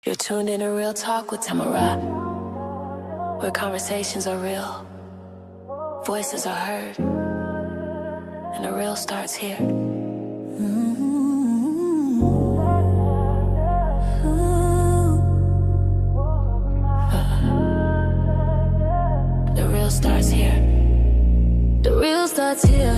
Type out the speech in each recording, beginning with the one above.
You're tuned in to Real Talk with Tamara, where conversations are real, voices are heard, and the real starts here. The real starts here. The real starts here.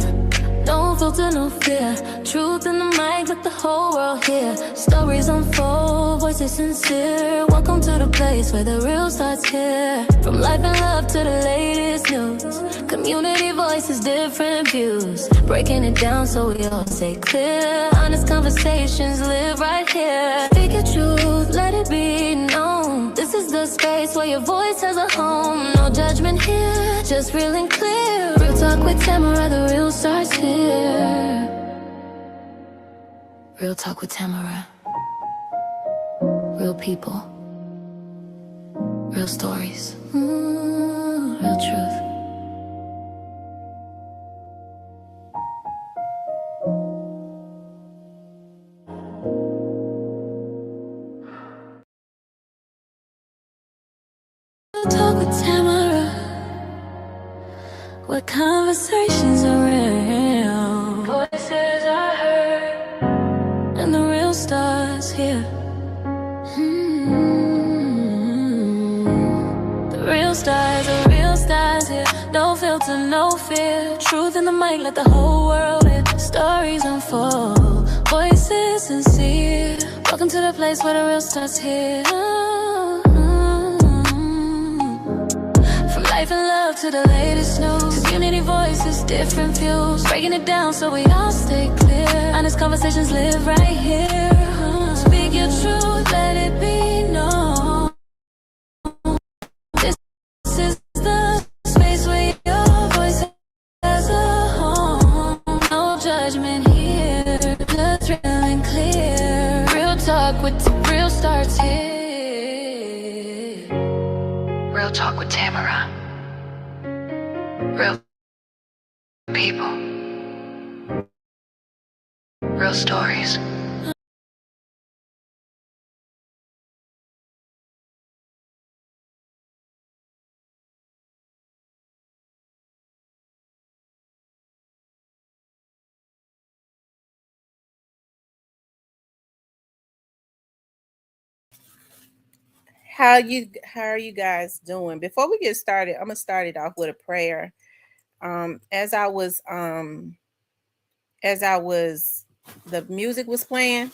No filter, no fear. Truth in the mic, let the whole world hear. Stories unfold, voices sincere. Welcome to the place where the real starts here. From life and love to the latest news. Community voices, different views. Breaking it down so we all stay clear. Honest conversations live right here. Speak your truth, let it be known. This is the space where your voice has a home. No judgment here, just real and clear. Real talk with Tamara, the real starts here. Real talk with Tamara. Real people. Real stories. Real truth. Real talk with Tamara, where conversations are real, voices are heard, and the real starts here. The real stars here. No filter, no fear. Truth in the mic, let the whole world hear. Stories unfold, voices sincere. Welcome to the place where the real starts here. From life and love to the latest news. Community voices, different views. Breaking it down so we all stay clear. Honest conversations live right here. Speak your truth, let it be known. This is the space where your voice has a home. No judgment here, just real and clear. Real talk with real starts here. Real talk with Tamara. Real people. Real stories. How are you guys doing? Before we get started, I'm gonna start it off with a prayer. As I was the music was playing,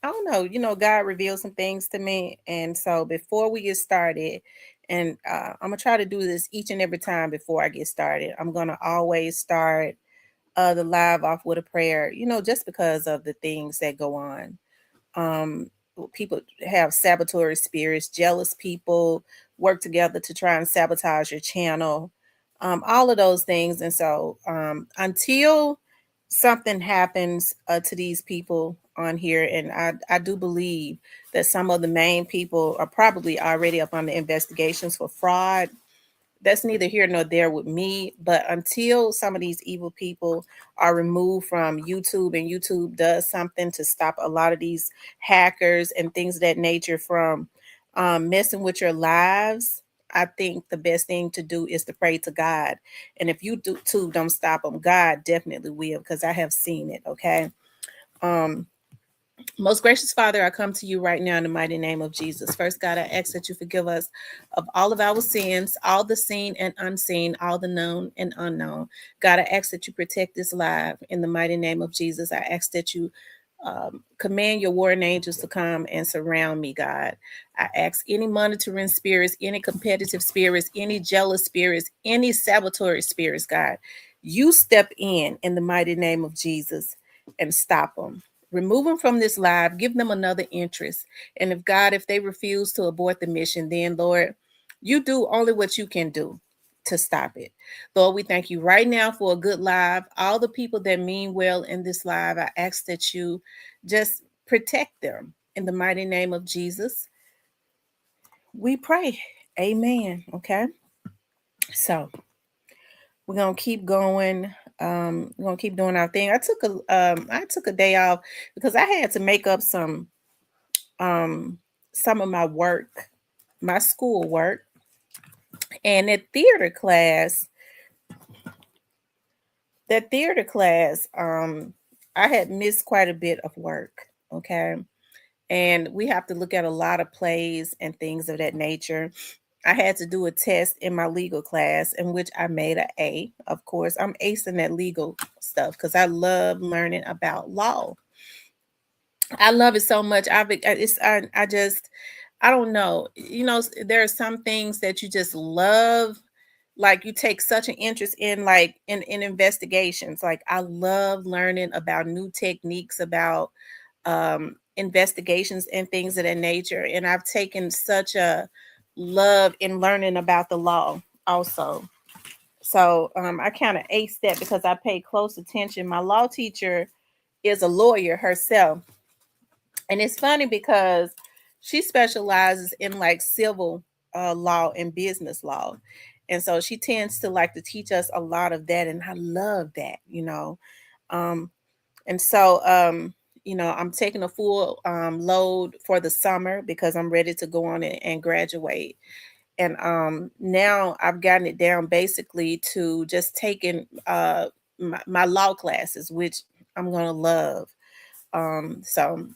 I don't know, God revealed some things to me. And so before we get started, and I'm gonna try to do this each and every time before I get started. I'm gonna always start the live off with a prayer, just because of the things that go on. People have saboteur spirits, jealous people work together to try and sabotage your channel, all of those things. And so until something happens to these people on here, and I do believe that some of the main people are probably already up on the investigations for fraud. That's neither here nor there with me. But until some of these evil people are removed from YouTube and YouTube does something to stop a lot of these hackers and things of that nature from messing with your lives, I think the best thing to do is to pray to God. And if you do too, don't stop them. God definitely will, because I have seen it. Okay. Most gracious Father, I come to you right now in the mighty name of Jesus. First, God, I ask that you forgive us of all of our sins, all the seen and unseen, all the known and unknown. God, I ask that you protect this live in the mighty name of Jesus. I ask that you command your warring angels to come and surround me, God. I ask any monitoring spirits, any competitive spirits, any jealous spirits, any saboteur spirits, God, you step in the mighty name of Jesus and stop them. Remove them from this live, give them another interest. And if they refuse to abort the mission, then Lord, you do only what you can do to stop it. Lord, we thank you right now for a good live. All the people that mean well in this live, I ask that you just protect them in the mighty name of Jesus. We pray. Amen. Okay. So we're gonna keep going. We're gonna keep doing our thing. I took a day off because I had to make up some some of my work, my school work, and that theater class, I had missed quite a bit of work. Okay. And we have to look at a lot of plays and things of that nature. I had to do a test in my legal class in which I made an A. Of course, I'm acing that legal stuff because I love learning about law. I love it so much. I just I don't know. There are some things that you just love. Like you take such an interest in, like in investigations. Like I love learning about new techniques about investigations and things of that nature. And I've taken such a love in learning about the law also. So I kind of aced that because I pay close attention. My law teacher is a lawyer herself. And it's funny because she specializes in like civil law and business law. And so she tends to like to teach us a lot of that. And I love that. Um, and so, I'm taking a full load for the summer because I'm ready to go on and graduate. And now I've gotten it down basically to just taking my law classes, which I'm going to love. So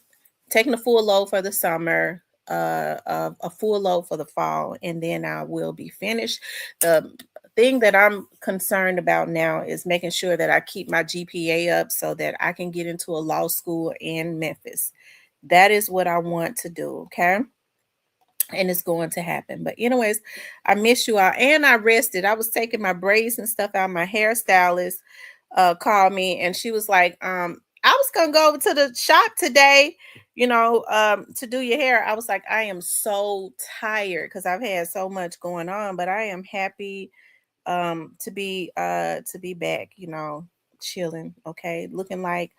taking a full load for the summer, a full load for the fall, and then I will be finished. The thing that I'm concerned about now is making sure that I keep my GPA up so that I can get into a law school in Memphis. That is what I want to do. Okay. And it's going to happen. But anyways, I miss you all. And I rested. I was taking my braids and stuff out. My hairstylist called me and she was like, I was gonna go over to the shop today, to do your hair. I was like, I am so tired because I've had so much going on, but I am happy to be back, chilling, okay, looking like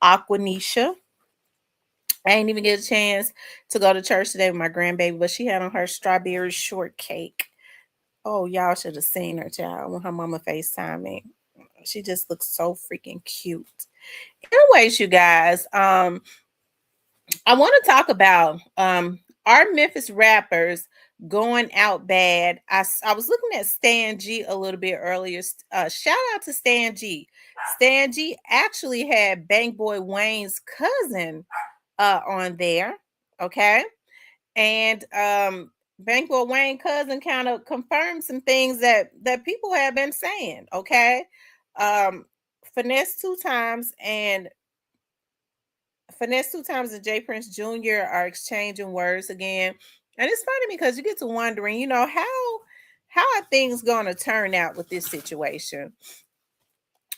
Aquanisha. I ain't even get a chance to go to church today with my grandbaby, but she had on her strawberry shortcake. Oh, y'all should have seen her, child, when her mama FaceTime me. She just looks so freaking cute. Anyways, you guys, I want to talk about our Memphis rappers going out bad. I was looking at Stan G a little bit earlier. Shout out to Stan G. Stan G actually had Bank Boy Wayne's cousin on there. Okay. And Bank Boy Wayne cousin kind of confirmed some things that people have been saying. Okay. Um Finesse 2 times and J Prince Jr. are exchanging words again. And it's funny because you get to wondering, how are things gonna turn out with this situation?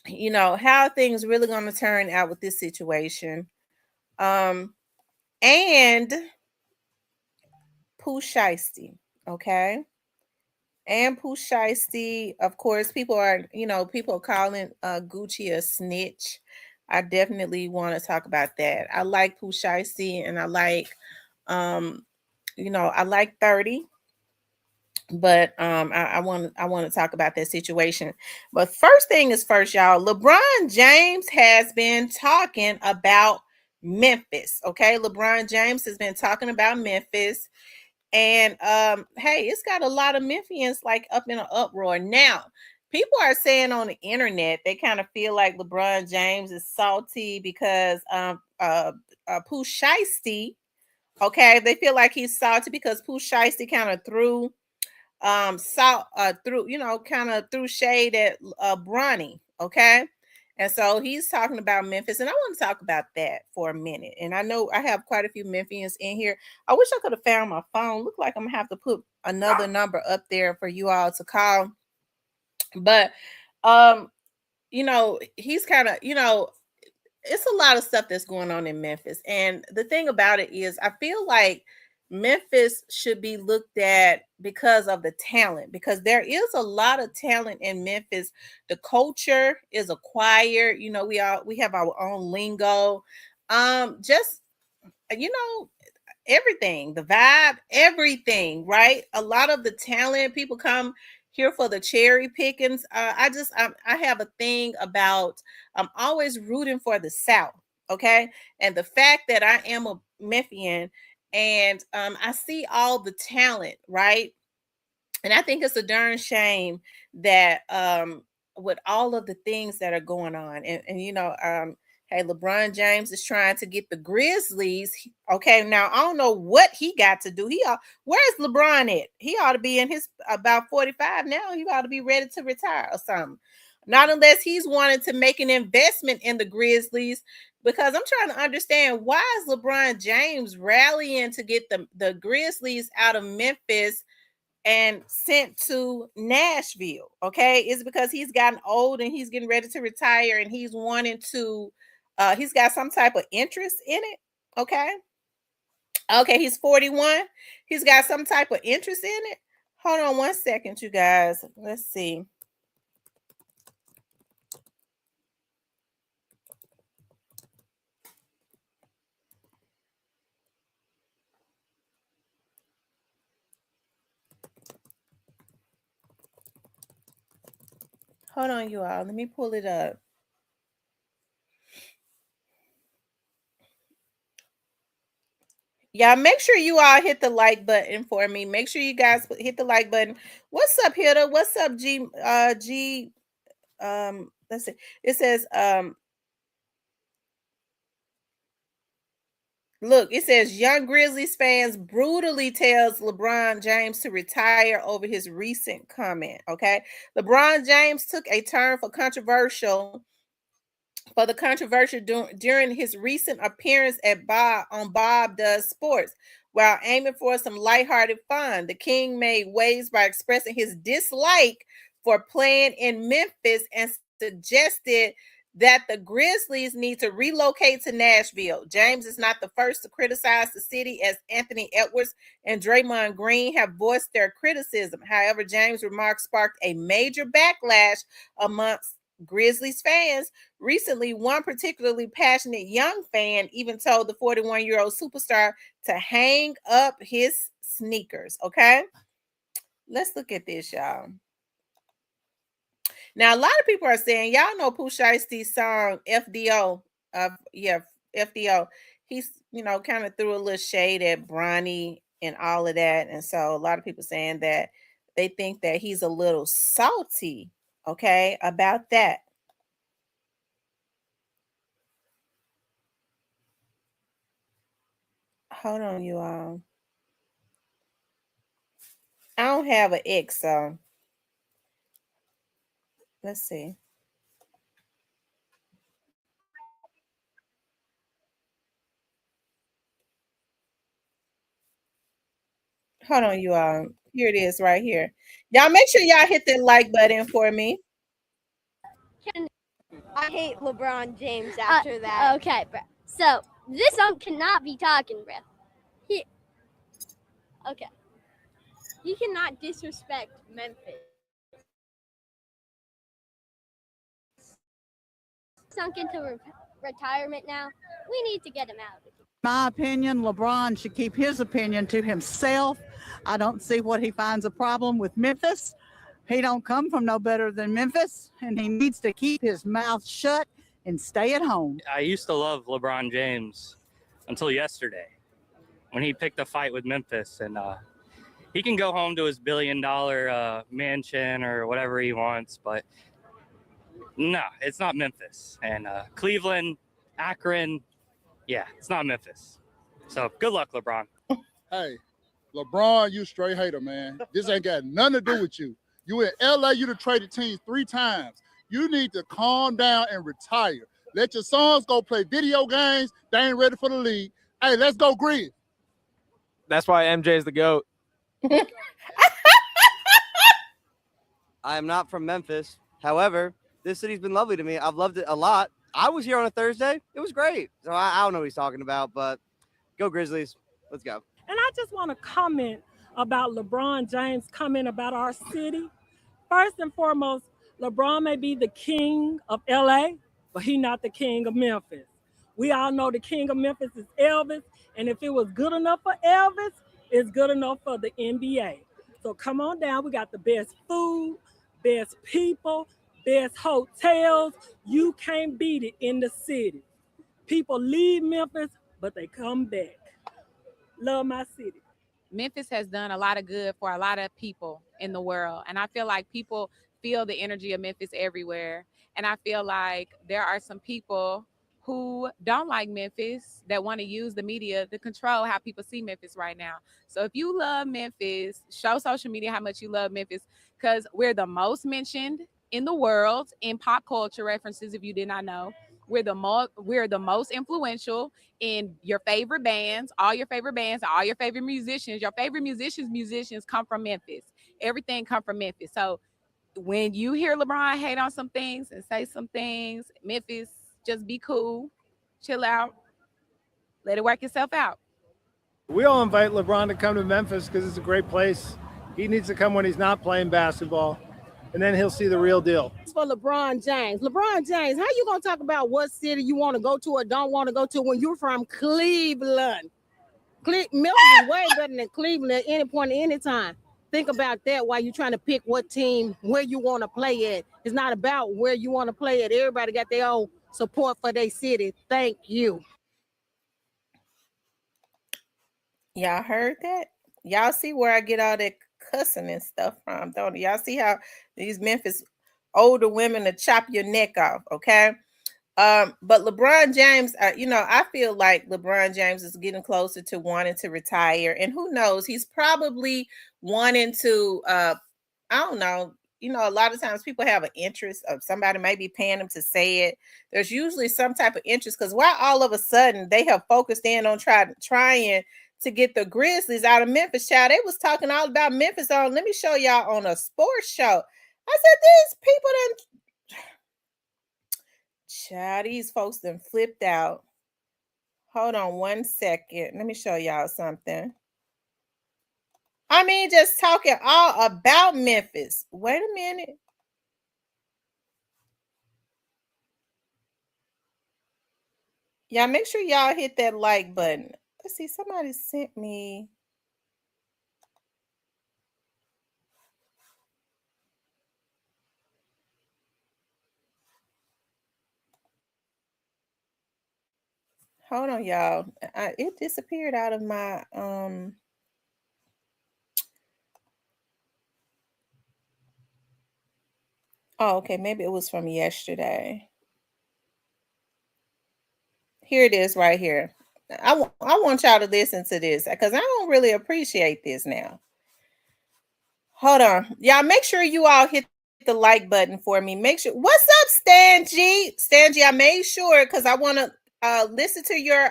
How are things really gonna turn out with this situation? Um and Pooh Shiesty, okay? And Pooh Shiesty, of course, people are calling Gucci a snitch. I definitely want to talk about that. I like Pooh Shiesty and um, I like 30, but I want to talk about that situation. But first thing is first, y'all. LeBron James has been talking about Memphis. Okay, LeBron James has been talking about Memphis. And hey, it's got a lot of Memphians like up in an uproar. Now, people are saying on the internet they kind of feel like LeBron James is salty because Pooh Shiesty, okay, they feel like he's salty because Pooh Shiesty kind of threw salt through, kind of threw shade at Bronny, okay? And so he's talking about Memphis, and I want to talk about that for a minute. And I know I have quite a few Memphians in here. I wish I could have found my phone. Look like I'm gonna have to put another number up there for you all to call. But he's kind of, it's a lot of stuff that's going on in Memphis. And the thing about it is, I feel like Memphis should be looked at because of the talent, because there is a lot of talent in Memphis. The culture is acquired. We have our own lingo. Just you know, everything, the vibe, everything, right? A lot of the talent, people come here for the cherry pickings. I have a thing about, I'm always rooting for the South, okay? And the fact that I am a Memphian and I see all the talent, right? And I think it's a darn shame that with all of the things that are going on, and hey, LeBron James is trying to get the Grizzlies. Okay, now I don't know what he got to do. Where's LeBron at? He ought to be in his about 45 now. He ought to be ready to retire or something. Not unless he's wanting to make an investment in the Grizzlies, because I'm trying to understand, why is LeBron James rallying to get the Grizzlies out of Memphis and sent to Nashville? Okay, it's because he's gotten old and he's getting ready to retire, and he's wanting to he's got some type of interest in it. Okay, he's 41. He's got some type of interest in it. Hold on one second, you guys. Let's see. Hold on, you all. Let me pull it up. Yeah, make sure you all hit the like button for me. Make sure you guys hit the like button. What's up, Hitta? What's up, G? Let's see. It says look, it says young Grizzlies fans brutally tells LeBron James to retire over his recent comment. Okay, LeBron James took a turn for the controversy during his recent appearance at Bob Does Sports. While aiming for some lighthearted fun, the King made waves by expressing his dislike for playing in Memphis and suggested that the Grizzlies need to relocate to Nashville. James is not the first to criticize the city, as Anthony Edwards and Draymond Green have voiced their criticism. However, James' remarks sparked a major backlash amongst Grizzlies fans. Recently, one particularly passionate young fan even told the 41-year-old superstar to hang up his sneakers. Okay, let's look at this, y'all. Now, a lot of people are saying, y'all know Pooh Shiesty's song FDO. FDO. He's, kind of threw a little shade at Bronny and all of that. And so a lot of people saying that they think that he's a little salty, okay, about that. Hold on, you all. I don't have an X, so let's see. Hold on, you all. Here it is right here. Y'all make sure y'all hit that like button for me. I hate LeBron James after that. Okay, bro. So this cannot be talking, bro. Okay. You cannot disrespect Memphis. Sunk into retirement now. We need to get him out. My opinion, LeBron should keep his opinion to himself. I don't see what he finds a problem with Memphis. He don't come from no better than Memphis, and he needs to keep his mouth shut and stay at home. I used to love LeBron James until yesterday when he picked a fight with Memphis, and he can go home to his $1 billion mansion or whatever he wants, but no, it's not Memphis. And Cleveland, Akron, yeah, it's not Memphis. So good luck, LeBron. Hey, LeBron, you straight hater, man. This ain't got nothing to do with you. You in LA, you done traded teams 3 times. You need to calm down and retire. Let your sons go play video games. They ain't ready for the league. Hey, let's go Grizz. That's why MJ is the GOAT. I am not from Memphis. However, this city's been lovely to me. I've loved it a lot. I was here on a Thursday. It was great. So I don't know what he's talking about, but go Grizzlies. Let's go. And I just want to comment about LeBron James' comment about our city. First and foremost, LeBron may be the king of LA, but he's not the king of Memphis. We all know the king of Memphis is Elvis, and if it was good enough for Elvis, it's good enough for the NBA. So come on down. We got the best food, best people, best hotels. You can't beat it in the city. People leave Memphis, but they come back. Love my city. Memphis has done a lot of good for a lot of people in the world. And I feel like people feel the energy of Memphis everywhere. And I feel like there are some people who don't like Memphis that want to use the media to control how people see Memphis right now. So if you love Memphis, show social media how much you love Memphis, because we're the most mentioned in the world in pop culture references, if you did not know. We're the most influential in your favorite bands, all your favorite musicians. Your favorite musicians come from Memphis. Everything come from Memphis. So when you hear LeBron hate on some things and say some things, Memphis, just be cool, chill out, let it work itself out. We all invite LeBron to come to Memphis because it's a great place. He needs to come when he's not playing basketball, and then he'll see the real deal. It's for LeBron James. LeBron James, how you going to talk about what city you want to go to or don't want to go to when you're from Cleveland? Memphis is way better than Cleveland at any point, at any time. Think about that while you're trying to pick what team, where you want to play at. It's not about where you want to play at. Everybody got their own support for their city. Thank you. Y'all heard that? Y'all see where I get all that cussing and stuff from, don't you? Y'all see how these Memphis older women to chop your neck off, okay? But LeBron James, I feel like LeBron James is getting closer to wanting to retire. And who knows, he's probably wanting to, I don't know, a lot of times people have an interest of somebody maybe paying them to say it. There's usually some type of interest, because why all of a sudden they have focused in on trying to get the Grizzlies out of Memphis, child. They was talking all about Memphis on, let me show y'all, on a sports show. I said, these people child, these folks done flipped out. Hold on one second. Let me show y'all something. I mean, just talking all about Memphis. Wait a minute. Y'all make sure y'all hit that like button. Let's see, somebody sent me. Hold on, y'all. It disappeared out of my Oh, okay, maybe it was from yesterday. Here it is right here. I want y'all to listen to this because I don't really appreciate this now. Hold on. Y'all make sure you all hit the like button for me. Make sure. What's up, Stan G? Stan G, I made sure because I want to listen to your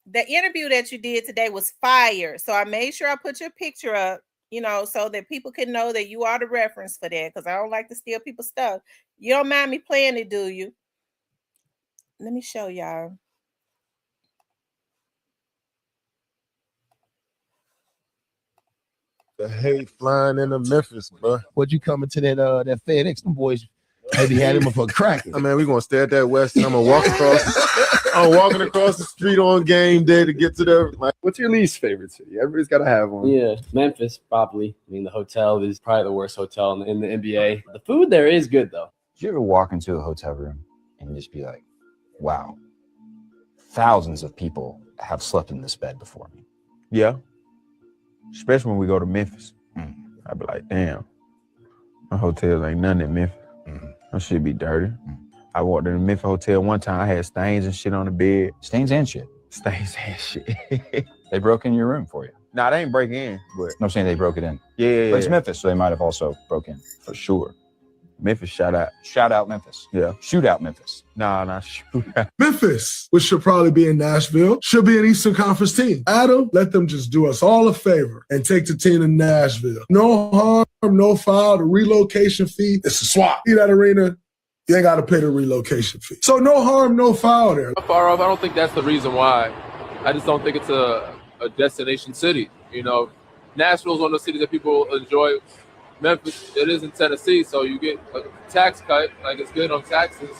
the interview that you did today was fire. So I made sure I put your picture up, so that people can know that you are the reference for that, because I don't like to steal people's stuff. You don't mind me playing it, do you? Let me show y'all. The hate flying into Memphis, bro. What you coming to that FedEx? Them boys maybe had him up for cracking. I mean, we're gonna stay at that West, and I'm gonna walk across. I'm walking across the street on game day to get to the. Like, what's your least favorite city? Everybody's got to have one. Yeah, Memphis, probably. I mean, the hotel is probably the worst hotel in the NBA. The food there is good, though. Did you ever walk into a hotel room and just be like, wow, thousands of people have slept in this bed before me? Yeah. Especially when we go to Memphis. I'd be like, damn, my hotels ain't nothing in Memphis. That shit be dirty. I walked in the Memphis hotel one time, I had stains and shit on the bed. Stains and shit? Stains and shit. They broke in your room for you? Nah, they ain't break in, but. No, I'm saying they broke it in. Yeah. But it's Memphis, so they might have also broke in. For sure. Memphis, shout out. Shout out Memphis. Yeah. Shoot out Memphis. Nah, shoot out. Memphis, which should probably be in Nashville, should be an Eastern Conference team. Adam, let them just do us all a favor and take the team to Nashville. No harm, no foul. The relocation fee, it's a swap. See that arena? You ain't got to pay the relocation fee. So no harm, no foul there. Far off, I don't think that's the reason why. I just don't think it's a destination city. Nashville's one of those cities that people enjoy. Memphis, it is in Tennessee, so you get a tax cut, like it's good on taxes.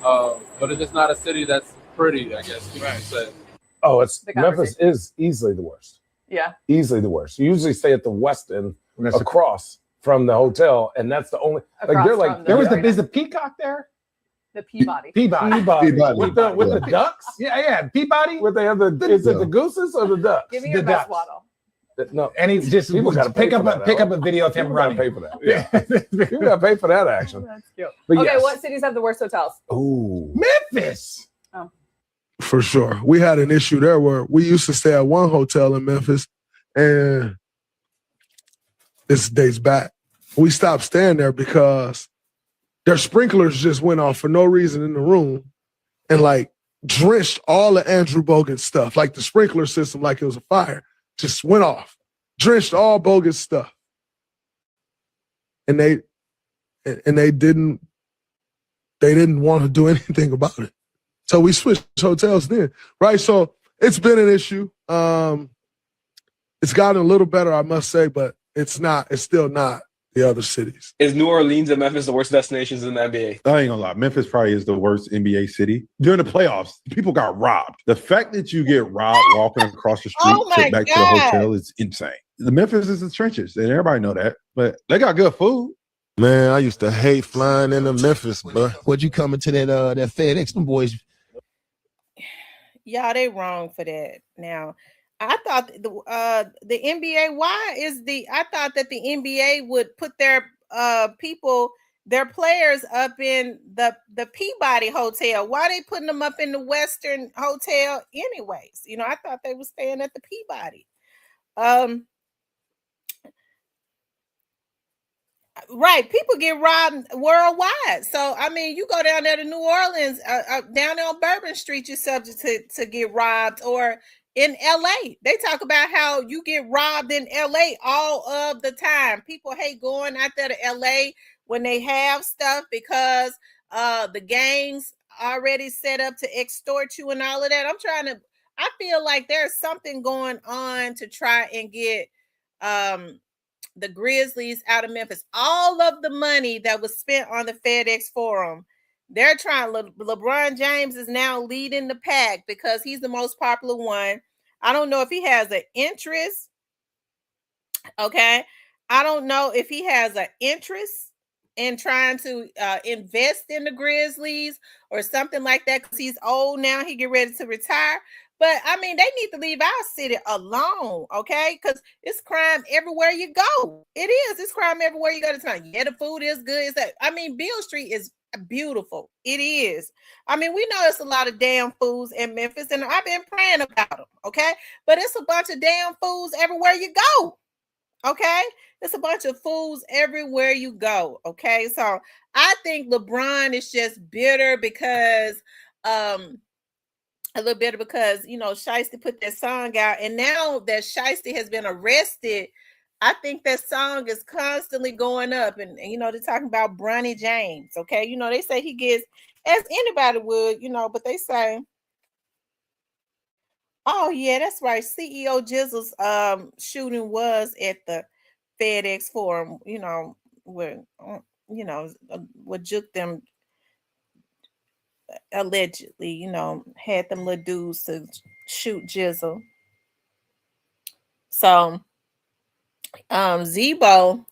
But it's just not a city that's pretty, I guess you could say. Oh, Memphis is easily the worst. Yeah. Easily the worst. You usually stay at the West End across from the hotel, and that's the only Across they're like from the- is the Peacock there? The Peabody. Peabody. With the ducks? Yeah. Peabody. With the other, is it the gooses or the ducks? Give me your best waddle. No, and he just people got to pick up a video of him People running. gotta pay for that. Yeah, people got to pay for that action. That's cute. But Okay, yes. what cities have the worst hotels? Ooh, Memphis. Oh. For sure. We had an issue there where we used to stay at one hotel in Memphis, and this dates back. We stopped staying there because their sprinklers just went off for no reason in the room and like drenched all the Andrew Bogut stuff. Like the sprinkler system, like it was a fire, just went off, drenched all Bogut stuff. And they didn't want to do anything about it. So we switched hotels then, right? So it's been an issue. It's gotten a little better, I must say, but it's still not the other cities. Is New Orleans and Memphis the worst destinations in the NBA? I ain't gonna lie. Memphis probably is the worst NBA city. During the playoffs, people got robbed. The fact that you get robbed walking across the street to back to the hotel is insane. The Memphis is the trenches, and everybody know that. But they got good food. Man, I used to hate flying into Memphis, bro. What'd you come into that FedEx? Them boys. Y'all, they wrong for that. Now, I thought the NBA. I thought that the NBA would put their their players up in the Peabody Hotel. Why they putting them up in the Western Hotel anyways? You know, I thought they were staying at the Peabody. Right, people get robbed worldwide. So I mean, you go down there to New Orleans, down there on Bourbon Street, you're subject to get robbed. Or in LA, they talk about how you get robbed in LA all of the time. People hate going out there to LA when they have stuff because the gangs already set up to extort you and all of that. I feel like there's something going on to try and get the Grizzlies out of Memphis. All of the money that was spent on the FedEx Forum, they're trying. LeBron James is now leading the pack because he's the most popular one. I don't know if he has an interest. Okay. I don't know if he has an interest in trying to invest in the Grizzlies or something like that because he's old now. He get ready to retire. But I mean, they need to leave our city alone, okay? Because it's crime everywhere you go. It is. It's crime everywhere you go to town. Yeah, the food is good. Beale Street is beautiful. It is. I mean, we know it's a lot of damn fools in Memphis, and I've been praying about them, okay? But it's a bunch of damn fools everywhere you go, okay? It's a bunch of fools everywhere you go, okay? So I think LeBron is just bitter because you know, Shiesty put that song out, and now that Shiesty has been arrested, I think that song is constantly going up, and you know, they're talking about Bronny James, okay? You know, they say he gets, as anybody would, you know, but they say, oh yeah, that's right, CEO Jizzle's shooting was at the FedEx Forum, you know, where, you know, what juked them, allegedly, you know, had them little dudes to shoot Jizzle. So Zebo,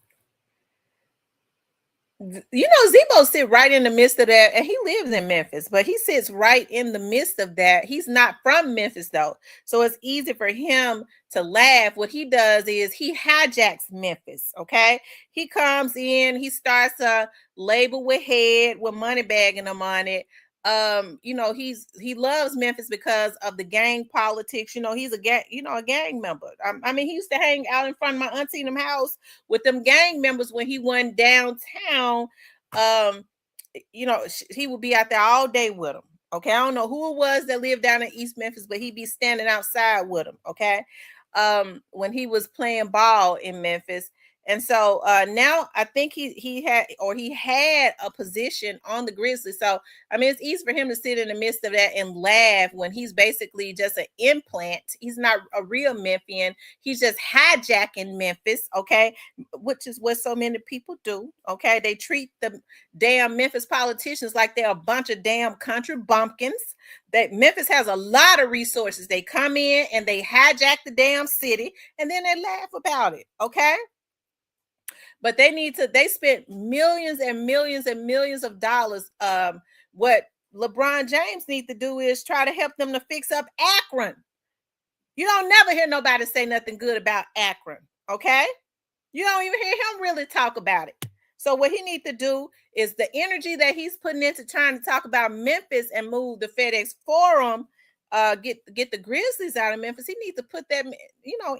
you know, Zebo sit right in the midst of that, and he lives in Memphis, but he sits right in the midst of that. He's not from Memphis though, so it's easy for him to laugh. What he does is he hijacks Memphis, okay? He comes in, he starts a label with head with money bagging him on it. You know, he loves Memphis because of the gang politics. You know, he's a gang member. I mean, he used to hang out in front of my auntie in them house with them gang members when he went downtown. You know, he would be out there all day with them. Okay, I don't know who it was that lived down in East Memphis, but he'd be standing outside with them. Okay, when he was playing ball in Memphis. And so now I think he had a position on the Grizzlies. So, I mean, it's easy for him to sit in the midst of that and laugh when he's basically just an implant. He's not a real Memphian. He's just hijacking Memphis, okay, which is what so many people do, okay? They treat the damn Memphis politicians like they're a bunch of damn country bumpkins. That Memphis has a lot of resources. They come in and they hijack the damn city, and then they laugh about it, okay? But they spent millions and millions and millions of dollars What LeBron James needs to do is try to help them to fix up Akron. You don't never hear nobody say nothing good about Akron, okay? You don't even hear him really talk about it. So what he needs to do is the energy that he's putting into trying to talk about Memphis and move the FedEx Forum, get the Grizzlies out of Memphis. He needs to put that,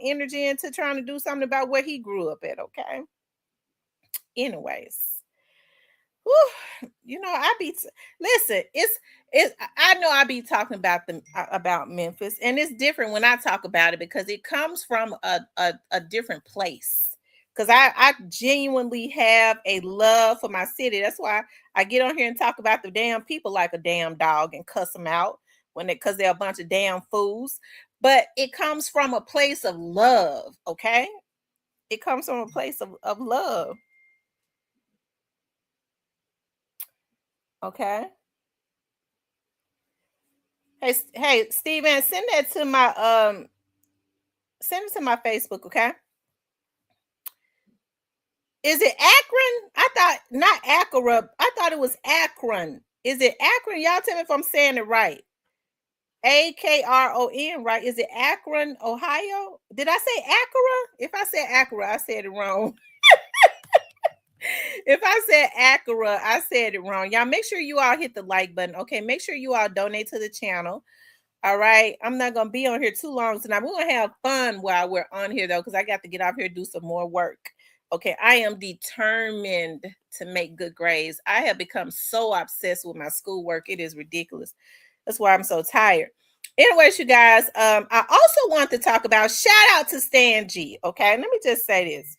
energy into trying to do something about where he grew up at, okay? Anyways. Whew, listen, I know I be talking about Memphis, and it's different when I talk about it because it comes from a different place. Because I genuinely have a love for my city. That's why I get on here and talk about the damn people like a damn dog and cuss them out because they're a bunch of damn fools. But it comes from a place of love, okay? It comes from a place of love. Okay. Hey, Steven, send it to my Facebook, okay? Is it Akron? I thought not Akron. I thought it was Akron. Is it Akron? Y'all tell me if I'm saying it right. Akron, right? Is it Akron, Ohio? Did I say Akron? If I said Akron, I said it wrong. If I said Akron, I said it wrong. Y'all make sure you all hit the like button. Okay, make sure you all donate to the channel. All right, I'm not gonna be on here too long tonight. We're gonna have fun while we're on here though, because I got to get off here and do some more work. Okay, I am determined to make good grades. I have become so obsessed with my schoolwork. It is ridiculous. That's why I'm so tired. Anyways, you guys, I also want to talk about shout out to Stan G. Okay, let me just say this.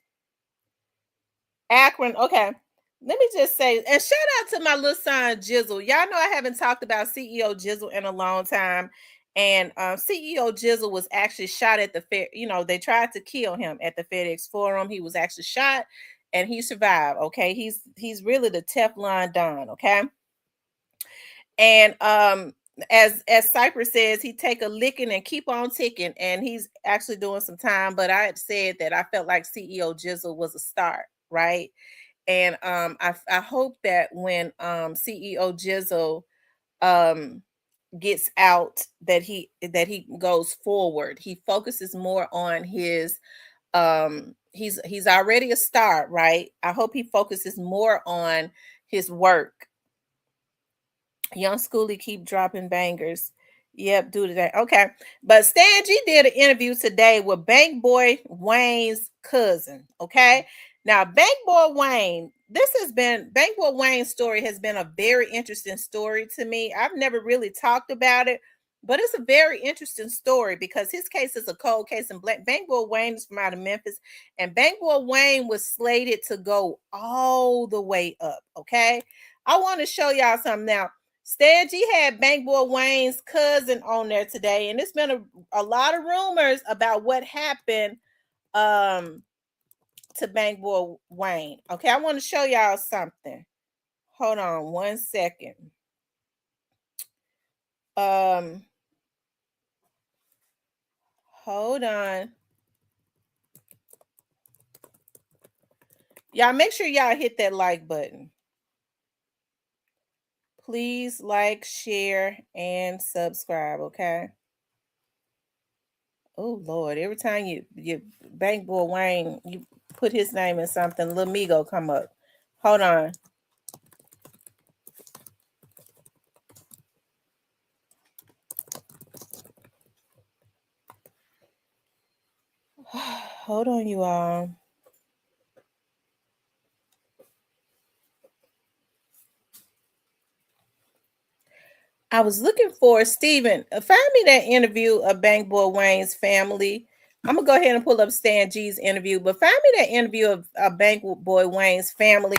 Akron, okay. Let me just say, and shout out to my little son Jizzle. Y'all know I haven't talked about CEO Jizzle in a long time. And CEO Jizzle was actually shot at the fair. They tried to kill him at the FedEx Forum. He was actually shot and he survived. Okay. He's really the Teflon Don. Okay. And as Cypress says, he take a licking and keep on ticking. And he's actually doing some time. But I had said that I felt like CEO Jizzle was a start, right? And I hope that when CEO Jizzle gets out, that he goes forward. He focuses more on his he's already a star, right? I hope he focuses more on his work. Young Schoolie keep dropping bangers. Yep, do that. Okay. But Stan G did an interview today with Bank Boy Wayne's cousin. Okay. Now, Bank Boy Wayne, Bank Boy Wayne's story has been a very interesting story to me. I've never really talked about it, but it's a very interesting story because his case is a cold case. And Bank Boy Wayne is from out of Memphis, and Bank Boy Wayne was slated to go all the way up. Okay. I want to show y'all something now. Stan G had Bank Boy Wayne's cousin on there today, and it's been a lot of rumors about what happened to Bank Boy Wayne. Okay, I want to show y'all something. Hold on 1 second. Hold on. Y'all make sure y'all hit that like button. Please like, share, and subscribe, okay? Oh Lord, every time you Bank Boy Wayne, you put his name in something, Lil Migo come up. Hold on. Hold on, you all. I was looking for Steven. Find me that interview of Bank Boy Wayne's family. I'm gonna go ahead and pull up Stan G's interview, but find me that interview of Bank Boy Wayne's family.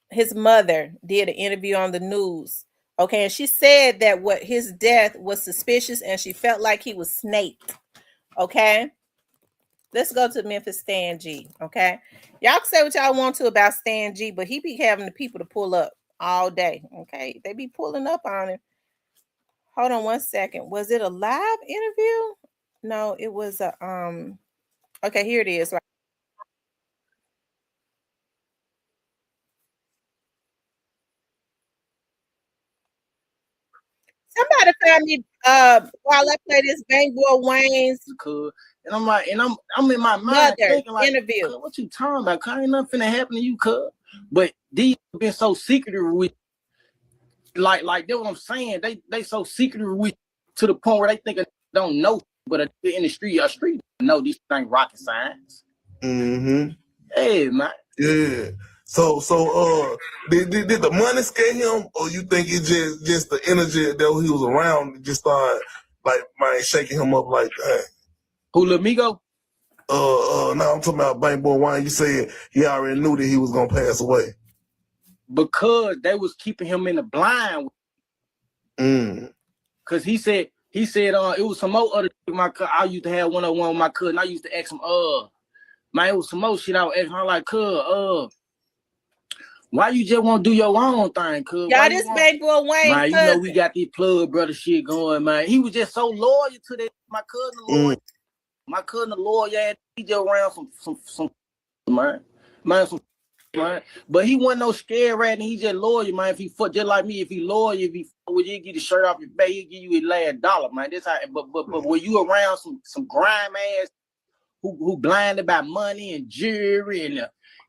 His mother did an interview on the news. Okay, and she said that his death was suspicious and she felt like he was snaked. Okay. Let's go to Memphis Stan G. Okay. Y'all can say what y'all want to about Stan G, but he be having the people to pull up all day. Okay. They be pulling up on him. Hold on 1 second. Was it a live interview? No, it was a okay, here it is. Right. Somebody find me while I play this Bang Boy Wayne's and I'm like, and I'm in my mind mother thinking like, interview. "Cuz, what you talking about? Cuz ain't nothing finna happen to you, cuz." But these been so secretive with, like that's what I'm saying. They so secretive with to the point where they think I don't know, but in the street, know these things rocket science. Mm-hmm. Hey man. Yeah. So did the money scare him, or you think it's just the energy that he was around just started like man shaking him up like that? Who, Lamigo? Now I'm talking about Bang Boy Wine. You said he already knew that he was gonna pass away. Because they was keeping him in the blind. Cause he said it was some more other my I used to have one-on-one with my cousin. I used to ask him, man, it was some more shit I was asking. I'm like, why you just want to do your own thing, cuz? Y'all, this Bang Boy Wayne man, you know we got these plug brother shit going, man. He was just so loyal to that. My cousin loyal. My cousin loyal, yeah. He just around some man. But he wasn't no scared rat, and he just loyal, man. If he fuck just like me, if he loyal, if he would you get the shirt off your back, he'll give you his last dollar, man. That's how. But when you around some grime ass who blinded by money and jewelry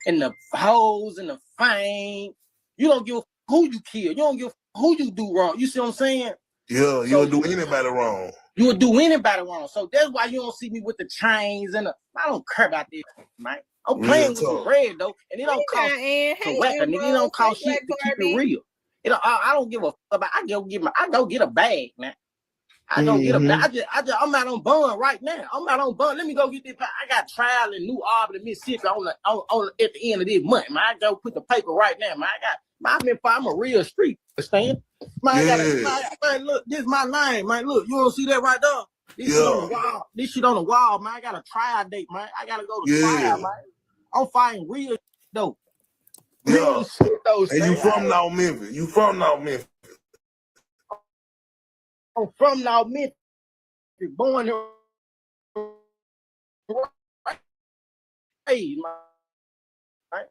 and the hoes and the fame, you don't give a who you kill. You don't give a who you do wrong. You see what I'm saying? Yeah, you'll do anybody wrong. You would do anybody wrong. So that's why you don't see me with the chains and I don't care about this, man. I'm playing with some bread though, and it don't cost to whack a nigga. It don't cost shit to keep it real. I don't give a fuck about. I go get a bag, man. I go get a bag. I'm out on bond right now. I'm out on bond. Let me go get this. I got trial in New Albany, Mississippi on at the end of this month, man. I go put the paper right now, man. I'm a real street stand. Man, man, look, this is my name, man. Look, you don't see that right there? This shit on the wall. This shit on the wall, man. I got a trial date, man. I gotta go to trial, man. I'm fighting real though. Real shit though. And you from North Memphis? You from North Memphis? I'm from North Memphis. Born here. Hey, man.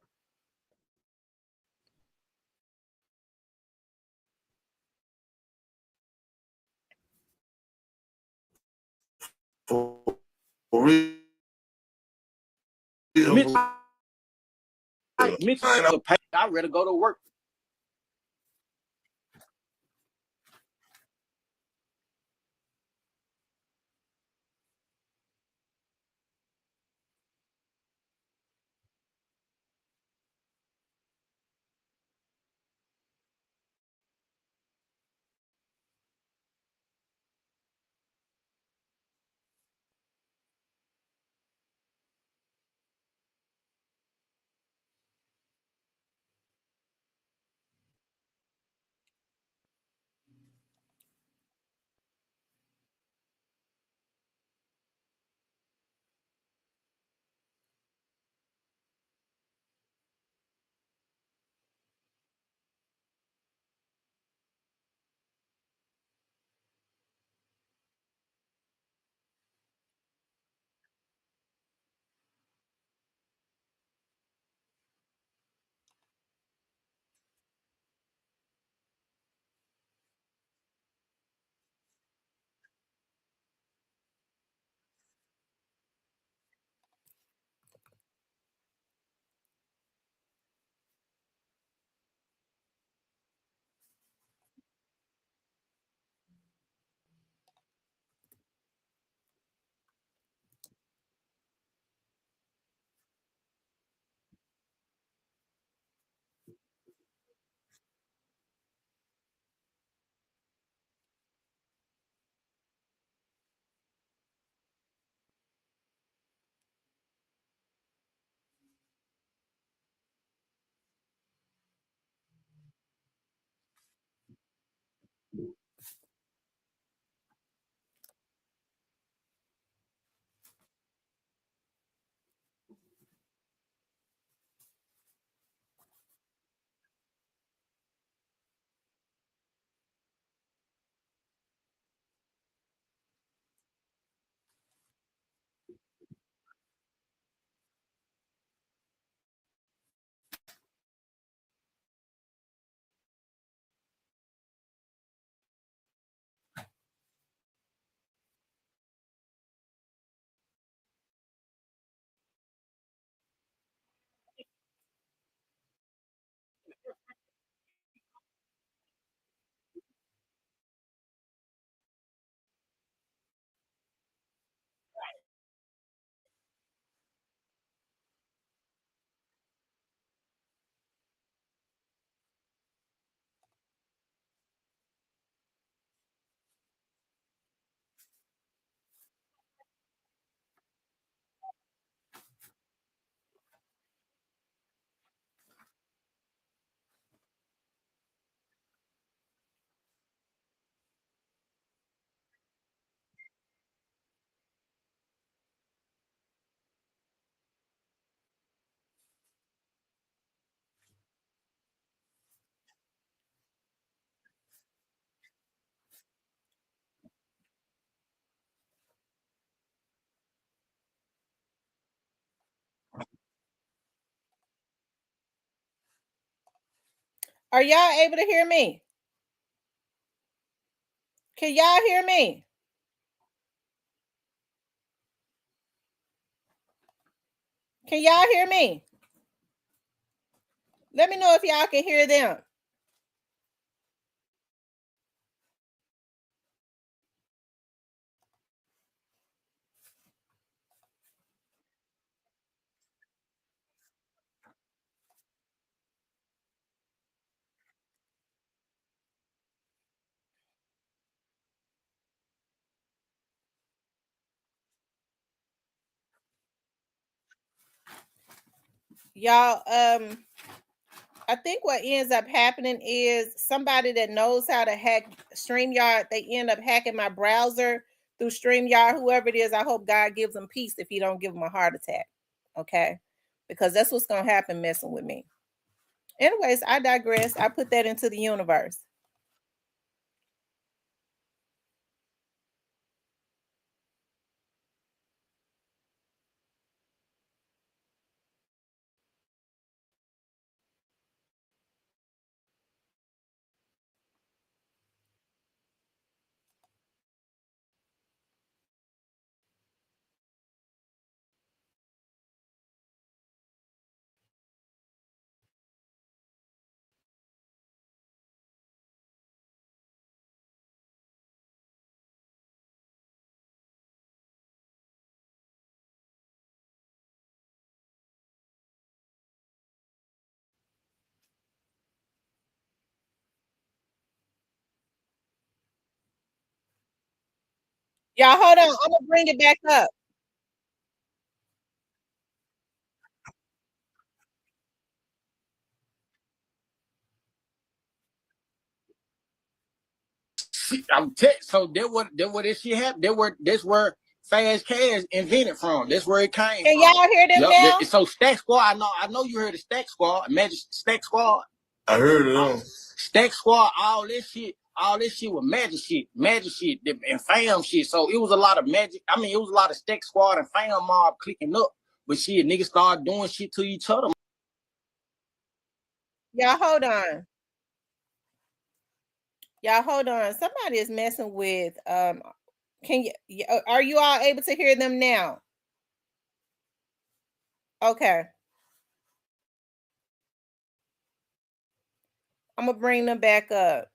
For real. I'd rather go to work. Are y'all able to hear me? Can y'all hear me? Can y'all hear me? Let me know if y'all can hear them. Y'all, I think what ends up happening is somebody that knows how to hack StreamYard, they end up hacking my browser through StreamYard. Whoever it is, I hope God gives them peace if he don't give them a heart attack. Okay? Because that's what's going to happen messing with me. Anyways, I digress. I put that into the universe. Y'all, hold on. I'm going to bring it back up. So that what this shit happened. That's where Fast Cash invented from. That's where it came Can from. y'all hear them now? So Stack Squad, I know you heard of Stack Squad, Magic Stack Squad. I heard it. Stack Squad, all this shit was magic shit, and fam shit. So it was a lot of magic. I mean, it was a lot of Stack Squad and fam mob clicking up. But shit, niggas started doing shit to each other. Y'all, hold on. Y'all, hold on. Somebody is messing with can you are you all able to hear them now? Okay. I'm gonna bring them back up.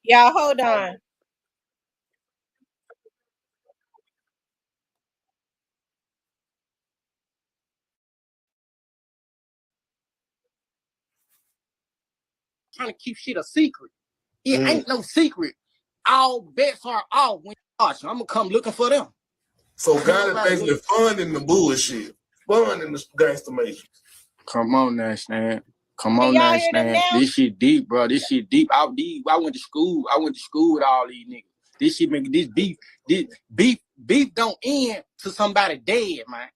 Y'all, hold on. Trying to keep shit a secret. It ain't no secret. All bets are off when I'm gonna come looking for them. So God is basically funding the bullshit, funding the gangster matrix. Come on now, Stan. Come on now, Stan. This shit deep, bro. This shit deep. I went to school. I went to school with all these niggas. This shit make this beef don't end to somebody dead, man.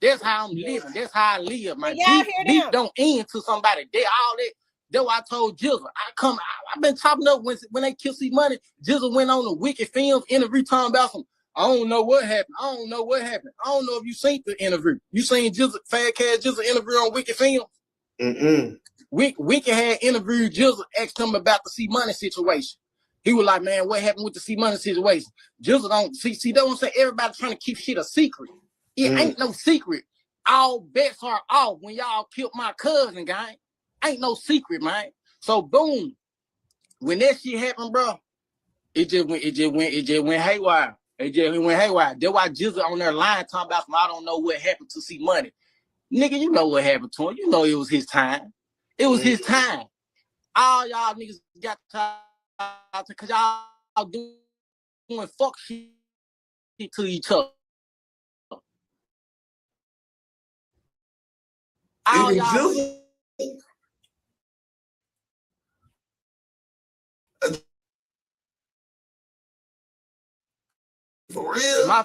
That's how I'm living. That's how I live, man. Beef don't end to somebody dead. All that. That's why I told Jizzle. I've been chopping up when they kill C Money. Jizzle went on the Wicked Films interview talking about some. I don't know what happened. I don't know what happened. I don't know if you seen the interview. You seen Jizzle, Fat Cash Jizzle interview on Wicked Films? Wicked had interviewed Jizzle, asked him about the C Money situation. He was like, man, what happened with the C Money situation? Jizzle don't see. Don't say everybody trying to keep shit a secret. It ain't no secret. All bets are off when y'all killed my cousin, guy. Ain't no secret, man. So boom, when that shit happened, bro, it just went haywire. It just went haywire. That's why Jizzle on their line talking about I don't know what happened to C Money. Nigga, you know what happened to him. You know it was his time. It was his time. All y'all niggas got to because y'all doing fuck shit to each other. All y'all for real? I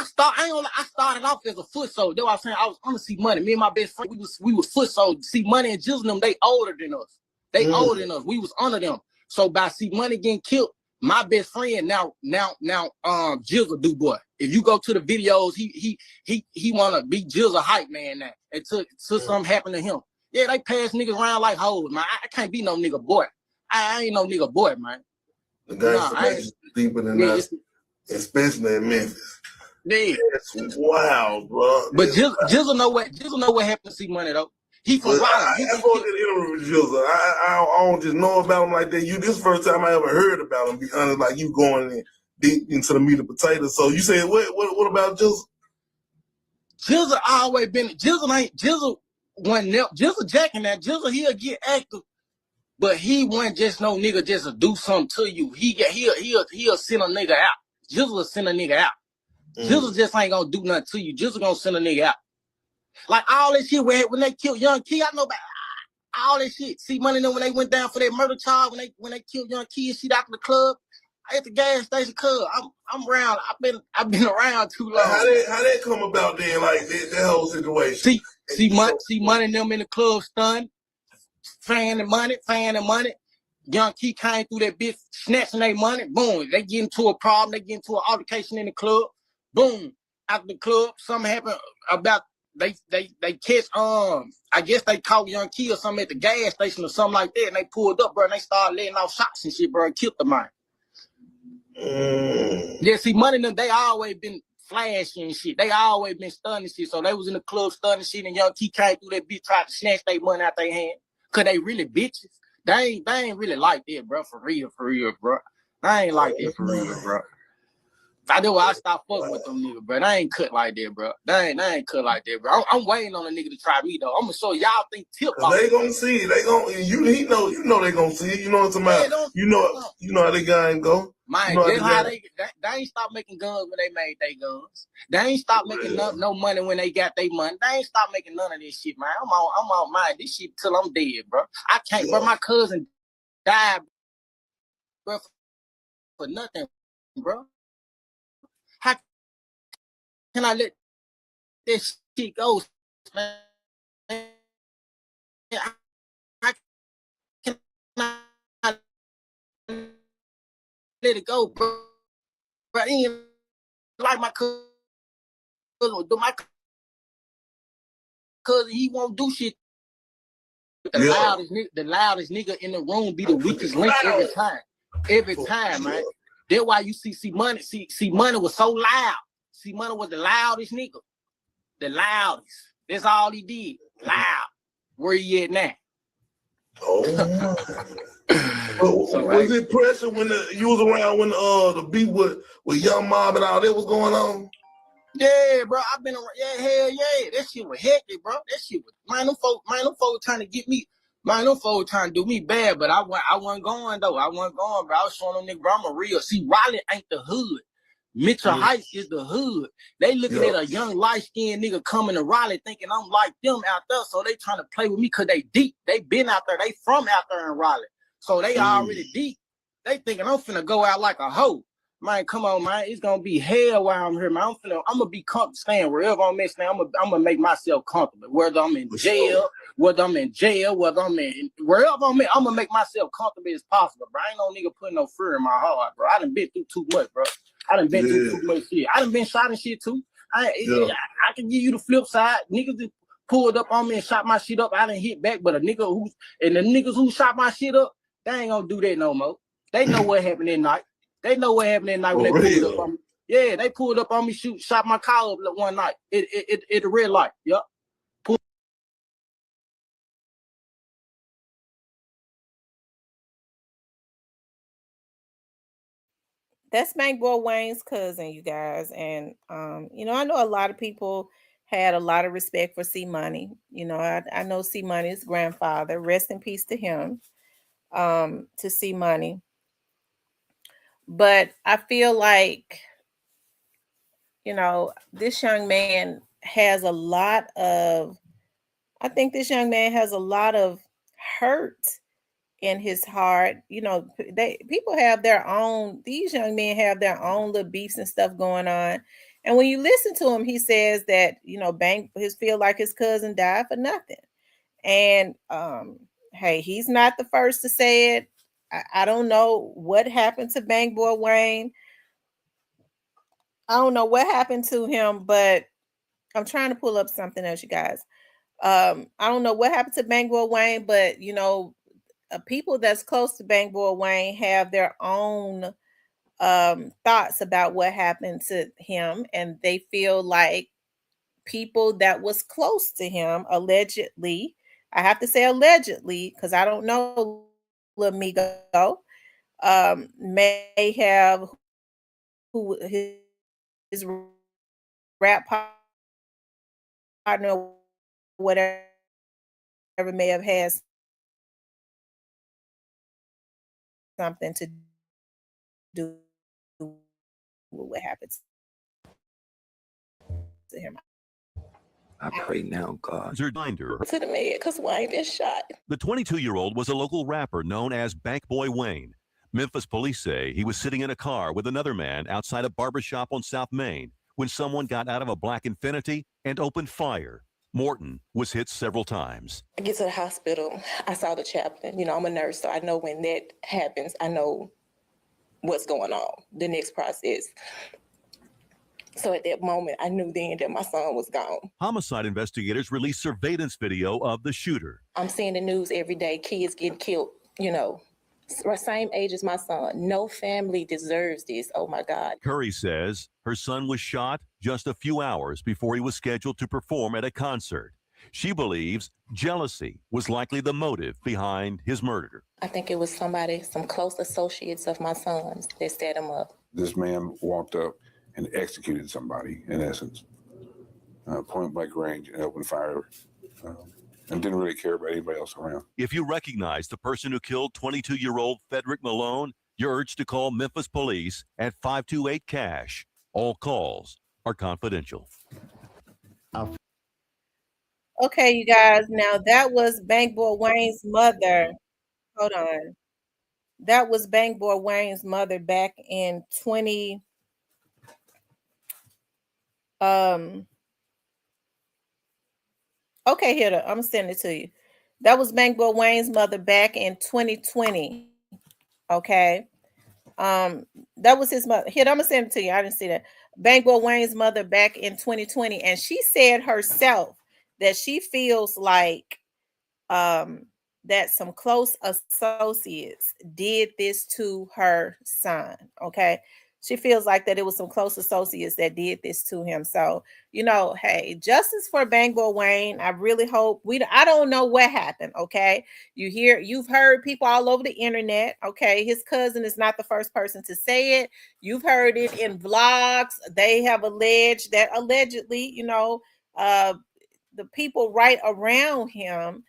started off as a foot soldier. That's what I'm saying. I was under C Money. Me and my best friend, we was foot soldiers. C Money and Jizzle them, they older than us. They older than us. We was under them. So by C Money getting killed, my best friend now Jizzle do boy. If you go to the videos, he wanna be Jizzle hype man now. Until something happened to him. Yeah, they pass niggas around like hoes, man. I can't be no nigga boy. I ain't no nigga boy, man. The gangster is deeper than us, especially in Memphis. Yeah. It's wild, bro. But Jizzle know what happened to C Money though. He from Raleigh. I go to the interview with Jizzle. I don't just know about him like that. This is the first time I ever heard about him. Be honest, like you going in deep into the meat and potatoes. So you said what about Jizzle? Jizzle always been Jizzle jacking that. Jizzle he'll get active, but he wasn't just no nigga just to do something to you. He'll send a nigga out. Jizzle will send a nigga out. Jizzle just ain't gonna do nothing to you. Jizzle gonna send a nigga out. Like all that shit when they killed Young Key, I know about all that shit. See Money when they went down for that murder charge, when they killed Young Key and shit out of the club. At the gas station, cuz I'm around. I've been around too long. How that come about then? Like that whole situation. See Money and them in the club stunned, fan and money. Young Key came through that bitch, snatching their money. Boom, they get into a problem. They get into an altercation in the club. Boom, out the club, something happened about they catch I guess they caught Young Key or something at the gas station or something like that, and they pulled up, bro, and they started letting off shots and shit, bro, and killed the man. Yeah, see, Money them, they always been flashy and shit. They always been stunning shit. So they was in the club stunning shit, and Young Key came through that bitch, tried to snatch their money out their hand. Cause they really bitches. They ain't really like that, bro. For real, bro. I ain't like that for real, bro. I do. I stop fucking with them niggas, bro. They ain't cut like that, bro. They ain't cut like that, bro. I'm waiting on a nigga to try me though. I'm gonna show y'all think tip. They gonna see it. They gonna you know they gonna see it. You know what I'm talking about. You know how they game go. Man, that's how they ain't stop making guns when they made their guns. They ain't stop making no money when they got their money. They ain't stop making none of this shit, man. I'm on mine. This shit till I'm dead, bro. I can't, bro. My cousin died, bro, for nothing, bro. How can I let this shit go, man? How can I let it go, bro? Bro, he ain't like my cousin. My cousin, he won't do shit. The loudest nigga in the room be the weakest link every time. Every time, man. That's why you see Money. See Money was so loud. See Money was the loudest nigga. The loudest. That's all he did. Loud. Where he at now? Oh. Was it pressure when you was around when the beat with Young Mob and all that was going on? Yeah, bro. I've been around. Yeah, hell yeah. That shit was hectic, bro. That shit was, man, them folks trying to get me. Man, them folks trying to do me bad, but I wasn't going though. I wasn't going, bro. I was showing them nigga, bro, I'm a real. See, Raleigh ain't the hood. Mitchell Heights is the hood. They looking at a young light-skinned nigga coming to Raleigh thinking I'm like them out there, so they trying to play with me because they deep. They been out there. They from out there in Raleigh. So they already deep. They thinking I'm finna go out like a hoe. Man, come on, man. It's gonna be hell while I'm here, man. I'm gonna be comfortable staying wherever I'm at. I'm gonna make myself comfortable. Whether I'm in jail, whether I'm in wherever I'm at, I'm gonna make myself comfortable as possible, bro. I ain't no nigga putting no fear in my heart, bro. I done been through too much, bro. I done been through too much shit. I done been shot and shit too. I can give you the flip side. Niggas that pulled up on me and shot my shit up, I done hit back, but the niggas who shot my shit up, they ain't gonna do that no more. They know what happened that night. They know what happened that night when they pulled up on me. Yeah, they pulled up on me, shot my car up one night. It a red light. Yep. That's Bank Boy Wayne's cousin, you guys. And you know, I know a lot of people had a lot of respect for C Money. You know, I know C Money's grandfather. Rest in peace to him. To C Money. But I feel like, you know, this young man has a lot of, I think this young man has a lot of hurt in his heart. You know, people have their own, these young men have their own little beefs and stuff going on. And when you listen to him, he says that, you know, feel like his cousin died for nothing. And hey, he's not the first to say it. I don't know what happened to Bank Boy Wayne. I don't know what happened to him, but I'm trying to pull up something else, you guys. I don't know what happened to Bank Boy Wayne, but you know, people that's close to Bank Boy Wayne have their own thoughts about what happened to him, and they feel like people that was close to him allegedly, I have to say allegedly because I don't know, Lamigo, may have who his rap partner, whatever, may have had something to do with what happened to him. I pray now, God. Reminder To the man, because Wayne been shot. the 22-year-old was a local rapper known as Bank Boy Wayne. Memphis police say he was sitting in a car with another man outside a barbershop on South Main when someone got out of a black Infiniti and opened fire. Morton was hit several times. I get to the hospital. I saw the chaplain. You know, I'm a nurse, so I know when that happens, I know what's going on, the next process. So at that moment, I knew then that my son was gone. Homicide investigators released surveillance video of the shooter. I'm seeing the news every day, kids getting killed, you know, same age as my son. No family deserves this. Oh my God. Curry says her son was shot just a few hours before he was scheduled to perform at a concert. She believes jealousy was likely the motive behind his murder. I think it was somebody, some close associates of my son's that set him up. This man walked up and executed somebody, in essence, point blank range, and opened fire, and didn't really care about anybody else around. If you recognize the person who killed 22-year-old Frederick Malone, you're urged to call Memphis police at 528-CASH. All calls are confidential. Okay, you guys. Now that was Bank Boy Wayne's mother. Hold on. That was Bank Boy Wayne's mother back in 20. Okay, here, I'm gonna send it to you. That was Bank Boy Wayne's mother back in 2020. Okay. That was his mother. Here, I'm gonna send it to you. I didn't see that. Bank Boy Wayne's mother back in 2020, and she said herself that she feels like that some close associates did this to her son. Okay. She feels like that it was some close associates that did this to him. So, you know, hey, justice for Bank Boy Wayne. I really hope I don't know what happened. Okay. You've heard people all over the internet. Okay. His cousin is not the first person to say it. You've heard it in vlogs. They have alleged that allegedly, you know, the people right around him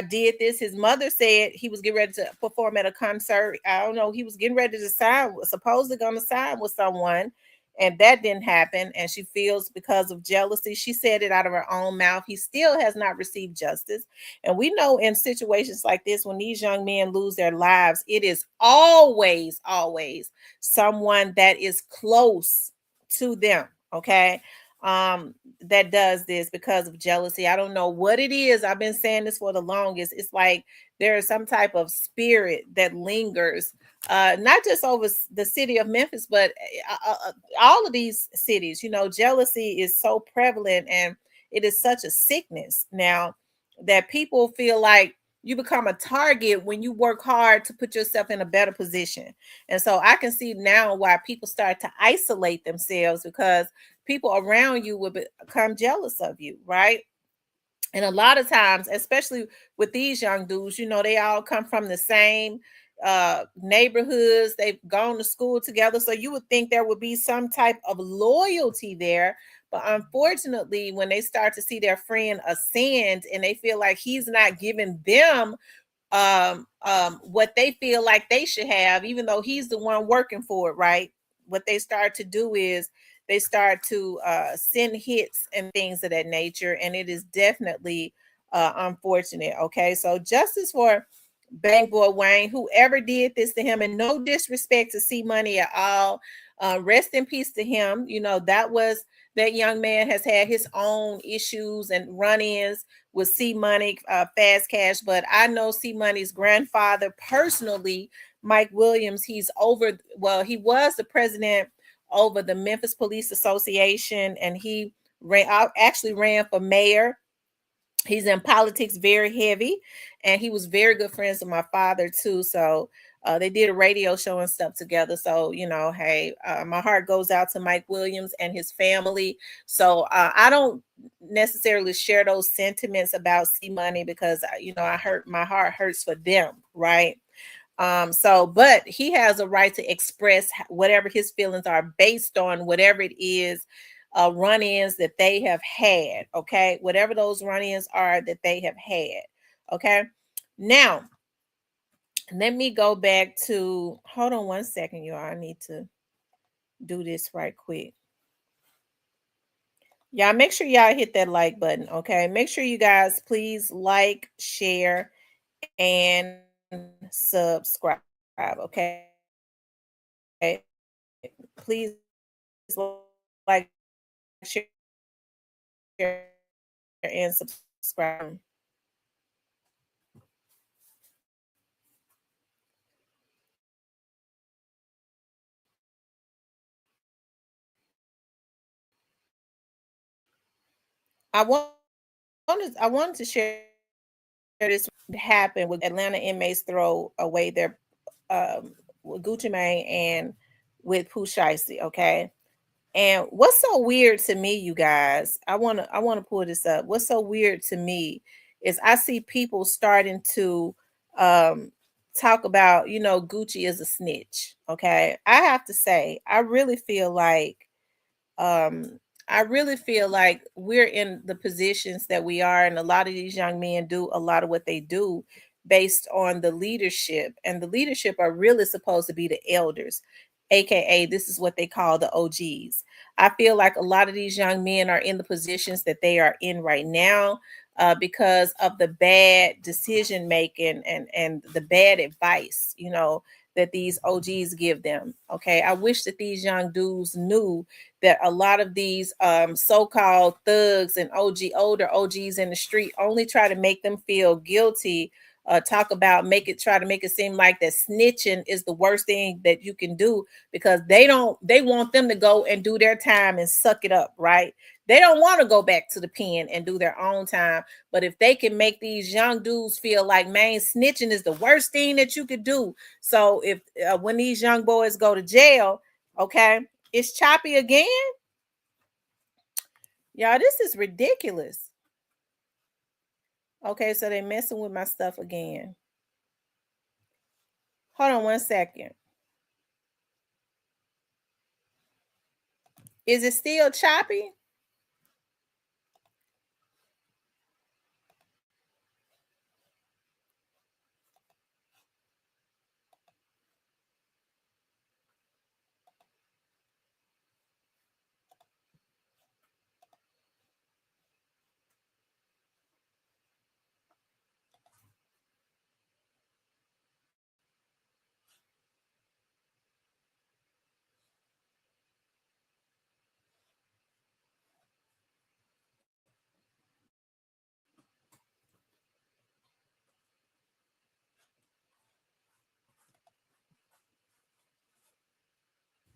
did this. His mother said he was getting ready to perform at a concert. I don't know. He was getting ready to sign, supposedly going to sign with someone, and that didn't happen. And she feels because of jealousy. She said it out of her own mouth. He still has not received justice. And we know in situations like this, when these young men lose their lives, it is always someone that is close to them. Okay. That does this because of jealousy. I don't know what it is. I've been saying this for the longest. It's like there is some type of spirit that lingers, not just over the city of Memphis, but all of these cities. You know, jealousy is so prevalent, and it is such a sickness now that people feel like you become a target when you work hard to put yourself in a better position. And so I can see now why people start to isolate themselves, because people around you will become jealous of you, right? And a lot of times, especially with these young dudes, you know, they all come from the same neighborhoods. They've gone to school together. So you would think there would be some type of loyalty there. But unfortunately, when they start to see their friend ascend and they feel like he's not giving them what they feel like they should have, even though he's the one working for it, right? What they start to do is they start to send hits and things of that nature, and it is definitely unfortunate. Okay, so justice for Bank Boy Wayne, whoever did this to him, and no disrespect to C Money at all. Rest in peace to him. You know, that young man has had his own issues and run-ins with C Money, Fast Cash, but I know C Money's grandfather personally, Mike Williams. He was the president over the Memphis Police Association, and he actually ran for mayor. He's in politics very heavy, and he was very good friends with my father too. So they did a radio show and stuff together. So, you know, hey, my heart goes out to Mike Williams and his family. So I don't necessarily share those sentiments about C Money because, you know, my heart hurts for them, right? But he has a right to express whatever his feelings are based on whatever it is, run-ins that they have had. Okay, whatever those run-ins are that they have had. Okay, now let me go back to, hold on one second, y'all. I need to do this right quick. Y'all make sure y'all hit that like button. Okay, make sure you guys please like, share, and subscribe. Okay, please like, share, and subscribe. I wanted to share this happened with Atlanta inmates throw away their with Gucci Mane and with Pooh Shiesty, okay? And what's so weird to me, you guys, I want to pull this up. What's so weird to me is I see people starting to talk about, you know, Gucci is a snitch, okay? I have to say, I really feel like we're in the positions that we are, and a lot of these young men do a lot of what they do based on the leadership, and the leadership are really supposed to be the elders, aka this is what they call the OGs. I feel like a lot of these young men are in the positions that they are in right now because of the bad decision making and the bad advice, you know, that these OGs give them. Okay, I wish that these young dudes knew that a lot of these so-called thugs and older OGs in the street only try to make them feel guilty. Try to make it seem like that snitching is the worst thing that you can do, because they want them to go and do their time and suck it up, right? They don't want to go back to the pen and do their own time. But if they can make these young dudes feel like, man, snitching is the worst thing that you could do. So if when these young boys go to jail, okay, it's choppy again. Y'all, this is ridiculous. Okay, so they messing with my stuff again. Hold on one second. Is it still choppy?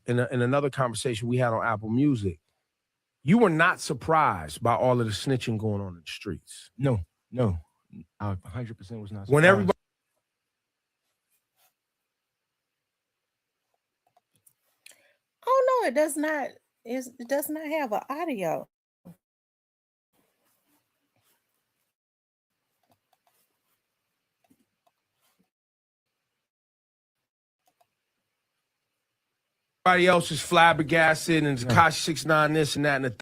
in another conversation we had on Apple Music, you were not surprised by all of the snitching going on in the streets. No, I 100% was not surprised. When everybody. Oh no, it does not. It does not have an audio. Everybody else is flabbergasted and Tekashi 6ix9ine this and that and the.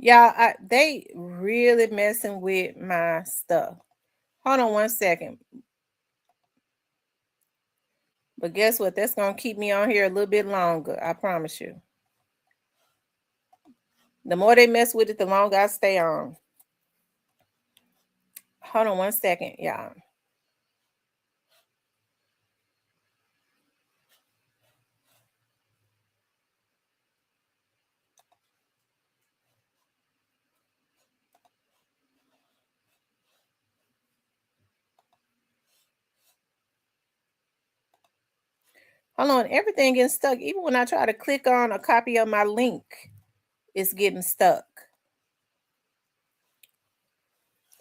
Y'all, they really messing with my stuff. Hold on 1 second. But guess what? That's going to keep me on here a little bit longer. I promise you. The more they mess with it, the longer I stay on. Hold on 1 second, y'all. Hold on, everything getting stuck. Even when I try to click on a copy of my link, it's getting stuck.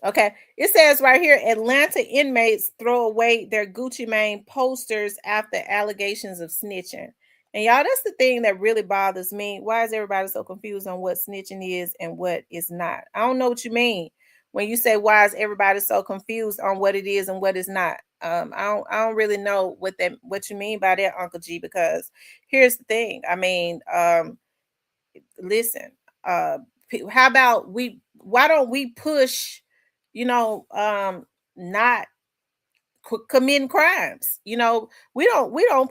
Okay, it says right here, Atlanta inmates throw away their Gucci Mane posters after allegations of snitching. And y'all, that's the thing that really bothers me. Why is everybody so confused on what snitching is and what is not? I don't know what you mean when you say why is everybody so confused on what it is and what is not. I don't really know what you mean by that, Uncle G, because here's the thing. I mean, listen, how about why don't we push, not committing crimes? We don't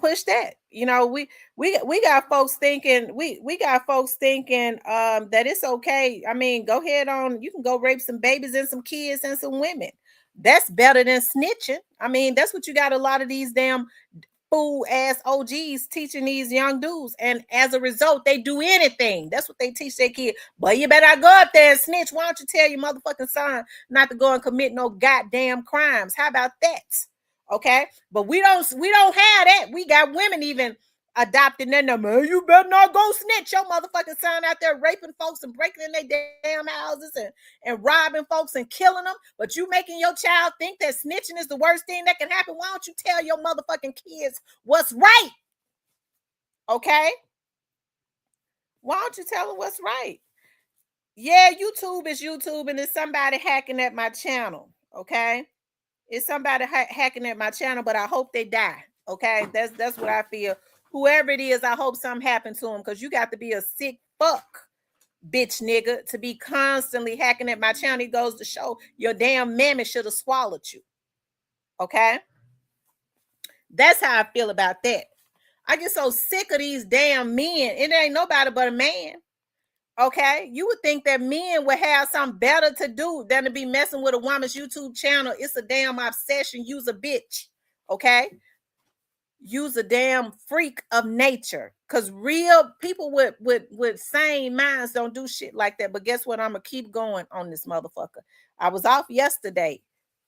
push that. We got folks thinking that it's okay. I mean, go ahead on, you can go rape some babies and some kids and some women. That's better than snitching. I mean, that's what you got a lot of these damn fool ass OGs teaching these young dudes, and as a result, they do anything. That's what they teach their kid. But you better not go up there and snitch. Why don't you tell your motherfucking son not to go and commit no goddamn crimes? How about that? Okay, but we don't have that. We got women even adopting their number. You better not go snitch your motherfucking son out there raping folks and breaking in their damn houses and robbing folks and killing them. But you making your child think that snitching is the worst thing that can happen. Why don't you tell your motherfucking kids what's right? Okay? Why don't you tell them what's right? Yeah, YouTube is YouTube, and it's somebody hacking at my channel. Okay? It's somebody hacking at my channel, but I hope they die. Okay? That's what I feel. Whoever it is, I hope something happened to him, because you got to be a sick fuck, bitch nigga, to be constantly hacking at my channel. It goes to show your damn mammy should have swallowed you. Okay? That's how I feel about that. I get so sick of these damn men. It ain't nobody but a man. Okay? You would think that men would have something better to do than to be messing with a woman's YouTube channel. It's a damn obsession. Use a bitch. Okay? Use a damn freak of nature, because real people with sane minds don't do shit like that. But guess what? I'm gonna keep going on this motherfucker. I was off yesterday,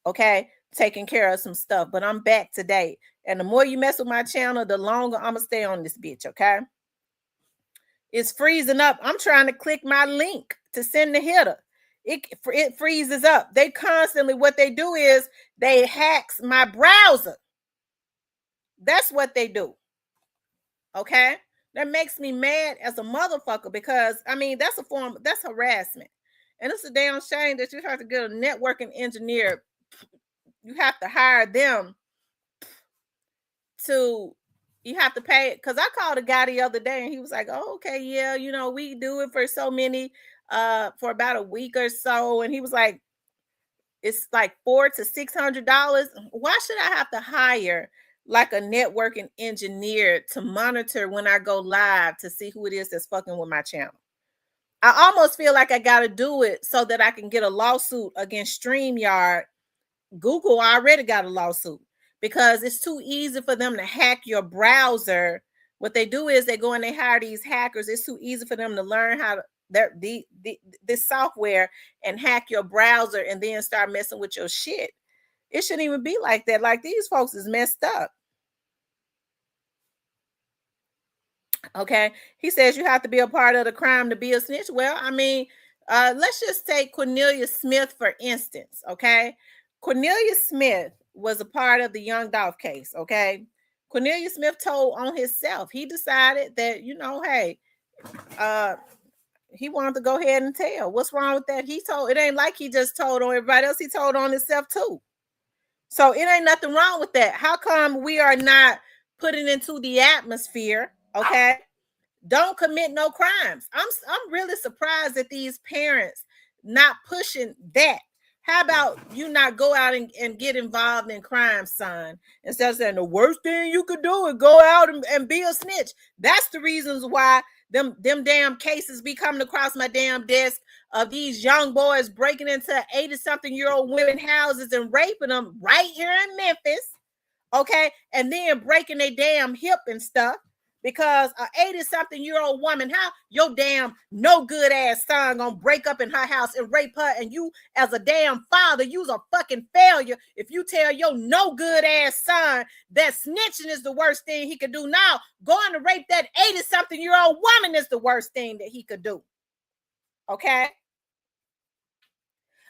okay, taking care of some stuff, but I'm back today. And the more you mess with my channel, the longer I'm gonna stay on this bitch. Okay, it's freezing up. I'm trying to click my link to send the hitter. It freezes up. They constantly, what they do is they hacks my browser. That's what they do. Okay, that makes me mad as a motherfucker, because I mean, that's harassment, and it's a damn shame that you have to get a networking engineer. You have to hire them you have to pay it. Because I called a guy the other day and he was like, oh, okay, yeah, we do it for so many for about a week or so, and he was like, it's like $400 to $600. Why should I have to hire like a networking engineer to monitor when I go live to see who it is that's fucking with my channel? I almost feel like I got to do it so that I can get a lawsuit against StreamYard Google already got a lawsuit because it's too easy for them to hack your browser. What they do is they go and they hire these hackers. It's too easy for them to learn how to this software and hack your browser and then start messing with your shit. It shouldn't even be like that. Like, these folks is messed up. Okay, he says you have to be a part of the crime to be a snitch. Well, I mean, let's just take Cornelia Smith for instance. Okay, Cornelia Smith was a part of the Young Dolph case. Okay, Cornelia Smith told on himself. He decided that, you know, hey, he wanted to go ahead and tell. What's wrong with that? He told. It ain't like he just told on everybody else. He told on himself too. So it ain't nothing wrong with that. How come we are not putting into the atmosphere? Okay, don't commit no crimes. I'm really surprised at these parents not pushing that. How about you not go out and get involved in crime, son? Instead of saying the worst thing you could do is go out and be a snitch. That's the reasons why them damn cases be coming across my damn desk of these young boys breaking into 80-something-year-old women houses and raping them right here in Memphis. Okay, and then breaking their damn hip and stuff. Because a 80-something-year-old woman, how your damn no good ass son gonna break up in her house and rape her, and you as a damn father, you's a fucking failure if you tell your no good ass son that snitching is the worst thing he could do. Now going to rape that 80-something-year-old woman is the worst thing that he could do. Okay,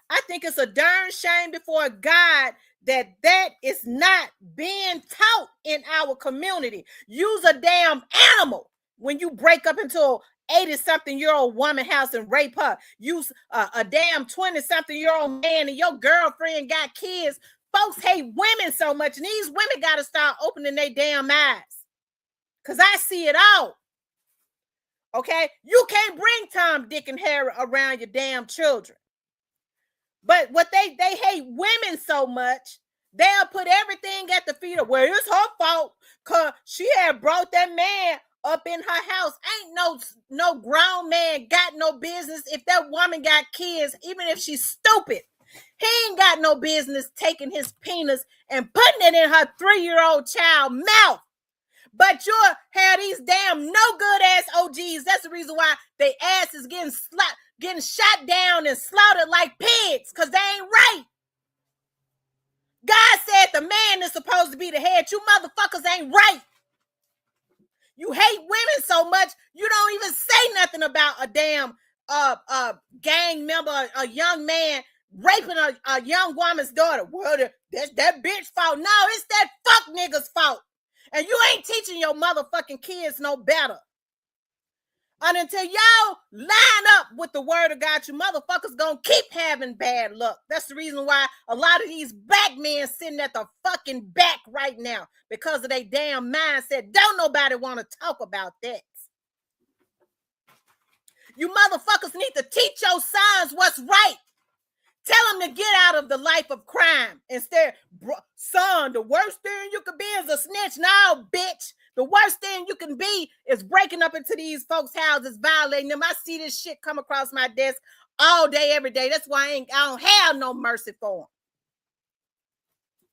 I think it's a darn shame before God that is not being taught in our community. Use a damn animal when you break up into a 80-something-year-old woman house and rape her. Use a damn 20-something-year-old man and your girlfriend got kids. Folks hate women so much, and these women got to start opening their damn eyes. Because I see it all. Okay? You can't bring Tom, Dick, and Harry around your damn children. But what they hate women so much, they'll put everything at the feet of, well, it's her fault because she had brought that man up in her house. Ain't no grown man got no business. If that woman got kids, even if she's stupid, he ain't got no business taking his penis and putting it in her 3-year-old child mouth. But you'll have these damn no good ass OGs. That's the reason why they ass is getting shot down and slaughtered like pigs, because they ain't right. God said the man is supposed to be the head. You motherfuckers ain't right. You hate women so much, you don't even say nothing about a damn gang member, a young man raping a young woman's daughter. Well, that's that bitch fault. No, it's that fuck nigga's fault. And you ain't teaching your motherfucking kids no better. And until y'all line up with the word of God, you motherfuckers gonna keep having bad luck. That's the reason why a lot of these black men sitting at the fucking back right now, because of their damn mindset. Don't nobody want to talk about that. You motherfuckers need to teach your sons what's right. Tell them to get out of the life of crime. Instead, son, the worst thing you could be is a snitch. No, bitch. The worst thing you can be is breaking up into these folks' houses, violating them. I see this shit come across my desk all day, every day. That's why I don't have no mercy for them.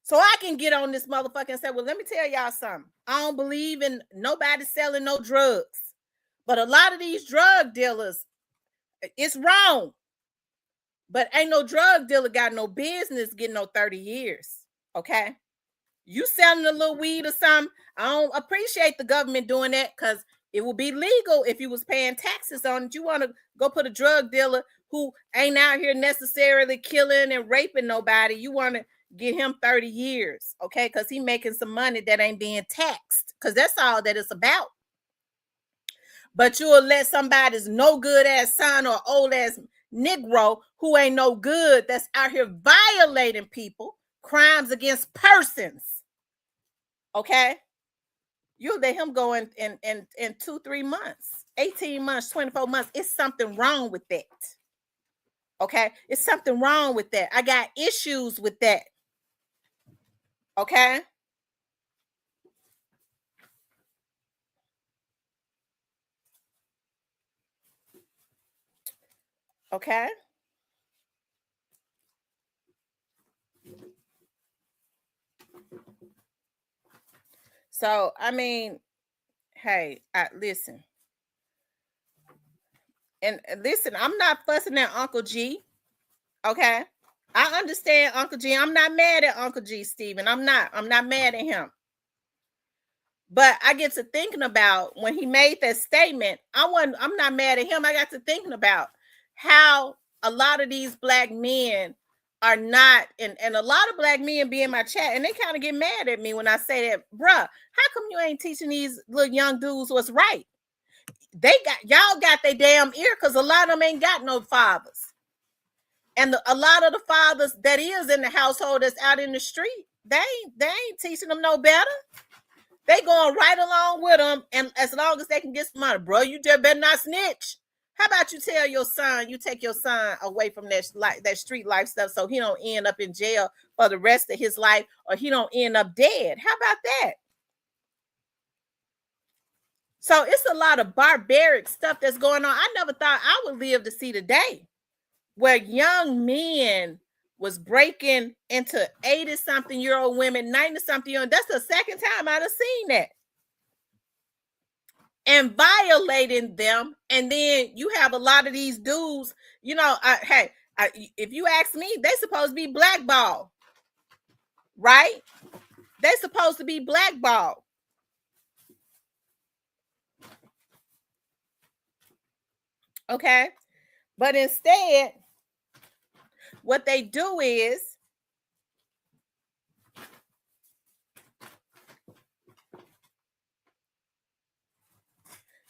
So I can get on this motherfucker and say, well, let me tell y'all something. I don't believe in nobody selling no drugs. But a lot of these drug dealers, it's wrong. But ain't no drug dealer got no business getting no 30 years. Okay? You selling a little weed or something, I don't appreciate the government doing that, because it would be legal if you was paying taxes on it. You want to go put a drug dealer who ain't out here necessarily killing and raping nobody. You want to get him 30 years, okay? Because he making some money that ain't being taxed, because that's all that it's about. But you'll let somebody's no good ass son or old ass Negro who ain't no good, that's out here violating people, crimes against persons. Okay, you let him go in 2-3 months, 18 months, 24 months. It's something wrong with that. Okay, it's something wrong with that. I got issues with that. Okay. Okay. So, I mean, hey, listen. And listen, I'm not fussing at Uncle G. Okay. I understand Uncle G. I'm not mad at Uncle G, Stephen. I'm not mad at him. But I get to thinking about when he made that statement. I'm not mad at him. I got to thinking about how a lot of these black men are not, and a lot of black men be in my chat, and they kind of get mad at me when I say that, bruh, how come you ain't teaching these little young dudes what's right? Y'all got their damn ear, because a lot of them ain't got no fathers. And a lot of the fathers that is in the household that's out in the street, they ain't teaching them no better. They going right along with them, and as long as they can get some money, bro, you just better not snitch. How about you tell your son, you take your son away from that street life stuff so he don't end up in jail for the rest of his life, or he don't end up dead? How about that? So it's a lot of barbaric stuff that's going on. I never thought I would live to see the day where young men was breaking into 80-something-year-old women, 90-something-year-old. That's the second time I've seen that. And violating them. And then you have a lot of these dudes, you know, if you ask me, they supposed to be blackballed, right? They supposed to be blackballed. Okay? But instead, what they do is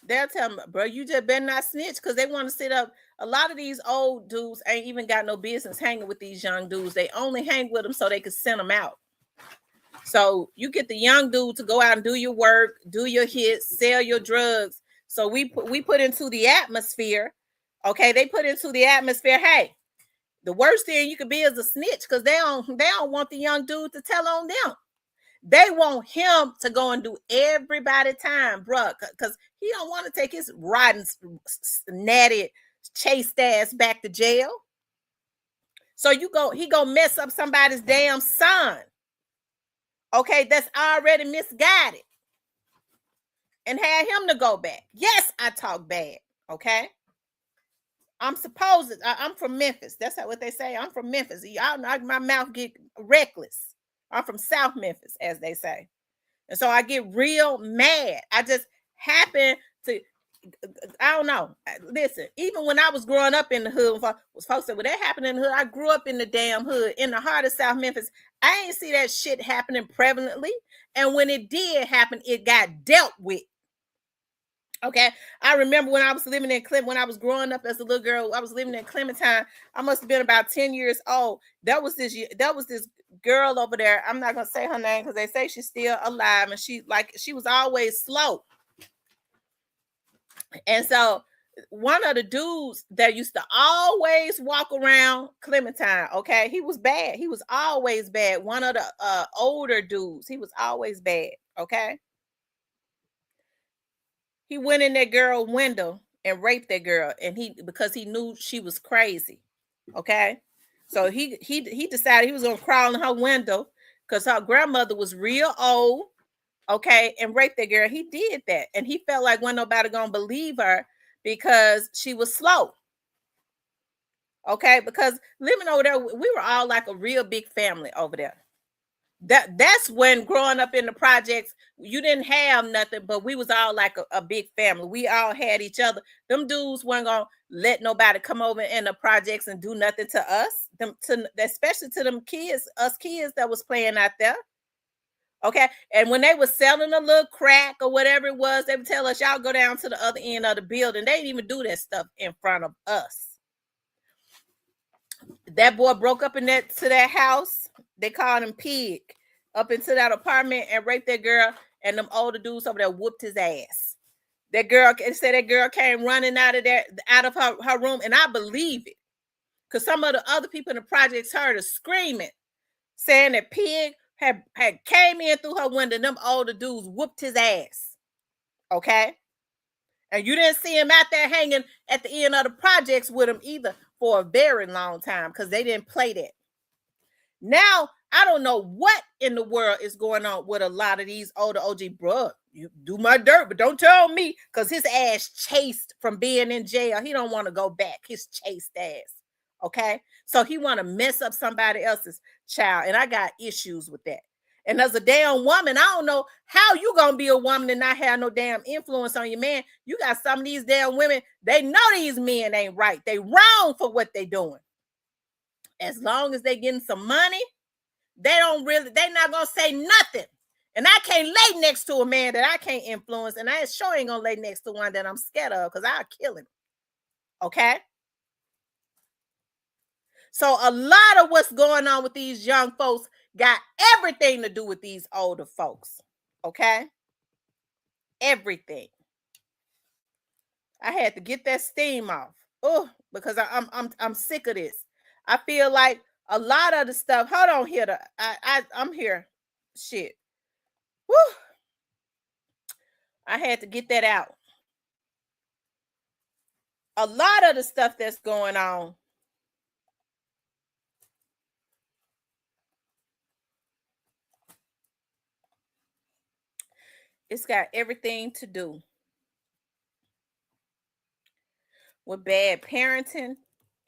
they'll tell them, bro, you just better not snitch, because they want to sit up. A lot of these old dudes ain't even got no business hanging with these young dudes. They only hang with them so they can send them out. So you get the young dude to go out and do your work, do your hits, sell your drugs. So we put into the atmosphere. Okay, they put into the atmosphere, hey, the worst thing you could be is a snitch, because they don't want the young dude to tell on them. They want him to go and do everybody time, bruh, because he don't want to take his rotten, natty, chased ass back to jail. So he go mess up somebody's damn son, okay, that's already misguided, and have him to go back. Yes, I talk bad, okay? I'm from Memphis. That's what they say. I'm from Memphis. Y'all know my mouth get reckless. I'm from South Memphis, as they say. And so I get real mad. I just happen to, I don't know. Listen, even when I was growing up in the hood, folks said, well, that happened in the hood. I grew up in the damn hood, in the heart of South Memphis. I ain't see that shit happening prevalently. And when it did happen, it got dealt with. Okay, I remember when I was living in when I was growing up as a little girl, I was living in Clementine. I must have been about 10 years old. That was this girl over there. I'm not gonna say her name because they say she's still alive, and she was always slow. And so one of the dudes that used to always walk around Clementine, okay, he was bad. He was always bad. One of the older dudes, he was always bad. Okay. He went in that girl's window and raped that girl, and because he knew she was crazy. Okay, so he decided he was gonna crawl in her window because her grandmother was real old. Okay, and raped that girl. He did that, and he felt like wasn't nobody gonna believe her because she was slow. Okay, because living over there, we were all like a real big family over there. That's when growing up in the projects, you didn't have nothing, but we was all like a big family. We all had each other. Them dudes weren't gonna let nobody come over in the projects and do nothing to us. Especially to them kids, us kids that was playing out there. Okay, and when they was selling a little crack or whatever it was, they would tell us, y'all go down to the other end of the building. They didn't even do that stuff in front of us. That boy broke up into that house. They called him Pig, up into that apartment and raped that girl, and them older dudes over there whooped his ass. That girl said that girl came running out of her room, and I believe it, because some of the other people in the projects heard her screaming, saying that Pig had came in through her window. And them older dudes whooped his ass. Okay, and you didn't see him out there hanging at the end of the projects with him either for a very long time, because they didn't play that. Now I don't know what in the world is going on with a lot of these older OG, bruh. You do my dirt, but don't tell me, because his ass chased from being in jail. He don't want to go back. His chased ass. Okay? So he want to mess up somebody else's child. And I got issues with that. And as a damn woman, I don't know how you gonna be a woman and not have no damn influence on your man. You got some of these damn women, they know these men ain't right. They wrong for what they doing. As long as they getting some money, they not gonna say nothing. And I can't lay next to a man that I can't influence, and I sure ain't gonna lay next to one that I'm scared of, because I'll kill him. Okay? So a lot of what's going on with these young folks got everything to do with these older folks. Okay? Everything. I had to get that steam off. Oh, because I'm sick of this. I feel like a lot of the stuff. Hold on here. I'm here. Shit. Woo. I had to get that out. A lot of the stuff that's going on it's got everything to do with bad parenting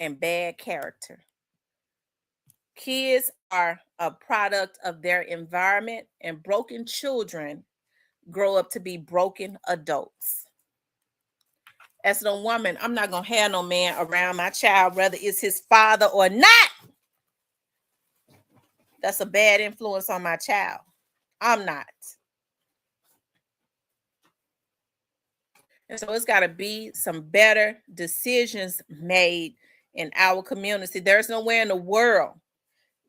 and bad character. Kids are a product of their environment, and broken children grow up to be broken adults. As a woman, I'm not going to have no man around my child, whether it's his father or not. That's a bad influence on my child. I'm not. And so it's got to be some better decisions made in our community. There's nowhere in the world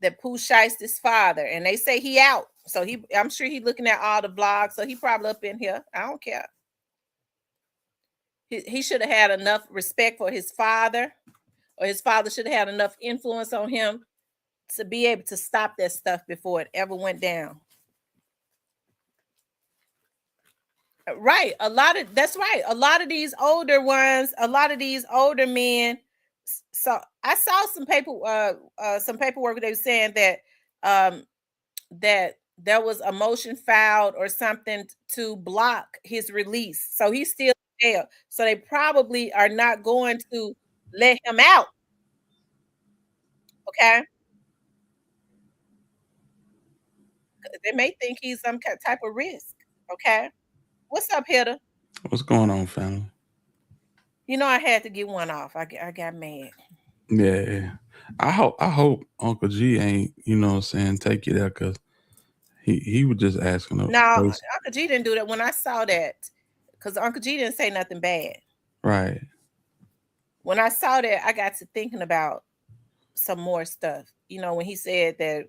that Pooh Shiesty's father, and they say he out. So I'm sure he's looking at all the vlogs. So he probably up in here. I don't care. He should have had enough respect for his father, or his father should have had enough influence on him to be able to stop that stuff before it ever went down. Right. That's right. A lot of these older ones, a lot of these older men. So I saw some paperwork they were saying that that there was a motion filed or something to block his release. So he's still in jail. So they probably are not going to let him out. Okay. They may think he's some type of risk. Okay. What's up, Hitter? What's going on, family? You know, I had to get one off. I got mad. Yeah. I hope Uncle G ain't, you know what I'm saying, take you there, because he was just asking. No, Uncle G didn't do that. When I saw that, because Uncle G didn't say nothing bad. Right. When I saw that, I got to thinking about some more stuff. You know, when he said that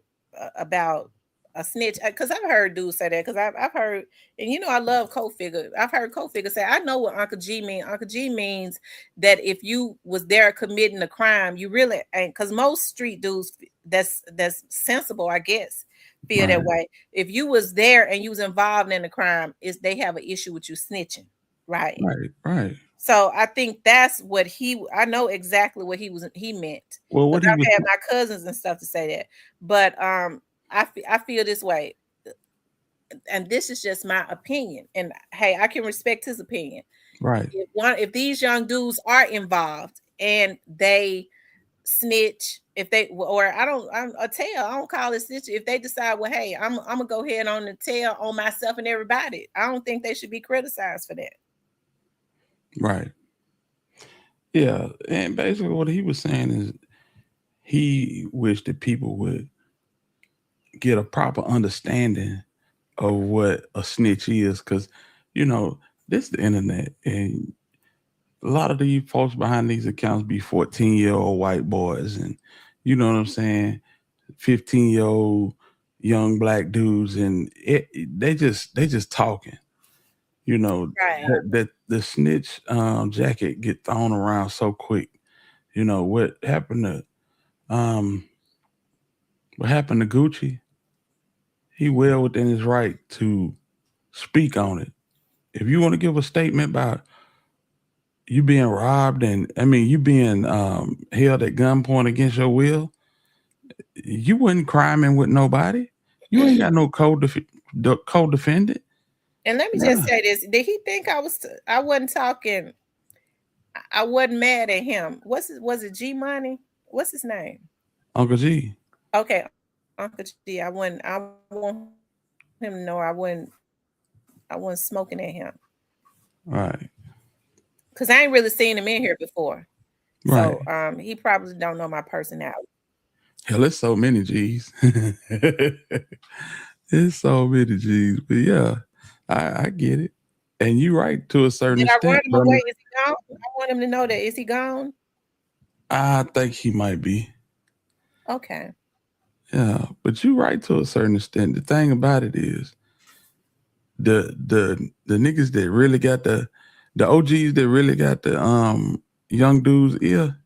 about a snitch, because I've heard dudes say that, because I've heard, and you know, I love co-figure. I've heard co-figure say, I know what Uncle G means. Uncle G means that if you was there committing a crime, you really ain't, because most street dudes that's sensible, I guess, feel that way. If you was there and you was involved in the crime, they have an issue with you snitching, right? Right. So I think that's what I know exactly what he meant. Well, what I've had my cousins and stuff to say that, but I feel this way, and this is just my opinion. And hey, I can respect his opinion. Right. If these young dudes are involved and they snitch, I don't call it snitch. If they decide, well, hey, I'm gonna go ahead on and tell on myself and everybody, I don't think they should be criticized for that. Right. Yeah, and basically what he was saying is he wished that people would get a proper understanding of what a snitch is, because, you know, this is the internet, and a lot of these folks behind these accounts be 14-year-old white boys, and you know what I'm saying, 15-year-old young black dudes, and they just talking. You know, that the snitch jacket get thrown around so quick. You know what happened to Gucci? He well within his right to speak on it. If you want to give a statement about you being robbed and you being held at gunpoint against your will, You wasn't criming with nobody. You ain't got no co-defendant. And let me just say this: did he think I wasn't talking? I wasn't mad at him. Was it G Money? What's his name? Uncle G. Okay, Uncle G. I want him to know I wasn't smoking at him. Right. Because I ain't really seen him in here before. Right. So he probably don't know my personality. Hell, there's so many G's. There's so many G's. But yeah, I get it. And you're right to a certain extent. Did I run him away? Is he gone? I want him to know that. Is he gone? I think he might be. Okay. Yeah, but you're right to a certain extent. The thing about it is the niggas that really got the OGs that really got the young dudes ear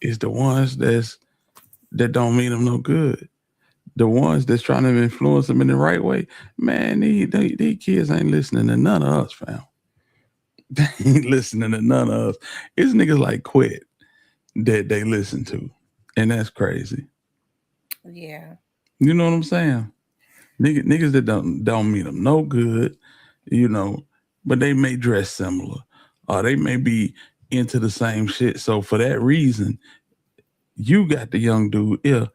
is the ones that don't mean them no good. The ones that's trying to influence them in the right way, man, these kids ain't listening to none of us, fam. They ain't listening to none of us. It's niggas like Quit that they listen to. And that's crazy. Yeah. You know what I'm saying? Niggas that don't mean them no good, you know, but they may dress similar or they may be into the same shit. So for that reason, you got the young dude ear,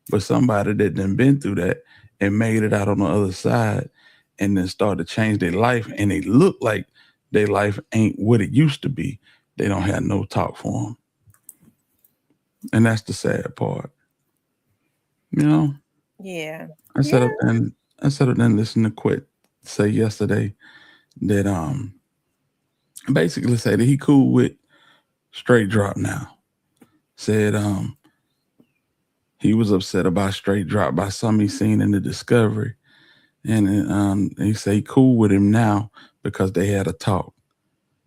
but somebody that done been through that and made it out on the other side and then started to change their life and they look like their life ain't what it used to be. They don't have no talk for them. And that's the sad part. You know? Yeah. I set up and listened to Quit say yesterday that basically say that he cool with Straight Drop now. Said he was upset about Straight Drop by some he seen in the Discovery. And he say he cool with him now because they had a talk,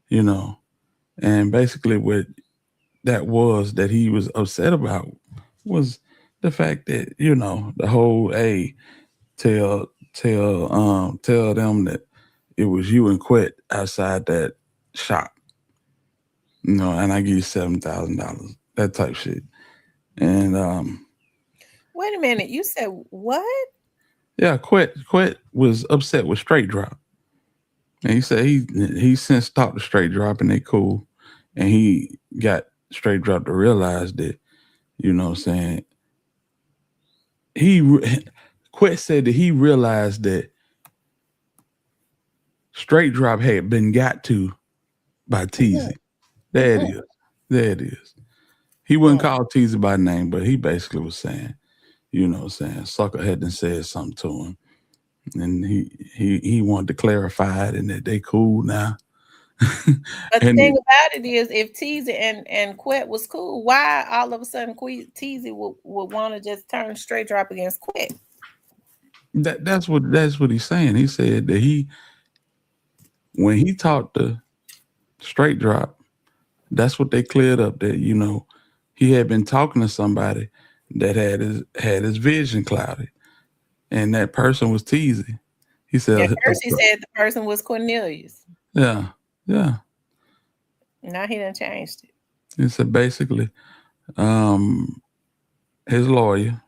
you know. And basically what that was that he was upset about was the fact that, you know, the whole tell them that it was you and Quit outside that shop. You know, and I give you $7,000, that type shit. And wait a minute, you said what? Yeah, Quit was upset with Straight Drop. And he said he since talked to Straight Drop and they cool. And he got Straight Drop to realize that, you know what I'm saying, Quit said that he realized that Straight Drop had been got to by Teezy. There it is. There it is. He wouldn't call Teezy by name, but he basically was saying, you know what I'm saying, Sucker had done said something to him. And he wanted to clarify it and that they cool now. But the thing about it is, if Teezy and Quit was cool, why all of a sudden Teezy would want to just turn Straight Drop against Quit? That's what he's saying. He said that when he talked to Straight Drop, that's what they cleared up, that, you know, he had been talking to somebody that had his vision clouded. And that person was Teezy. He said at first he said the person was Cornelius. Yeah. Yeah. Now he done changed it. He said basically, his lawyer,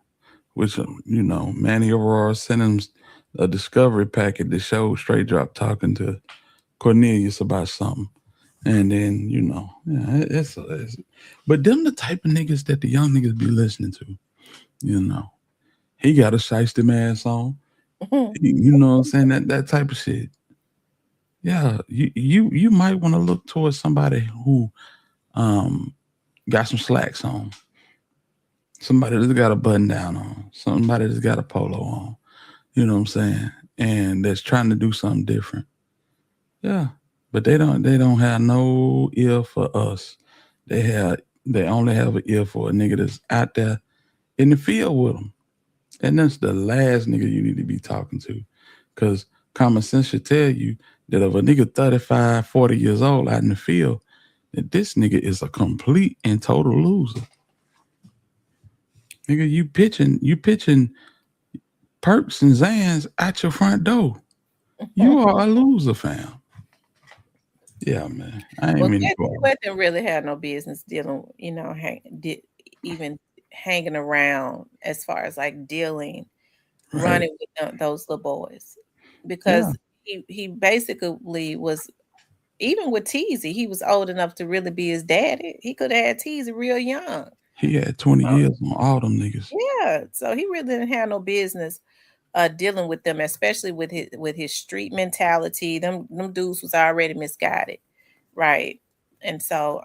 which, you know, Manny Aurora sent him a discovery packet that showed Straight Drop talking to Cornelius about something. And then, you know, yeah, it's but them the type of niggas that the young niggas be listening to, you know. He got a shiesty man song. You know what I'm saying? That type of shit. Yeah, you might want to look towards somebody who got some slacks on. Somebody that's got a button down on. Somebody that's got a polo on. You know what I'm saying? And that's trying to do something different. Yeah. But they don't have no ear for us. They only have an ear for a nigga that's out there in the field with them. And that's the last nigga you need to be talking to. Because common sense should tell you that if a nigga 35, 40 years old out in the field, that this nigga is a complete and total loser. Nigga, you pitching perks and Zans at your front door. You are a loser, fam. Yeah, man. I ain't mean to go. Quentin really had no business dealing, you know, even hanging around as far as like dealing, running with those little boys, because he basically was, even with Teasy, he was old enough to really be his daddy. He could have had Teasy real young. He had 20 years on all them niggas. Yeah, so he really didn't have no business dealing with them, especially with his street mentality. Them dudes was already misguided, right? And so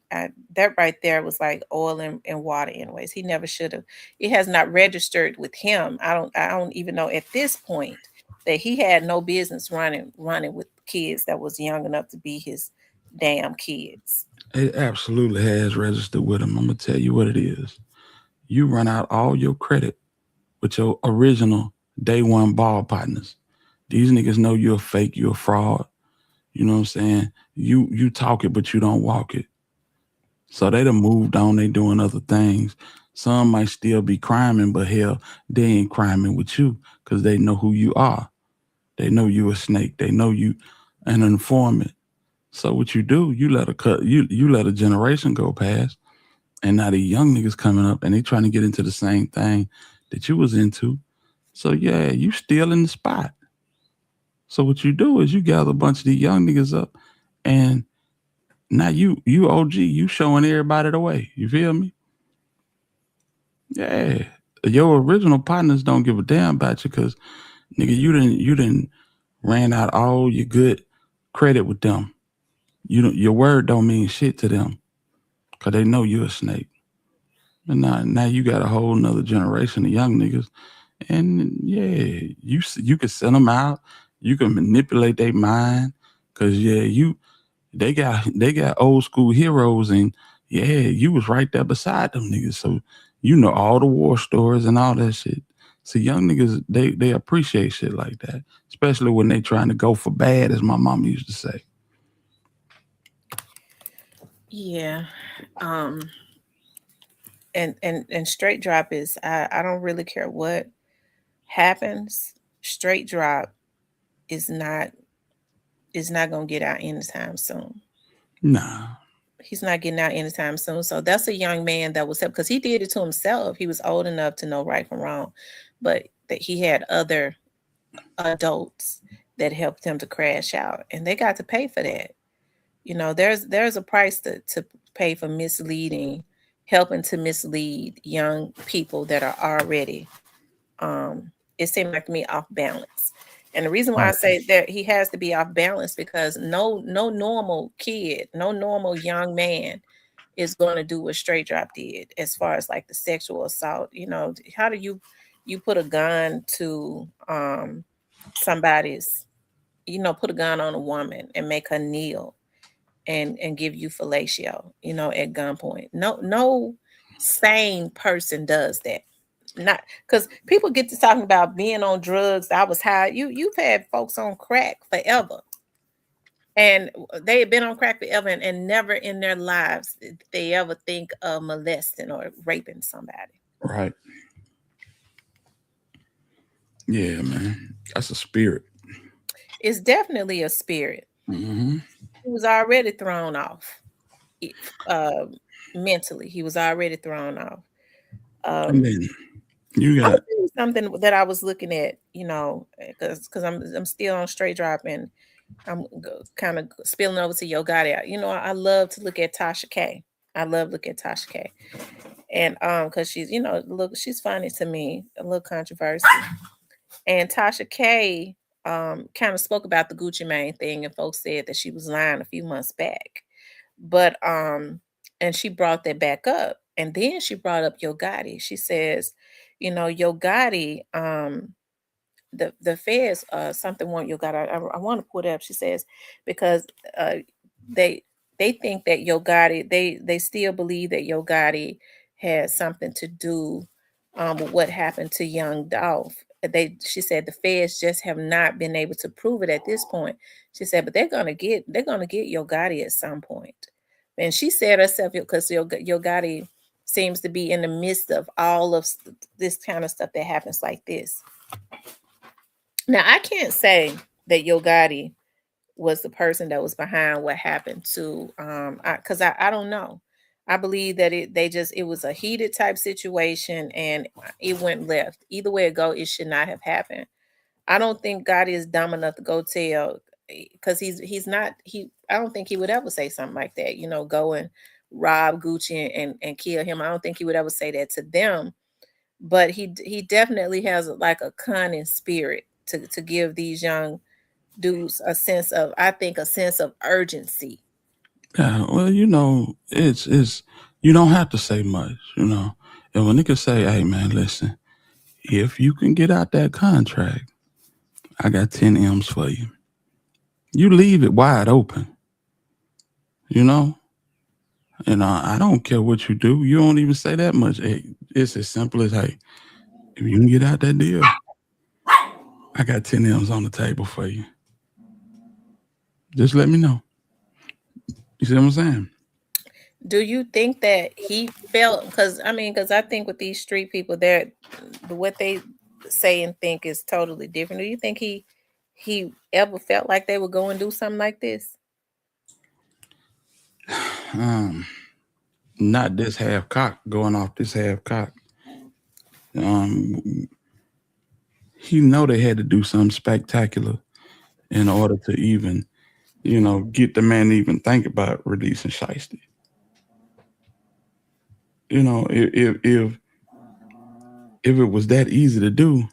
that right there was like oil and water anyways. He never should have. It has not registered with him. I don't even know at this point that he had no business running with kids that was young enough to be his damn kids. It absolutely has registered with him. I'm gonna tell you what it is. You run out all your credit with your original day one ball partners. These niggas know you're a fake, you're a fraud. You know what I'm saying? You talk it, but you don't walk it. So they done moved on, they doing other things. Some might still be criming, but hell, they ain't criming with you because they know who you are. They know you a snake. They know you an informant. So what you do, you let a generation go past, and now the young niggas coming up and they trying to get into the same thing that you was into. So yeah, you still in the spot. So what you do is you gather a bunch of these young niggas up, and now you OG, you showing everybody the way. You feel me? Yeah. Your original partners don't give a damn about you because nigga, you didn't ran out all your good credit with them. Your word don't mean shit to them because they know you a snake. And now you got a whole nother generation of young niggas. And yeah, you can send them out. You can manipulate their mind. Cause yeah, they got old school heroes, and yeah, you was right there beside them niggas. So you know all the war stories and all that shit. So young niggas, they appreciate shit like that. Especially when they trying to go for bad, as my mom used to say. Yeah. And straight drop is I don't really care what happens. Straight drop is not gonna get out anytime soon. Nah. He's not getting out anytime soon. So that's a young man that was helped because he did it to himself. He was old enough to know right from wrong, but that he had other adults that helped him to crash out, and they got to pay for that. You know, there's a price to pay for helping to mislead young people that are already, it seemed like to me, off balance. And the reason why I say that he has to be off balance because no normal kid, no normal young man is going to do what Straight Drop did as far as like the sexual assault. You know, how do you put a gun to somebody's, put a gun on a woman and make her kneel and give you fellatio, at gunpoint. No sane person does that. Not because people get to talking about being on drugs. I was high. You've had folks on crack forever, and they have been on crack forever, and never in their lives did they ever think of molesting or raping somebody. Right. Yeah, man, that's a spirit. It's definitely a spirit. Mm-hmm. He was already thrown off mentally. He was already thrown off. And then you got something that I was looking at, because I'm still on Straight Drop and I'm kind of spilling over to Yo Gotti. I love to look at Tasha K. I love looking at Tasha K. And because she's, she's funny to me, a little controversial. And Tasha K kind of spoke about the Gucci Mane thing, and folks said that she was lying a few months back. But and she brought that back up. And then she brought up Yo Gotti. She says, Yo Gotti, the feds something want Yo Gotti. I want to put it up. She says, because they think that Yo Gotti, they still believe that Yo Gotti has something to do with what happened to young Dolph. She said the feds just have not been able to prove it at this point. She said, but they're gonna get Yo Gotti at some point. And she said herself, because Yo Gotti seems to be in the midst of all of this kind of stuff that happens like this. Now, I can't say that Yo Gotti was the person that was behind what happened to, because I don't know. I believe that it was a heated type situation and it went left. Either way it go, it should not have happened. I don't think God is dumb enough to go tell, because he's not, I don't think he would ever say something like that, go and rob Gucci and kill him. I don't think he would ever say that to them, but he definitely has like a cunning spirit to give these young dudes a sense of urgency. Yeah, well, it's you don't have to say much, And when they can say, hey man, listen, if you can get out that contract, I got 10 M's for you. You leave it wide open. I don't care what you do. You don't even say that much. Hey, it's as simple as, hey, if you can get out that deal, I got 10 M's on the table for you. Just let me know. You see what I'm saying? Do you think that he felt, because I think with these street people, what they say and think is totally different. Do you think he ever felt like they would go and do something like this? Not this half cock, going off this half cock. He know they had to do something spectacular in order to even, get the man to even think about releasing Shiesty. If it was that easy to do,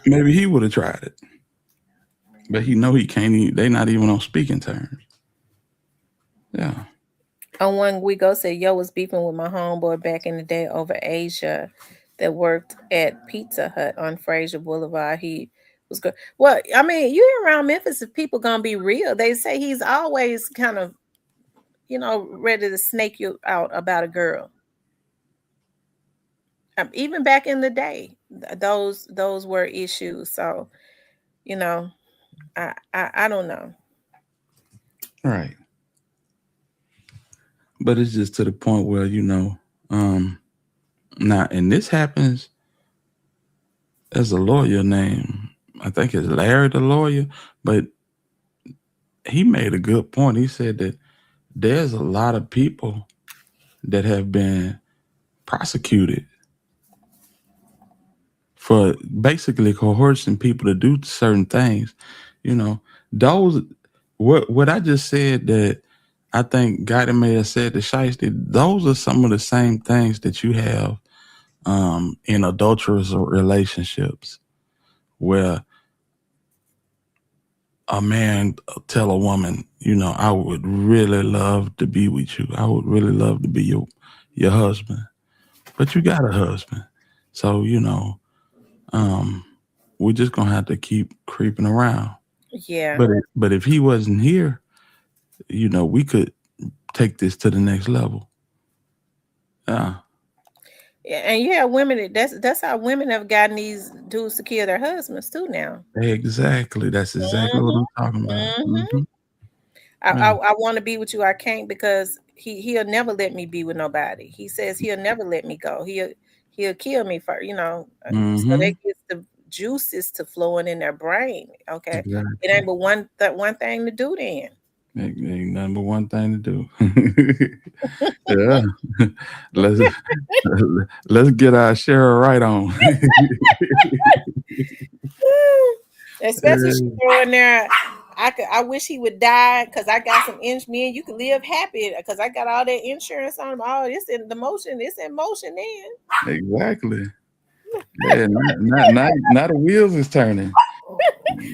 maybe he would have tried it. But he know he can't. They not even on speaking terms. Yeah. On one week ago, said Yo was beefing with my homeboy back in the day over Asia that worked at Pizza Hut on Fraser Boulevard. He was good. Well, you're around Memphis, if people gonna be real, they say he's always kind of, ready to snake you out about a girl. Even back in the day, those were issues. So, I don't know. Right. But it's just to the point where, now, and this happens as a lawyer named, I think it's Larry the lawyer, but he made a good point. He said that there's a lot of people that have been prosecuted for basically coercing people to do certain things. What I just said that I think God may have said to Shiesty, those are some of the same things that you have in adulterous relationships, where a man tell a woman, I would really love to be with you. I would really love to be your husband, but you got a husband. So, we're just going to have to keep creeping around. Yeah. But if he wasn't here, we could take this to the next level. Yeah. And you have women, that's how women have gotten these dudes to kill their husbands too now. Exactly. That's exactly what I'm talking about. Mm-hmm. I want to be with you. I can't, because he'll never let me be with nobody. He says he'll never let me go. He'll kill me first, So they get the juices to flowing in their brain. Okay. Exactly. It ain't but one thing to do then. Ain't nothing but one thing to do. Yeah. Let's get our share right on. Especially she throw in there, I wish he would die because I got some insurance. Me and you can live happy because I got all that insurance on him. Oh, it's in motion then. Exactly. Yeah, now the wheels is turning.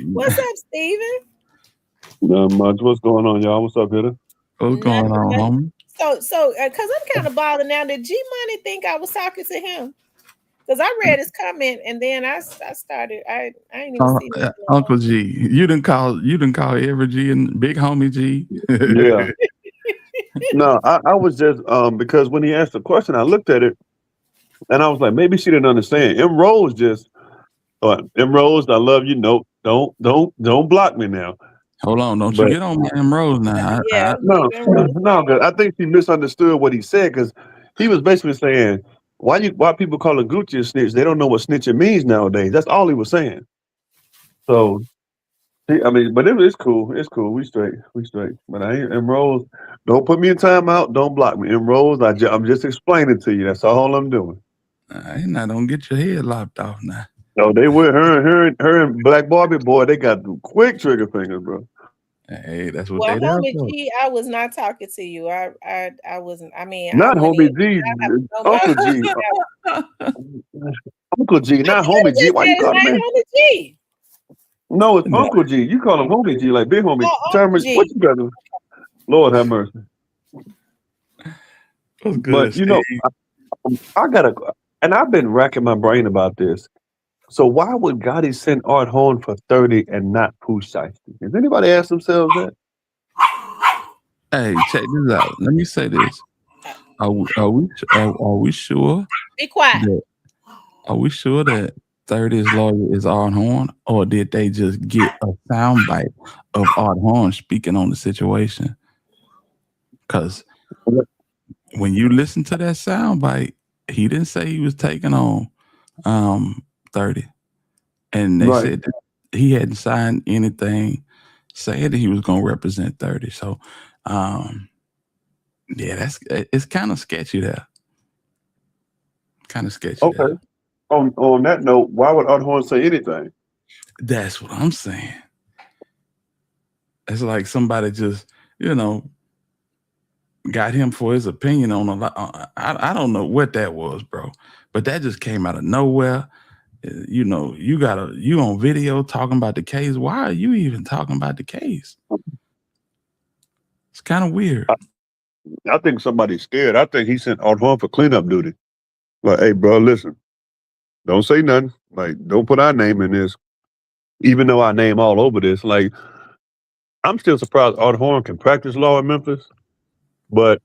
What's up, Steven? Not much. What's going on, y'all? What's up, Gooder? What's going on, homie? So, because I'm kind of bothered now. Did G Money think I was talking to him? Because I read his comment and then I started. I ain't even see that. Uncle G, you didn't call every G and Big Homie G. Yeah. No, I was just because when he asked the question, I looked at it and I was like, maybe she didn't understand. M Rose just M Rose, I love you. No, don't block me now. Hold on, don't you get on my M Rose now. No, because I think she misunderstood what he said, because he was basically saying, why people calling Gucci a snitch? They don't know what snitching means nowadays. That's all he was saying. So I mean, but it's cool. It's cool. We straight. We straight. But I ain't Rose. Don't put me in timeout. Don't block me. Rose, I'm just explaining to you. That's all I'm doing. Now don't get your head lopped off now. No, they were her and Black Barbie boy. They got quick trigger fingers, bro. Hey, that's what Well, they there homie for. G, I was not talking to you. I wasn't. I mean, Not I homie G, Uncle G, Uncle G, not homie G. Why you call him man? Homie G. No, it's Uncle G. You call him homie G, like big homie. Uncle G. What you got to? Lord have mercy. But you know, I gotta, and I've been racking my brain about this. So why would Gotti send Art Horn for 30 and not Pooh Shiesty? Has anybody asked themselves that? Hey, check this out. Let me say this. Are we sure? Be quiet. Are we sure that 30's lawyer is Art Horn, or did they just get a soundbite of Art Horn speaking on the situation? Because when you listen to that soundbite, he didn't say he was taking on 30, and they said that he hadn't signed anything saying that he was going to represent 30. So, yeah, it's kind of sketchy there. Kind of sketchy. Okay. There. On that note, why would Art Horn say anything? That's what I'm saying. It's like somebody just, got him for his opinion on a lot. I don't know what that was, bro, but that just came out of nowhere. You on video talking about the case. Why are you even talking about the case? It's kind of weird. I think somebody's scared. I think he sent Art Horn for cleanup duty. Like, hey, bro, listen, don't say nothing. Like, don't put our name in this, even though our name all over this. Like, I'm still surprised Art Horn can practice law in Memphis, but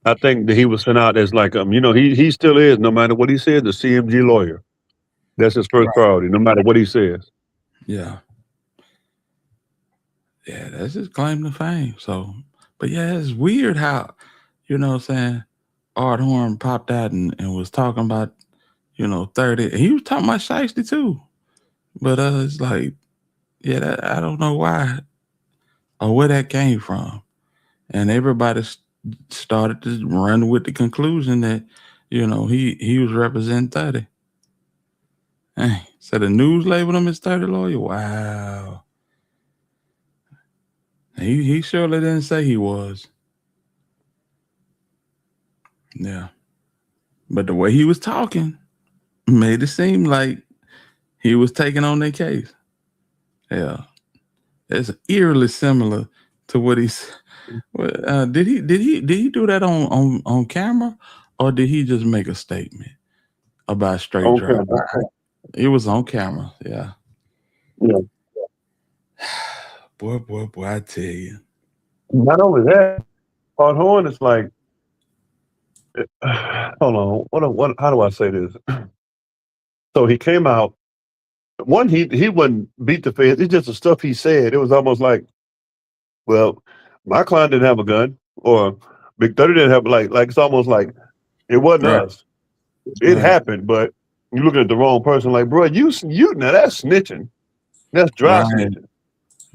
I think that he was sent out as like, he still is, no matter what he says, the CMG lawyer. That's his first priority, no matter what he says. Yeah. Yeah, that's his claim to fame. So, but yeah, it's weird how, Art Horn popped out and was talking about, 30. He was talking about Shiesty too. But it's like, yeah, I don't know why or where that came from. And everybody started to run with the conclusion that, he was representing 30. Hey, so the news labeled him as 30 lawyer. Wow. He surely didn't say he was. Yeah. But the way he was talking made it seem like he was taking on their case. Yeah. It's eerily similar to what he's did he do that on camera, or did he just make a statement about straight driving? It was on camera, yeah. Yeah. Boy, I tell you. Not only that, Art Horn is like, hold on, how do I say this? So he came out. One, he wouldn't beat the feds. It's just the stuff he said. It was almost like, well, my client didn't have a gun, or Big 30 didn't have, like it's almost like it wasn't us. It happened, but you're looking at the wrong person. Like, bro, you now that's snitching. That's dry snitching.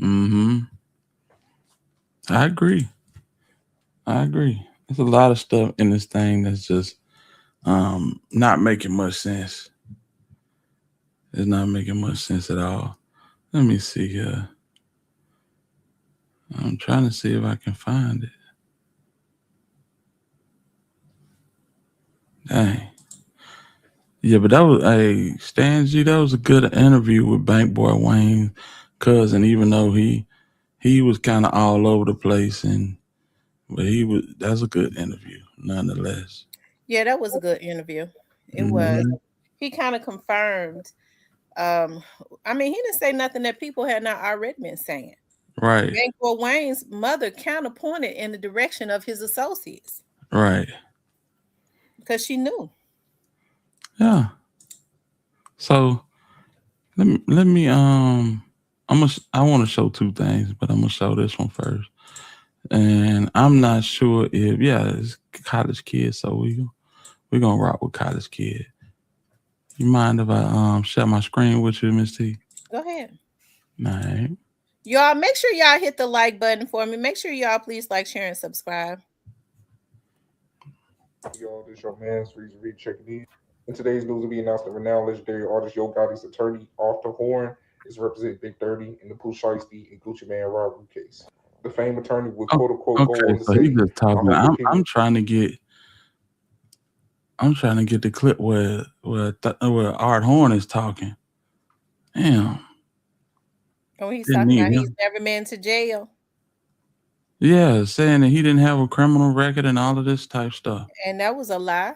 Mm-hmm. I agree. There's a lot of stuff in this thing that's just not making much sense. It's not making much sense at all. Let me see here. I'm trying to see if I can find it. Dang. Yeah, but that was Stan G, that was a good interview with Bank Boy Wayne's cousin, even though he was kind of all over the place, but that's a good interview nonetheless. Yeah, that was a good interview. It was. He kind of confirmed. I mean, he didn't say nothing that people had not already been saying. Right. Bank Boy Wayne's mother kind of pointed in the direction of his associates. Right. Because she knew. Yeah. So let me I want to show two things, but I'm gonna show this one first. And I'm not sure if it's College Kid, so we're gonna rock with College Kid. You mind if I share my screen with you, Miss T? Go ahead. All right. Y'all, make sure y'all hit the like button for me. Make sure y'all please like, share, and subscribe. Y'all, this your man, Streets Read checking in. In today's news, we announced that renowned legendary artist Yo Gotti's attorney, Arthur Horn, is representing Big 30 in the Pooh Shiesty and Gucci Man robbery case. The famed attorney would quote unquote go on to so say, he just talking. "I hope I'm trying to get the clip where Art Horn is talking. Damn. Oh, he's Didn't talking need about him. he's never been to jail. Yeah, saying that he didn't have a criminal record and all of this type stuff. And that was a lie.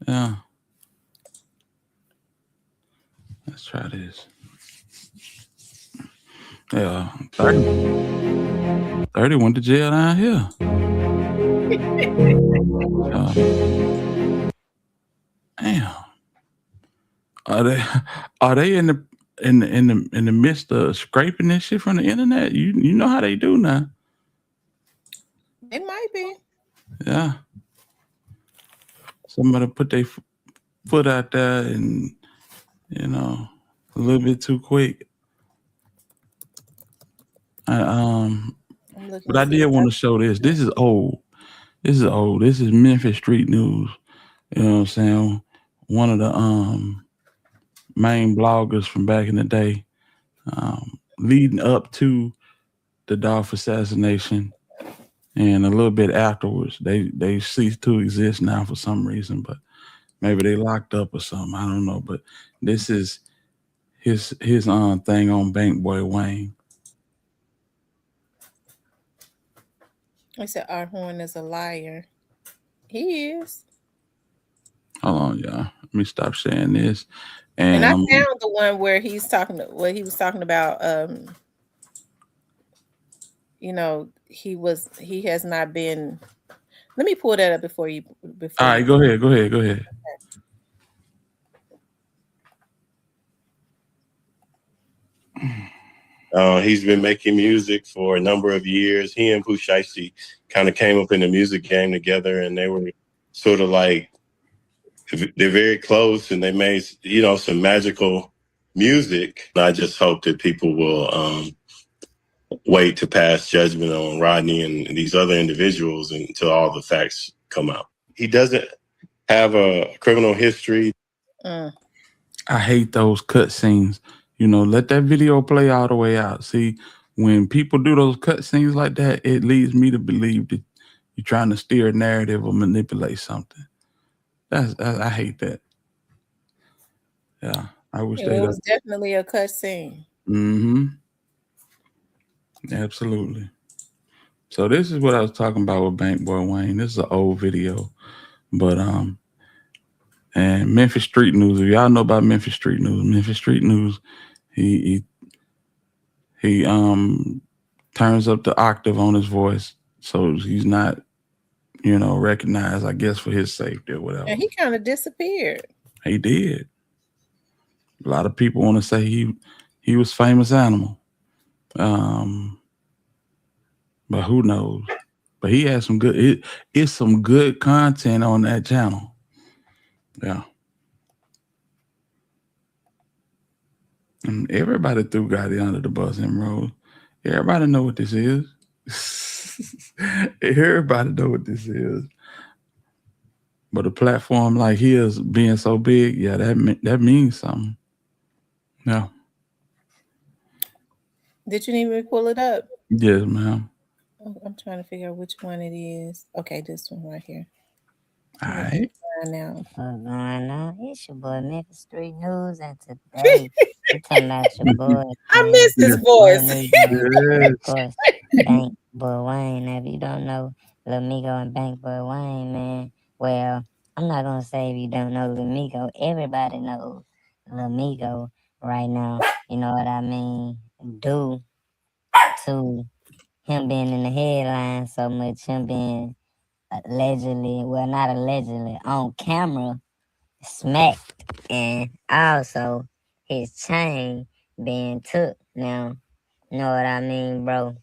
Yeah. Let's try this. Yeah, 30 went to jail down here. Damn. Are they in the midst of scraping this shit from the internet? You know how they do now. It might be. Yeah. Somebody put their foot out there and a little bit too quick. But I did want to show this. This is old. This is Memphis Street News. You know what I'm saying? One of the main bloggers from back in the day, leading up to the Dolph assassination and a little bit afterwards. They ceased to exist now for some reason, but maybe they locked up or something. I don't know. But this is his thing on Bank Boy Wayne. I said Art Horn is a liar. He is. Hold on, y'all. Let me stop saying this. And I found the one where he was talking about he has not been. Let me pull that up before you. All right, go ahead. He's been making music for a number of years. He and Pooh Shiesty kind of came up in the music game together, and they were sort of like, they're very close, and they made, some magical music. I just hope that people will wait to pass judgment on Rodney and these other individuals until all the facts come out. He doesn't have a criminal history. I hate those cut scenes. Let that video play all the way out. See, when people do those cut scenes like that, it leads me to believe that you're trying to steer a narrative or manipulate something. I hate that. Yeah, I wish it was definitely a cut scene. Mm-hmm. Absolutely. So this is what I was talking about with Bank Boy Wayne. This is an old video, but and Memphis Street News. If y'all know about Memphis Street News, he turns up the octave on his voice, so he's not, recognized, I guess, for his safety or whatever. And he kind of disappeared. He did. A lot of people want to say he was famous animal. But who knows? But he has some good, it's some good content on that channel. Yeah. And everybody threw Gotti under the bus in Rose. Everybody know what this is. Everybody know what this is. But a platform like his being so big, yeah, that means something. Yeah. Did you need me to pull it up? Yes, ma'am. I'm trying to figure out which one it is. Okay, this one right here. All right. Now. What's going on? It's your boy Memphis Street News, and today we're talking about your boy. I miss his voice. Of course, Bank Boy Wayne. Now, if you don't know Lil Migo and Bank Boy Wayne, man, well, I'm not gonna say if you don't know Lil Migo. Everybody knows Lil Migo right now. You know what I mean? Due to him being in the headlines so much, him being allegedly, well, not allegedly, on camera, smacked, and also his chain being took. Now, you know what I mean, bro?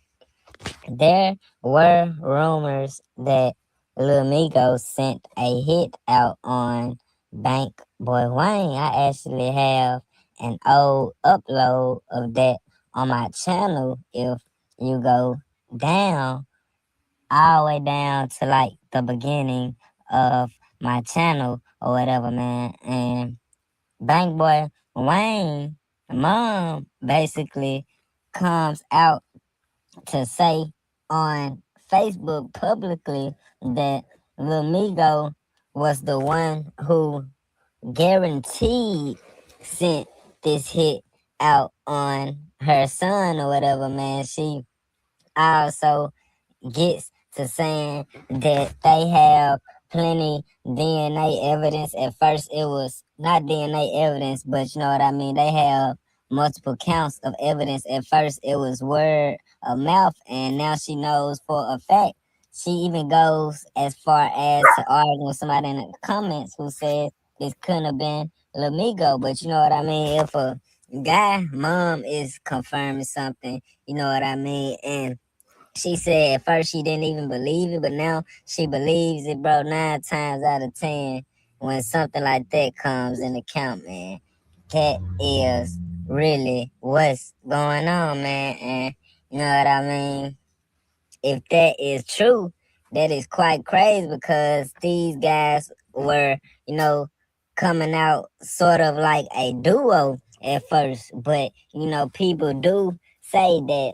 There were rumors that Lil Migo sent a hit out on Bank Boy Wayne. I actually have an old upload of that on my channel if you go down, all the way down to like the beginning of my channel or whatever, man. And Bank Boy Wayne, mom, basically comes out to say on Facebook publicly that Lil Migo was the one who guaranteed sent this hit out on her son or whatever, man. She also gets to saying that they have plenty DNA evidence. At first it was not DNA evidence, but you know what I mean, they have multiple counts of evidence. At first it was word of mouth, and now she knows for a fact. She even goes as far as to argue with somebody in the comments who says this couldn't have been Lil Migo. But you know what I mean, if a guy mom is confirming something, you know what I mean, and she said at first she didn't even believe it, but now she believes it, bro. 9 times out of 10, when something like that comes in account, man, that is really what's going on, man. And you know what I mean? If that is true, that is quite crazy, because these guys were, you know, coming out sort of like a duo at first. But, you know, people do say that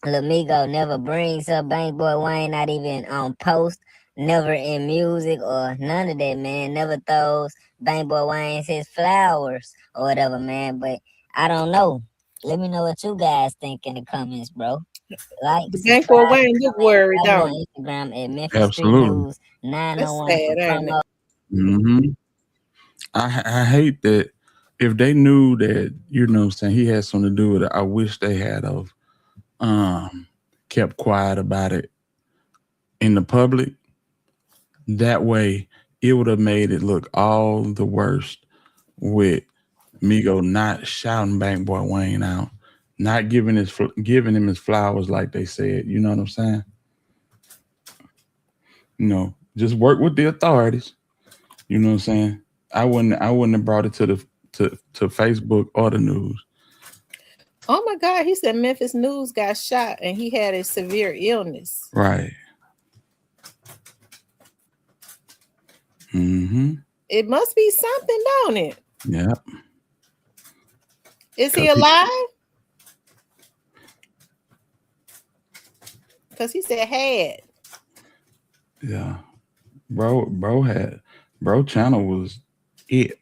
Lil Migo never brings up Bank Boy Wayne, not even on post, never in music or none of that, man. Never throws Bank Boy Wayne his flowers or whatever, man. But I don't know. Let me know what you guys think in the comments, bro. Like, Bank Boy Wayne look worried, follow don't on Instagram at Memphis Street Absolutely. News 901 That's for sad, ain't it? promo. Mm-hmm. I hate that if they knew that, you know what I'm saying, he had something to do with it, I wish they had of kept quiet about it in the public. That way it would have made it look all the worst with Migo not shouting Bank Boy Wayne out, not giving him his flowers like they said. You know what I'm saying? You know, just work with the authorities. You know what I'm saying? I wouldn't have brought it to Facebook or the news. Oh my God, he said Memphis News got shot and he had a severe illness. Right. Mm-hmm. It must be something, don't it? Yeah. Is he alive? Because he said had. Yeah. Bro channel was it.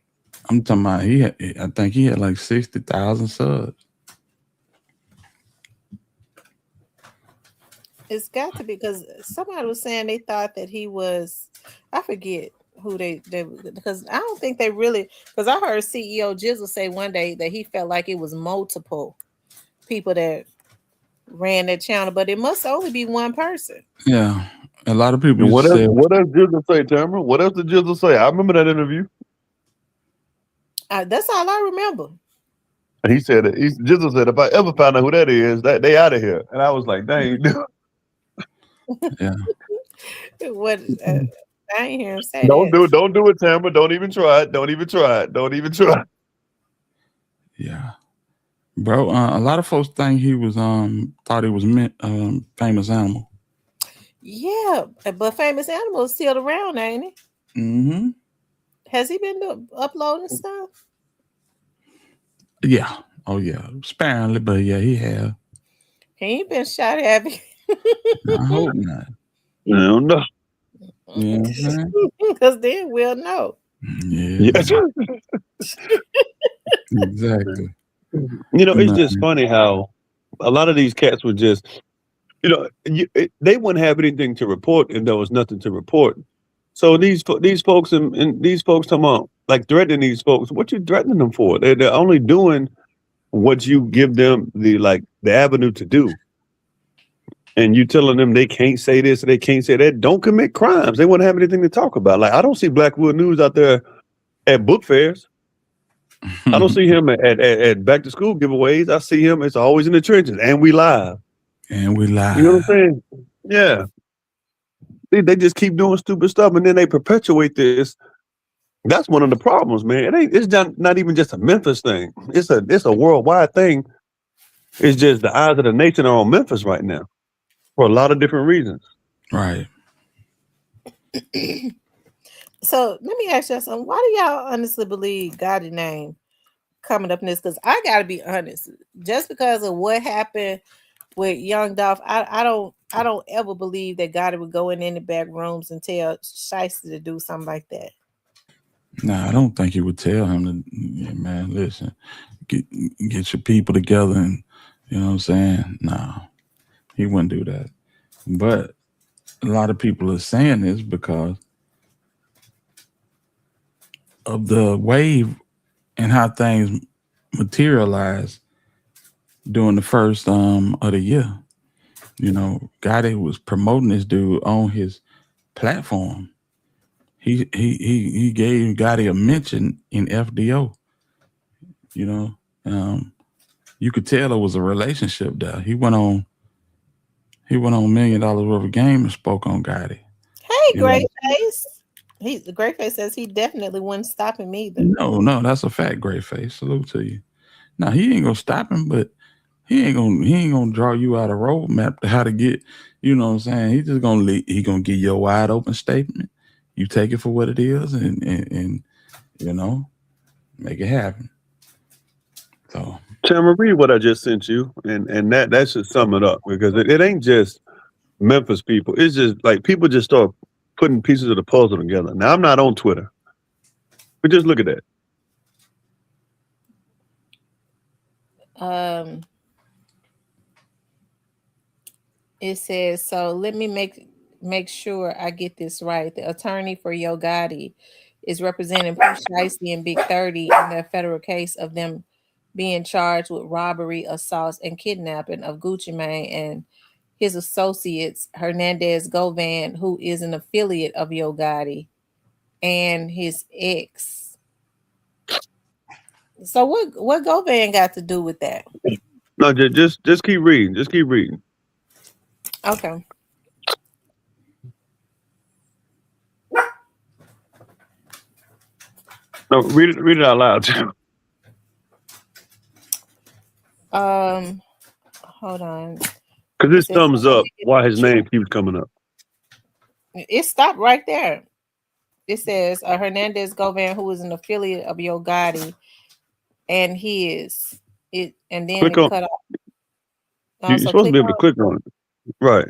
I'm talking about I think he had like 60,000 subs. It's got to be, because somebody was saying they thought that he was, I forget who they because I don't think they really, because I heard CEO Jizzle say one day that he felt like it was multiple people that ran that channel, but it must only be one person. Yeah. A lot of people What say, else Jizzle say, Tamara? What else did Jizzle say? I remember that interview. That's all I remember. He said that Jizzle said, if I ever find out who that is, that they out of here. And I was like, dang. Yeah. What I ain't hear him say Don't that. Don't do it, Tamara. Don't even try it. Don't even try it. Don't even try it. Yeah. Bro, a lot of folks think he was thought he was Famous Animal. Yeah, but Famous Animal is still around, ain't he? Mm-hmm. Has he been uploading stuff? Yeah. Oh yeah. Sparingly, but yeah, he have. He ain't been shot at. I hope not. I don't know. You know what I'm saying? Because then we'll know. Yeah. Exactly. You know, it's just funny how a lot of these cats would just, you know, they wouldn't have anything to report and there was nothing to report. So these folks and these folks come out like threatening these folks. What you threatening them for? They're only doing what you give them the avenue to do. And you telling them they can't say this, they can't say that. Don't commit crimes. They wouldn't have anything to talk about. Like, I don't see Blackwood News out there at book fairs. I don't see him at back to school giveaways. I see him. It's always in the trenches, and we live. And we live. You know what I'm saying? Yeah. They just keep doing stupid stuff, and then they perpetuate this. That's one of the problems, man. It's not even just a Memphis thing. It's a worldwide thing. It's just the eyes of the nation are on Memphis right now for a lot of different reasons. Right. So let me ask y'all something. Why do y'all honestly believe Gotti's name coming up in this? Because I gotta be honest, just because of what happened with Young Dolph, I don't ever believe that Gotti would go in the back rooms and tell Shiesty to do something like that. Nah, I don't think he would tell him to, yeah, man, listen, get your people together and, you know what I'm saying? No, he wouldn't do that. But a lot of people are saying this because of the wave and how things materialize during the first of the year. You know, Gotti was promoting this dude on his platform. He gave Gotti a mention in FDO. You know, you could tell there was a relationship there. He went on $1 million worth of game and spoke on Gotti. Hey, Great Face. The Great Face says he definitely wasn't stopping me either. No, that's a fact, Great Face. Salute to you. Now he ain't gonna stop him, but he ain't gonna draw you out a roadmap to how to get, you know what I'm saying? He just gonna give you a wide open statement. You take it for what it is and you know, make it happen. So Tamara, read what I just sent you, and that should sum it up, because it ain't just Memphis people. It's just like people just start putting pieces of the puzzle together. Now, I'm not on Twitter, but just look at that. It says, so let me make sure I get this right. The attorney for Yo Gotti is representing Pooh Shiesty and Big 30 in their federal case of them being charged with robbery, assault, and kidnapping of Gucci Mane and his associates, Hernandez Govan, who is an affiliate of Yo Gotti, and his ex. So what Govan got to do with that? No, just keep reading. Just keep reading. Okay. No, read it out loud too. Hold on. Because this thumbs up why his name keeps coming up. It stopped right there. It says Hernandez Govan, who is an affiliate of Yo Gotti, and and then Click it on, cut off. you're So supposed to be able to click on it. Right.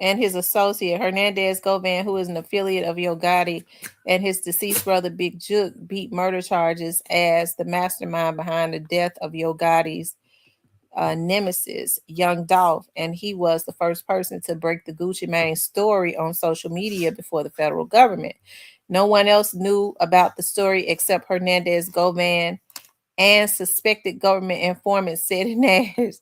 And his associate Hernandez Govan, who is an affiliate of Yo Gotti, and his deceased brother Big Jook beat murder charges as the mastermind behind the death of Yo Gotti's nemesis, Young Dolph, and he was the first person to break the Gucci Mane story on social media before the federal government. No one else knew about the story except Hernandez Govan and suspected government informants said in theirs.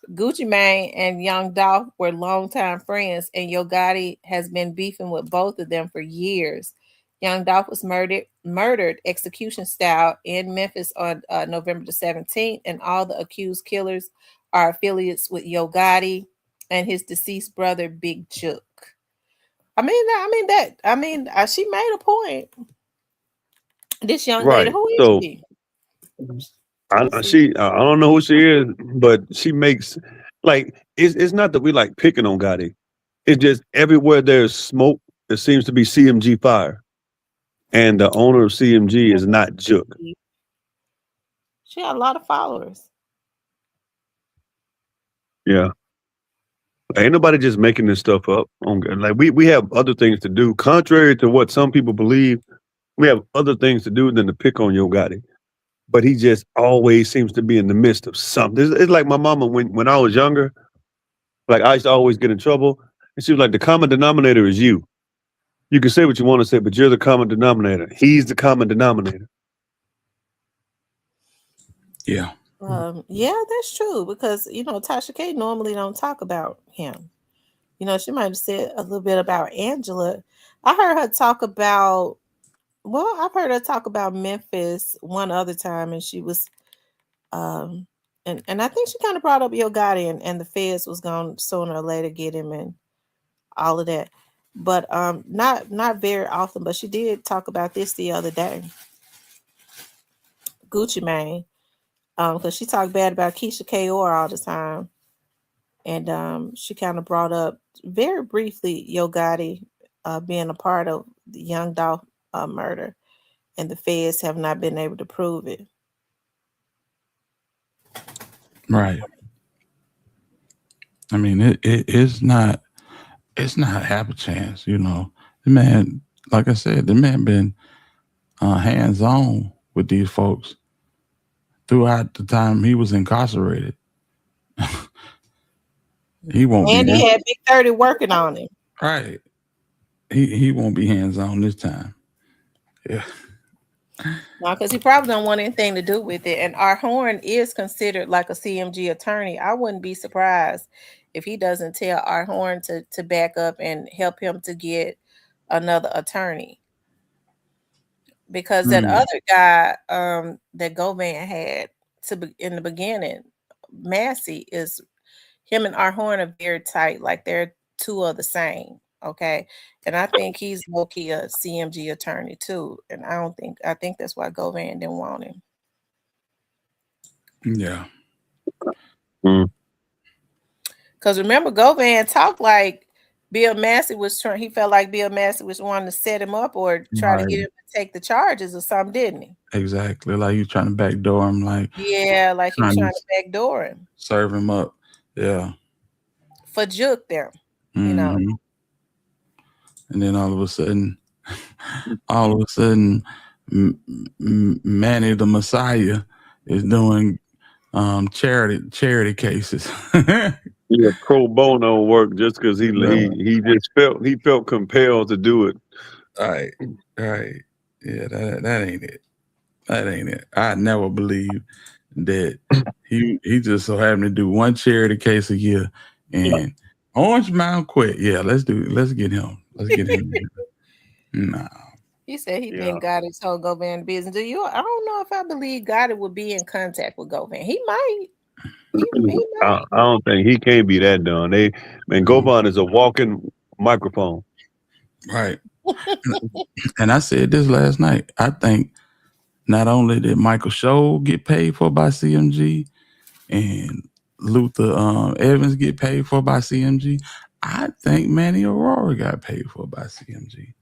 Gucci Mane and Young Dolph were longtime friends, and Yo Gotti has been beefing with both of them for years. Young Dolph was murdered execution style in Memphis on November the 17th, and all the accused killers are affiliates with Yo Gotti and his deceased brother Big Jook. She made a point. This young lady, who is she? I don't know who she is, but she makes, like, it's not that we like picking on Gotti. It's just everywhere there's smoke, there seems to be CMG fire. And the owner of CMG is not Jook. She had a lot of followers. Yeah. Ain't nobody just making this stuff up. Like we have other things to do. Contrary to what some people believe, we have other things to do than to pick on Yo Gotti. But he just always seems to be in the midst of something. It's like my mama when I was younger, like I used to always get in trouble. And she was like, the common denominator is you. You can say what you want to say, but you're the common denominator. He's the common denominator. Yeah. Yeah, that's true, because Tasha K normally don't talk about him. She might have said a little bit about Angela. I've heard her talk about Memphis one other time, and she was and I think she kind of brought up Yo Gotti and the feds was going to sooner or later get him and all of that. But not very often, but she did talk about this the other day. Gucci Mane, because she talked bad about Keisha Kaur all the time, and she kind of brought up very briefly Yo Gotti being a part of the Young Dolph murder, and the feds have not been able to prove it. Right. I mean, it's not half a chance, you know. The man, like I said, the man been hands-on with these folks throughout the time he was incarcerated. He won't And be he had Big 30 working on him. right. He won't be hands-on this time. Yeah. No, because he probably don't want anything to do with it. And our Horn is considered like a CMG attorney. I wouldn't be surprised if he doesn't tell our Horn to back up and help him to get another attorney. Because that other guy that Govan had in the beginning, Massey, is him and our Horn are very tight, like they're two of the same. Okay. And I think he's low-key a CMG attorney too. And I think that's why Govan didn't want him. Yeah. Because remember, Govan talked like Bill Massey he felt like Bill Massey was wanting to set him up or try to get him to take the charges or something, didn't he? Exactly. Like you trying to backdoor him, like yeah, like he trying to backdoor him. Serve him up. Yeah. For juke them, you know. And then all of a sudden, Manny the Messiah is doing charity cases. Yeah, pro bono work just because he felt compelled to do it. Right. Yeah, that ain't it. That ain't it. I never believed that he just so happened to do one charity case a year and Orange Mound quit. Yeah, let's get him. Let's get him. Nah. He said he think Gotti told Govan business. I don't know if I believe Gotti would be in contact with Govan. He might. I don't think he can't be that done. Govan is a walking microphone. Right. And I said this last night. I think not only did Michael Show get paid for by CMG and Luther Evans get paid for by CMG, I think Manny Aurora got paid for by CMG.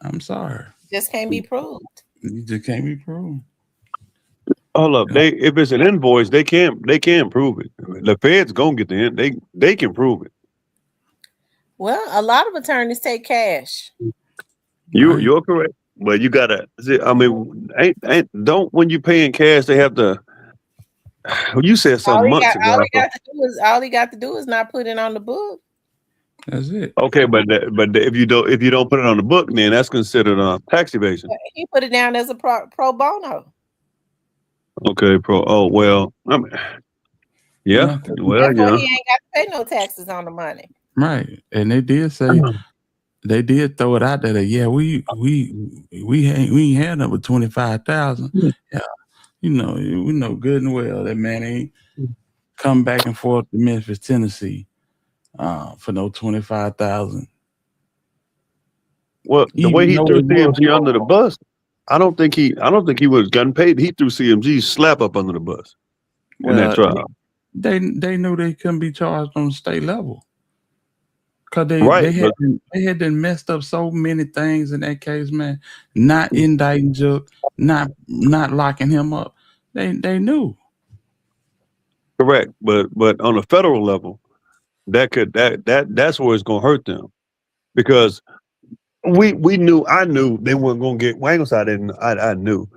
I'm sorry. Just can't be proved. You just can't be proved. Hold up. If it's an invoice, they can't prove it. The feds gonna get the end. They can prove it. Well, a lot of attorneys take cash. You're correct. But you gotta. I mean, don't when you pay in cash, they have to. You said something months ago. All he got to do is not put it on the book. That's it. Okay, but if you don't put it on the book, then that's considered tax evasion. He put it down as a pro bono. Okay, oh well. I mean, yeah. Well, yeah. He ain't got to pay no taxes on the money. Right, and they did say they did throw it out there that we ain't had number 25,000. Yeah, we know good and well that man ain't come back and forth to Memphis, Tennessee, for no 25,000. Well, the way he threw CMG under the bus, I don't think he would have gotten paid. He threw CMG's slap up under the bus in that trial. They knew they couldn't be charged on the state level. Because they had been messed up so many things in that case, man. Not indicting Juke, not locking him up. They knew. Correct, but on a federal level, that's where it's gonna hurt them, because I knew they weren't gonna get. Well, I knew.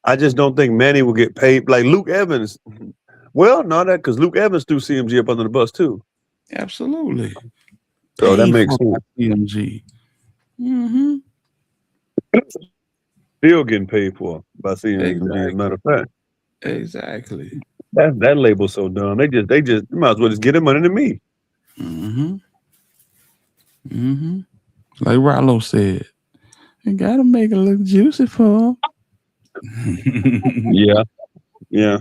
I just don't think Manny will get paid like Luke Evans. Well, not that because Luke Evans threw CMG up under the bus too. Absolutely. So that makes sense. CMG. Still getting paid for by CMG. Exactly. As a matter of fact. Exactly. That label's so dumb. They just might as well just get their money to me. Like Rollo said, you gotta make it look juicy for him. Yeah. Yeah,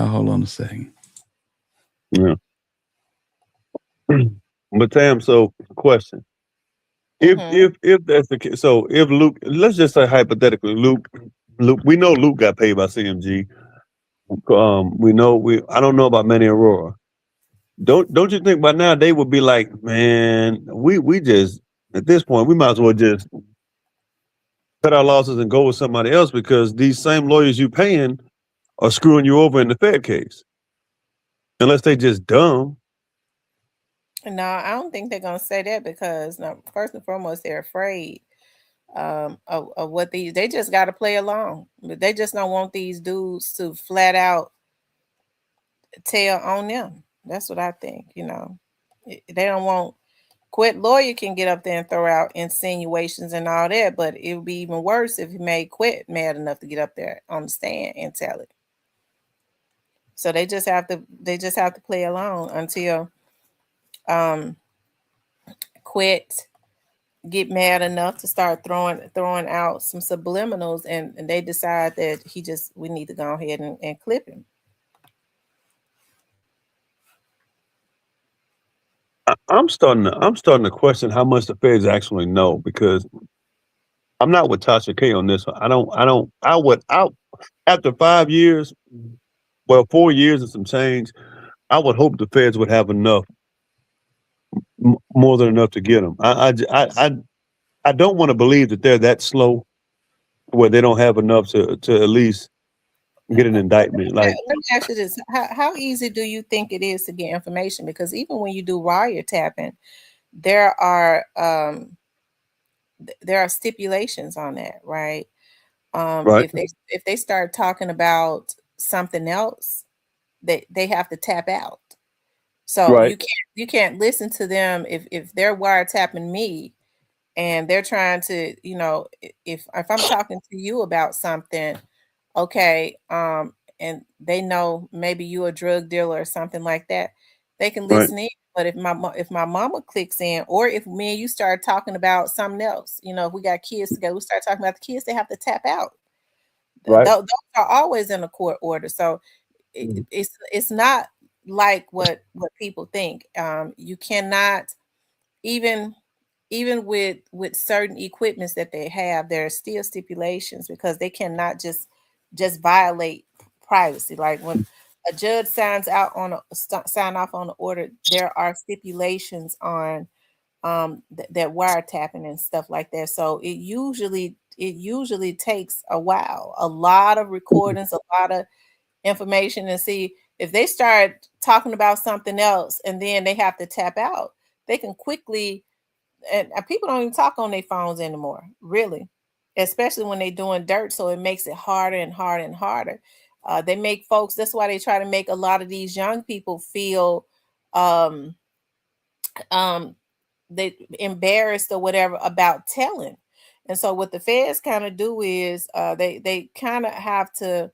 hold on a second. Yeah. But Tam, so question. If that's the case, so if Luke, let's just say hypothetically, Luke, we know Luke got paid by CMG. I don't know about Manny Aurora. Don't you think by now they would be like, man, we just at this point we might as well just cut our losses and go with somebody else because these same lawyers you paying are screwing you over in the Fed case. Unless they just dumb. No, I don't think they're gonna say that because first and foremost, they're afraid of what they just got to play along. But they just don't want these dudes to flat out tell on them. That's what I think. They don't want Quit lawyer can get up there and throw out insinuations and all that, but it would be even worse if he made Quit mad enough to get up there on the stand and tell it. So they just have to play along until Quit get mad enough to start throwing out some subliminals and they decide that we need to go ahead and clip him. I'm starting to question how much the feds actually know because I'm not with Tasha K on this one. I would after 5 years, 4 years and some change, I would hope the feds would have enough, more than enough to get them. I don't want to believe that they're that slow where they don't have enough to at least get an indictment. Like, let me ask you this: how easy do you think it is to get information? Because even when you do wiretapping, there are stipulations on that, right? Right. If they start talking about something else, they have to tap out. So right. you can't listen to them if they're wiretapping me and they're trying to, if I'm talking to you about something, okay, and they know maybe you a drug dealer or something like that, they can listen in. But if my mama clicks in, or if me and you start talking about something else, if we got kids together, we start talking about the kids, they have to tap out. Right. Those are always in a court order. So it's not like what people think. You cannot even with certain equipments that they have, there are still stipulations because they cannot just violate privacy. Like when a judge sign off on the order, there are stipulations on that wiretapping and stuff like that. So it usually takes a while, a lot of recordings, a lot of information, and see if they start talking about something else and then they have to tap out, they can quickly. And people don't even talk on their phones anymore, really, especially when they're doing dirt. So it makes it harder and harder and harder. They make folks, that's why they try to make a lot of these young people feel they embarrassed or whatever about telling. And so what the feds kind of do is they kind of have to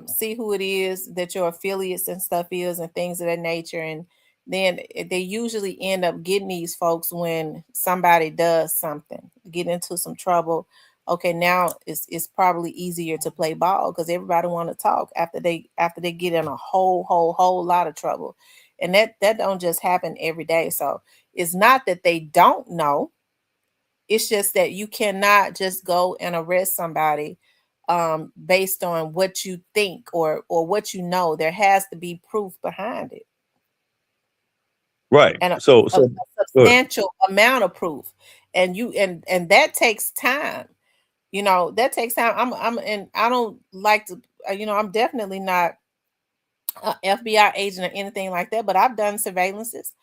see who it is that your affiliates and stuff is and things of that nature. And then they usually end up getting these folks when somebody does something, get into some trouble. Okay, now it's probably easier to play ball because everybody want to talk after they get in a whole lot of trouble. And that don't just happen every day. So it's not that they don't know. It's just that you cannot just go and arrest somebody based on what you think or what you know. There has to be proof behind it. Right. And a So substantial amount of proof. And that takes time. That takes time. And I don't like to, I'm definitely not an FBI agent or anything like that, but I've done surveillances.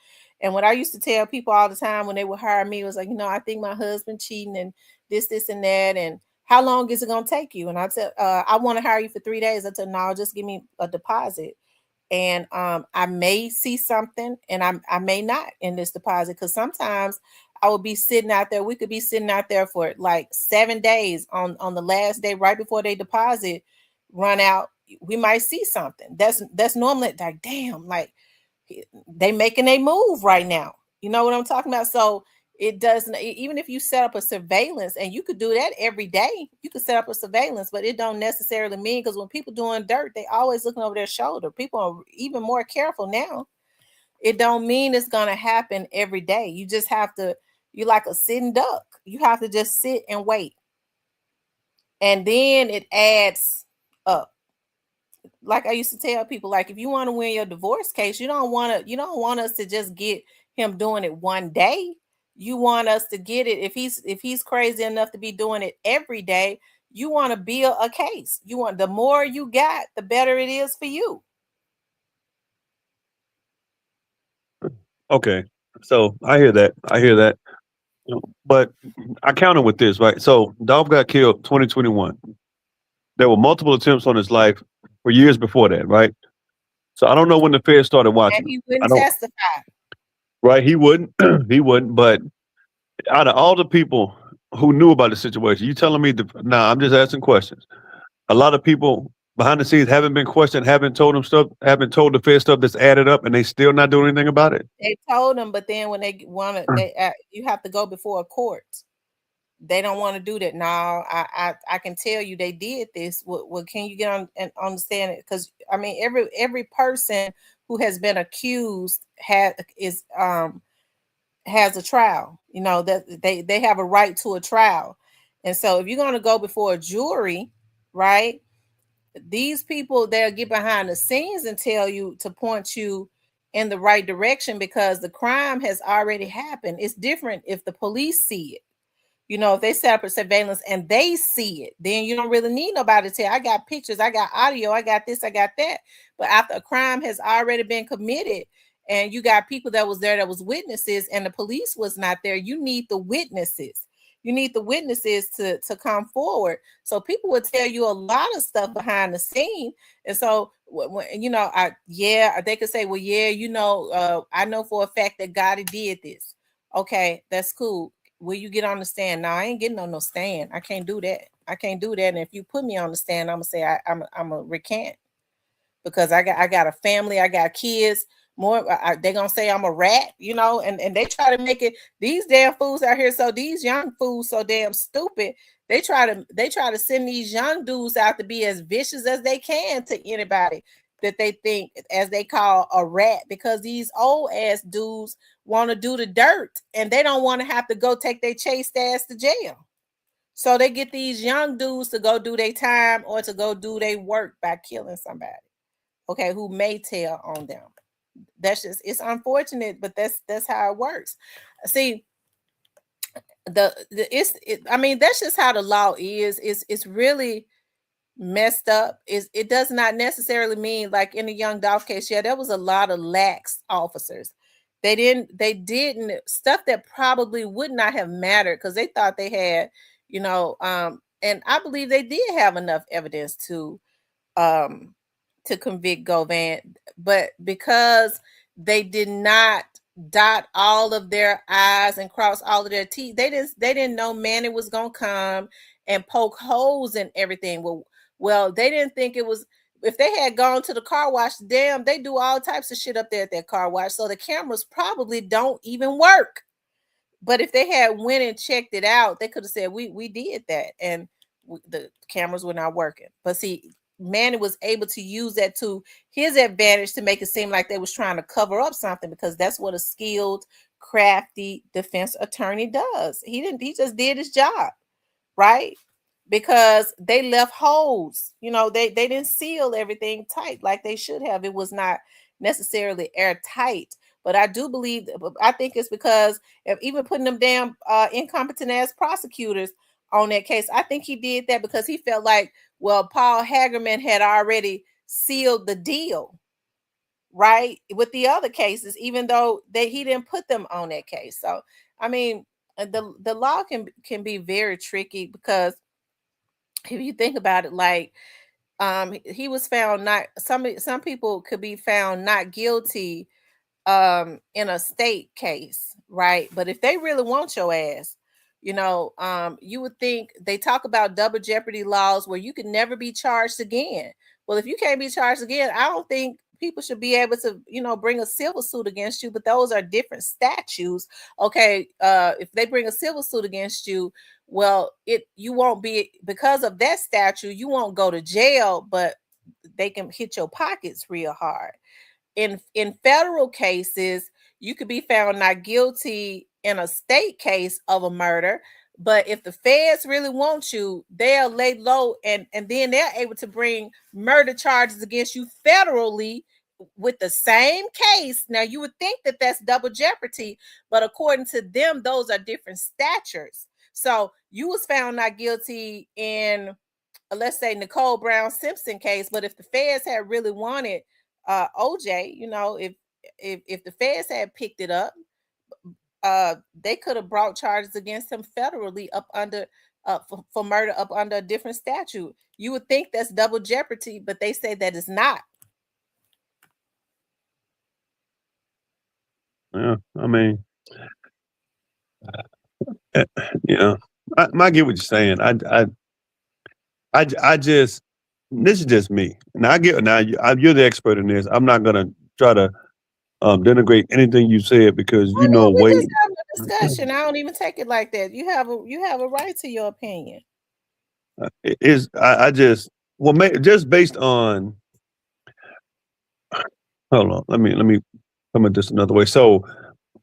And what I used to tell people all the time when they would hire me was like, I think my husband cheating and this, and that. And how long is it going to take you? And I said, I want to hire you for 3 days. I said, no, just give me a deposit. And I may see something and I may not in this deposit, because sometimes I would be sitting out there. We could be sitting out there for like 7 days on the last day, right before they deposit run out. We might see something. That's normally like, damn, like they making a move right now. You know what I'm talking about? So it doesn't, even if you set up a surveillance, and you could do that every day, you could set up a surveillance, but it don't necessarily mean, because when people doing dirt, they always looking over their shoulder. People are even more careful now. It don't mean it's going to happen every day. You just have to You're like a sitting duck. You have to just sit and wait. And then it adds up. Like I used to tell people, like, if you want to win your divorce case, you don't want us to just get him doing it one day. You want us to get it if he's crazy enough to be doing it every day. You want to build a case. You want, the more you got, the better it is for you. Okay, so I hear that. But I counter with this, right? So Dolph got killed 2021. There were multiple attempts on his life for years before that, right? So I don't know when the feds started watching. And he I wouldn't don't. testify. Right? He wouldn't. He wouldn't. But out of all the people who knew about the situation, you telling me? Nah, I'm just asking questions. A lot of people behind the scenes haven't been questioned, haven't told the Fed stuff that's added up, and they still not doing anything about it. They told them, but then when they want to, you have to go before a court. They don't want to do that. Now, I can tell you they did this. What can you get on and understand it? Because I mean, every person who has been accused has a trial. You know, that they have a right to a trial. And so if you're going to go before a jury, right? These people, they'll get behind the scenes and tell you to point you in the right direction because the crime has already happened. It's different if the police see it. You know, if they set up a surveillance and they see it, then you don't really need nobody to tell. I got pictures, I got audio, I got this, I got that. But after a crime has already been committed and you got people that was there that was witnesses and the police was not there, you need the witnesses. You need the witnesses to come forward. So people would tell you a lot of stuff behind the scene. And so, you know, they could say, well, yeah, you know, I know for a fact that Gotti did this. Okay, that's cool. Will you get on the stand? No, I ain't getting on no stand. I can't do that. I can't do that. And if you put me on the stand, I'm gonna say I'm a recant because I got a family, I got kids. They're gonna say I'm a rat, you know, and they try to make it. These damn fools out here, so these young fools so damn stupid. They try to send these young dudes out to be as vicious as they can to anybody that they think, as they call, a rat, because these old ass dudes want to do the dirt and they don't want to have to go take their chased ass to jail. So they get these young dudes to go do their time or to go do their work by killing somebody, okay, who may tell on them. It's unfortunate, but that's how it works. See, I mean, that's just how the law is. It's really messed up. It does not necessarily mean, like in the Young Dolph case, yeah, there was a lot of lax officers. They didn't stuff that probably would not have mattered because they thought they had, you know, and I believe they did have enough evidence to convict Govan, but because they did not dot all of their I's and cross all of their T's, they didn't know Manny was gonna come and poke holes in everything. Well, they didn't think it was. If they had gone to the car wash, damn, they do all types of shit up there at that car wash. So the cameras probably don't even work. But if they had went and checked it out, they could have said, we did that. And the cameras were not working. But see, Manny was able to use that to his advantage to make it seem like they was trying to cover up something, because that's what a skilled, crafty defense attorney does. He just did his job, right? Because they left holes. You know, they didn't seal everything tight like they should have. It was not necessarily airtight. But I do believe, I think it's because of even putting them damn incompetent ass prosecutors on that case. I think he did that because he felt like, well, Paul Hagerman had already sealed the deal, right, with the other cases, even though he didn't put them on that case. So, I mean, the law can be very tricky, because if you think about it, like, he was found not, some people could be found not guilty in a state case, right? But if they really want your ass, you know, you would think, they talk about double jeopardy laws where you can never be charged again. Well, if you can't be charged again, I don't think people should be able to, you know, bring a civil suit against you, but those are different statutes. Okay, if they bring a civil suit against you, well, you won't be, because of that statute, you won't go to jail, but they can hit your pockets real hard. In federal cases, you could be found not guilty in a state case of a murder, but if the feds really want you, they'll lay low and then they're able to bring murder charges against you federally with the same case. Now you would think that that's double jeopardy, but according to them, those are different statutes. So you was found not guilty in, let's say, Nicole Brown Simpson case, but if the feds had really wanted OJ, you know, if the feds had picked it up, they could have brought charges against him federally up under for murder up under a different statute. You would think that's double jeopardy, but they say that it's not. Yeah, I mean, you know, I get what you're saying. I just, this is just me. Now you're the expert in this. I'm not gonna try to denigrate anything you said because you know we way. just have a discussion. I don't even take it like that. You have a right to your opinion. I just just based on. Hold on, let me come at this another way. So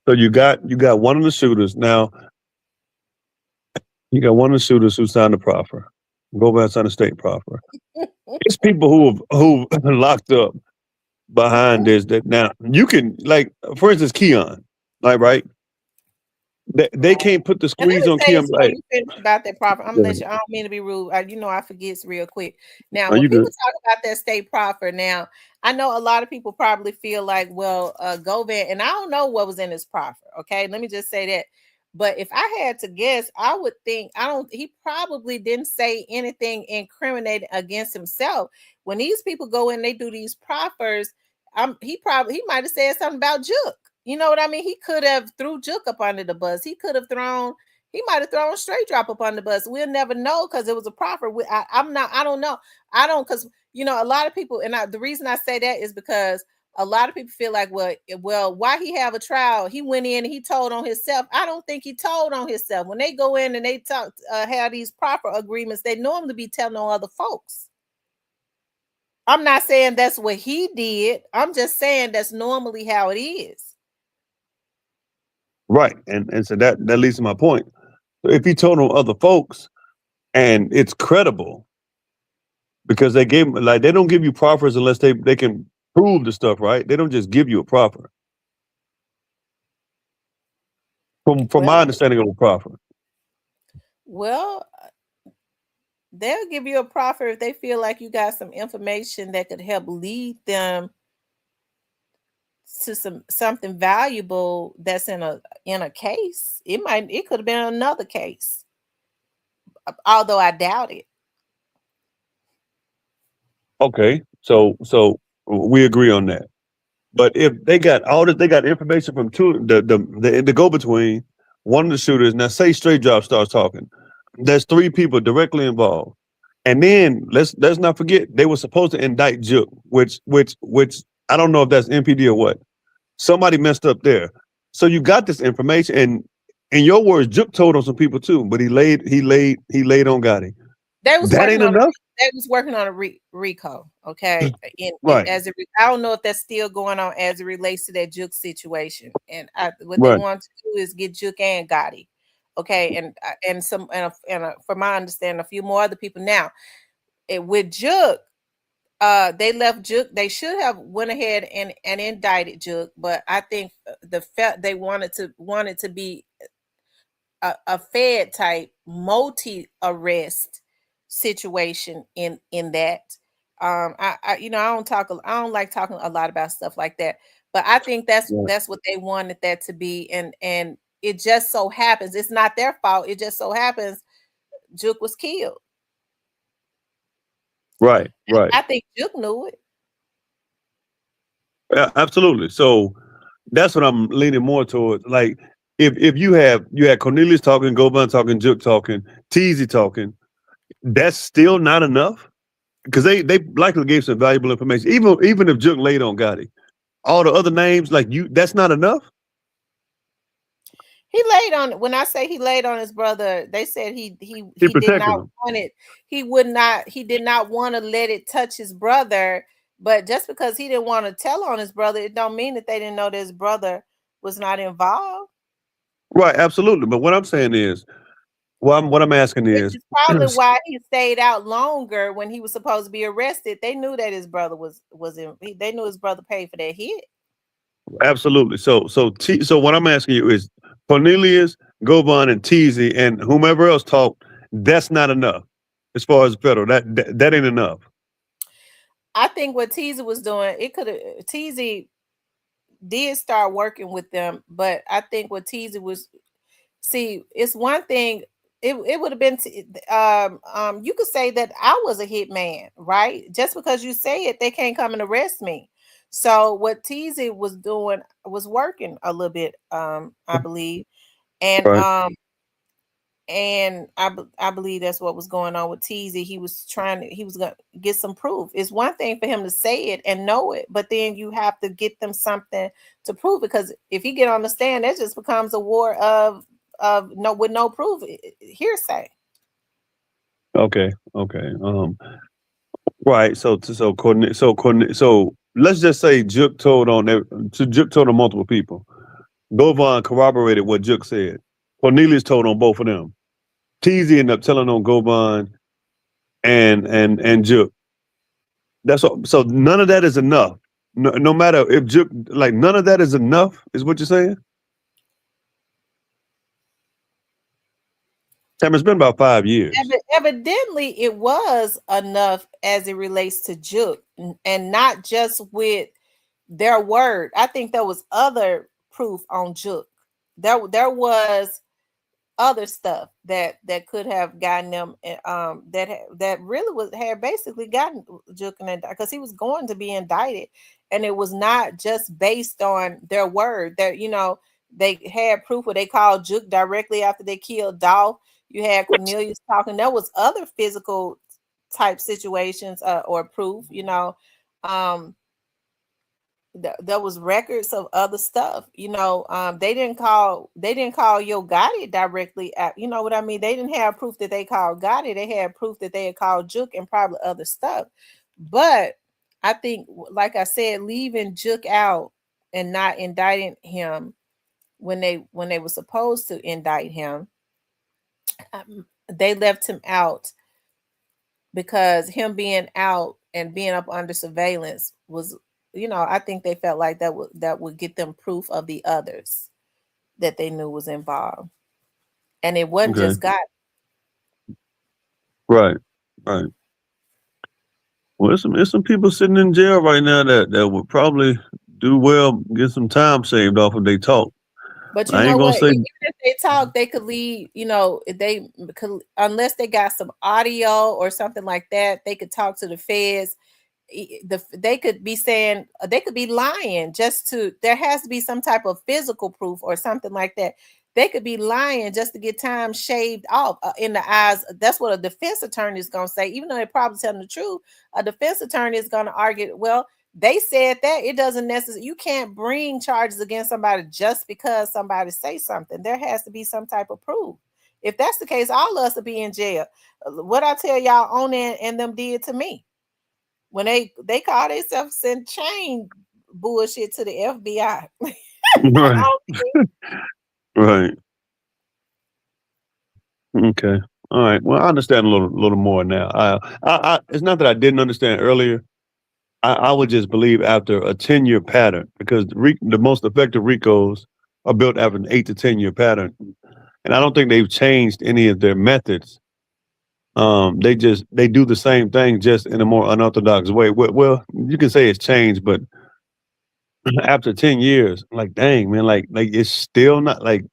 you got one of the shooters now. You got one of the shooters who signed a proffer. Go back signed a state proffer. It's people who locked up behind this that now you can, like, for instance, Keon, like, right? They can't put the squeeze on Keon. Before you finish about that proffer, I'm gonna let you. I don't mean to be rude. You know, I forget real quick. Now, when people talk about that state proffer, now I know a lot of people probably feel like, well, Govan, and I don't know what was in his proffer. Okay, let me just say that. But if I had to guess, I would think he probably didn't say anything incriminating against himself. When these people go in, they do these proffers. He might have said something about Juke. You know what I mean? He could have threw Juke up under the bus. He might have thrown Straight Drop up on the bus. We'll never know because it was a proffer. I don't know. Because, you know, a lot of people, and the reason I say that is because a lot of people feel like, well, why he have a trial? He went in and he told on himself. I don't think he told on himself. When they go in and they talk, have these proffer agreements, they normally be telling on other folks. I'm not saying that's what he did. I'm just saying that's normally how it is. Right, and so that leads to my point. So if he told on other folks, and it's credible, because they don't give you proffers unless they can prove the stuff, right? They don't just give you a proffer. From my understanding of a proffer. Well, they'll give you a proffer if they feel like you got some information that could help lead them to something valuable that's in a case. It could have been another case, although I doubt it. Okay, so we agree on that. But if they got information from the go between one of the shooters. Now, say Straight Drop starts talking. There's 3 people directly involved, and then let's not forget they were supposed to indict Juke, which I don't know if that's MPD or what. Somebody messed up there. So you got this information, and in your words, Juke told on some people too, but he laid on Gotti. That ain't enough. They was working on a RICO, okay? Right. I don't know if that's still going on as it relates to that Juke situation. And what Right. they want to do is get Juke and Gotti, okay? And from my understanding, a few more other people. Now, with Juke, they left Juke. They should have went ahead and indicted Juke, but I think they wanted to be a Fed type multi-arrest situation in that. I don't like talking a lot about stuff like that, but I think that's what they wanted that to be, and it just so happens it's not their fault. It just so happens Juke was killed. Right. I think Juke knew it. Yeah, absolutely. So that's what I'm leaning more towards. Like if you had Cornelius talking, Govan talking, Juke talking, Teasy talking, that's still not enough, because they likely gave some valuable information. Even if Juke laid on Gotti, all the other names, like that's not enough. He laid on. When I say he laid on his brother, they said he did not want it. He did not want to let it touch his brother. But just because he didn't want to tell on his brother, it don't mean that they didn't know that his brother was not involved. Right, absolutely. But what I'm saying is, what I'm asking is, it's probably why he stayed out longer when he was supposed to be arrested. They knew that his brother was in. They knew his brother paid for that hit. absolutely. So what I'm asking you is, Cornelius, Govan, and Teasy, and whomever else talked. That's not enough as far as federal. That ain't enough. I think what Teasy was doing, it could have Teasy did start working with them, but I think what Teasy was, see, it's one thing. It would have been you could say that I was a hit man, right? Just because you say it, they can't come and arrest me. So what Teasy was doing was working a little bit, I believe, and Right. I believe that's what was going on with Teasy. He was gonna get some proof. It's one thing for him to say it and know it, but then you have to get them something to prove it. Because if he get on the stand, that just becomes a war of no, with no proof, hearsay. Okay. Right. So let's just say Juk told on multiple people. Govan corroborated what Juk said. Cornelius told on both of them. Teasy ended up telling on Govan and Juk. That's all. So none of that is enough. No matter if Juk, like, none of that is enough, is what you're saying? It's been about 5 years. Evidently, it was enough as it relates to Juk, and not just with their word. I think there was other proof on Juk. There was other stuff that could have gotten them, that really had basically gotten Juk because he was going to be indicted, and it was not just based on their word. That they had proof where they called Juk directly after they killed Dolph. You had Cornelius talking. There was other physical type situations or proof. There was records of other stuff. They didn't call Yo Gotti directly at, you know what I mean? They didn't have proof that they called Gotti. They had proof that they had called Juk and probably other stuff. But I think, like I said, leaving Juk out and not indicting him when they were supposed to indict him, they left him out because him being out and being up under surveillance was, I think they felt like that would get them proof of the others that they knew was involved. And it wasn't just God. Right. Well, there's some people sitting in jail right now that would probably do well, get some time saved off if they talk. But you know what? Even if they talk, they could leave. They could, unless they got some audio or something like that, they could talk to the feds. They could be saying, they could be lying there has to be some type of physical proof or something like that. They could be lying just to get time shaved off in the eyes. That's what a defense attorney is going to say. Even though they're probably telling the truth, a defense attorney is going to argue, well, they said that. It doesn't necessarily, you can't bring charges against somebody just because somebody say something. There has to be some type of proof. If that's the case, all of us will be in jail. What I tell y'all on and them did to me. When they call themselves send chain bullshit to the FBI. Right. Okay. All right. Well, I understand a little more now. I it's not that I didn't understand earlier. I would just believe after a 10-year pattern, because the most effective RICOs are built after an 8 to 10-year pattern, and I don't think they've changed any of their methods. They do the same thing, just in a more unorthodox way. Well, you can say it's changed, but after 10 years, like, dang, man, like it's still not like,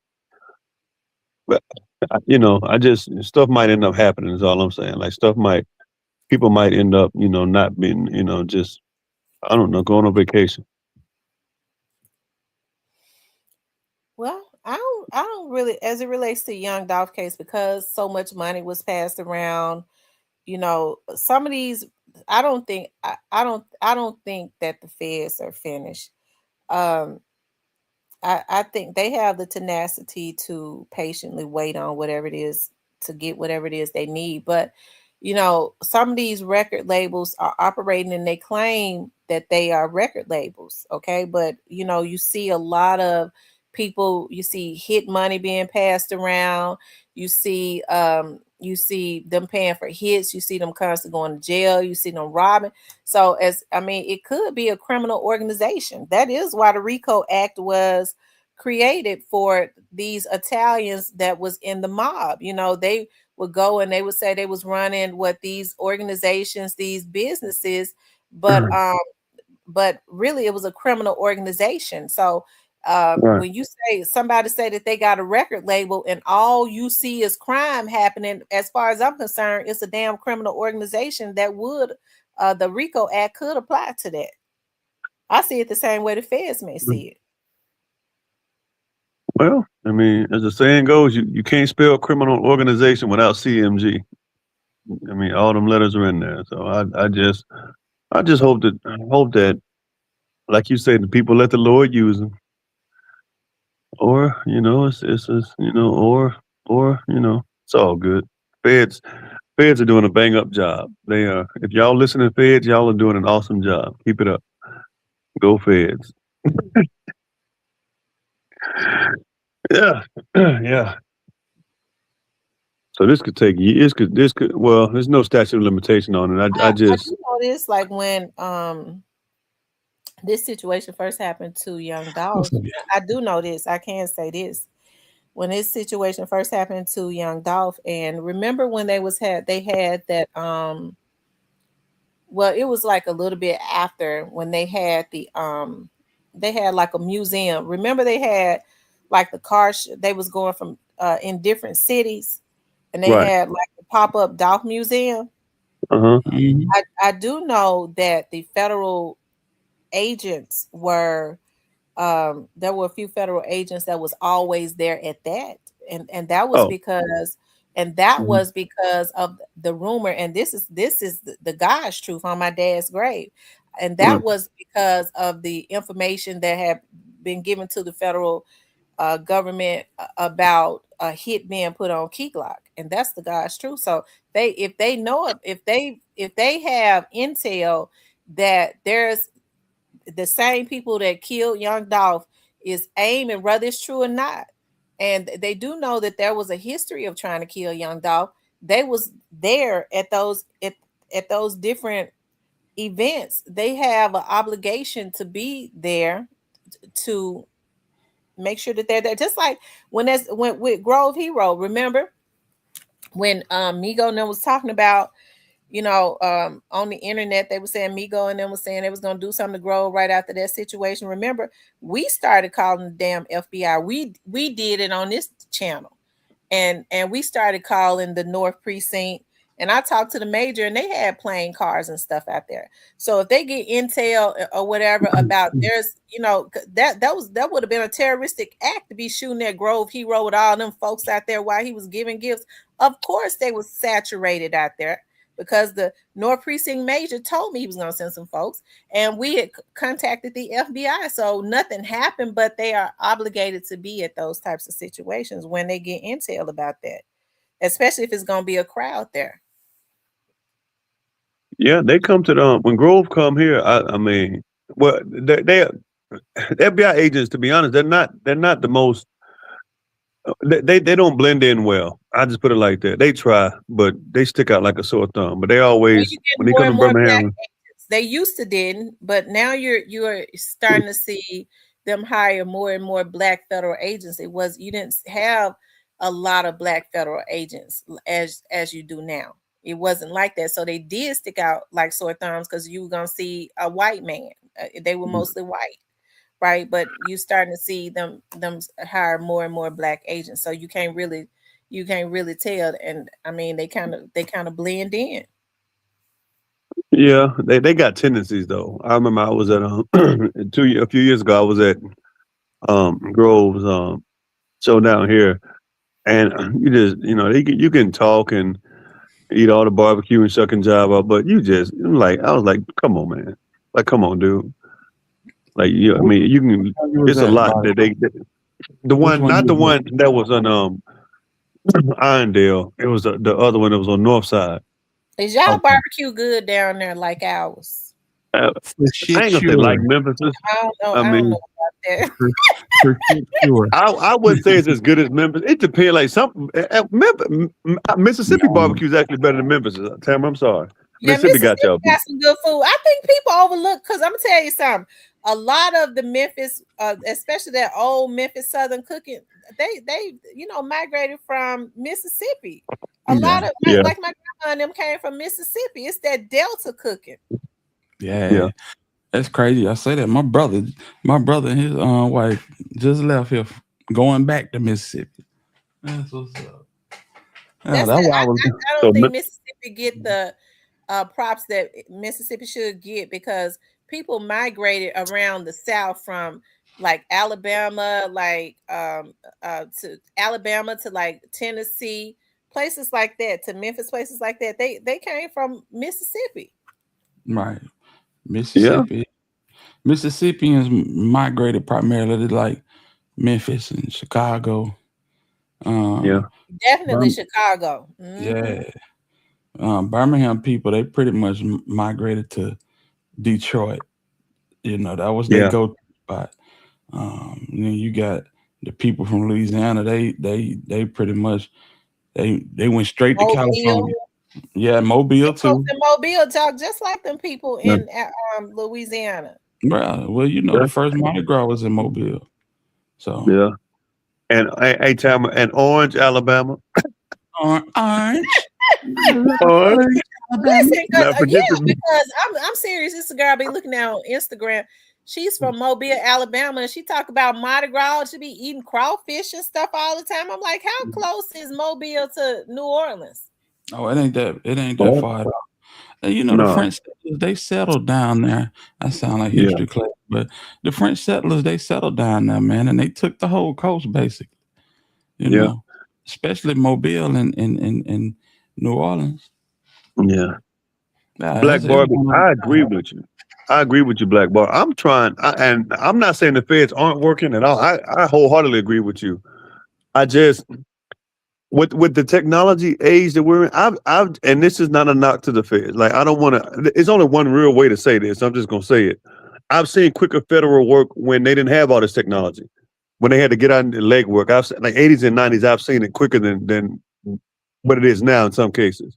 I just, stuff might end up happening is all I'm saying. Like, people might end up, not being, just, I don't know, going on vacation. Well, I don't really, as it relates to Young Dolph case, because so much money was passed around, some of these, I don't think that the feds are finished. I think they have the tenacity to patiently wait on whatever it is to get whatever it is they need. But, some of these record labels are operating and they claim that they are record labels. Okay. But, you see a lot of people, you see hit money being passed around, you see them paying for hits, you see them constantly going to jail, you see them robbing. So it could be a criminal organization. That is why the RICO Act was created, for these Italians that was in the mob. They would go and they would say they was running these organizations, these businesses, but really it was a criminal organization. So when you say somebody say that they got a record label and all you see is crime happening, as far as I'm concerned, it's a damn criminal organization that would the RICO Act could apply to that. I see it the same way the feds may see it. Well, I mean, as the saying goes, you can't spell criminal organization without CMG. I mean, all them letters are in there. So I just hope that, like you said, the people let the Lord use them. Or, it's all good. Feds are doing a bang up job. They are. If y'all listen to Feds, y'all are doing an awesome job. Keep it up. Go Feds. Yeah. Yeah. So this could take years. Well, there's no statute of limitation on it. I just do know this, like when this situation first happened to Young Dolph. I do know this. I can say this. When this situation first happened to Young Dolph, and remember when they had that well, it was like a little bit after when they had they had like a museum. Remember they had like the cars, they was going from in different cities, and they had like the pop-up Dolph museum. I do know that the federal agents were there were a few federal agents that was always there at that, and that was because was because of the rumor, and this is the God's truth on my dad's grave, and that was because of the information that had been given to the federal government about a hit being put on Key Glock, and that's the God's truth. So if they have intel that there's the same people that killed Young Dolph is aiming, whether it's true or not, and they do know that there was a history of trying to kill Young Dolph, they was there at those different events. They have an obligation to be there to make sure that they're there. Just like when with Grove Hero, remember when Migo and them was talking about, on the internet, they were saying Migo and them was saying they was going to do something to Grove right after that situation. Remember, we started calling the damn FBI. We did it on this channel, and we started calling the North Precinct. And I talked to the major, and they had playing cars and stuff out there. So if they get intel or whatever about there's, that would have been a terroristic act to be shooting at Grove Hero with all them folks out there while he was giving gifts. Of course, they was saturated out there, because the North Precinct major told me he was going to send some folks, and we had contacted the FBI. So nothing happened, but they are obligated to be at those types of situations when they get intel about that, especially if it's going to be a crowd there. Yeah, they come to when Grove come here. I mean, well, they FBI agents. To be honest, they're not the most. They don't blend in well. I just put it like that. They try, but they stick out like a sore thumb. But they always, when they come to Birmingham, they used to didn't, but now you're starting to see them hire more and more black federal agents. You didn't have a lot of black federal agents as you do now. It wasn't like that. So they did stick out like sore thumbs, because you were gonna see a white man. They were mostly white, right? But you starting to see them hire more and more black agents. So you can't really tell. And I mean, they kind of blend in. Yeah, they got tendencies though. I remember I was at a few years ago. I was at Grove's show down here, and you just you can talk and eat all the barbecue and shuck and jive up, but I was like, come on, man, like come on, dude. Like I mean, you can. It's a lot that they. The one, not the one that was on Irondale. It was the other one that was on North Side. Is y'all barbecue good down there like ours? I ain't gonna say like Memphis. I don't know about that. Sure. I wouldn't say it's as good as Memphis. It depends. Like Mississippi barbecue is actually better than Memphis. Tamara, I'm sorry. Yeah, Mississippi got y'all. got some good food. I think people overlook because I'm gonna tell you something. A lot of the Memphis, especially that old Memphis Southern cooking, they migrated from Mississippi. A lot of like my grandma and them came from Mississippi. It's that Delta cooking. Yeah. That's crazy. I say that my brother and his wife just left here going back to Mississippi. That's what's up. I don't think Mississippi get the props that Mississippi should get because people migrated around the South from like Alabama, to Alabama to like Tennessee, places like that, to Memphis, places like that. They came from Mississippi. Right. Mississippi. Mississippians migrated primarily to like Memphis and Chicago. Definitely Chicago. Yeah. Birmingham people, they pretty much migrated to Detroit. That was their go-to spot. Then you got the people from Louisiana. They pretty much they went straight to California. Yeah, Mobile too. The Mobile talk just like them people in Louisiana. Well, the first Mardi Gras was in Mobile. So and Tamara, and Orange, Alabama. Orange. Listen, because I'm serious. This girl I be looking at on Instagram. She's from Mobile, Alabama, and she talk about Mardi Gras. She be eating crawfish and stuff all the time. I'm like, how close is Mobile to New Orleans? Oh, it ain't that far at all. The French settlers, they settled down there. I sound like history class, but the French settlers, they settled down there, man, and they took the whole coast basically. You know, especially Mobile and New Orleans. Yeah. Black Barbie, I agree with you. Black Barbie. I'm trying, and I'm not saying the feds aren't working at all. I wholeheartedly agree with you. I just with the technology age that we're in, I've and this is not a knock to the feds. Like I don't want to. It's only one real way to say this. I'm just gonna say it. I've seen quicker federal work when they didn't have all this technology. When they had to get out and do leg work, I've seen, like 80s and 90s. I've seen it quicker than what it is now in some cases.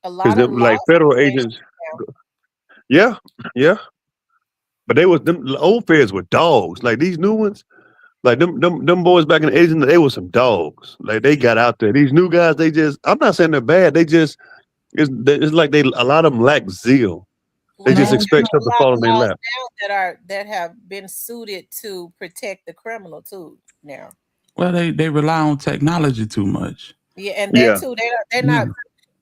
A lot of like federal agents. Yeah. But the old feds were dogs. Like these new ones, like them boys back in the 80s, they were some dogs. Like they got out there. These new guys, I'm not saying they're bad. They just, it's like a lot of them lack zeal. They just expect stuff to fall in their lap. That have been suited to protect the criminal too now. Well, they rely on technology too much. Yeah, and that too. They're not.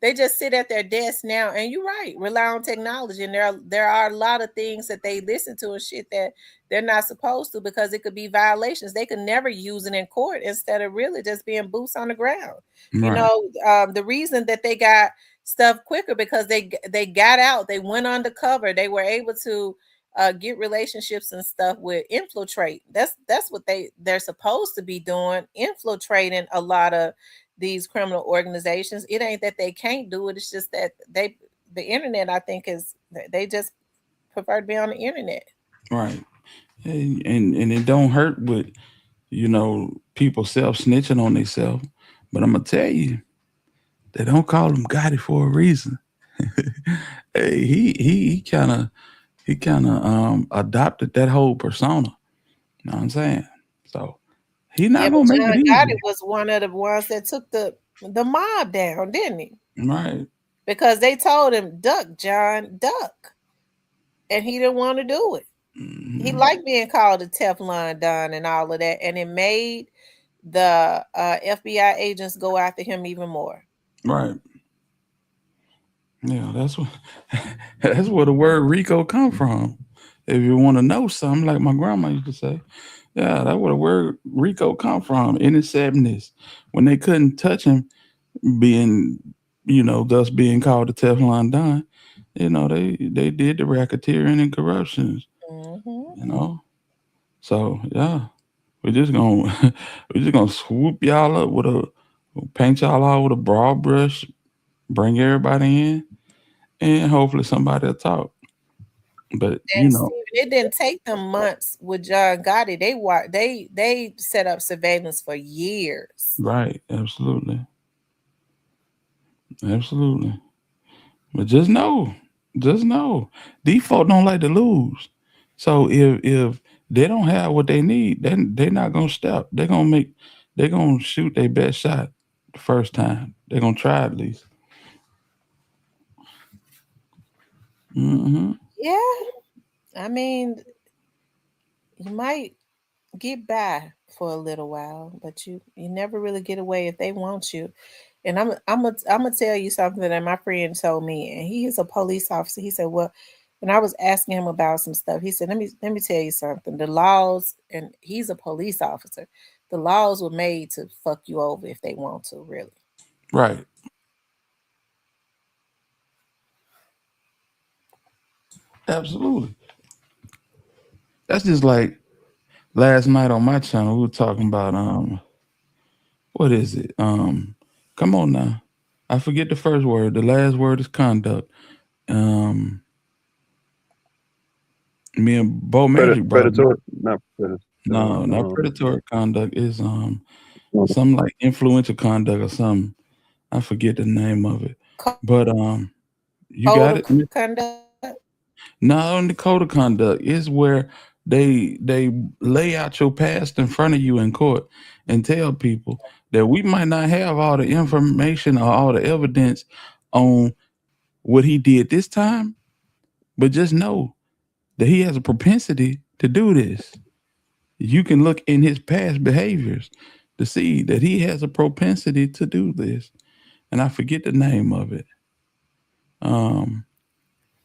They just sit at their desk now, and you're right. Rely on technology, and there are a lot of things that they listen to and shit that they're not supposed to because it could be violations. They could never use it in court instead of really just being boots on the ground. Right. The reason that they got stuff quicker because they got out, they went undercover, they were able to get relationships and stuff with infiltrate. That's what they're supposed to be doing, infiltrating a lot of these criminal organizations. It ain't that they can't do it. It's just that the internet, I think, they just prefer to be on the internet. Right. And it don't hurt with, people self-snitching on themselves. But I'm going to tell you, they don't call him Gotti for a reason. Hey, he kind of adopted that whole persona. You know what I'm saying? So he's not gonna make it easy. Gotti was one of the ones that took the mob down, didn't he? Right. Because they told him, duck, John, duck. And he didn't want to do it. Mm-hmm. He liked being called a Teflon Don and all of that. And it made the FBI agents go after him even more. Right. Yeah, that's where the word Rico come from. If you want to know something, like my grandma used to say, yeah, that's where the word Rico come from in the 70s when they couldn't touch him, being, thus being called the Teflon Don. They did the racketeering and corruptions. Mm-hmm. So yeah, we're just gonna swoop y'all up paint y'all out with a broad brush, bring everybody in, and hopefully somebody will talk. But And Steven, it didn't take them months with John Gotti. They set up surveillance for years. right, absolutely. But just know, these folk don't like to lose. So if they don't have what they need, then they're not gonna step. They're gonna shoot their best shot the first time. They're gonna try at least. Mm-hmm. Yeah, I mean, you might get by for a little while, but you never really get away if they want you. And I'm gonna tell you something that my friend told me, and he is a police officer. He said, "Well," when I was asking him about some stuff, he said, "Let me tell you something. The laws," and he's a police officer. The laws were made to fuck you over if they want to, really. Right. Absolutely. That's just like last night on my channel. We were talking about what is it? Come on now. I forget the first word. The last word is conduct. Me and Bo Magic Predatory, not predatory. No, not predatory conduct. Is something like influential conduct or something. I forget the name of it. But you got it. Conduct. Not on the code of conduct is where they lay out your past in front of you in court and tell people that we might not have all the information or all the evidence on what he did this time, but just know that he has a propensity to do this. You can look in his past behaviors to see that he has a propensity to do this. And I forget the name of it.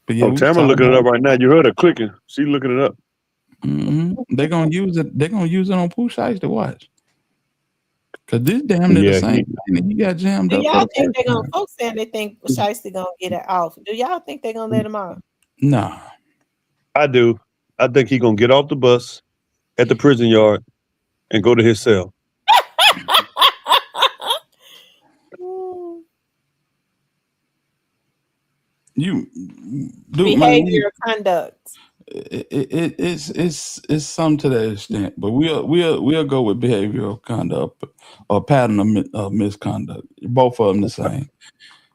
But yeah, Tamara looking it up right now. You heard her clicking. She looking it up. Mm-hmm. They're gonna use it. They're gonna use it on Pooh Shiesty to watch. Cause this damn near the same thing. He got jammed Do up. y'all think they're gonna? Folks saying they think Shiesty gonna get it off. Do y'all think they're gonna let him off? Nah, I do. I think he gonna get off the bus at the prison yard and go to his cell. You behavior conduct. It's some to that extent, but we'll go with behavioral conduct or pattern of misconduct. Both of them the same.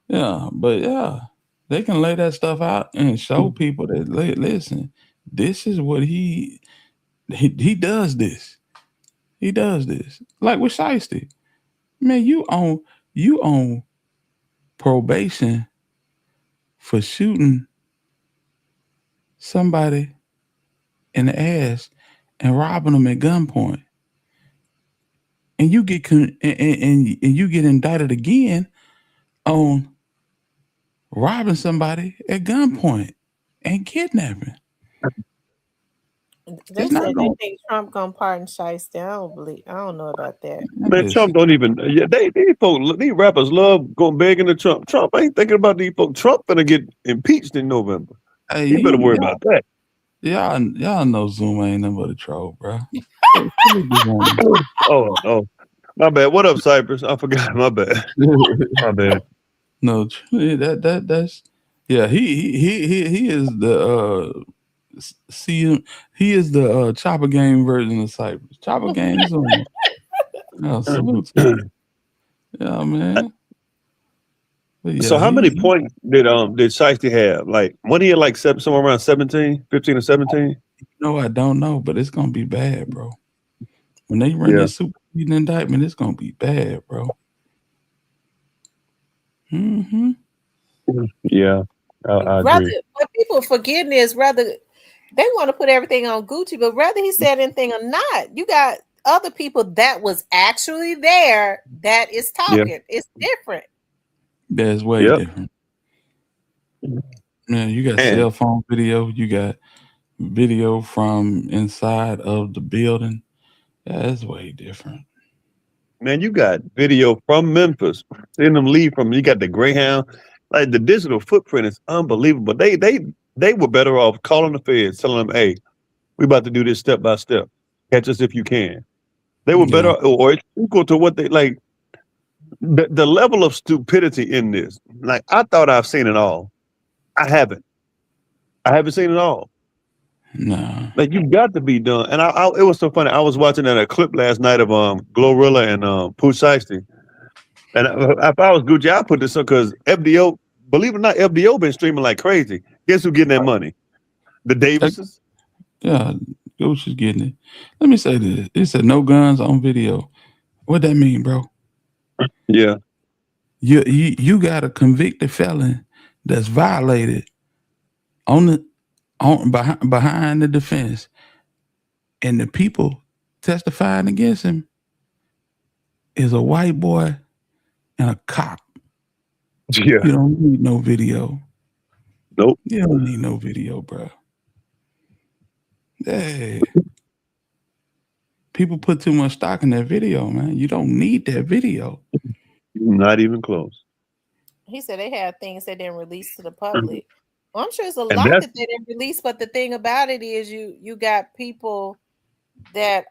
Yeah, but yeah, they can lay that stuff out and show people that listen, this is what he does this. He does this. Like with Shiesty. Man, you on probation for shooting somebody in the ass and robbing them at gunpoint, and you get and you get indicted again on robbing somebody at gunpoint and kidnapping. They said they think Trump gonna pardon Shiesty. I don't know about that. Man, Trump don't even. Yeah, these rappers love going begging to Trump. Trump ain't thinking about these folks. Trump gonna get impeached in November. Hey, you better worry about that. Y'all know Zoom ain't nothing but a troll, bro. Oh, my bad. What up, Cypress? I forgot. My bad. My bad. No, that's yeah. He is the he is the Chopper Game version of Cypress. Chopper Game is on. Oh, salute to him. Yeah, man. Yeah, so how many points did Shiesty have? Like when he had like somewhere around 15 or 17? No, I don't know, but it's gonna be bad, bro. When they run that super indictment, it's gonna be bad, bro. Mm-hmm. Yeah, I agree. What people forgetting is rather they want to put everything on Gucci, but whether he said anything or not, you got other people that was actually there that is talking. Yeah. It's different. That's way different. Man, you got cell phone video. You got video from inside of the building. Yeah, that's way different. Man, you got video from Memphis. Seeing them leave from. You got the Greyhound. Like the digital footprint is unbelievable. They were better off calling the feds, telling them, "Hey, we about to do this step by step. Catch us if you can." They were better, or it's equal to what they like. The level of stupidity in this, like I thought I've seen it all. I haven't. I haven't seen it all. No. Like you got to be done. And it was so funny. I was watching a clip last night of Glorilla and Pooh Shiesty. And if I was Gucci, I'd put this up because FDO, believe it or not, FDO been streaming like crazy. Guess who getting that money? The Davises. Yeah, Gucci's getting it. Let me say this. It said no guns on video. What that mean, bro? Yeah. You got a convicted felon that's violated behind the defense, and the people testifying against him is a white boy and a cop. Yeah. You don't need no video. Nope. You don't need no video, bro. Hey. People put too much stock in that video, man. You don't need that video. Not even close. He said they had things they didn't release to the public. Well, I'm sure it's a And lot that's- that they didn't release, but the thing about it is you got people that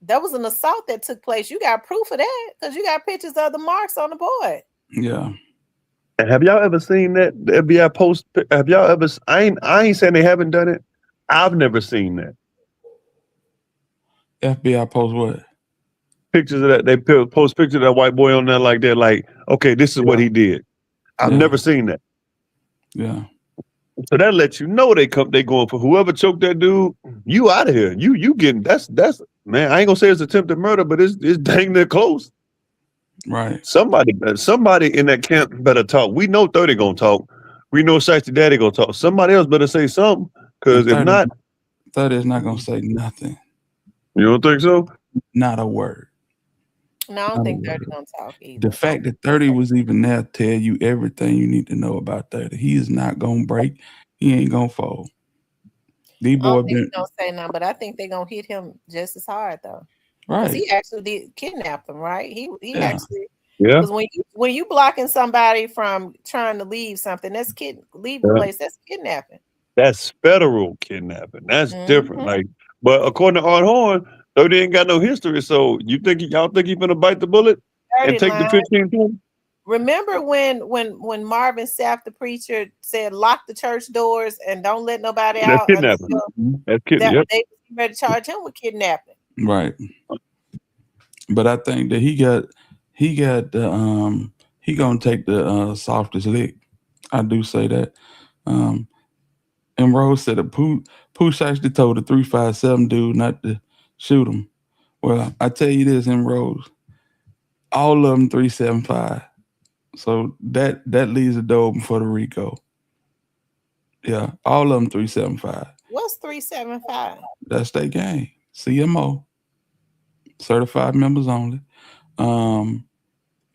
there was an assault that took place. You got proof of that because you got pictures of the marks on the board. Yeah. And have y'all ever seen that the FBI post? Have y'all ever? I ain't saying they haven't done it. I've never seen that. FBI post what? Pictures of that. They post pictures of that white boy on there like that. Like, okay, this is what he did. I've never seen that. Yeah. So that lets you know they going for whoever choked that dude. You out of here. You getting that's man. I ain't gonna say it's attempted murder, but it's dang near close. Right. Somebody in that camp better talk. We know 30 gonna talk. We know Shiesty Daddy gonna talk. Somebody else better say something. Because if not, 30 is not gonna say nothing. You don't think so? Not a word. No, I don't think 30 gonna talk either. The fact that 30 was even there tell you everything you need to know about 30. He is not gonna break. He ain't gonna fold. I don't think he's gonna say nothing, but I think they're gonna hit him just as hard though. Right. Because he actually did kidnap them, right? He actually Yeah. Because when you blocking somebody from trying to leave something, that's leaving a place, that's kidnapping. that's federal kidnapping. That's different. Like, but according to Art Horn, 30 ain't got no history. So y'all think he finna bite the bullet and take the 15 20? Remember when Marvin Sapp, the preacher, said lock the church doors and don't let nobody That's out? kidnapping. That's kidnapping. They ready to charge him with kidnapping. Right. But I think that he gonna take the softest lick. I do say that. And Rose said that Pooh Shiesty told the 357 dude not to shoot him. Well, I tell you this, in Rose, all of them 375. So that leaves the door open for the RICO. Yeah, all of them 375. What's 375? That's their game. CMO. Certified members only.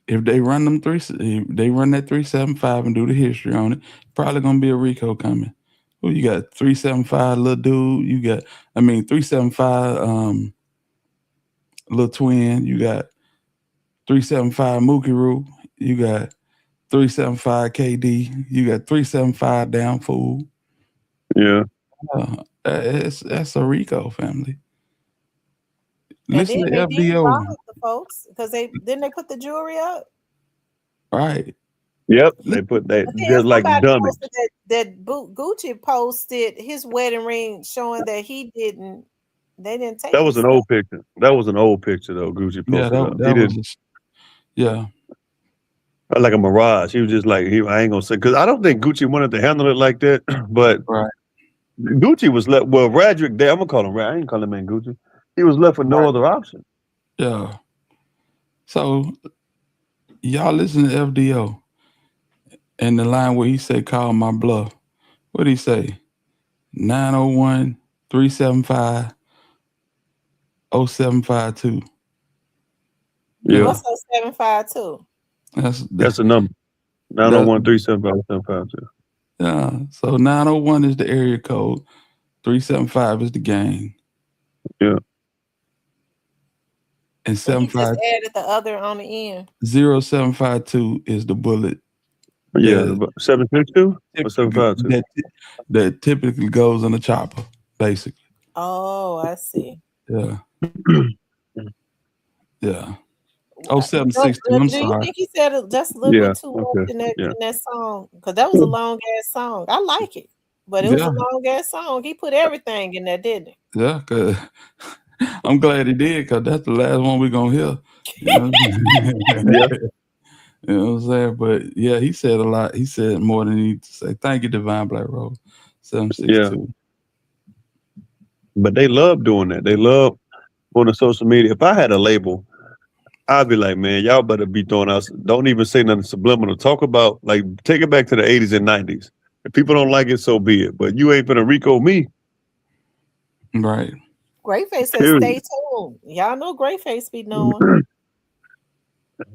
If they run that 375 and do the history on it, probably gonna be a RICO coming. Well, you got 375 little dude. You got 375 little twin. You got 375 Mookie Roo. You got 375 KD. You got 375 Down Fool. Yeah. That's a RICO family. And Listen then to they did FDO. rob the folks because they put the jewelry up. Right. Yep. They put that just like dummies. That Gucci posted his wedding ring showing that they didn't take That was an old picture. That was an old picture though. Gucci posted up. That was yeah. Like a mirage. He was just like I ain't gonna say because I don't think Gucci wanted to handle it like that. But Gucci was left. Well, Radrick, I'm gonna call him. I ain't calling him man Gucci. He was left with no other option. Yeah. So y'all listen to FDO and the line where he said, "Call my bluff." What did he say? 901-375-0752. Yeah. What's 0752? That's the number. 901-375-0752. Yeah. So 901 is the area code. 375 is the gang. Yeah. And He just 75 added the other on the end. 0752 is the bullet. Yeah, 762 or 752. That typically goes in a chopper, basically. Oh, I see. Yeah. Yeah. 0760. I'm Do you sorry. think he said just a little bit too much in that song? Because that was a long ass song. I like it, But it was a long ass song. He put everything in there, didn't he? Yeah, cause I'm glad he did, cause that's the last one we're gonna hear. You know? Yeah. You know what I'm saying? But yeah, he said a lot. He said more than he needed to say. Thank you, Divine Black Rose 762. But they love doing that. They love on the social media. If I had a label, I'd be like, man, y'all better be throwing out. Don't even say nothing subliminal. Talk about, like, take it back to the 80s and 90s. If people don't like it, so be it. But you ain't gonna Rico me. Right. Greyface says, stay tuned. Y'all know Greyface be knowing.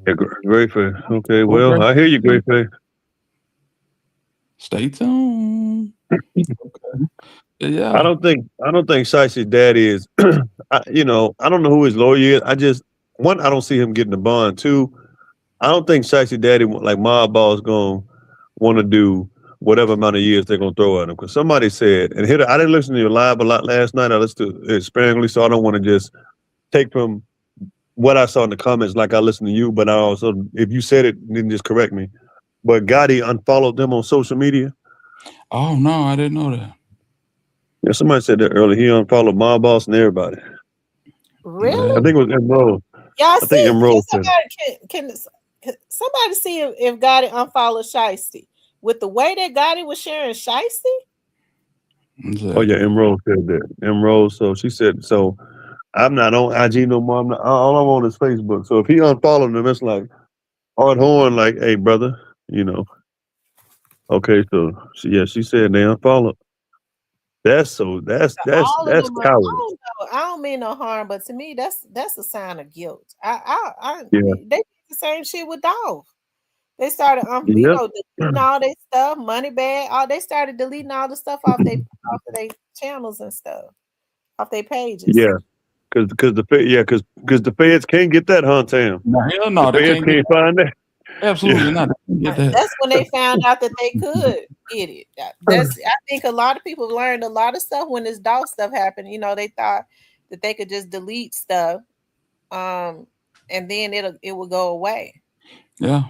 Yeah, Greyface. Okay, well, I hear you, Greyface. Stay tuned. Okay. Yeah. I don't think Shicey's daddy is. I don't know who his lawyer is. I don't see him getting the bond. Two, I don't think Shicey's daddy, like Mob Ball, is gonna want to do whatever amount of years they're gonna throw at him. Because somebody said, and here I didn't listen to you live a lot last night. I listened to it sparingly, so I don't want to just take from what I saw in the comments like I listened to you. But I also, if you said it, then just correct me. But Gotti unfollowed them on social media. Oh no, I didn't know that. Yeah, somebody said that earlier. He unfollowed Mob Boss and everybody. Really? I think it was Emerald. Y'all see? Emerald Can somebody see if Gotti unfollowed Shiesty? With the way that Gotti was sharing Shiesty? Oh yeah, Emerald said that. Emerald. So she said, so I'm not on IG no more. All I'm on is Facebook. So if he unfollowed them, it's like Art Horn, like, hey brother, Okay, so she said they unfollowed. That's coward. I don't mean no harm, but to me, that's a sign of guilt. They did the same shit with Dolph. They started deleting all their stuff, money bag. They started deleting all the stuff off their channels and stuff, off their pages. Yeah, because the feds can't get that, huh, Tam? No, hell no, the feds can't find that. Absolutely not. That's when they found out that they could get it. I think a lot of people learned a lot of stuff when this Dolph stuff happened. They thought that they could just delete stuff, and then it will go away. Yeah,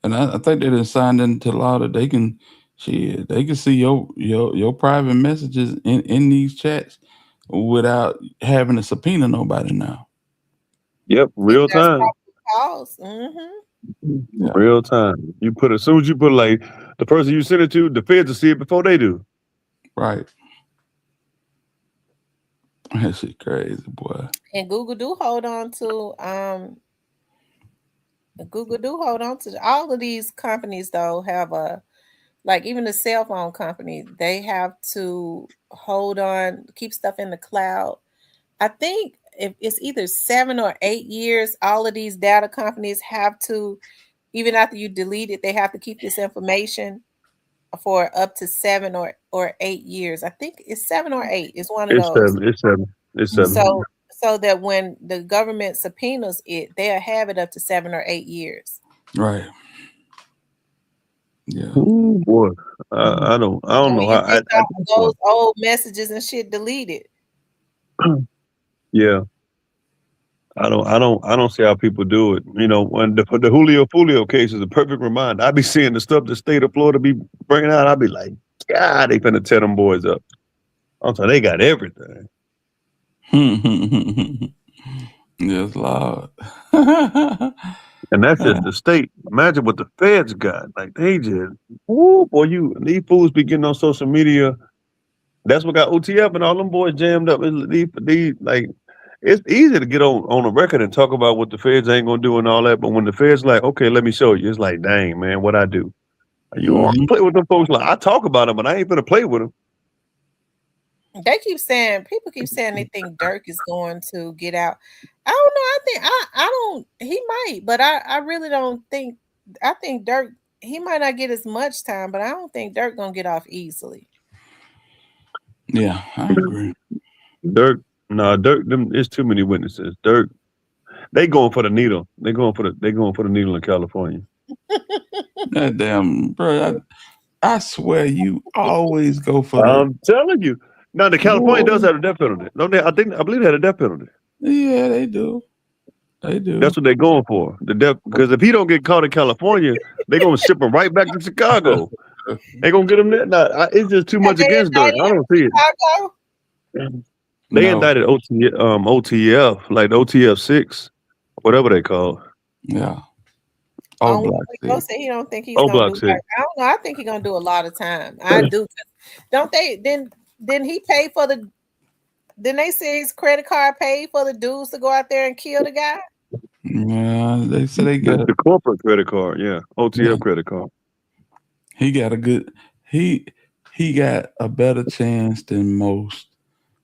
and I think they done signed into law that they can see your private messages in these chats without having to subpoena nobody now. Yep, real time. Mm-hmm. Real time. As soon as you put like the person you send it to, the feds will see it before they do. Right. That shit crazy, boy. And Google do hold on to all of these companies though have even the cell phone company, they have to keep stuff in the cloud. I think if it's either 7 or 8 years, all of these data companies have to, even after you delete it, they have to keep this information for up to 7 or 8 years. I think it's 7 or 8. It's one of those. It's 7. So that when the government subpoenas it, they'll have it up to 7 or 8 years. Right. Yeah. Ooh, boy. I don't know how those old messages and shit deleted. Yeah. I don't see how people do it. When the Julio Fulio case is a perfect reminder. I be seeing the stuff the state of Florida be bringing out. I be like, God, they finna tear them boys up. I'm saying they got everything. Yes, Lord. And that's just the state. Imagine what the feds got. Like they just, these fools be getting on social media. That's what got OTF and all them boys jammed up. It's easy to get on a record and talk about what the feds ain't gonna do and all that. But when the feds like, okay, let me show you, it's like, dang, man, what I do? You want to play with them folks? Like I talk about them, but I ain't gonna play with them. People keep saying they think Dirk is going to get out. I don't know. He might, but I really don't think. I think Dirk, he might not get as much time, but I don't think Dirk gonna get off easily. Yeah, I agree. Dirk, it's too many witnesses. Dirk, they going for the needle. They going for the needle in California. That damn bro, I swear you always go for I'm telling you. Now the California does have a death penalty. No, I believe they had a death penalty. Yeah, they do. They do. That's what they're going for. The death, because if he don't get caught in California, they're gonna ship him right back to Chicago. They gonna get him there? Nah, it's just too much against Dirk. I don't see it. They indicted OTF, like OTF 6, whatever they call. Yeah. Rico said he don't think he's gonna do. I don't know. I think he's gonna do a lot of time. I do. Don't they? Didn't he pay for the? Didn't they say his credit card paid for the dudes to go out there and kill the guy? Yeah, they said they got the corporate credit card. Yeah, OTF credit card. He got a good. He got a better chance than most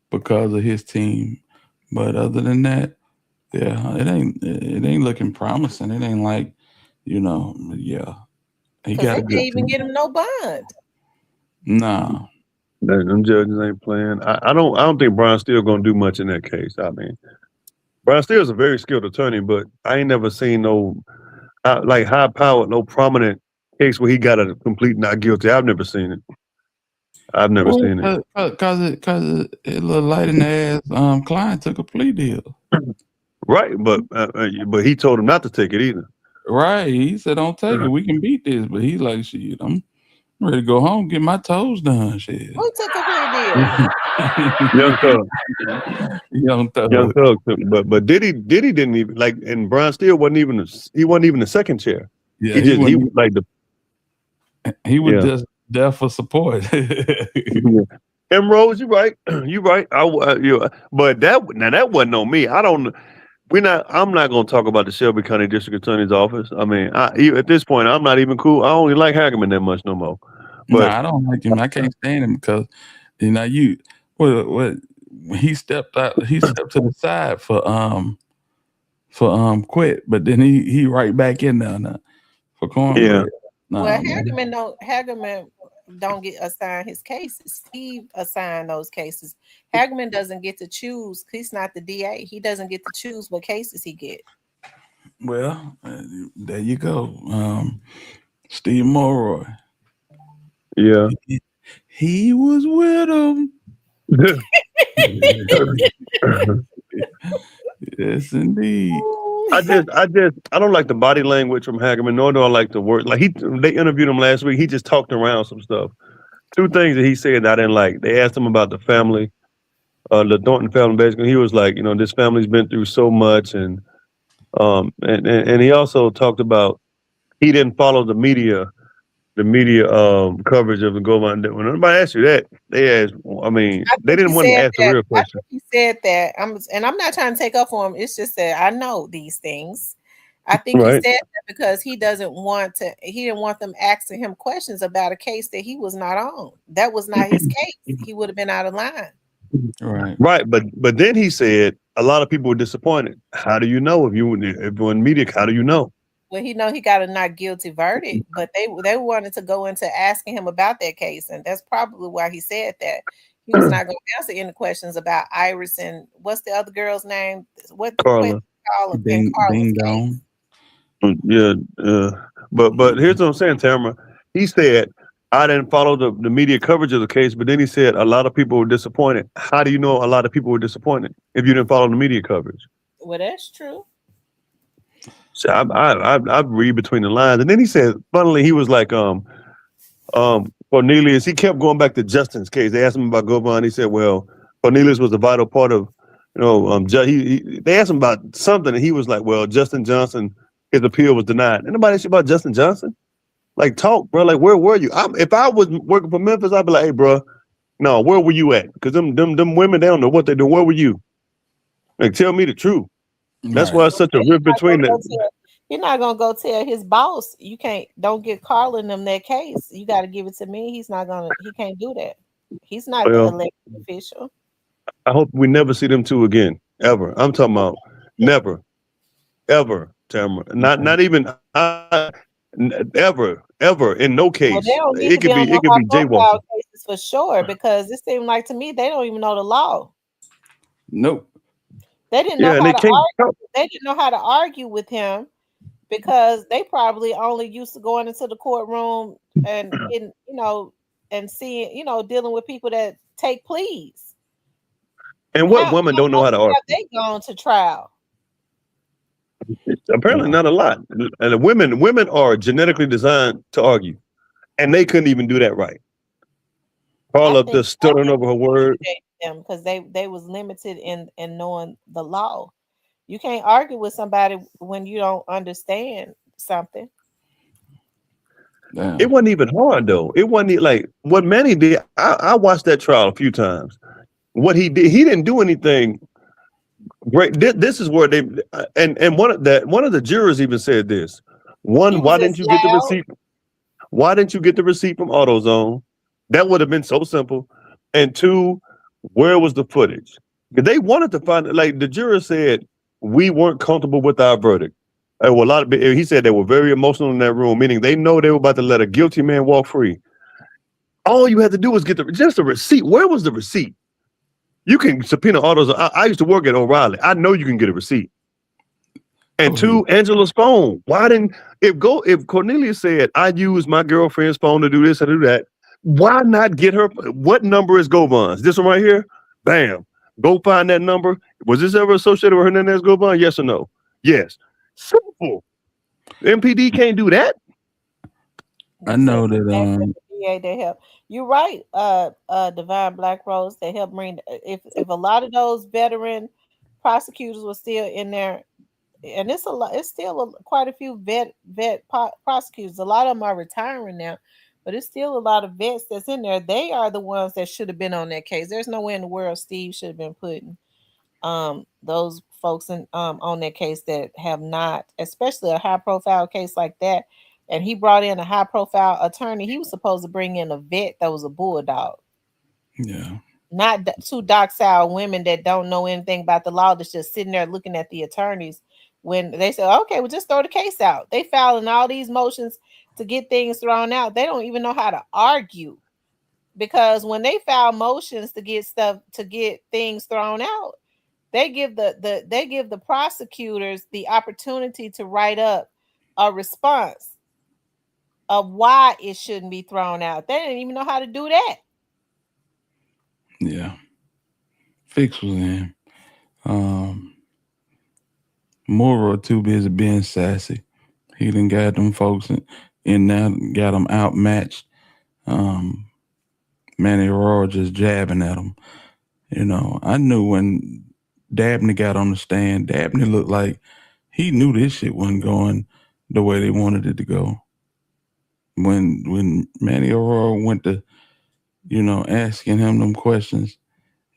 because of his team. But other than that, yeah, it ain't looking promising. It ain't like, he got They a can't good even team. get him no bond. Nah. Them judges ain't playing. I don't think Brian Steele gonna do much in that case. I mean, Brian Steele's a very skilled attorney, but I ain't never seen no like high powered, no prominent case where he got a complete not guilty. I've never seen it. I've never seen it. Cause it looked light in the ass. Client took a plea deal. Right, but he told him not to take it either. Right, he said, "Don't take it. We can beat this." But he's like, "Shit, I'm ready to go home, get my toes done." Shit. Who took a plea Young Thug. Young Thug took, but Diddy didn't even like, and Brian Steele wasn't even the second chair. Yeah, he was like he was just there for support. And Rose, you're right. You're right. But that wasn't on me. I'm not going to talk about the Shelby County District Attorney's office. I mean, at this point, I'm not even cool. I don't even like Hagerman that much no more. But I don't like him. I can't stand him because what he stepped out. He stepped to the side for quit, but then he right back in there now for cornbread. Yeah. Well, Hagerman don't get assigned his cases. Steve assigned those cases. Hagerman doesn't get to choose. He's not the DA. He doesn't get to choose what cases he get. Well, there you go. Steve Mulroy. Yeah. He was with him. Yes, indeed. I don't like the body language from Hagerman, nor do I like the word. Like they interviewed him last week. He just talked around some stuff. Two things that he said that I didn't like. They asked him about the family, the Thornton family. Basically, he was like, this family's been through so much, and he also talked about he didn't follow the media coverage of the Govan. When anybody asked you that, they asked. I mean, they didn't want to ask the real question. He said that. I'm not trying to take up for him. It's just that I know these things. I think he said that because he didn't want them asking him questions about a case that he was not on. That was not his case. He would have been out of line. Right. But then he said a lot of people were disappointed. How do you know if you're in media? How do you know? Well, he got a not guilty verdict, but they wanted to go into asking him about that case, and that's probably why he said that. He was not going to answer any questions about Iris and what's the other girl's name? Carla. Ding dong. Yeah, but here's what I'm saying, Tamara. He said, I didn't follow the media coverage of the case, but then he said a lot of people were disappointed. How do you know a lot of people were disappointed if you didn't follow the media coverage? Well, that's true. So I read between the lines. And then he said, funnily, he was like, Cornelius, he kept going back to Justin's case. They asked him about Govan. He said, well, Cornelius was a vital part of, they asked him about something, and he was like, well, Justin Johnson, his appeal was denied. Anybody ask you about Justin Johnson? Like, talk, bro. Like, where were you? If I was working for Memphis, I'd be like, hey, bro, no, where were you at? Because them women, they don't know what they do. Where were you? Like, tell me the truth. That's why it's such a rift between them. You're not gonna go tell his boss don't get Carl in them that case. You got to give it to me. He can't do that. He's not the elected official. I hope we never see them two again, ever. I'm talking about never, ever, Tamara. Not even ever in no case. Well, it could be jaywalking cases for sure, because it seemed like to me they don't even know the law. Nope. They didn't know how to argue. They didn't know how to argue with him because they probably only used to going into the courtroom and seeing, dealing with people that take pleas. And what women don't know how to argue? Have they gone to trial? Apparently not a lot. And women are genetically designed to argue. and they couldn't even do that right. Carla just stuttering over her words. Because they was limited in knowing the law. You can't argue with somebody when you don't understand something. It wasn't even hard though. It wasn't like what Manny did. I watched that trial a few times. What he did, he didn't do anything great. This is where they and one of the jurors even said this. One, why didn't you get the receipt? Why didn't you get the receipt from AutoZone? That would have been so simple. And two, where was the footage? They wanted to find, like the juror said, we weren't comfortable with our verdict. There were he said they were very emotional in that room, meaning they know they were about to let a guilty man walk free. All you had to do was get just a receipt. Where was the receipt? You can subpoena AutoZone. I used to work at O'Reilly. I know you can get a receipt. And two, Angela's phone. Why didn't if Cornelius said I used my girlfriend's phone to do this and do that? Why not get her? What number is Govon's? This one right here? Bam. Go find that number. Was this ever associated with Hernandez Govon? Yes or no? Yes. Simple. MPD can't do that. I know that They help. You're right, Divine Black Rose. They help bring if a lot of those veteran prosecutors were still in there. And it's a lot. It's still quite a few vet prosecutors. A lot of them are retiring now, but it's still a lot of vets that's in there. They are the ones that should have been on that case. There's no way in the world Steve should have been putting those folks in on that case that have not, especially a high profile case like that. And he brought in a high profile attorney. He was supposed to bring in a vet that was a bulldog. Yeah. Not two docile women that don't know anything about the law, that's just sitting there looking at the attorneys when they say, okay, well, just throw the case out. They filing all these motions to get things thrown out. They don't even know how to argue, because when they file motions to get things thrown out, they give the prosecutors the opportunity to write up a response of why it shouldn't be thrown out. They didn't even know how to do that. Yeah. Fix was in. Moro too busy being sassy. He done got them folks in now, got them outmatched. Manny Roy just jabbing at him. You know, I knew when Dabney got on the stand, Dabney looked like he knew this shit wasn't going the way they wanted it to go. When Manny Roy went to, asking him them questions,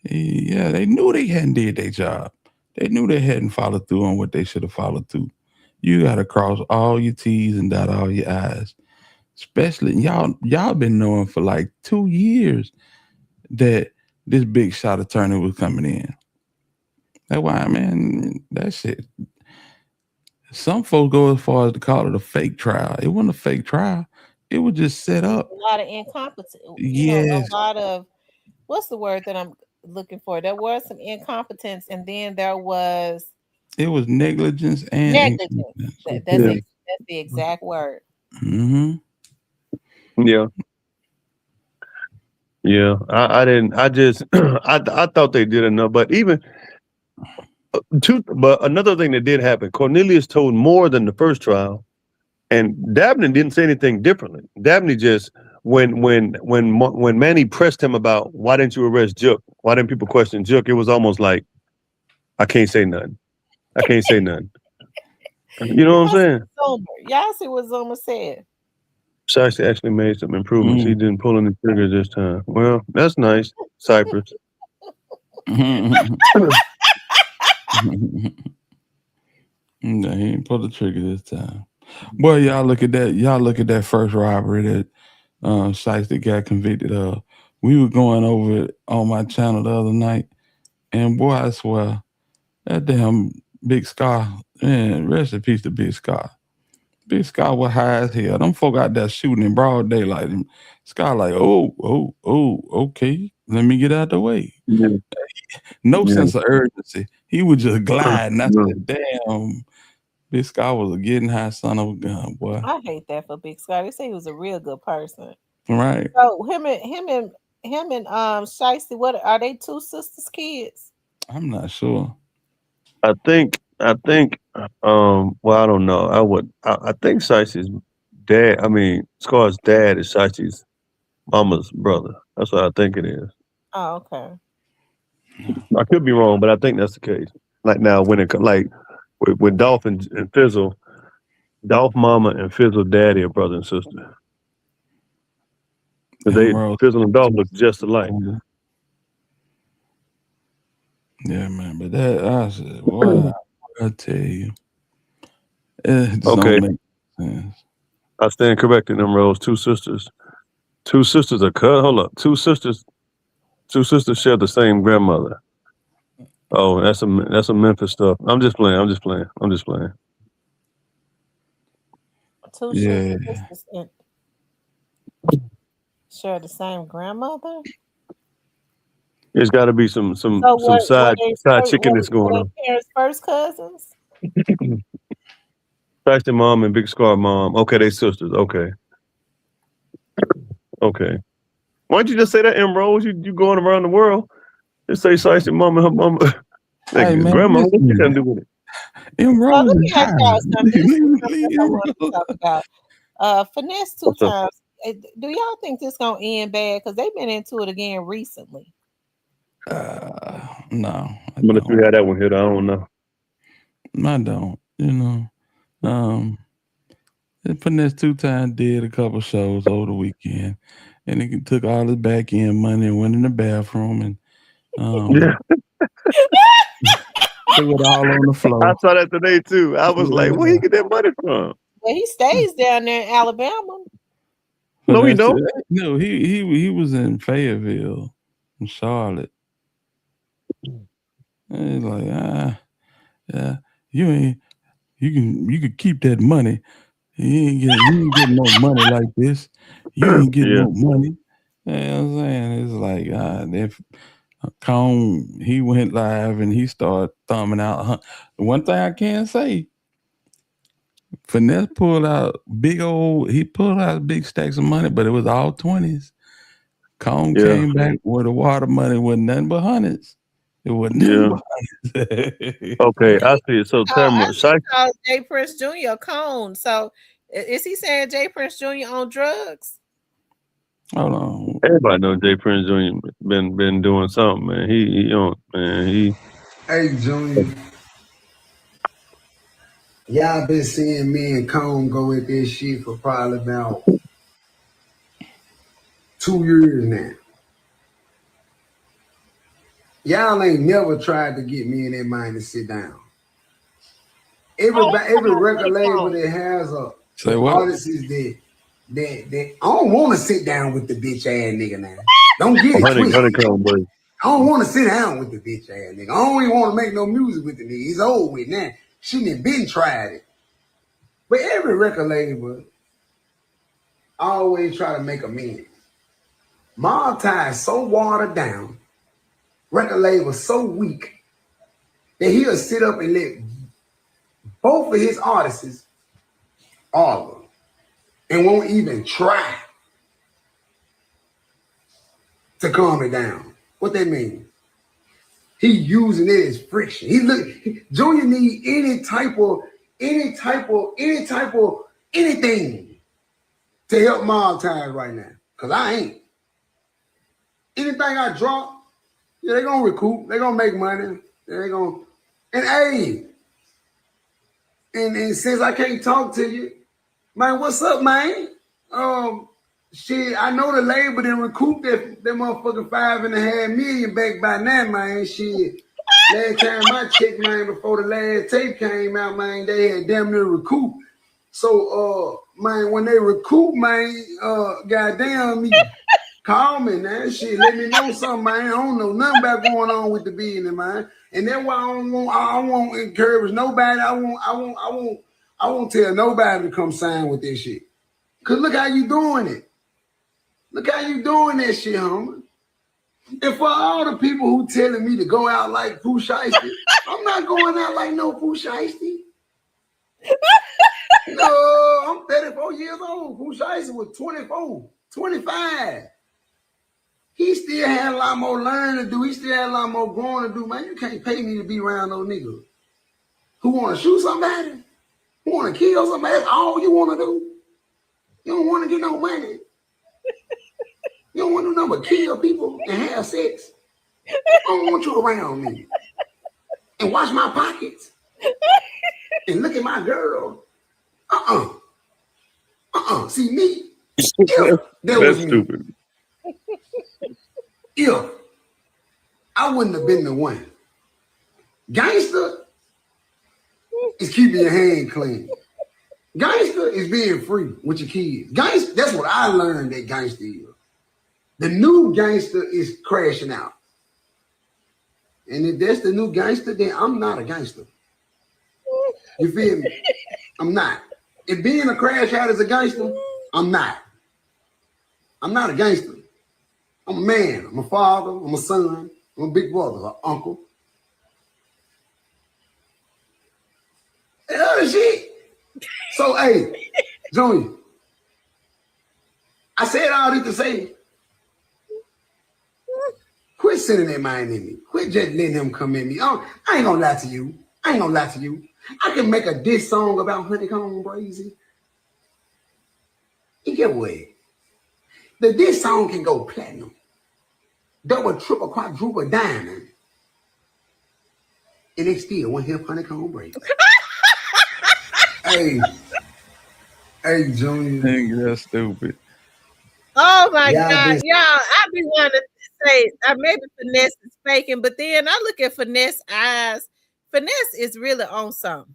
they knew they hadn't did their job. They knew they hadn't followed through on what they should have followed through. You got to cross all your T's and dot all your I's. Especially, y'all been knowing for like 2 years that this big shot attorney was coming in. That's why, man, that shit. Some folks go as far as to call it a fake trial. It wasn't a fake trial. It was just set up. A lot of incompetence. Yes. A lot of, what's the word that I'm looking for? There was some incompetence, and then there was. It was negligence and negligence. That's the exact word. Mm-hmm. Yeah. Yeah. I didn't. I just. I thought they did enough, but even. But another thing that did happen, Cornelius told more than the first trial, and Dabney didn't say anything differently. Dabney just when Manny pressed him about why didn't you arrest Jook? Why didn't people question Jook? It was almost like, I can't say nothing. I can't say nothing. You know what I'm saying? Y'all see what Zuma said. Cypress actually made some improvements. He didn't pull any triggers this time. Well, that's nice, Cypress. No, he didn't pull the trigger this time. Boy, y'all look at that. Y'all look at that first robbery that Shiesty got convicted of. We were going over it on my channel the other night, and boy, I swear, that damn Big Scar, man, rest in peace to Big Scar. Big Scar was high as hell. Them folk out there shooting in broad daylight. And Scar like, oh, okay, let me get out the way. Yeah. No sense of urgency. He was just gliding. I said, damn, Big Scar was a getting high son of a gun, boy. I hate that for Big Scar. They say he was a real good person. Right. So him and Shiesty, what are they two sisters' kids? I'm not sure. I think well, I don't know. I think Sicey's dad. I mean, Scar's dad is Shiesty's mama's brother. That's what I think it is. Oh, okay. I could be wrong, but I think that's the case. Like now, when it like with Dolph and Fizzle, Dolph mama and Fizzle daddy are brother and sister. Fizzle and Dolph look just alike. Yeah, man. But that I said, boy, I tell you, it just Okay. don't make sense. I stand corrected, them Rose. Two sisters are cut. Hold up. Two sisters share the same grandmother. Oh, that's a Memphis stuff. I'm just playing. Two Yeah. sisters share the same grandmother. There's got to be some side chicken that's going on. Parents' first cousins. Shiesty mom and Big Scar mom. Okay, they sisters. Okay. Why don't you just say that, M. Rose? You going around the world? Just say Shiesty mom and her mama. Hey, man, grandma, what listen. you gonna do with it? M. Rose Let me is ask high. y'all something. This is something Leave I M. want to Rose. talk about. Finesse two What's up? times. Do y'all think this gonna end bad? Because they've been into it again recently. No, I'm gonna see how that one hit. I don't know. I don't. You know, Finesse 2 Times did a couple shows over the weekend, and he took all his back end money and went in the bathroom and Yeah. threw it all on the floor. I saw that today too. I was like, where he get that money from? Well, he stays down there in Alabama. No, he don't. No, he was in Fayetteville, in Charlotte. And he's like, yeah, you can keep that money. You ain't getting no money like this. You ain't getting no money. You know what I'm saying? It's like if Cone, he went live and he started thumbing out. One thing I can say, Finesse pulled out big stacks of money, but it was all 20s. Cone came back with the water money with nothing but hundreds. It wasn't nothing but hundreds. Okay, I see it. So Tamara, I call Jay Prince Jr. a cone. So is he saying Jay Prince Jr. on drugs? Hold on. Everybody knows Jay Prince Jr. been doing something, man. He on, man. Hey, Junior. Y'all been seeing me and Cone go at this shit for probably about 2 years now. Y'all ain't never tried to get me and that mind to sit down. Every record label that has a artist is that I don't want to sit down with the bitch ass nigga now. Don't get it twisted. I don't want to sit down with the bitch ass nigga. I don't even want to make no music with the nigga. He's old with now. She done been tried it. But every record label always try to make amends. Malta is so watered down, record label so weak, that he'll sit up and let both of his artists argue and won't even try to calm it down. What that mean? He using it as friction. Junior need any type of anything to help Malta right now. Cause I ain't. Anything I drop, yeah, they gonna recoup. They gonna make money. They gonna, and hey, and since I can't talk to you, man, what's up, man? Shit, I know the label didn't recoup that motherfucking $5.5 million back by now, man. Shit, last time I checked, man, before the last tape came out, man, they had damn near recoup. So, man, when they recoup, man, goddamn me. Call me now, shit. Let me know something, man. I don't know nothing about going on with the business, man. And that's why I won't encourage nobody. I won't tell nobody to come sign with this shit. Cause look how you doing it. Look how you doing that shit, homie. And for all the people who telling me to go out like Pooh Shiesty, I'm not going out like no Pooh Shiesty. No, I'm 34 years old. Pooh Shiesty was 24, 25. He still had a lot more learning to do. He still had a lot more growing to do. Man, you can't pay me to be around those niggas who want to shoot somebody, who want to kill somebody. That's all you want to do. You don't want to get no money. You don't want to do nothing but kill people and have sex. I don't want you around me. And watch my pockets. And look at my girl. See me? If there was me. Stupid. If I wouldn't have been the one. Gangster is keeping your hand clean. Gangster is being free with your kids. Gangster, that's what I learned that gangster is. The new gangster is crashing out. And if that's the new gangster, then I'm not a gangster. You feel me? I'm not. If being a crash out is a gangster, I'm not. I'm not a gangster. I'm a man. I'm a father. I'm a son. I'm a big brother, an uncle. And other shit. So, hey, Junior, I said all this to say, quit sending that mind in me. Quit just letting him come in me. I ain't gonna lie to you. I can make a diss song about honeycomb brazy. And get away. The diss song can go platinum, double, triple, quadruple, diamond, and they still won't hear honeycomb brazy. Hey, Junior. That's stupid. Oh my God, y'all! I be wanting to say maybe Finesse is faking, but then I look at Finesse eyes. Finesse is really on something.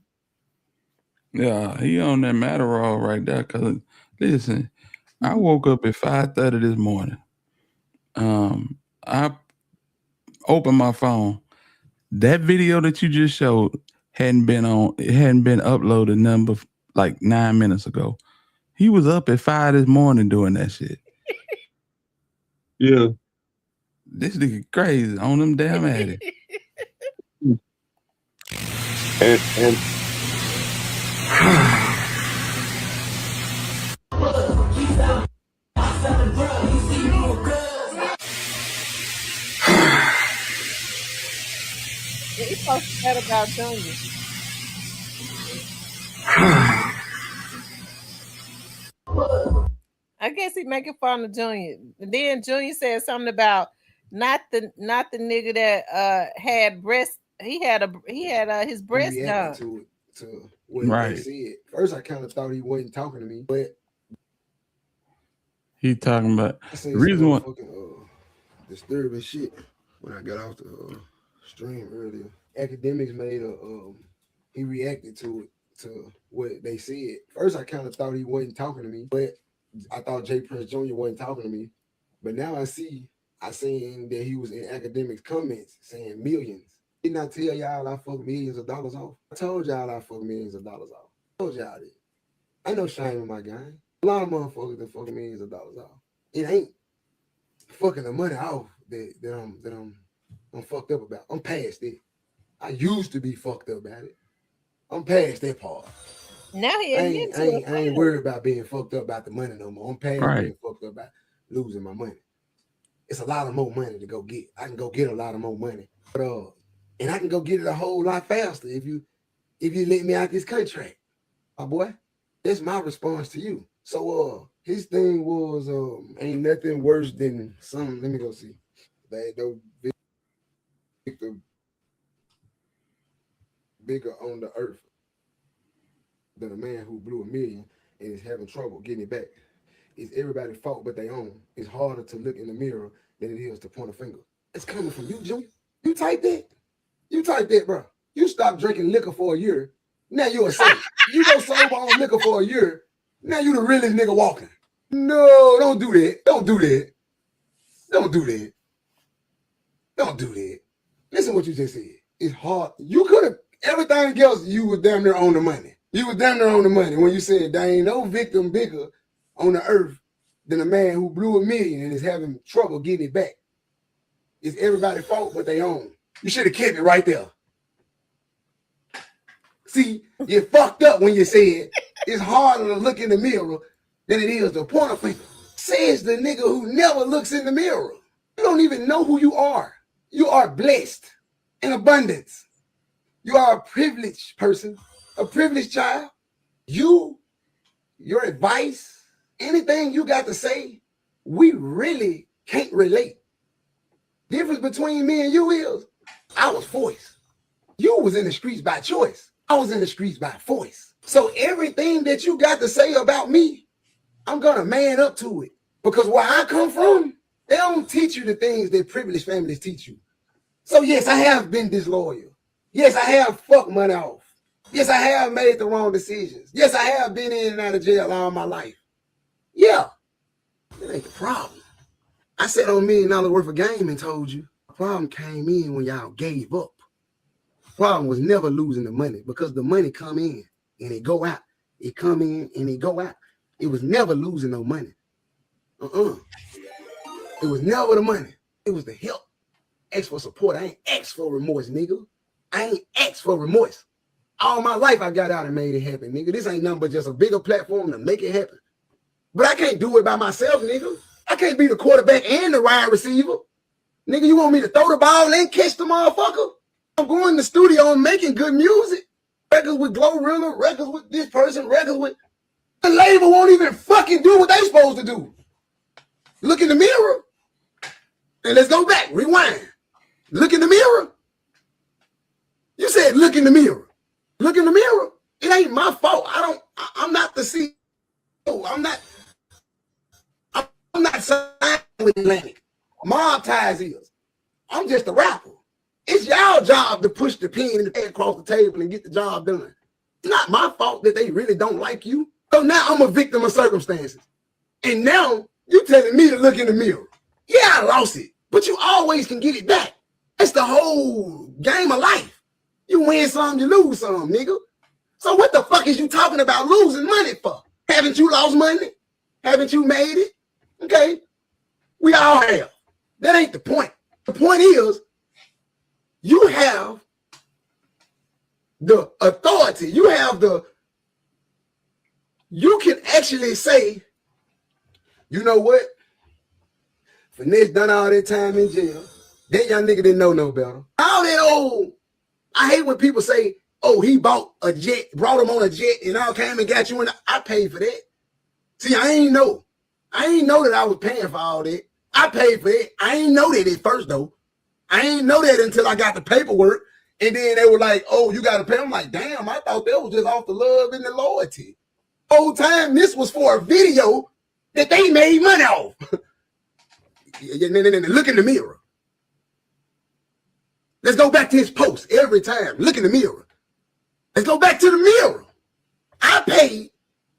Yeah, he on that Matterall right there. Cause listen, I woke up at 5:30 this morning. I opened my phone. That video that you just showed hadn't been uploaded number like 9 minutes ago. He was up at 5 this morning doing that shit. Yeah. This nigga crazy on them damn addicts. And He's supposed to chat about Junior. I guess he making fun of Junior. And then Junior said something about not the nigga that had breast. He had his breast done. To what they said. First, I kind of thought he wasn't talking to me, but he talking about the reason why. Disturbing shit when I got off the stream earlier. Academics made he reacted to what they said. First, I kind of thought he wasn't talking to me, but I thought J. Prince Jr. wasn't talking to me. But now I seen that he was in academics comments saying millions. Didn't I tell y'all I fuck millions of dollars off? I told y'all I fuck millions of dollars off. I told y'all that. Ain't no shame in my game. A lot of motherfuckers that fuck millions of dollars off. It ain't fucking the money off that I'm fucked up about. I'm past it. I used to be fucked up about it. I'm past that part. Now he I ain't worried about being fucked up about the money no more. I'm past being fucked up about losing my money. It's a lot of more money to go get. I can go get a lot of more money. But and I can go get it a whole lot faster if you let me out this contract. My boy, that's my response to you. So his thing was ain't nothing worse than some. Let me go see. Bigger on the earth than a man who blew $1 million and is having trouble getting it back. It's everybody's fault but their own. It's harder to look in the mirror than it is to point a finger. It's coming from you, Junior. You type that. You type that, bro. You stop drinking liquor for a year. Now you're a saint. You go sober on liquor for a year. Now you the realest nigga walking. No, don't do that. Don't do that. Don't do that. Don't do that. Listen what you just said. It's hard. You could have, everything else, you was damn near on the money. You was damn near on the money when you said there ain't no victim bigger on the earth than a man who blew $1 million and is having trouble getting it back. It's everybody's fault but they own. You should have kept it right there. See, you fucked up when you said it's harder to look in the mirror than it is to point a finger. Says the nigga who never looks in the mirror. You don't even know who you are. You are blessed in abundance. You are a privileged person, a privileged child. Your advice anything you got to say, we really can't relate. Difference between me and you is I was forced. You was in the streets by choice. I was in the streets by force. So everything that you got to say about me, I'm gonna man up to it. Because where I come from, they don't teach you the things that privileged families teach you. So yes, I have been disloyal. Yes, I have fucked money off. Yes, I have made the wrong decisions. Yes, I have been in and out of jail all my life. Yeah, that ain't the problem. I sat on $1 million worth of game and told you the problem came in when y'all gave up. The problem was never losing the money because the money come in and it go out. It come in and it go out. It was never losing no money. It was never the money. It was the help. Ask for support. I ain't asked for remorse, nigga. I ain't asked for remorse. All my life I got out and made it happen, nigga. This ain't nothing but just a bigger platform to make it happen. But I can't do it by myself, nigga. I can't be the quarterback and the wide receiver. Nigga, you want me to throw the ball and catch the motherfucker? I'm going to the studio and making good music. Records with Glorilla, records with this person, records with... The label won't even fucking do what they supposed to do. Look in the mirror. And let's go back, rewind. Look in the mirror. You said look in the mirror. Look in the mirror. It ain't my fault. I'm not the CEO. I'm not signed with Atlantic. Mob Ties is. I'm just a rapper. It's y'all job to push the pen and the pen across the table and get the job done. It's not my fault that they really don't like you. So now I'm a victim of circumstances. And now you telling me to look in the mirror. Yeah, I lost it, but you always can get it back. That's the whole game of life. You win some, you lose some, nigga. So what the fuck is you talking about losing money for? Haven't you lost money? Haven't you made it? Okay, we all have. That ain't the point. The point is, you have the authority. You can actually say, you know what? Finesse done all that time in jail. That young nigga didn't know no better. All that old, I hate when people say, oh, he bought a jet, brought him on a jet, and all came and got you in. I paid for that. See, I ain't know that I was paying for all that. I paid for it. I ain't know that at first, though. I ain't know that until I got the paperwork. And then they were like, oh, you got to pay. I'm like, damn, I thought that was just off the love and the loyalty. Whole time, this was for a video that they made money off. Look in the mirror. Let's go back to his post every time. Look in the mirror. Let's go back to the mirror. I paid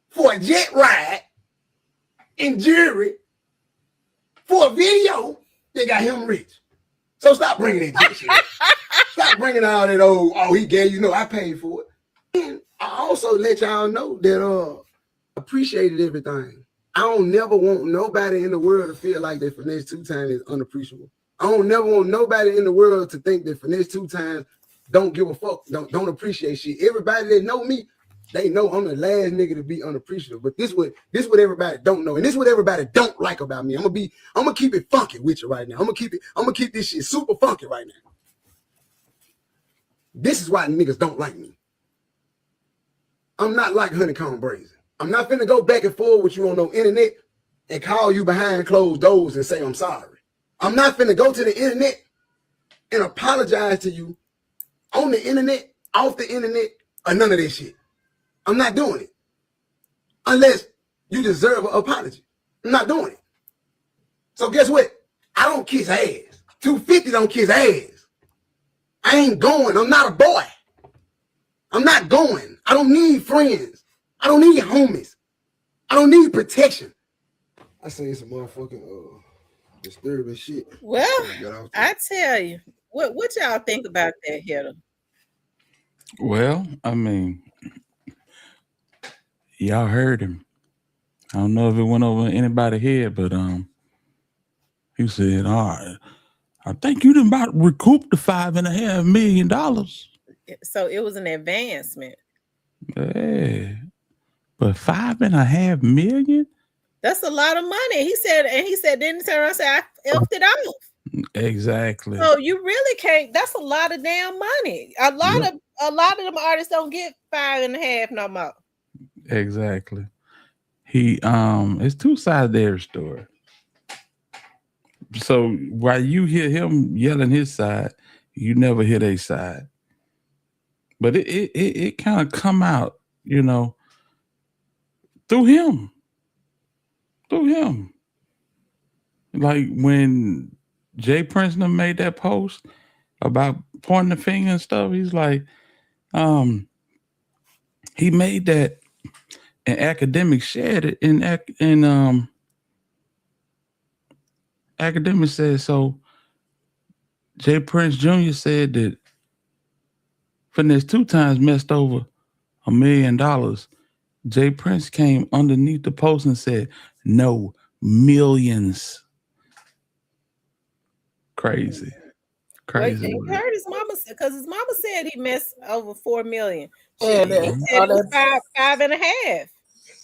for a jet ride in jewelry for a video that got him rich. So stop bringing that shit. Stop bringing all that old, oh, he gave you, I paid for it. And I also let y'all know that appreciated everything. I don't never want nobody in the world to feel like that Finesse 2 Times is unappreciable. I don't never want nobody in the world to think that Finesse 2 Times don't give a fuck, don't appreciate shit. Everybody that know me, they know I'm the last nigga to be unappreciative. But this what everybody don't know, and this what everybody don't like about me. I'm gonna keep it funky with you right now. I'm gonna keep this shit super funky right now. This is why niggas don't like me. I'm not like Honeycomb Brazen. I'm not finna go back and forth with you on no internet and call you behind closed doors and say I'm sorry. I'm not finna go to the internet and apologize to you on the internet, off the internet, or none of that shit. I'm not doing it. Unless you deserve an apology. I'm not doing it. So guess what? I don't kiss ass. 250 don't kiss ass. I ain't going. I'm not a boy. I'm not going. I don't need friends. I don't need homies. I don't need protection. I say some motherfucking disturbing shit. Well, I tell you, what y'all think about that, Heather? Well, I mean, y'all heard him. I don't know if it went over anybody's head, but he said, all right, I think you done about recouped the $5.5 million. So it was an advancement. Yeah. But $5.5 million? That's a lot of money. He said, didn't turn around and say, I effed it off. Exactly. So you really can't, that's a lot of damn money. A lot of them artists don't get 5.5 no more. Exactly. It's two sides to every story. So while you hear him yelling his side, you never hear their side. But it kind of come out, you know, through him. Through him. Like when Jay Prince made that post about pointing the finger and stuff, he's like, he made that and academics shared it and academics said so. Jay Prince Jr. said that FINESSE2TYMES messed over $1 million. Jay Prince came underneath the post and said, no, millions. Crazy. Crazy. He heard his mama because his mama said he messed over 4 million. Yeah, He said it was 5.5.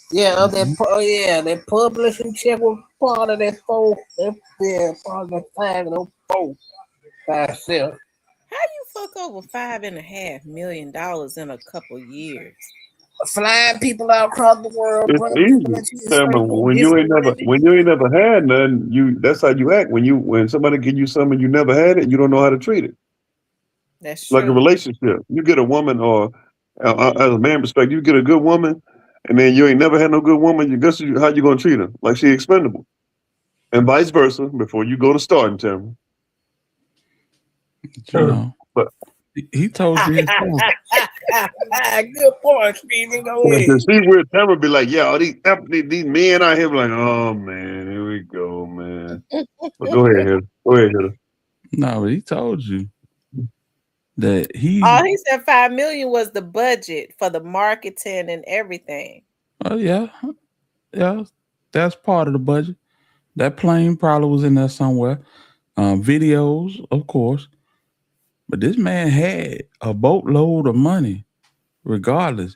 Yeah, that publishing check was part of that 4. Part of that 5 and those 4 by itself. How you fuck over $5.5 million in a couple years? Flying people out across the world. It's easy. When you ain't never had none, that's how you act. When somebody give you something you never had it, you don't know how to treat it. That's true. Like a relationship. You get a woman, or as a man perspective, you get a good woman, and then you ain't never had no good woman. You guess how you gonna treat her? Like she expendable, and vice versa. Before you go to starting term. But he told you his good point, Stephen. Go ahead. See where Tamara be like, yeah, these men out here be like, oh man, here we go, man. But go ahead, Heather. No, but he told you that he said 5 million was the budget for the marketing and everything. Oh yeah, that's part of the budget. That plane probably was in there somewhere. Videos, of course. But this man had a boatload of money, regardless.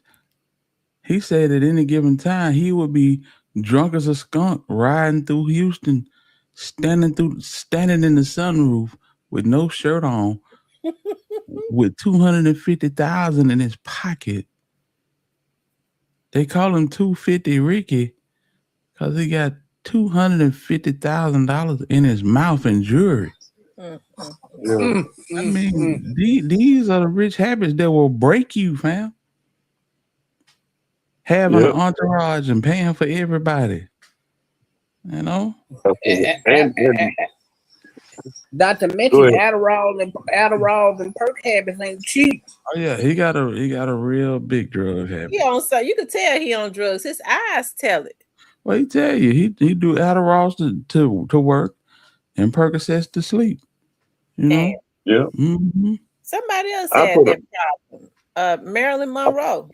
He said at any given time he would be drunk as a skunk riding through Houston, standing in the sunroof with no shirt on, with $250,000 in his pocket. They call him 250 Ricky because he got $250,000 in his mouth in jewelry. I mean, these are the rich habits that will break you, fam. Having an entourage and paying for everybody, you know. And not to mention Adderall and perk habits ain't cheap. Oh yeah, he got a real big drug habit. You could tell he on drugs. His eyes tell it. Well, he tell you he do Adderalls to work and Percocets to sleep. You know. Yeah. Mm-hmm. Somebody else had that problem. Marilyn Monroe.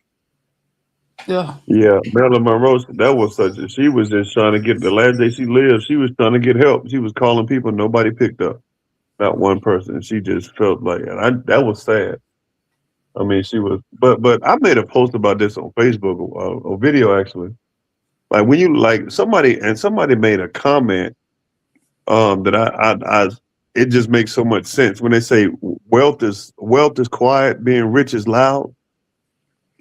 Yeah, Marilyn Monroe. That was she was just trying to get the last day she lived. She was trying to get help. She was calling people, nobody picked up, not one person. She just felt like, and that was sad. I mean, she was, but I made a post about this on Facebook, a video actually. Like when you somebody made a comment, that it just makes so much sense when they say wealth is quiet, being rich is loud.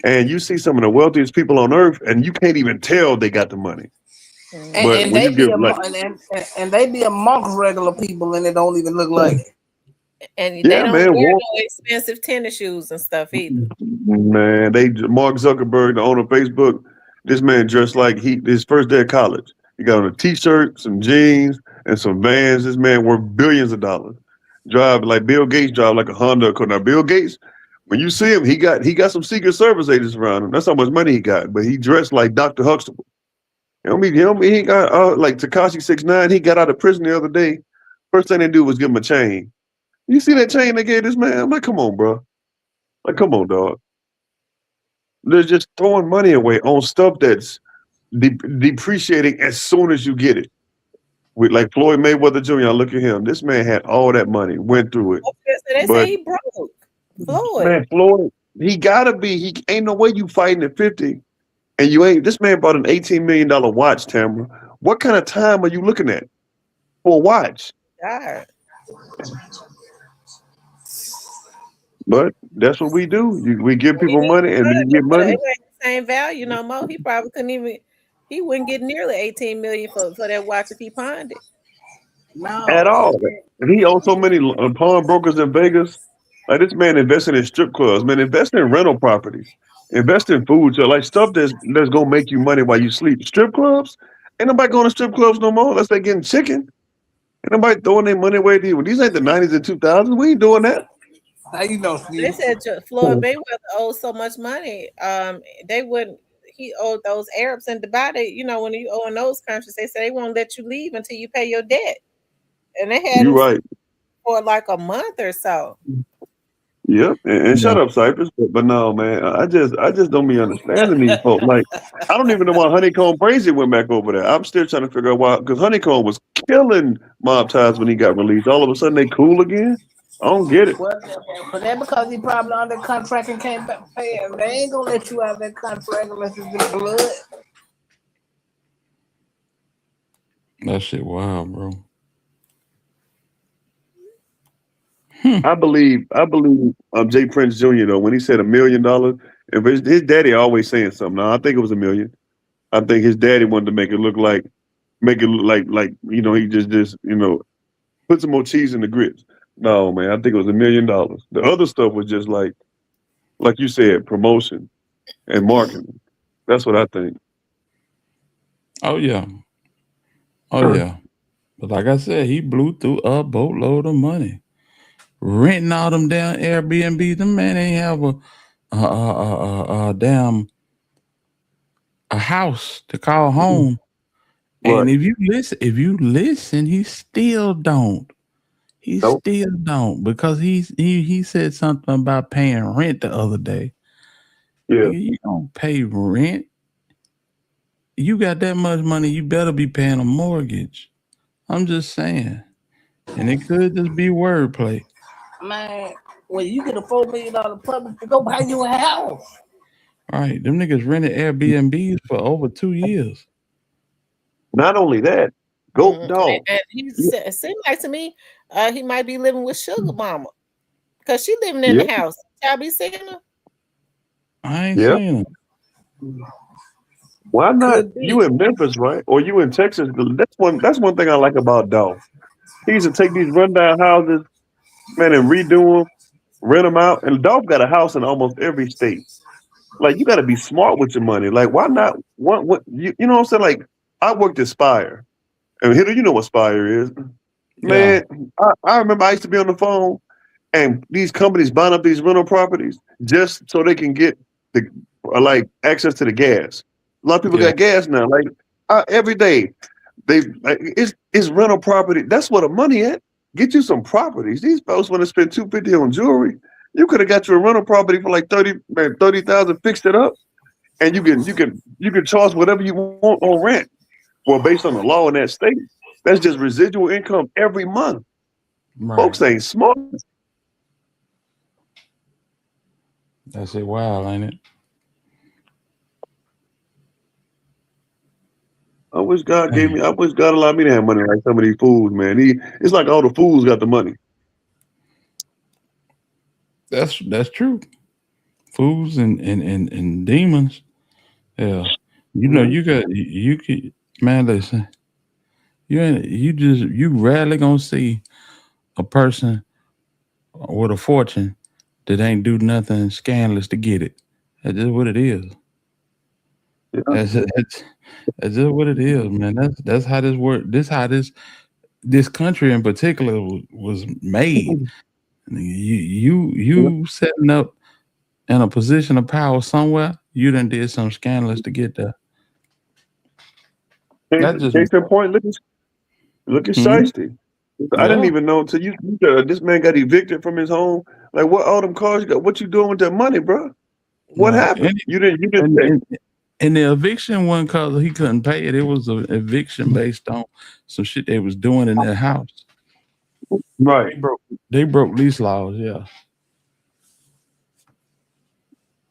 And you see some of the wealthiest people on earth, and you can't even tell they got the money. And they be amongst regular people, and it don't even look like it. And they don't wear no expensive tennis shoes and stuff either. Man, Mark Zuckerberg, the owner of Facebook, this man dressed like his first day of college. He got on a t-shirt, some jeans, and some Vans. This man worth billions of dollars. Drive like Bill Gates drive like a Honda Accord. Now Bill Gates, when you see him, he got some Secret Service agents around him. That's how much money he got. But he dressed like Dr. Huxtable. He got like Tekashi 6ix9ine. He got out of prison the other day. First thing they do was give him a chain. You see that chain they gave this man? I'm like, come on, bro. Like, come on, dog. They're just throwing money away on stuff that's depreciating as soon as you get it. With like Floyd Mayweather Jr., I look at him. This man had all that money, went through it. They say he broke. Floyd. Man, Floyd, he gotta be. He ain't no way you fighting at 50, and you ain't. This man bought an $18 million watch, Tamara. What kind of time are you looking at for a watch? God. But that's what we do. We give people money, and when you get money, it ain't the same value no more. He probably couldn't even He wouldn't get nearly 18 million for that watch if he pawned it. No. At all. And he owns so many pawnbrokers in Vegas. Like this man invested in strip clubs, man, invest in rental properties, invest in food, so like stuff that's gonna make you money while you sleep. Strip clubs? Ain't nobody going to strip clubs no more unless they getting chicken. Ain't nobody throwing their money away to you. These ain't the 90s and 2000s. We ain't doing that. How you know, They Steve? said Floyd Mayweather owed so much money. They wouldn't. He owed those Arabs in Dubai. When you owe in those countries, they say they won't let you leave until you pay your debt. And they had You him right. for like a month or so. Yep. And shut up, Cypress. But no, man, I just don't be understanding these folks. Like, I don't even know why Honeycomb Brazy went back over there. I'm still trying to figure out why, because Honeycomb was killing mob ties when he got released. All of a sudden they cool again. I don't get it. Well, for that because he probably under contract and can't pay him. They ain't gonna let you out of that contract unless it's in blood. That shit wild, bro. I believe Jay Prince Jr. though, when he said $1 million, if his daddy always saying something. Now I think it was $1 million. I think his daddy wanted to make it look like he just put some more cheese in the grits. No, man, I think it was $1 million. The other stuff was just like you said, promotion and marketing. That's what I think. Oh yeah. But like I said, he blew through a boatload of money. Renting all them damn Airbnb. Them man ain't have a damn a house to call home. Right. And if you listen, he still don't. Still don't, because he said something about paying rent the other day. Yeah. Nigga, you don't pay rent. You got that much money, you better be paying a mortgage. I'm just saying. And it could just be wordplay. Man, when you get a $4 million public to go buy you a house. Right. Them niggas rented Airbnbs for over 2 years. Not only that, dog. And it seemed like to me, he might be living with Sugar Mama. Because she living in the house. Y'all be seeing her? I ain't seen her. Why not? You in Memphis, right? Or you in Texas? That's one thing I like about Dolph. He used to take these rundown houses, man, and redo them, rent them out. And Dolph got a house in almost every state. Like, you got to be smart with your money. Like, why not? You know what I'm saying? Like, I worked at Spire. And Hitter, you know what Spire is. Man, I remember I used to be on the phone, and these companies buying up these rental properties just so they can get access to the gas. A lot of people got gas now. Like, every day, it's rental property. That's where the money at. Get you some properties. These folks want to spend $250 on jewelry. You could have got you a rental property for like 30,000, fixed it up, and you can charge whatever you want on rent. Well, based on the law in that state, that's just residual income every month. Right. Folks ain't smart. That's it. Wild, ain't it? I wish God allowed me to have money like some of these fools, man. It's like all the fools got the money. That's true. Fools and demons. Yeah. You know, you could, man, listen. You rarely gonna see a person with a fortune that ain't do nothing scandalous to get it. That's just what it is. Yeah. That's just what it is, man. That's how this work. This how this country in particular was made. You setting up in a position of power somewhere, you done did some scandalous to get there. Case in point, look at Shiesty. I didn't even know until this man got evicted from his home. Like, what all them cars you got? What you doing with that money, bro? What happened? You didn't. And the eviction wasn't because he couldn't pay it. It was an eviction based on some shit they was doing in their house. Right. They broke lease laws. Yeah.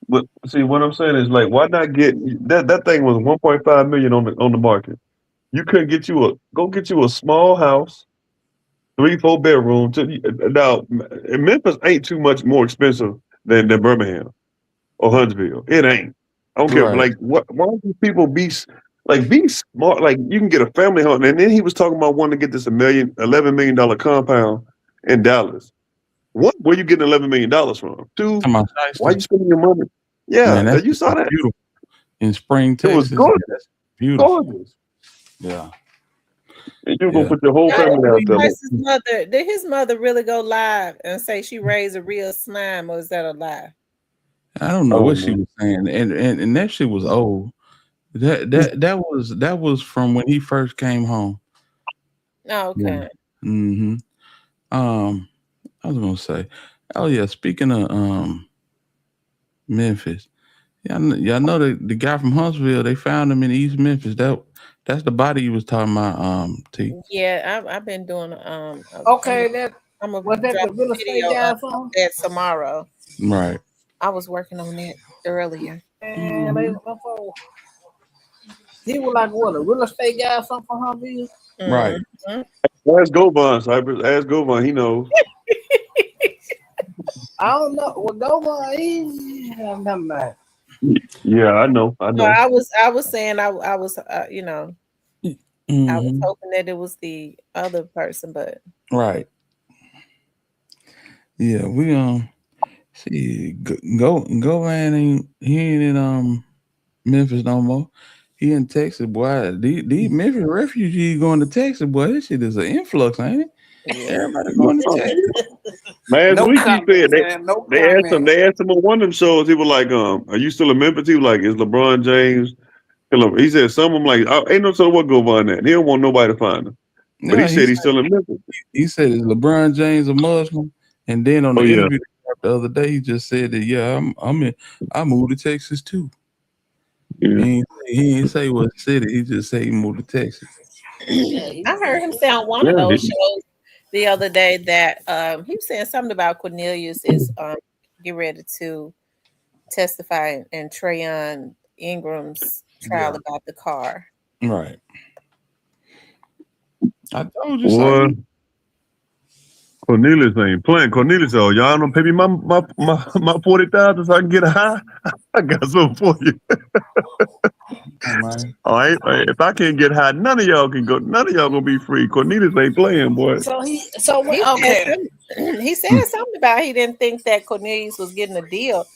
But see, what I'm saying is, like, why not get that thing was $1.5 million on the market. You couldn't get you a small house, 3-4 bedroom. Now, Memphis ain't too much more expensive than Birmingham or Huntsville. It ain't. I don't care. Like, why do people be Like, be smart. Like, you can get a family home. And then he was talking about wanting to get this $11 million compound in Dallas. One, where you getting $11 million from? Two, why you spending your money? Yeah, Man, that's you saw that. beautiful. In Spring, It was Texas. gorgeous. That's beautiful. Gorgeous. Yeah. And you're gonna put your whole family out there. Did his mother really go live and say she raised a real slime, or is that a lie? I don't know what she was saying, and that shit was old. That was from when he first came home. Oh, okay. Mm-hmm. I was gonna say, oh yeah. Speaking of Memphis, y'all know the guy from Huntsville. They found him in East Memphis. That's the body you was talking about. T. Yeah, I've been doing Okay, I'm gonna was that drop the real a estate video guy of from? that tomorrow. Right. I was working on that earlier. And they, he was like what, a real estate guy or something from Huntsville? Right. Ask Govon, Cypress. Ask Govon. He knows. I don't know. Well, go on. Yeah, I know. No, I was saying I was you know, I was hoping that it was the other person, but Right. Yeah, we see go man he ain't in Memphis no more. He in Texas, boy. These Memphis refugees going to Texas, boy. This shit is an influx, ain't it? Everybody going to Texas. Last No week comment, he said man. No they asked comment. him on one of them shows. He was like, "Are you still in Memphis?" He was like, "Is LeBron James?" He said, "Some of them like, ain't no telling what Govon that. He don't want nobody to find him." But he said he's still in Memphis. He said, "Is LeBron James a Muslim?" And then on the yeah. interview the other day, he just said that, "Yeah, I moved to Texas too." Yeah. He didn't say what city. He just said he moved to Texas. I heard him say on one of those shows the other day that he was saying something about Cornelius is get ready to testify in Trayon Ingram's trial about the car. Right. I told you so. so. Cornelius ain't playing. Cornelius, y'all don't pay me my 40,000 so I can get a high. I got something for you. All right, if I can't get high, none of y'all can go. None of y'all gonna be free. Cornelius ain't playing, boy. He said something about he didn't think that Cornelius was getting a deal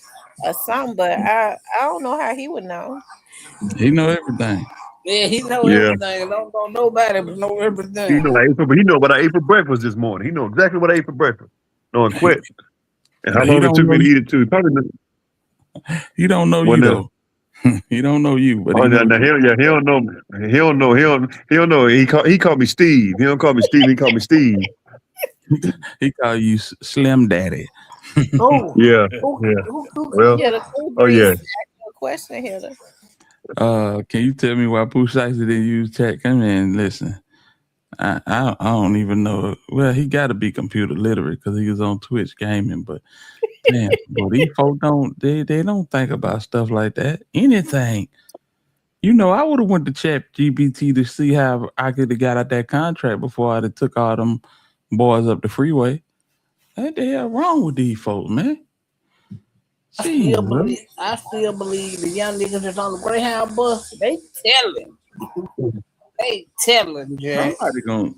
or something, but I don't know how he would know. He know everything. Yeah, he know everything. Don't know nobody but know everything. He know what I ate for breakfast this morning. He know exactly what I ate for breakfast. No, and quit. And how long it took me to eat it too. He don't know you though. He don't know you, but he don't know. He don't know me. He don't know. He called me Steve. He don't call me Steve. He called me Steve. He call you Slim Daddy. Oh yeah. Well, the cool question here. Can you tell me why Pooh Shiesty didn't use chat? Come in, listen. I don't even know. Well, he got to be computer literate because he was on Twitch gaming. But man, these folks don't think about stuff like that. Anything, you know, I would have went to Chat GPT to see how I could have got out that contract before I took all them boys up the freeway. What the hell wrong with these folks, man? I still believe the young niggas that's on the Greyhound bus, they telling. They telling, Jack.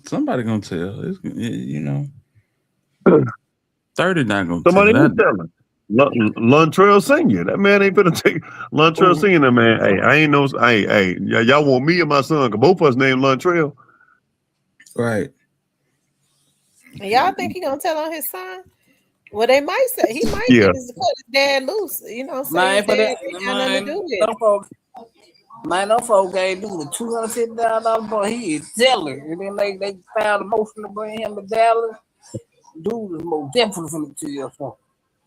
Somebody gonna tell. You know, 30 not gonna somebody tell. is telling. Luntrell Senior. That man ain't finna take Luntrell Senior. That man. Hey, I ain't no. Hey, y'all want me and my son? Cause both of us named Luntrell. Right. Y'all think he gonna tell on his son? Well, they might say he might cut his dad loose. You know, say his dad ain't got nothing to do with it. No folks ain't do the $250,000 boy. He is telling. And then they found a motion to bring him to Dallas. Dude is most definitely from the TFO.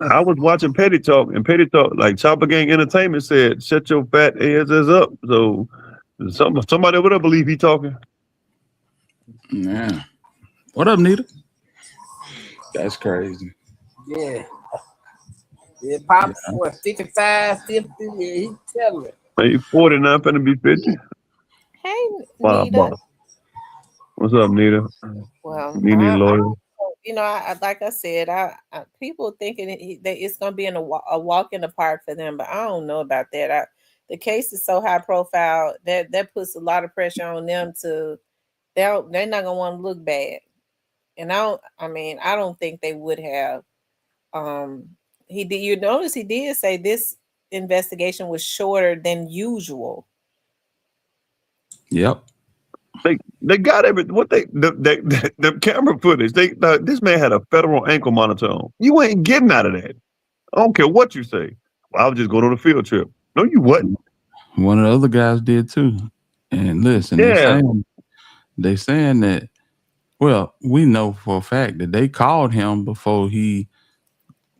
I was watching Petty Talk, and Petty Talk, like Chopper Gang Entertainment said, "Shut your fat asses up." So somebody would believe he talking. Yeah. What up, Nita? That's crazy. Yeah. Yeah, Pop's what, 55, 50? Yeah, he telling. Hey, 49 finna be 50. Hey, Nita. What's up, Nita? Well, Loyal. you know, like I said, people thinking that it's gonna be a walk in the park for them, but I don't know about that. the case is so high profile that puts a lot of pressure on them to they're not gonna want to look bad. And I don't think they would have. He did. You notice he did say this investigation was shorter than usual. Yep. They got the camera footage. This man had a federal ankle monitor on. You ain't getting out of that. I don't care what you say. Well, I was just going on a field trip. No, you wasn't. One of the other guys did too. And listen, they saying that. Well, we know for a fact that they called him before he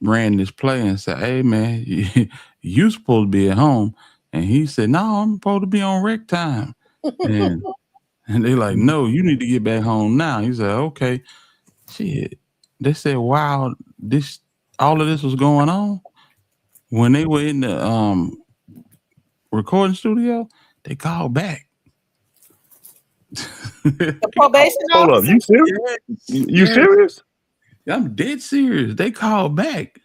ran this play and said, "Hey man, you supposed to be at home," and he said, "No, I'm supposed to be on rec time." And they like, "No, you need to get back home now." He said, "Okay." Shit. They said, "Wow, all of this was going on when they were in the recording studio." They called back. The probation Hold up, you serious? You serious? I'm dead serious. They called back.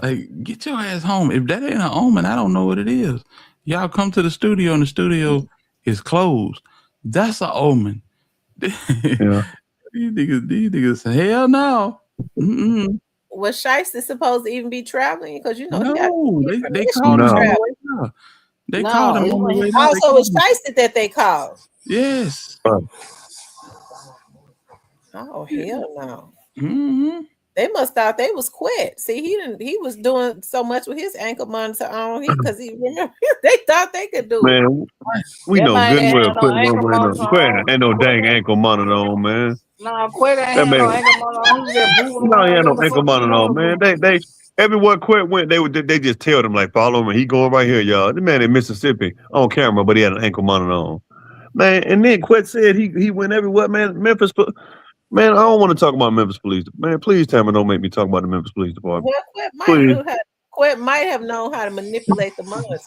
Like, get your ass home. If that ain't an omen, I don't know what it is. Y'all come to the studio and the studio is closed. That's an omen. Yeah. These niggas say, hell no. Mm-mm. Was Shiesty supposed to even be traveling? Because you know No, they called called him. travel. They called him on the way down. Also, it was Shiesty that they called. Yes. Oh hell no. Mm-hmm. They must thought they was quit. See, he was doing so much with his ankle monitor on because he remember they thought they could do it. Man, we know good and well Quit ain't no dang ankle monitor on, man. No, Quit ain't That had no man, ankle monitor on. He was just moving no, he around had no doing the ankle fuck he monitor on, wanted man. They everywhere Quit went, they just tell them like, follow him. He going right here, y'all. The man in Mississippi on camera, but he had an ankle monitor on, man. And then Quit said he went everywhere, man. Memphis, man. I don't want to talk about Memphis Police, man. Please, Tamara, don't make me talk about the Memphis Police Department. Well, Quit might have known how to manipulate the monitor.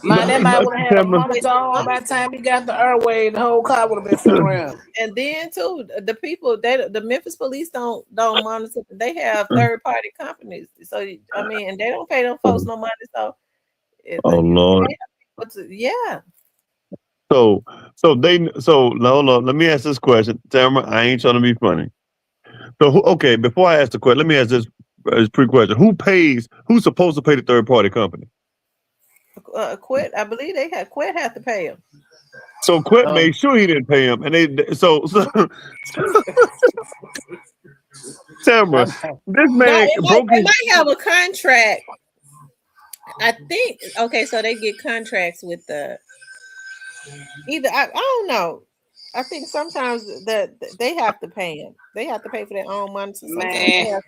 Man, that man would have had a monitor on by the time he got the airway. The whole car would have been flipping around. And then too, the people the Memphis Police don't monitor. They have third party companies. So I mean, and they don't pay them folks no money. So Lord. Yeah. So hold on. Let me ask this question, Tamara. I ain't trying to be funny. So okay, before I ask the question, let me ask this pre-question. Who's supposed to pay the third party company? Quit. I believe Quit had to pay him. So Quit made sure he didn't pay him, and Tamara, this man broke his. They might have a contract. I think. Okay, so they get contracts with the. I don't know. I think sometimes that they have to pay him. They have to pay for their own money. Man.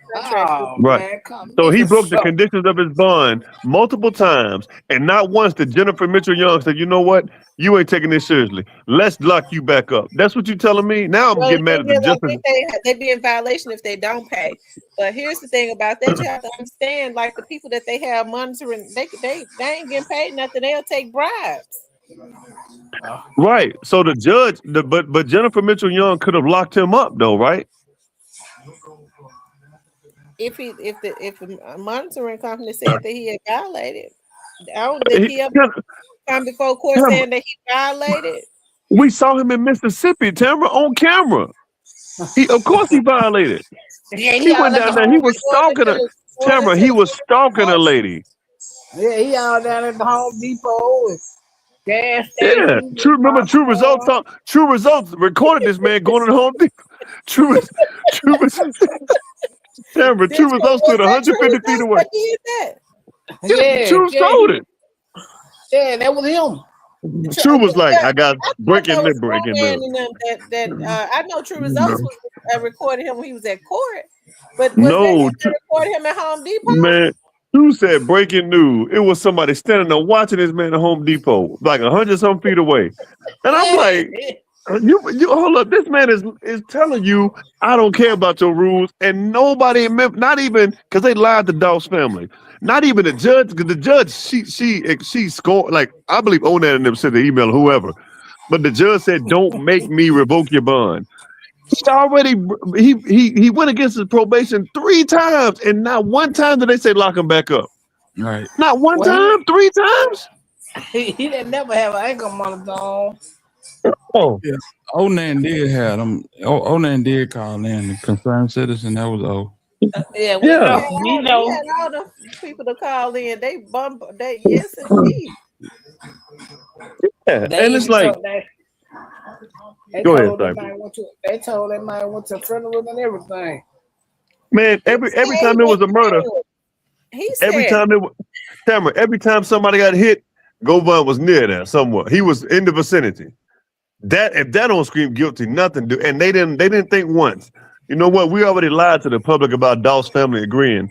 Right. So he broke the conditions of his bond multiple times, and not once did Jennifer Mitchell Young say, "You know what? You ain't taking this seriously. Let's lock you back up." That's what you're telling me. Now I'm getting mad at the justice. They be in violation if they don't pay. But here's the thing about that: you have to understand, like the people that they have monitoring, they ain't getting paid nothing. They'll take bribes. Right. So the judge, but Jennifer Mitchell Young could have locked him up though, right? If the monitoring company said that he had violated, did he ever come before court saying that he violated? We saw him in Mississippi, Tamara, on camera. Of course he violated. He went down there. He was stalking her. Tamara, he was stalking a lady. Yeah, he all down at the Home Depot. Gas station. Yeah, remember True Results? True Results recorded this man going to the Home Depot. True Results. Tamara, True Results stood 150 feet away. Yeah, True sold it. Yeah, that was him. True was like, I got breaking. I know True Results was recording him when he was at court, but was they recording him at Home Depot? Man, True said breaking news. It was somebody standing there watching this man at Home Depot, like 100-some feet away, and I'm like, you hold up. This man is telling you I don't care about your rules, and nobody, not even because they lied to Dawes family. Not even the judge, because the judge, she scored, like, I believe Onan and them sent the email or whoever. But the judge said, don't make me revoke your bond. He went against his probation 3 times, and not one time did they say lock him back up. Right. Not one time, 3 times. He didn't never have an ankle monitor on. Oh, yeah. Onan did have them. Onan did call in the concerned citizen. That was O. Yeah, we know. We He know. had all the people to call in. They bump. They yes indeed. yeah, They and it's even like, told they go ahead, told Cypher. they told that man went to funeral and everything. Man, every time it was a murder, He every said time it was Tamara, every time somebody got hit, Govan was near there somewhere. He was in the vicinity. That if that don't scream guilty, nothing do. And they didn't think once. You know what? We already lied to the public about Dolph's family agreeing.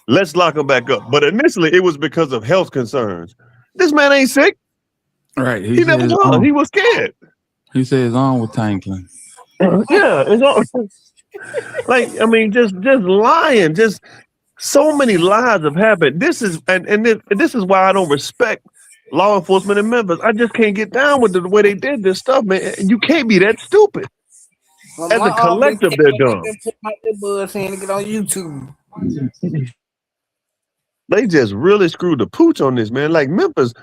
Let's lock him back up. But initially, it was because of health concerns. This man ain't sick. Right. He never was. He was scared. He said his arm was tingling. Yeah, it's all like I mean, just lying. Just so many lies have happened. This is this is why I don't respect law enforcement in Memphis. I just can't get down with the way they did this stuff, man. You can't be that stupid. Well, As a collective, they're dumb. Put my buzz in to get on YouTube. They just really screwed the pooch on this, man. Like Memphis.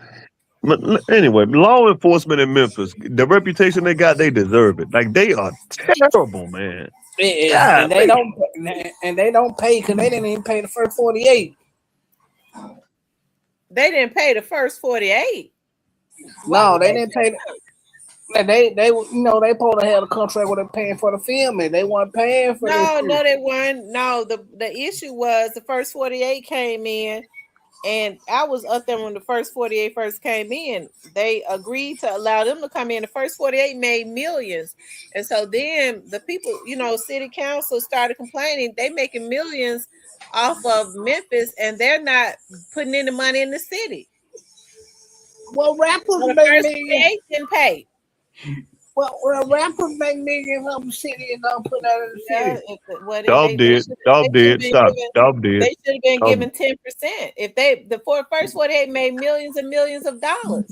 Anyway, law enforcement in Memphis, the reputation they got, they deserve it. Like they are terrible, man. And they don't pay because they didn't even pay the first 48. they didn't pay the first 48. No, they didn't pay. They they supposed to have a contract where they're paying for the film, and they weren't paying for. No, they weren't. No, the issue was the first 48 came in, and I was up there when the first 48 first came in. They agreed to allow them to come in. The first 48 made millions, and so then the people, city council started complaining. They making millions off of Memphis, and they're not putting any money in the city. Well, rappers the make first millions. didn't pay. Well, rappers make millions of the city and don't put that in the city. Dog did. Stop. Dog did. They should have been given 10%. If the first 48 made millions and millions of dollars.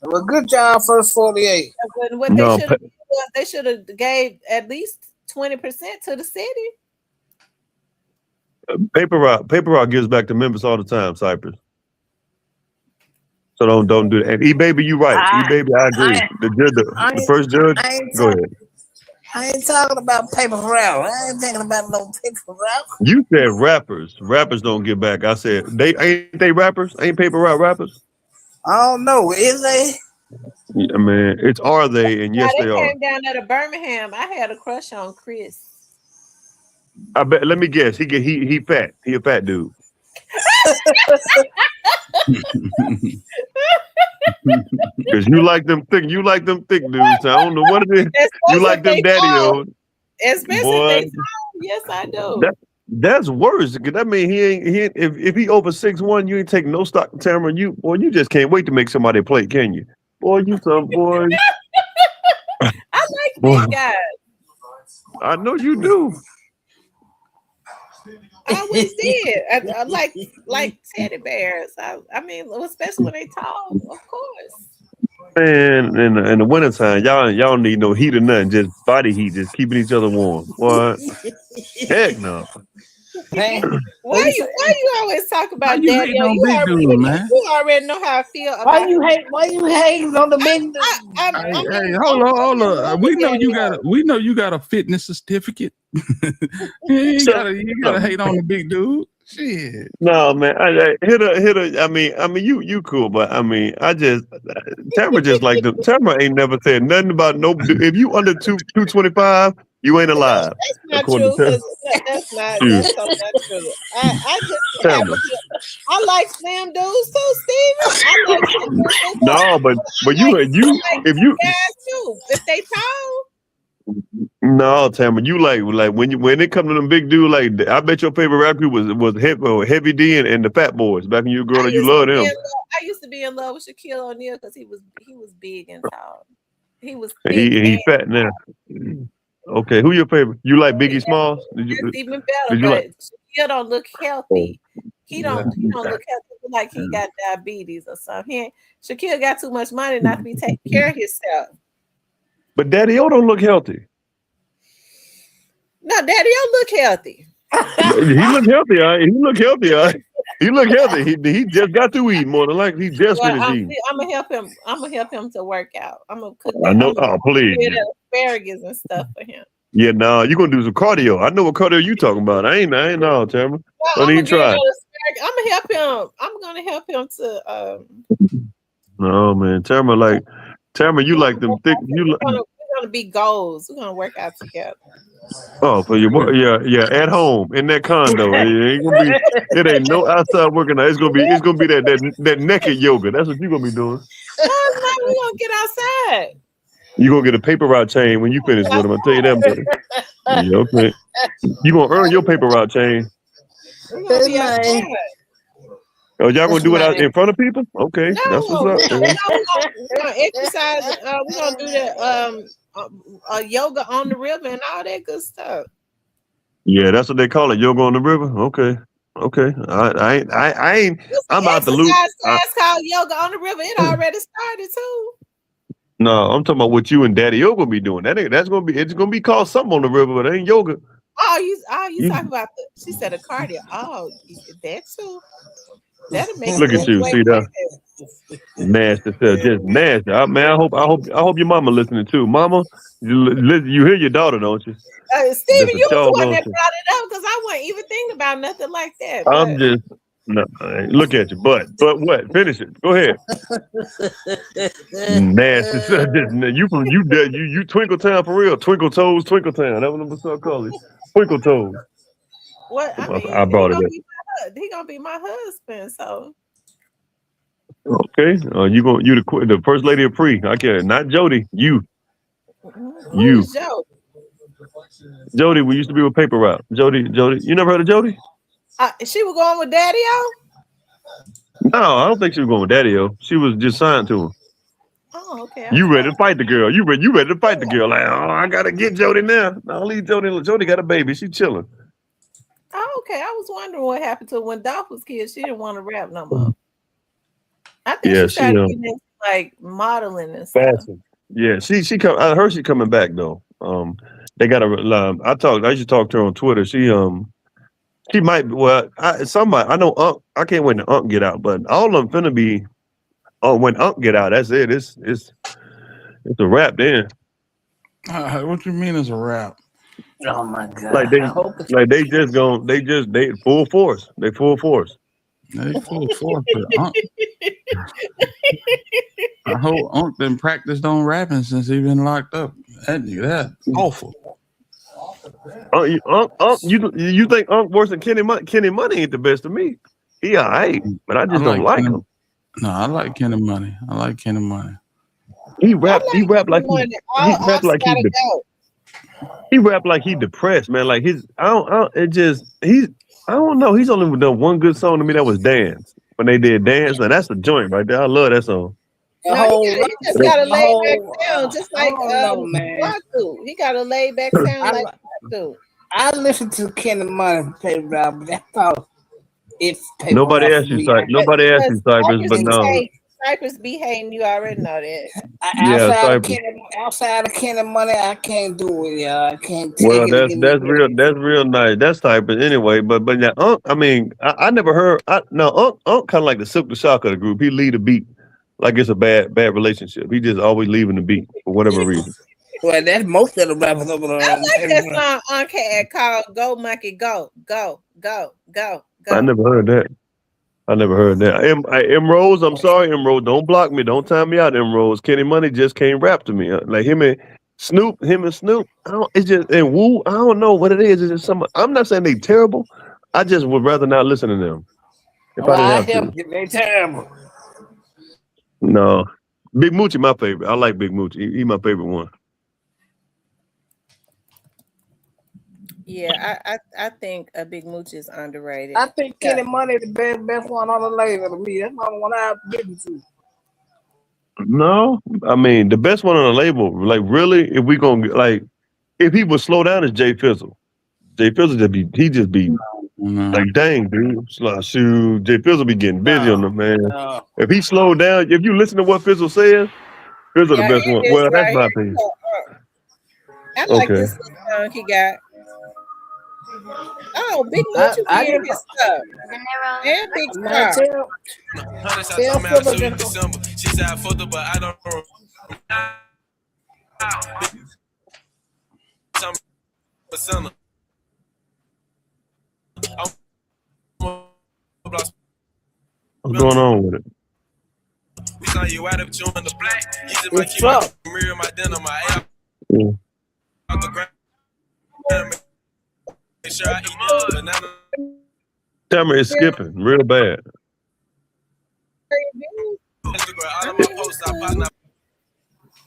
Well, good job, first 48. What they should have done was they should have gave at least 20% to the city. Paper Rock gives back to Memphis all the time, Cypress. So don't do that. And E-Baby, you right. E-Baby, I agree. The first judge, go ahead. I ain't talking about paper route. I ain't talking about no paper route. You said rappers. Rappers don't give back. I said they rappers? Ain't Paper Route rappers? I don't know. Is they? Yeah, man, it's are they, and yes, they are. Came down there to Birmingham. I had a crush on Chris. I bet. Let me guess. He fat. He a fat dude. Because you like them thick dudes. I don't know what it is. You like them daddy-os. Especially yes, I do. That's worse. Because that mean he ain't if he over 6'1", you ain't taking no stock in Tamara. You just can't wait to make somebody play, can you? Boy, you some boy. I like big guys. I know you do. I always did. I like teddy bears. I mean, especially when they tall, of course. Man, in the wintertime, y'all need no heat or nothing. Just body heat, just keeping each other warm. What? Heck no. Why you always talk about daddy? You already know how I feel about why you hating on the big dude? Hey, hold on. We know you got a fitness certificate. you gotta hate on the big dude. Shit. No, man. Hit her. I mean, you cool, but I mean, Tamara just like them. Tamara ain't never said nothing about no. If you under 225, you ain't alive. That's not true. That's so not true. I like slim dudes too, Steven. I like slim dudes. No, but if they tall. No, Tamara, you like when it come to them big dudes, like I bet your favorite rap group was Heavy D and the Fat Boys back when you were growing up. You love them. I used to be in love with Shaquille O'Neal because he was big and tall. He was he fat now. Okay, who your favorite? You like Biggie Smalls? That's even better, but Shaquille don't look healthy. He don't look healthy. Like he got diabetes or something. Shaquille got too much money not to be taking care of himself. But Daddy O don't look healthy. No, Daddy O look healthy. He look healthy, all right. He look healthy. He just got through eating more than likely. He just finished eating. I'm gonna help him. I'm gonna help him to work out. I'm gonna cook I that. know. I'm gonna Please. do that asparagus and stuff for him. Yeah, nah, you gonna do some cardio. I know what cardio you talking about. I ain't no, Tamara. Don't even try. I'm gonna help him. I'm gonna help him to. No, man, Tamara, you like them thick. We're gonna be goals. We're gonna work out together. Oh, for your yeah, at home in that condo. It ain't gonna be. It ain't no outside working out. It's gonna be that naked yoga. That's what you gonna be doing. No, we're gonna get outside. You gonna get a paper route chain when you finish with him. I'll tell you that, buddy. Yeah, okay. You gonna earn your paper route chain. We're gonna be outside. Oh, y'all gonna do it out in front of people? Okay, that's what's up. We're gonna exercise. We're gonna do the yoga on the river and all that good stuff. Yeah, that's what they call it, yoga on the river. Okay. I ain't. I'm out the loop. Class called yoga on the river. It already started too. No, I'm talking about what you and Daddy Yoga be doing. It's gonna be called something on the river, but it ain't yoga. Oh, you talking about she said a cardio. Oh, that too. That'll make Look at you, see that? Nasty stuff, just nasty. Man, I hope your mama listening too. Mama, you hear your daughter, don't you? Steven, you was the one that brought it up because I wasn't even thinking about nothing like that. I'm just look at you, but what? Finish it. Go ahead. Nasty stuff. You Twinkle Town for real. Twinkle Toes, Twinkle Town. That what I'm calling it. Twinkle Toes. What I mean, I brought it up. He gonna be my husband, so. Okay, you the first lady of pre. I can't. Not Jody. You. Who's Jody? Jody, we used to be with Paper Route. Jody. You never heard of Jody? She was going with Daddy-O? No, I don't think she was going with Daddy-O. She was just signed to him. Oh, okay. You ready to fight the girl? You ready to fight the girl? Like, oh, I gotta get Jody now. No, leave Jody. Jody got a baby. She chilling. Oh, okay. I was wondering what happened to her when Dolph was kid. She didn't want to rap no more. I think she started getting into like modeling and stuff. Fashion. Yeah, she come. I heard she coming back though. They got a. I used to talk to her on Twitter. She might. Well, somebody I know. I can't wait to Unc get out, but all of them finna be. Oh, when Unc get out, that's it. It's a wrap then. What you mean it's a wrap? Oh my God! Like they full force. They full force. They full force. Unc. I hope Unc been practiced on rapping since he been locked up. That's awful. Unc, you think Unc worse than Kenny Money? Kenny Money ain't the best of me. He alright, but I just don't like him. No, I like Kenny Money. He rap like he rap like he depressed, man. Like I don't know. He's only done one good song to me that was Dance. When they did Dance, now that's a joint right there. I love that song. No, he just got a laid back sound, just like he got a laid back sound like that. I listened to Kenny Money Paper Route, but that's all. Nobody asked you, Cypress, but no. Cypress be hating, you already know that. Outside of Kenny Money, I can't do it, y'all. I can't. Well, that's real nice. That's Cypress anyway. But yeah, Unc. I mean, I never heard. Unc kind of like the Silk the Shock of the group. He lead a beat like it's a bad relationship. He just always leaving the beat for whatever reason. Well, that's most of the rappers over there. I like that song Unc had called "Go Monkey Go Go Go Go Go." I never heard that. M Rose, I'm sorry, M Rose. Don't block me. Don't time me out, M Rose. Kenny Money just can't rap to me. Like him and Snoop. It's just and Woo. I don't know what it is. It's just some. I'm not saying they terrible. I just would rather not listen to them. If I didn't have to. They terrible. No, Big Moochie, my favorite. I like Big Moochie. He my favorite one. Yeah, I think a Big Moochie is underrated. I think Kenny Money the best one on the label to me. That's not the one I've been to. No, I mean the best one on the label. Like really, if we gonna like, if he would slow down, is Jay Fizzle. Jay Fizzle just be like, dang, dude. Shoot, Jay Fizzle be getting busy on the man. No. If he slowed down, if you listen to what Fizzle says, Fizzle the best one. Well, that's my opinion. I like this song he got. Oh, Big Moochie I be in just his stuff. And Big man, Star. tell Philip to December. She said I fucked her, but I don't. What's going on with it? We saw you out of chewing the black. Using my It's key, my Trump. mirror, my dinner, my air. Yeah. Out the ground. Make sure I eat the banana. Tamara is skipping real bad.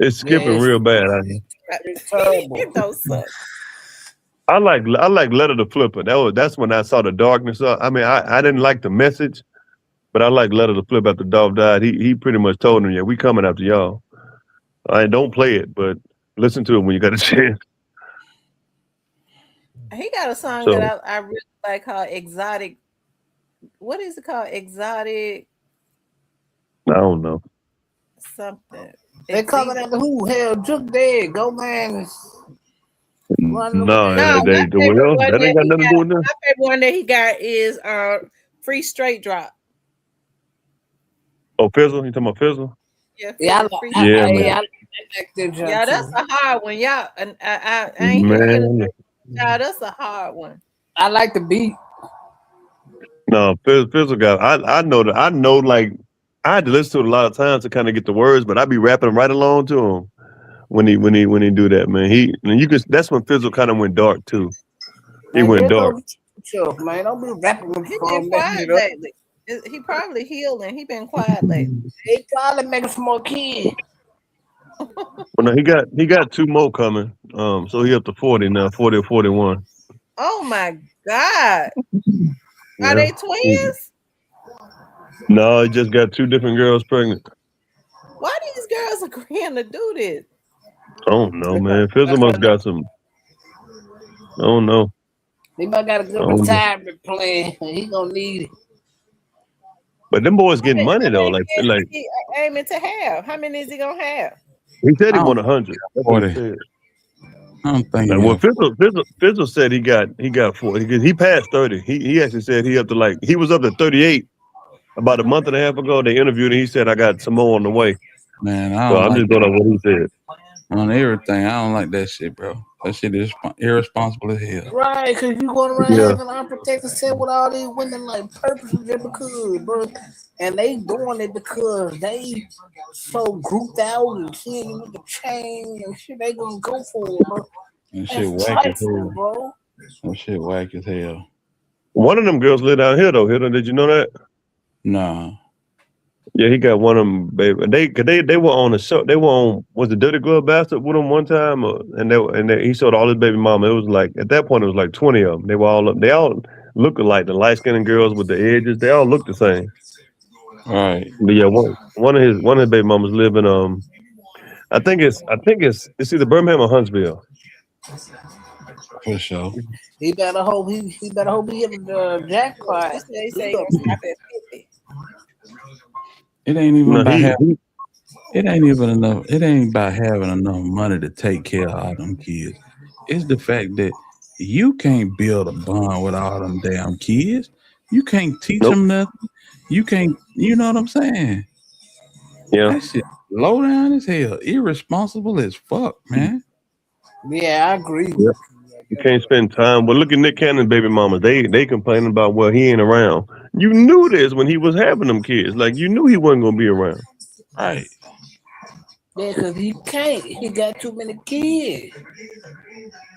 It's skipping real bad. It's terrible. It don't suck. I like Letter to Flipper. That's when I saw the darkness. I mean, I didn't like the message, but I like Letter to Flip after Dolph died. He pretty much told him, yeah, we coming after y'all. I don't play it, but listen to it when you got a chance. He got a song So- that I really like called Exotic. What is it called? Exotic I don't know. something. They coming after who? Hell, Juke dead. Go man. No, my that ain't favorite one got that nothing to do with my this. favorite one that he got is Free Straight Drop. Oh, Fizzle? You talking about Fizzle? Yeah, Yeah, Free Yeah, Straight man. Drop. man. Yeah, that's a hard one. Y'all, and I ain't Man. y'all, that's a hard one. I like the beat. No, Fizzle got. I know. Like I had to listen to it a lot of times to kind of get the words, but I be rapping right along to him when he do that, man. That's when Fizzle kind of went dark too. He Man, went just dark. don't be yourself, man. Don't be rapping with He been quiet lately. He probably healing. He been quiet lately. He probably making some more kids. Well, no, he got 2 more coming. So he up to 40 now, 40 or 41. Oh my God. Yeah. Are they twins? No, he just got 2 different girls pregnant. Why these girls agreeing to do this? I don't know, man. Fizzle must got some. I don't know. He might got a good Oh, retirement plan, and he gonna need it. But them boys getting money though. Like He aiming to have. How many is he gonna have? he said he I won don't 100. That's what he said. I don't think. Like, well, Fizzle said he got 40 because he passed 30. He actually said he up to he was up to 38 about a month and a half ago. They interviewed him. He said I got some more on the way. Man, I So don't I'm like just going on what he said. on everything. I don't like that shit, bro. That shit is irresponsible as hell. Right, because you going around Yeah. having unprotected sex with all these women like purposely just because, bro. And they doing it because they so grouped out and shit with the chain and shit. They gonna go for it, bro. That shit That's whack as trifling, hell. bro. That shit whack as hell. One of them girls live down here though. Hilda, did you know that? Nah. Yeah, he got one of them, baby. They were on a show. They were on was the Dirty Glove Bastard with him one time, and he showed all his baby mama. It was like at that point it was like 20 of them. They were all up. They all looked alike. The light skinned girls with the edges. They all looked the same. Right. But yeah, one of his baby mamas live in I think it's either Birmingham or Huntsville. For sure. He better hope he hit the jackpot. He say he gonna stop at 50. It ain't even No, about he- having. It ain't even enough. It ain't about having enough money to take care of all them kids. It's the fact that you can't build a bond with all them damn kids. You can't teach them nothing. You can't. You know what I'm saying? Yeah. That shit low down as hell. Irresponsible as fuck, man. Yeah, I agree. Yeah. You can't spend time. Well, look at Nick Cannon's baby mama. They complaining about he ain't around. You knew this when he was having them kids. Like you knew he wasn't gonna be around. Right. Yeah, because he can't. He got too many kids.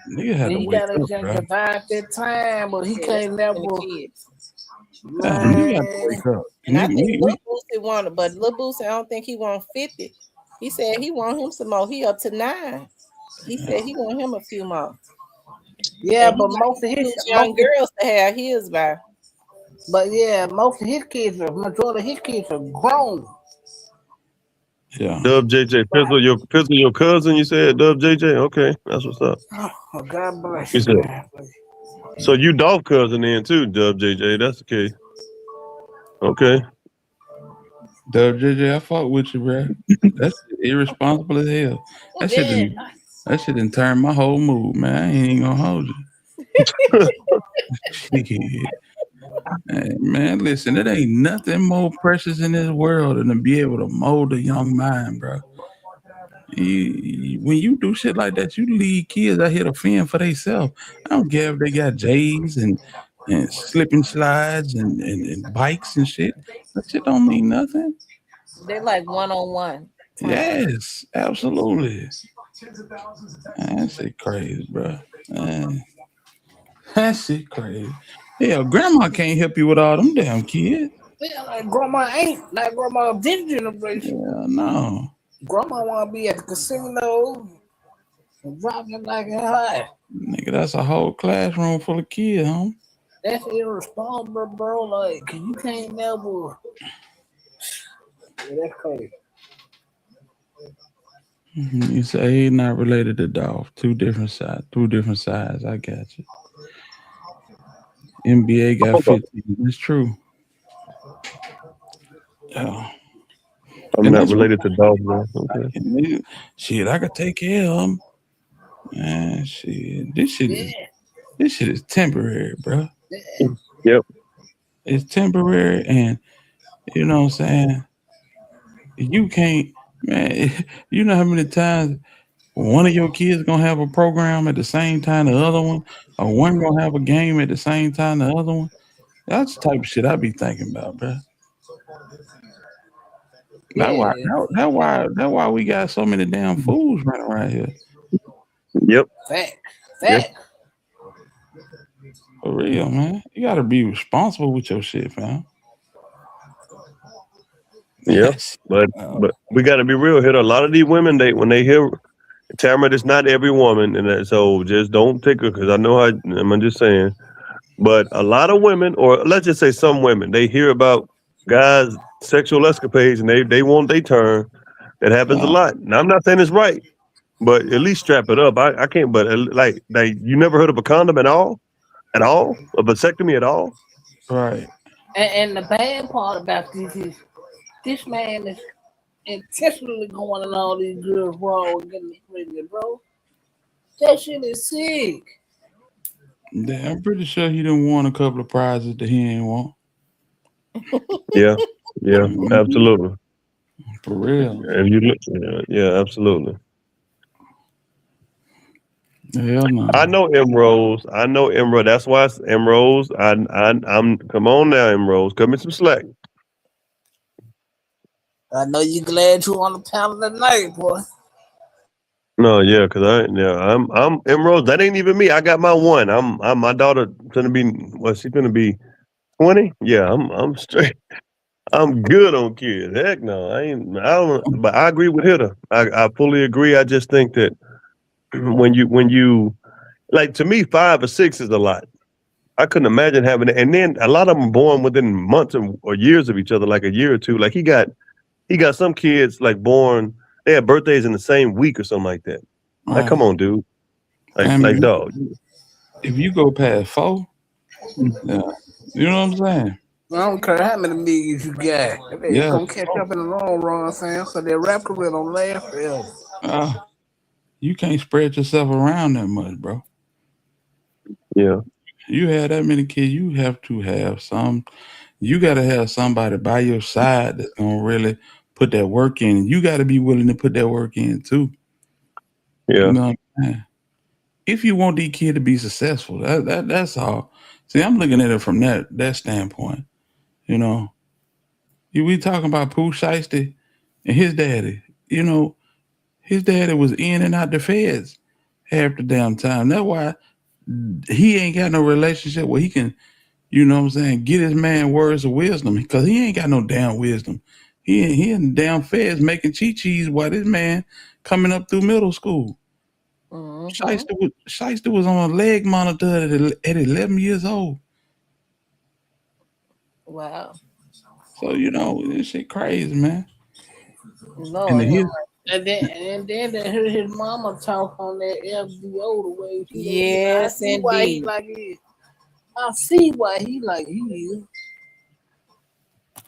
Nigga had to He wake gotta up, just bro. divide that time, but he can't never. Damn, you got to wake up. And I Nigga, think Lil Boosie wanted, but Lil Boosie, I don't think he want 50. He said he want him some more. He up to 9. He said he want him a few more. Yeah, And he but got most of his young girls to have his by. But yeah, most of his kids majority of his kids are grown. Yeah. Dub JJ Fizzle, your cousin. You said Dub JJ. Okay, that's what's up. Oh, God bless You you, said man. so. You Dolph cousin then too, Dub JJ. That's the case. Okay. WJJ, I fuck with you, bro. That's irresponsible as hell. That shit didn't turn my whole mood, man. I ain't even gonna hold you. Man, listen, it ain't nothing more precious in this world than to be able to mold a young mind, bro. When you do shit like that, you lead kids out here to fend for themselves. I don't care if they got J's and slipping slides and bikes and shit. That shit don't mean nothing. They're like one-on-one. Yes, absolutely. Man, that shit crazy, bro. Man, that shit crazy. Hell, grandma can't help you with all them damn kids. Yeah, like grandma ain't like grandma this generation. Yeah, no. Grandma wanna be at the casino and dropping like a high. Nigga, that's a whole classroom full of kids, homie. That's irresponsible, bro. Like you can't never. Yeah, that's crazy. You say he not related to Dolph. Two different sides. I got you. NBA got 15. It's true. Yeah. I'm not related to Dolph, man. Okay. Shit, I could take care of him. Man, shit. This shit is temporary, bro. Yep. It's temporary, and you know what I'm saying? You can't, man, you know how many times one of your kids gonna have a program at the same time the other one, or one gonna have a game at the same time the other one? That's the type of shit I be thinking about, bro. That's why we got so many damn fools running around here. Yep. Fact. For real, man. You gotta be responsible with your shit, fam. Yes, but we got to be real here. A lot of these women, when they hear Tamara, it's not every woman, and so just don't take her because I know how. I'm just saying, but a lot of women, or let's just say some women, they hear about guys' sexual escapades and they want their turn. It happens a lot. Now I'm not saying it's right, but at least strap it up. I can't. But like you never heard of a condom at all, a vasectomy at all. Right. And the bad part about this is this man is intentionally going in all these girls wrong and getting pregnant, bro. That shit is sick. Yeah, I'm pretty sure he done won a couple of prizes that he ain't won. Yeah, absolutely. For real. And you look, yeah, absolutely. Hell no. I know M Rose. That's why it's M Rose. I'm come on now, M Rose. Cut me some slack. I know you glad you on the panel tonight, boy. No, yeah, cause I'm M Rose. That ain't even me. I got my one. I'm my daughter gonna be she's gonna be 20. Yeah, I'm straight. I'm good on kids. Heck no, I don't. But I agree with Hitter. I fully agree. I just think that when you like, to me, 5 or 6 is a lot. I couldn't imagine having it. And then a lot of them are born within months or years of each other, like a year or two. Like he got some kids like born. They had birthdays in the same week or something like that. Like, come on, dude. Like dog. If you go past 4, yeah, you know what I'm saying? I don't care how many millions you got. They gonna catch up in the long run, fam. So their rap career don't last forever. You can't spread yourself around that much, bro. Yeah. You have that many kids, you have to have some. You got to have somebody by your side that's gonna really put that work in. You got to be willing to put that work in too. Yeah. You know what I'm saying? If you want these kids to be successful, that's all. See, I'm looking at it from that standpoint. You know, we talking about Pooh Shiesty and his daddy. You know, his daddy was in and out the feds half the damn time. That's why he ain't got no relationship where he can, you know what I'm saying, get his man words of wisdom, because he ain't got no damn wisdom. He in the damn feds making cheese while this man coming up through middle school. Shiesty was on a leg monitor at 11 years old. Wow. So, you know, this shit crazy, man. No, and then they heard his mama talk on that FBO the way she Yes, I see why he indeed. like it. I see why he like he is.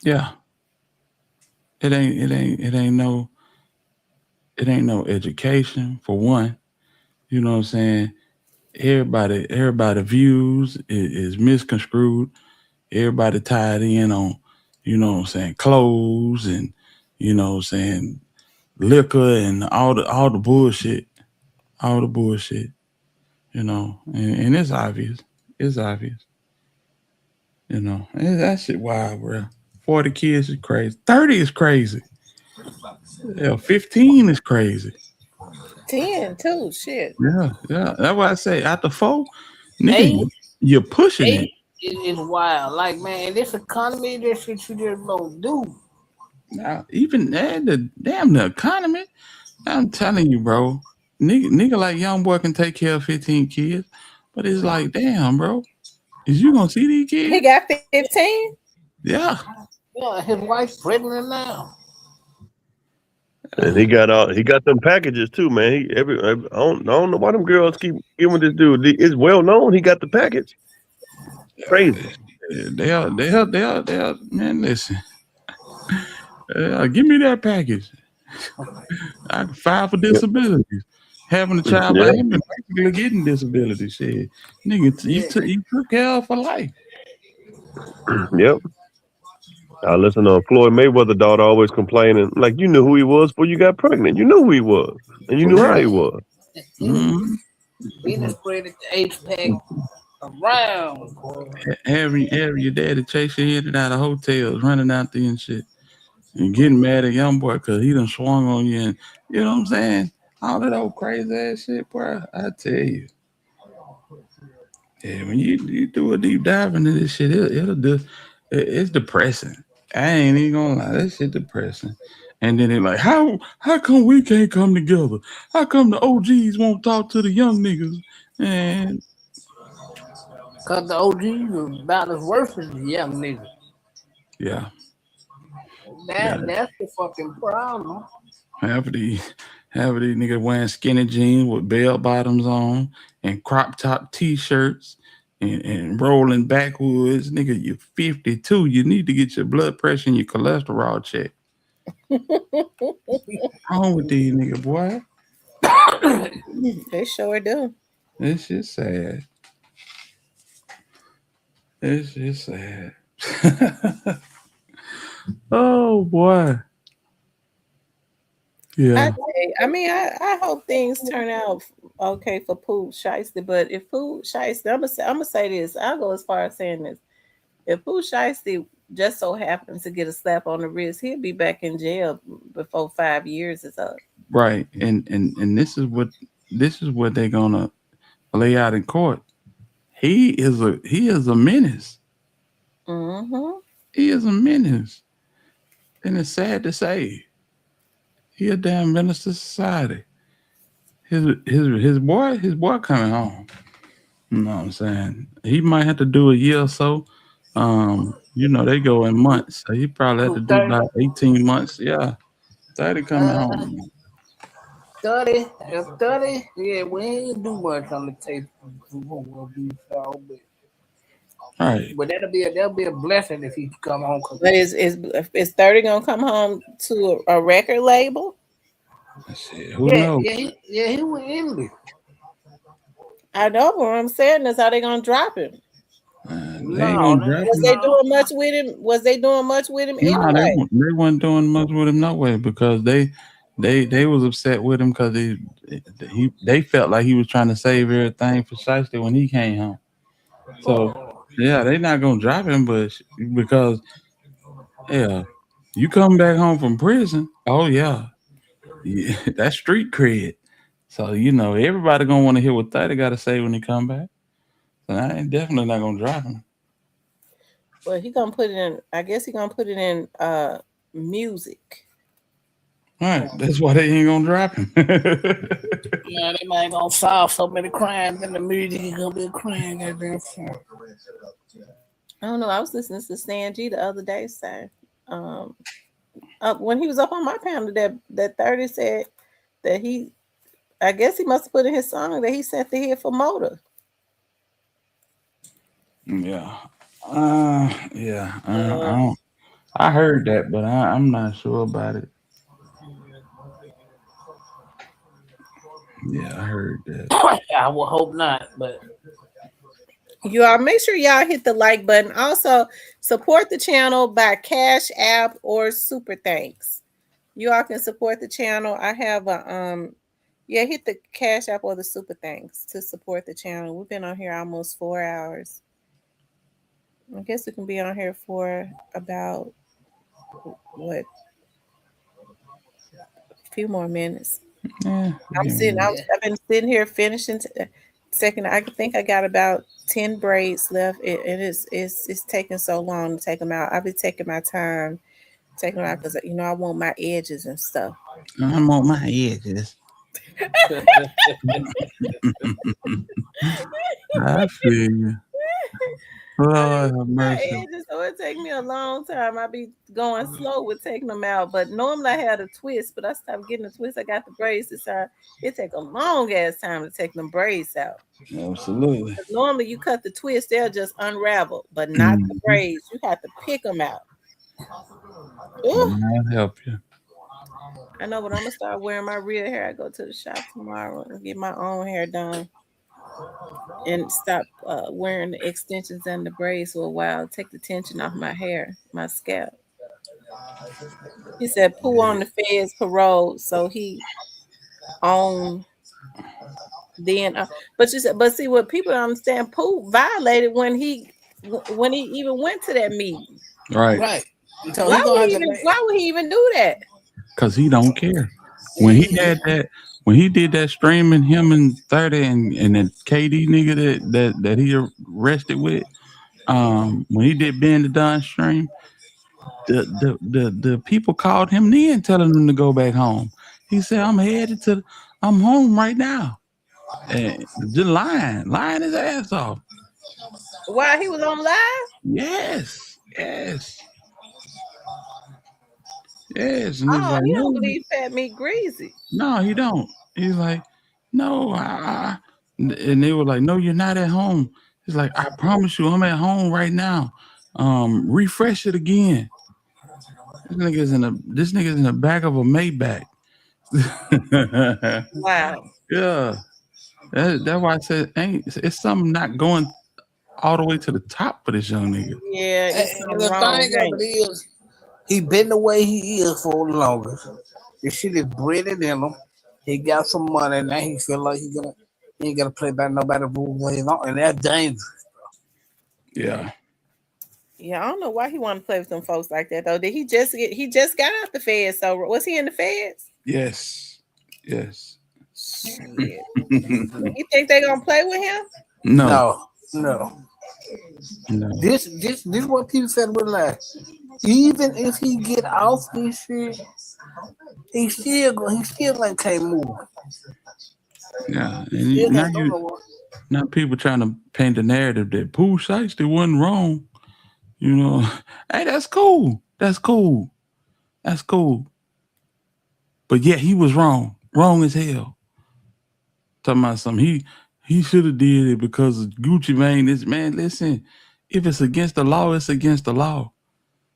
Yeah. It ain't no education, for one. You know what I'm saying? everybody views is misconstrued. Everybody tied in on, you know what I'm saying, clothes and, you know what I'm saying, liquor and all the bullshit. All the bullshit. You know, and it's obvious. It's obvious. You know, and that shit wild, bro. 40 kids is crazy. 30 is crazy. Yeah, 15 is crazy. 10 too, shit. Yeah. That's why I say after 4, nigga, you're pushing it. It's wild. Like, man, this economy, this shit you just don't do. Now, even the economy, I'm telling you, bro. Nigga like young boy can take care of 15 kids, but it's like, damn, bro, is you gonna see these kids? He got 15? Yeah. Yeah, his wife's pregnant now. And he got them packages too, man. I don't know why them girls keep giving this dude. It's well known he got the package. Crazy. They are, man, listen. Give me that package. I can file for disabilities. Having a child by him and basically getting disability shit. Nigga, you took care of for life. Yep. I listen to Floyd Mayweather daughter always complaining, like, you knew who he was before you got pregnant. You knew who he was. And you knew how he was. Mm-hmm. He just spread the H-pack around. Having your daddy chase you in and out of hotels, running out there and shit. And getting mad at young boy because he done swung on you. And you know what I'm saying? All that old crazy ass shit, bro. I tell you. Yeah, when you do a deep dive into this shit, it's depressing. I ain't even gonna lie, that shit depressing. And then they're like, how come we can't come together? How come the OGs won't talk to the young niggas? And because the OGs are about as worse as the young niggas. Yeah. That's the fucking problem. Half of these niggas wearing skinny jeans with bell bottoms on and crop top t-shirts and rolling backwoods. Nigga, you're 52. You need to get your blood pressure and your cholesterol checked. What's wrong with these niggas, boy? They sure do. This shit sad. This shit sad. Oh boy. Yeah. I hope things turn out okay for Pooh Shiesty, but if Pooh Shiesty, I'm gonna say this. I'll go as far as saying this. If Pooh Shiesty just so happens to get a slap on the wrist, he'll be back in jail before 5 years is up. Right. And this is what they're gonna lay out in court. He is a menace. Mm-hmm. He is a menace. And it's sad to say. He a damn menace to society. His boy coming home. You know what I'm saying? He might have to do a year or so. You know, they go in months. So he probably had to do about 18 months. Yeah. 30 coming home. 30, yeah, we ain't do much on the tape. Right. But that'll be a blessing if he come home. But is 30 gonna come home to a record label? Who knows? Yeah, he was in there. I know, but what I'm saying is, how they gonna drop him? Was they doing much with him? Was they doing much with him anyway? They weren't doing much with him no way because they was upset with him because they felt like he was trying to save everything for Shiesty when he came home. So yeah, they not gonna drop him, but because you come back home from prison, that's street cred. So you know everybody gonna want to hear what 30 got to say when he come back. So I ain't definitely not gonna drop him. Well, he gonna put it in. I guess he gonna put it in music. All right, that's why they ain't gonna drop him. Yeah, they might gonna solve so many crimes in the music. It's gonna be a crime. Goddamn. I don't know. I was listening to Stan G the other day say, when he was up on my panel, that 30 said that I guess he must have put in his song that he sent to hear for Motor. Yeah. I heard that, but I'm not sure about it. Yeah, I heard that. I would hope not, but you all make sure y'all hit the like button. Also, support the channel by Cash App or Super Thanks. You all can support the channel. I have a hit the Cash App or the Super Thanks to support the channel. We've been on here almost 4 hours. I guess we can be on here for about what, a few more minutes. Yeah, I've been sitting here finishing. Second, I think I got about 10 braids left. It's taking so long to take them out. I've been taking my time taking them out because I want my edges and stuff. I want my edges. I feel you. Lord have mercy. Edges, so it take me a long time. I be going slow with taking them out, but normally I had a twist, but I stopped getting a twist. I got the braids this time. It take a long ass time to take them braids out. Absolutely. Normally you cut the twist, they'll just unravel, but not the braids. You have to pick them out. I'll help you. I know, but I'm gonna start wearing my real hair. I go to the shop tomorrow and get my own hair done. And stop wearing the extensions and the braids for a while. Take the tension off my hair, my scalp. He said Pooh on the feds parole, so he on then. But see what people don't understand. Pooh violated when he even went to that meeting. Right. So why would he even do that? Because he don't care. When he had that. When he did that streaming, him and 30 and that KD nigga that he arrested with, when he did Ben the Don stream, the people called him in telling him to go back home. He said, I'm home right now. And just lying his ass off. While he was on live? Yes. And he don't believe fat meat greasy. No, he don't. He's like, no, and they were like, no, you're not at home. He's like, I promise you, I'm at home right now. Refresh it again. This nigga's in the back of a Maybach. Wow. Yeah. That's why I said it's something not going all the way to the top for this young nigga. Yeah, and the thing of it is, he been the way he is for the longest. This shit is bred in him. He got some money, and now he feel like he ain't gonna play by nobody's rules, and that's dangerous. Yeah. Yeah, I don't know why he want to play with some folks like that though. Did he just got out the feds? So was he in the feds? Yes. Shit. You think they gonna play with him? No. This what people said realize. Even if he get off this shit, he still like can't move. Yeah, and now people trying to paint the narrative that Pooh Shiesty wasn't wrong. Hey, that's cool. But yeah, he was wrong as hell. Talking about something he should have did it because of Gucci Mane. This man, listen, if it's against the law, it's against the law.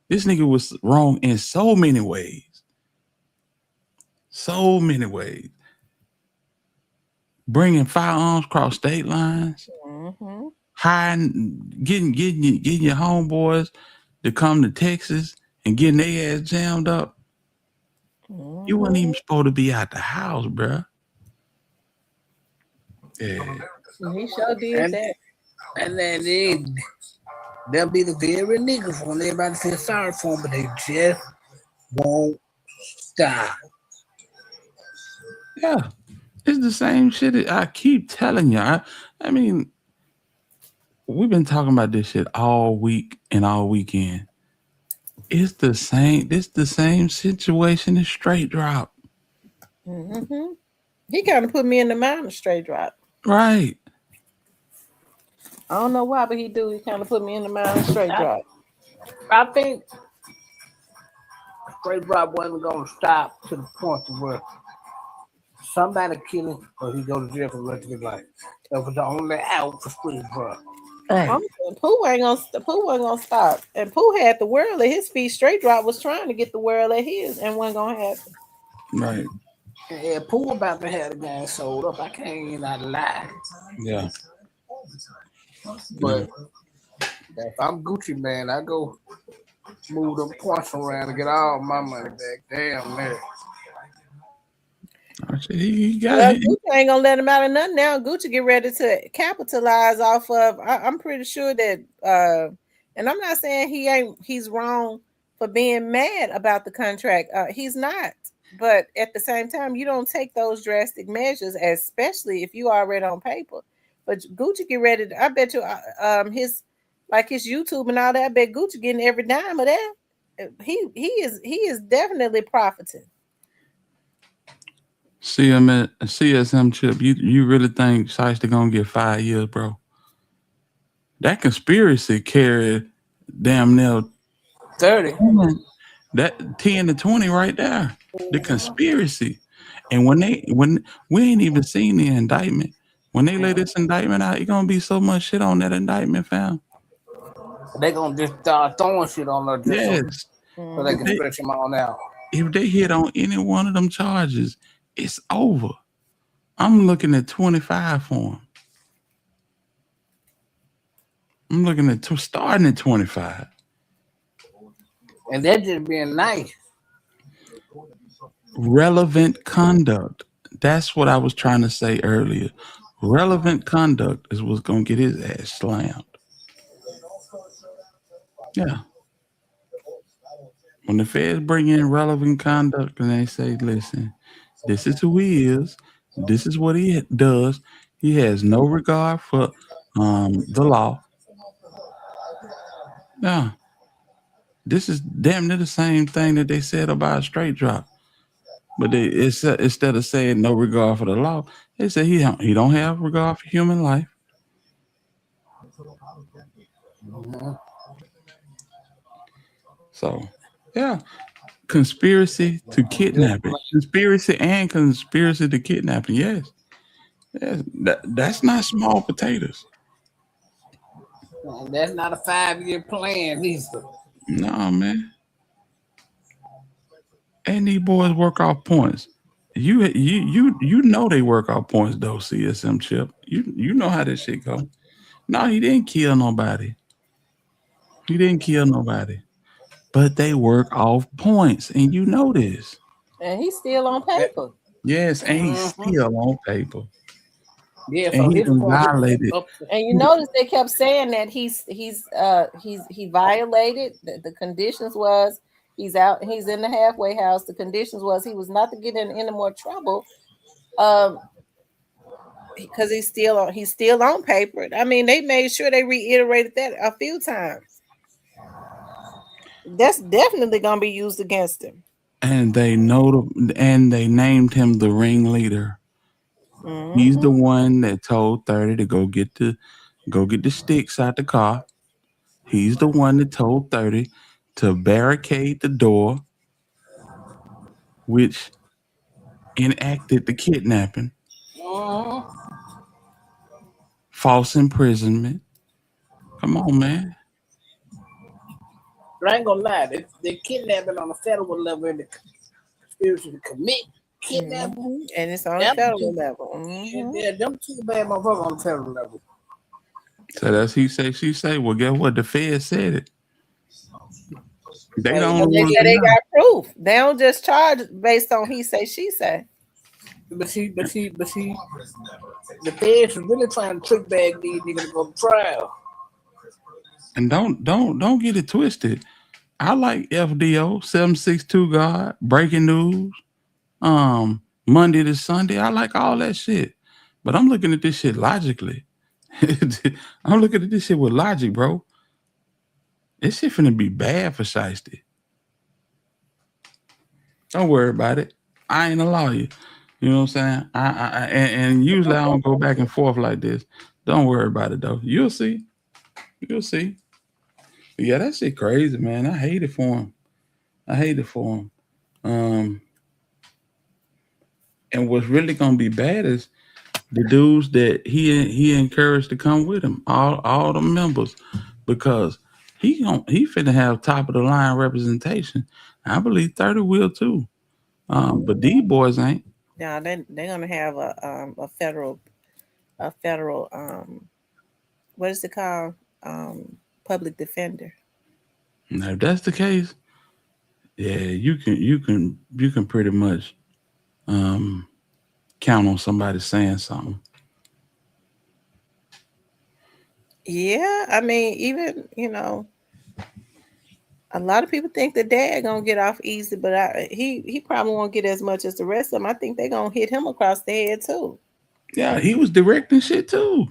This nigga was wrong in so many ways. Bringing firearms across state lines, hiding, getting your homeboys to come to Texas and getting their ass jammed up. You weren't even supposed to be out the house, bruh. Yeah. He sure did that. And then they'll be the very niggas when everybody feels sorry for them, but they just won't stop. Yeah. It's the same shit. I keep telling you. I mean, we've been talking about this shit all week and all weekend. It's the same situation as Straight Drop. Mm-hmm. He kind of put me in the mind of Straight Drop. Right. I don't know why, but he do. He kind of put me in the mind of Straight Drop. I think Straight Drop wasn't going to stop to the point where somebody kill him or he go to jail for the rest of his life. That was the only out for Straight Drop. Pooh ain't gonna stop. And Pooh had the world at his feet. Straight Drop was trying to get the world at his and wasn't gonna happen. Right. Yeah, Pooh about to have the game sold up. I can't even not lie. Yeah. But if I'm Gucci, man, I go move them points around and get all my money back. Damn, man. He got Well, it. Gucci ain't gonna let him out of nothing now. Gucci get ready to capitalize off of. I'm pretty sure that, and I'm not saying he's wrong for being mad about the contract. He's not. But at the same time, you don't take those drastic measures, especially if you already on paper. But Gucci get ready to, I bet you, his YouTube and all that. I bet Gucci getting every dime of that. He is definitely profiting. CSM Chip, you really think Shiesty gonna get 5 years, bro? That conspiracy carried damn near 30. That 10 to 20 right there. The conspiracy. And when we ain't even seen the indictment. When they lay this indictment out, it's gonna be so much shit on that indictment, fam. They gonna just start throwing shit on there just Yes. so they can stretch them on out. If they hit on any one of them charges, it's over. I'm looking at 25 for him. I'm looking at starting at 25. And they're just being nice. Relevant conduct. That's what I was trying to say earlier. Relevant conduct is what's going to get his ass slammed. Yeah. When the feds bring in relevant conduct and they say, listen, this is who he is. This is what he does. He has no regard for the law. Yeah. This is damn near the same thing that they said about a straight drop. But instead of saying no regard for the law, they say he don't have regard for human life. So, yeah, conspiracy to kidnapping, conspiracy to kidnapping. Yes, that's not small potatoes. That's not a 5-year plan either. No, man. And these boys work off points. You know they work off points though, CSM Chip. You know how this shit go. No, he didn't kill nobody. But they work off points, and you know this. And he's still on paper. Yes, and he's still on paper. Yeah, and he violated. And you notice they kept saying that he violated the conditions. Was he's in the halfway house. The conditions was he was not to get in any more trouble, because he's still on paper. I mean, they made sure they reiterated that a few times. That's definitely gonna be used against him. And they named him the ringleader. Mm-hmm. He's the one that told 30 to go get the sticks out the car. He's the one that told 30 to barricade the door, which enacted the kidnapping, false imprisonment. Come on, man. I ain't gonna lie, they kidnapping on a federal level and the conspiracy to commit kidnapping. And it's on the federal level. Yeah, them two bad motherfuckers on the federal level. So that's he say, she say. Well, guess what? The Fed said it. They don't. They got proof. They don't just charge based on he say, she say. But see, the Feds are really trying to trick bag these niggas to go to trial. And don't get it twisted. I like FDO, 762 God, breaking news, Monday to Sunday. I like all that shit. But I'm looking at this shit logically. I'm looking at this shit with logic, bro. This shit finna be bad for Shiesty. Don't worry about it. I ain't a lawyer. You know what I'm saying? And usually I don't go back and forth like this. Don't worry about it though. You'll see. You'll see. Yeah, that shit crazy, man. I hate it for him. And what's really gonna be bad is the dudes that he encouraged to come with him, all the members, because he finna have top of the line representation. I believe 30 will too. But these boys ain't. Yeah, they're gonna have a federal what is it called? Public defender. Now, if that's the case, yeah, you can pretty much count on somebody saying something. Yeah, I mean, even a lot of people think the dad gonna get off easy, but he probably won't get as much as the rest of them. I think they're gonna hit him across the head too. Yeah, he was directing shit too.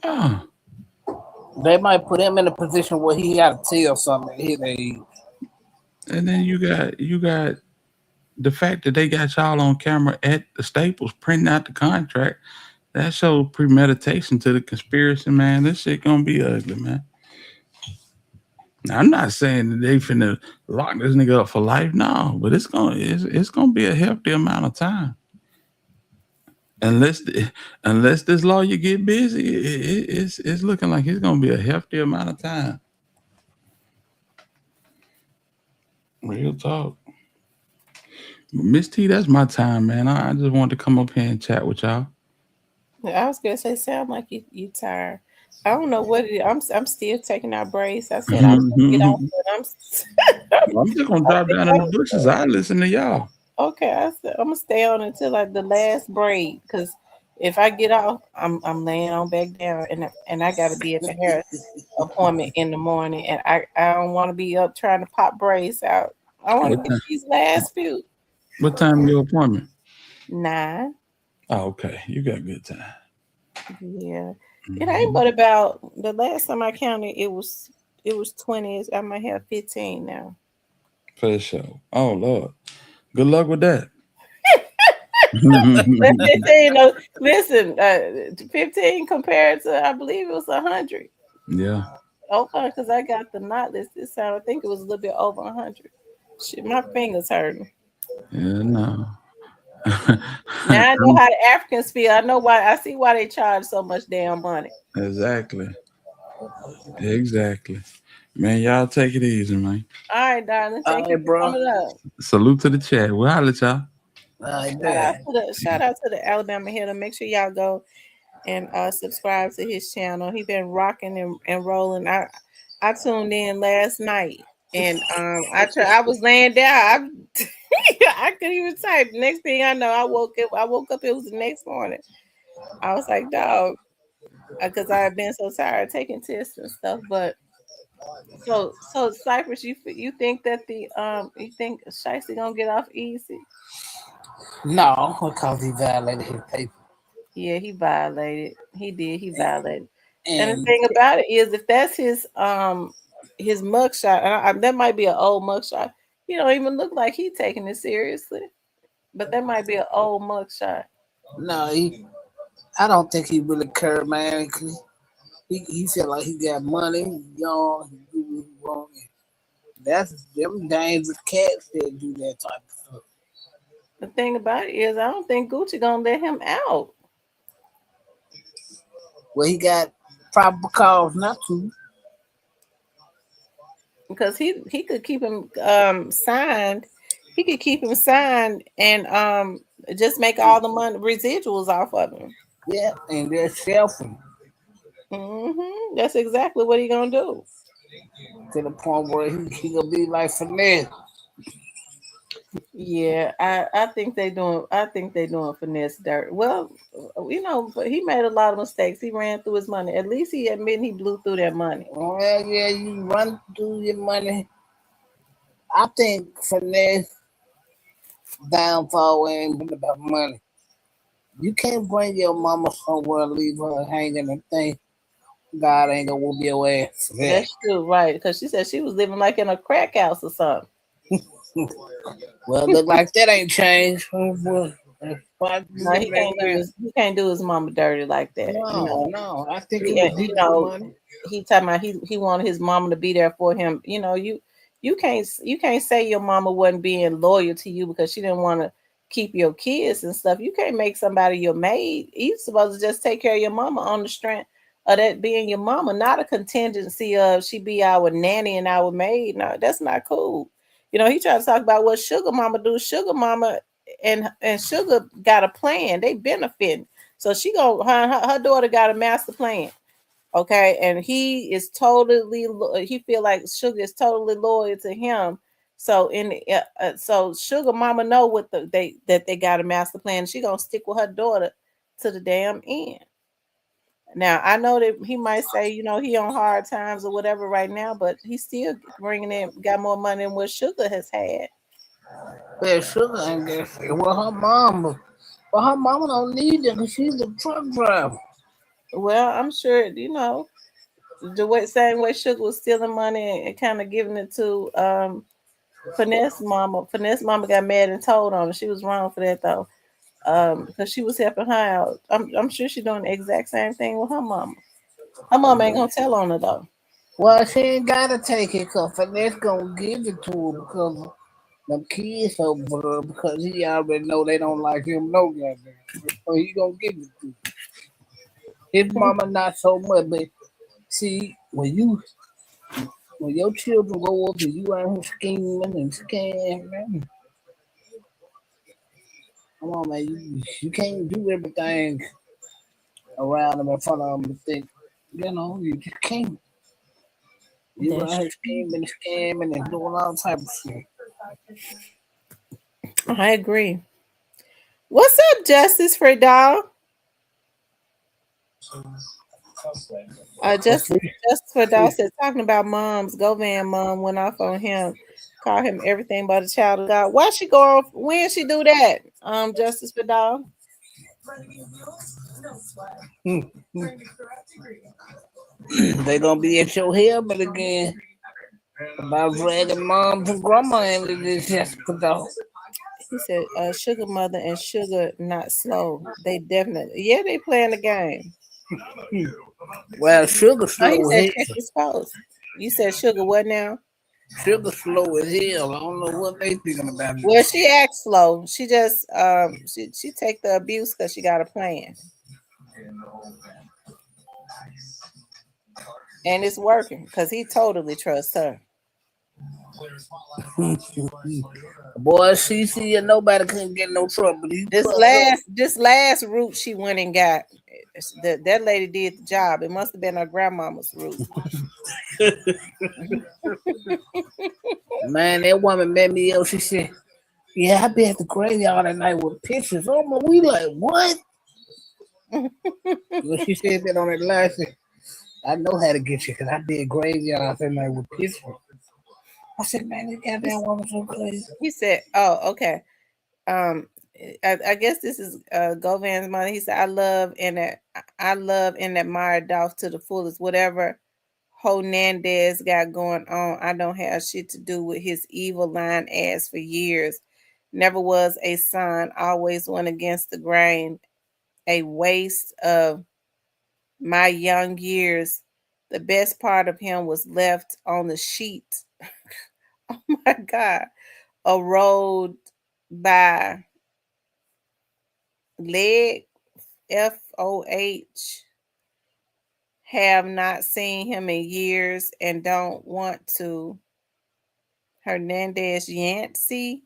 They might put him in a position where he got to tell something at his age. And then you got the fact that they got y'all on camera at the Staples printing out the contract. That shows premeditation to the conspiracy, man. This shit gonna be ugly, man. Now, I'm not saying that they finna lock this nigga up for life, no, but it's gonna be a hefty amount of time. Unless this lawyer get busy, it's looking like it's gonna be a hefty amount of time. Real talk. Miss T, that's my time, man. I just wanted to come up here and chat with y'all. I was gonna say, sound like you tired. I don't know what it is. I'm still taking out braids. I said I was gonna get off, but I'm just gonna drop down in the bushes. I listen to y'all. Okay, I said I'm gonna stay on until like the last braid, because if I get off, I'm laying on back down, and I gotta be at the hair appointment in the morning, and I don't want to be up trying to pop braids out. I want to get these last few. What time is your appointment? 9. Oh, okay. You got good time. Yeah, it ain't but about the last time I counted, it was 20. I might have 15 now. For sure. Oh Lord, good luck with that. Listen, 15 compared to, I believe it was 100. Yeah. Okay, because I got the knot list this time. I think it was a little bit over 100. Shit, my fingers hurting. Yeah, no. Now I know how the Africans feel. I know why. I see why they charge so much damn money. Exactly. Man, y'all take it easy, man. All right, darling. Thank you for coming up. Salute to the chat. We'll holler at y'all. Shout out to the Alabama Hitter. Make sure y'all go and subscribe to his channel. He been rocking and rolling. I tuned in last night, and I was laying down. I couldn't even type. Next thing I know, I woke up. It was the next morning. I was like, dog, because I had been so tired taking tests and stuff. But so Cypress, you think that you think Shiesty gonna get off easy? No, because he violated his paper. Yeah, he violated. He did. He violated. And the thing about it is, if that's his mugshot, that might be an old mugshot. He don't even look like he taking it seriously. But that might be an old mugshot. No, I don't think he really cared, man. He felt like he got money, young, he do what he want. That's them dangerous cats that do that type of stuff. The thing about it is, I don't think Gucci gonna let him out. Well, he got proper cause not to. Because he could keep him signed. He could keep him signed and just make all the money residuals off of him. Yeah, and they're shelfing. That's exactly what he gonna do. To the point where he gonna be like Finesse. Yeah, I think they doing Finesse dirt. Well, but he made a lot of mistakes. He ran through his money. At least he admitted he blew through that money. Well, yeah, you run through your money. I think Finesse downfall ain't been about money. You can't bring your mama somewhere and leave her hanging and think God ain't gonna whoop your ass. Yeah. That's true, right? Because she said she was living like in a crack house or something. Well, it look like that ain't changed. No, he can't do his mama dirty like that. No. I think he talking about he wanted his mama to be there for him. You can't say your mama wasn't being loyal to you because she didn't want to keep your kids and stuff. You can't make somebody your maid. You're supposed to just take care of your mama on the strength of that being your mama, not a contingency of she be our nanny and our maid. No, that's not cool. He tried to talk about what Sugar Mama do. Sugar Mama and Sugar got a plan. They benefiting. So her daughter got a master plan. Okay, and he feel like Sugar is totally loyal to him. So so Sugar mama know what that they got a master plan. She gonna stick with her daughter to the damn end. Now I know that he might say, he on hard times or whatever right now, but he's still got more money than what Sugar has had. Well, Sugar ain't got shit. Well, her mama don't need it because she's a truck driver. Well, I'm sure same way Sugar was stealing money and kind of giving it to Finesse mama. Finesse mama got mad and told on her. She was wrong for that though, because she was helping her out. I'm sure she's doing the exact same thing with her mama. Her mama ain't gonna tell on her though. Well, she ain't gotta take it because Finesse gonna give it to her because them kids over there, because he already know they don't like him no goddamn. So he gonna give it to her. His mama not so much, but see, when your children go up and you out here scheming and scamming, man, come on, man, you can't do everything around them in front of them to think, you just can't. You out here scheming and scamming and doing all type of shit. I agree. What's up, Justice for Dog? Justice for Dog said, talking about moms, Govan mom went off on him, called him everything but a child of God. Why she go off? When she do that? Justice for Dog. They gonna be at your helmet again about dragging moms and grandma into this just for dog. He said, Sugar mother and Sugar not slow. They definitely, they playing the game. Well, Sugar slow. He said, check his post. You said Sugar what now? Sugar slow as hell. I don't know what they thinking about. Well, she acts slow. She just she take the abuse because she got a plan. And it's working because he totally trusts her. Boy, CC and nobody couldn't get no trouble. This last route she went and got, that lady did the job. It must have been her grandmama's route. Man, that woman met me up. She said, "Yeah, I be at the graveyard at night with pictures." Oh, we like what? When she said that on that last, I know how to get you because I did graveyard at night with pictures. I said, "Man, this goddamn woman so crazy." He said, "Oh, okay." I guess this is Govan's mother. He said, I love and admire Dolph to the fullest. Whatever Hernandez got going on, I don't have shit to do with his evil lying ass for years. Never was a son, always went against the grain. A waste of my young years. The best part of him was left on the sheet. Oh my God. A road by leg FOH. Have not seen him in years and don't want to. Hernandez Yancey,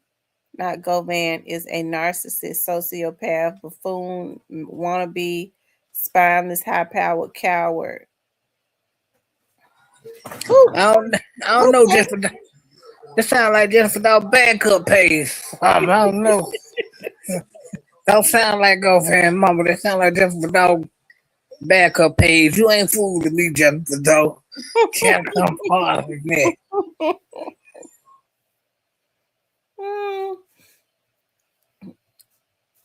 not Govan, is a narcissist, sociopath, buffoon, wannabe, spineless, high-powered coward. I don't know, Jennifer. That sound like Jennifer Dog backup page. I don't know. Don't sound like Govan mama. That sound like Jennifer Dog backup page. You ain't fooling me, Jennifer Dog. Can't come hard with me.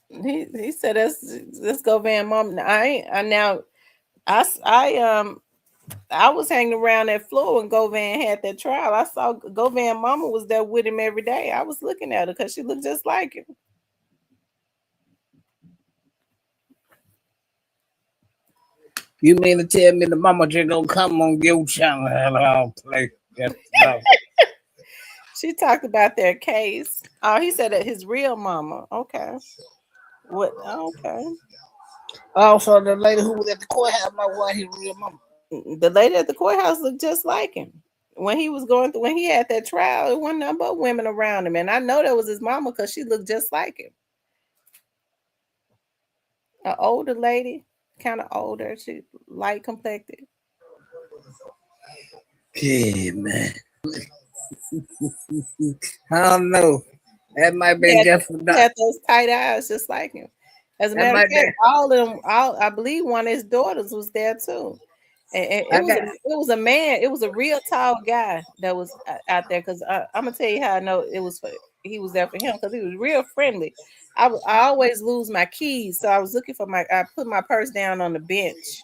He said let's go Van mom. I was hanging around that floor when Govan had that trial. I saw Govan mama was there with him every day. I was looking at her because she looked just like him. You mean to tell me the mama just gonna come on your channel and I'll play? She talked about their case. Oh, he said that his real mama. Okay. What? Okay. Also, the lady who was at the courthouse, my wife, his real mama. The lady at the courthouse looked just like him. When he had that trial, it wasn't nothing but women around him. And I know that was his mama because she looked just like him. An older lady, kind of older. She light complected. Yeah, man. I don't know. That might be just He had those tight eyes, just like him. As a matter of fact, all of them, I believe one of his daughters was there too. And it was a man. It was a real tall guy that was out there. Because I'm gonna tell you how I know it was he was there for him, because he was real friendly. I always lose my keys, so I was looking for I put my purse down on the bench,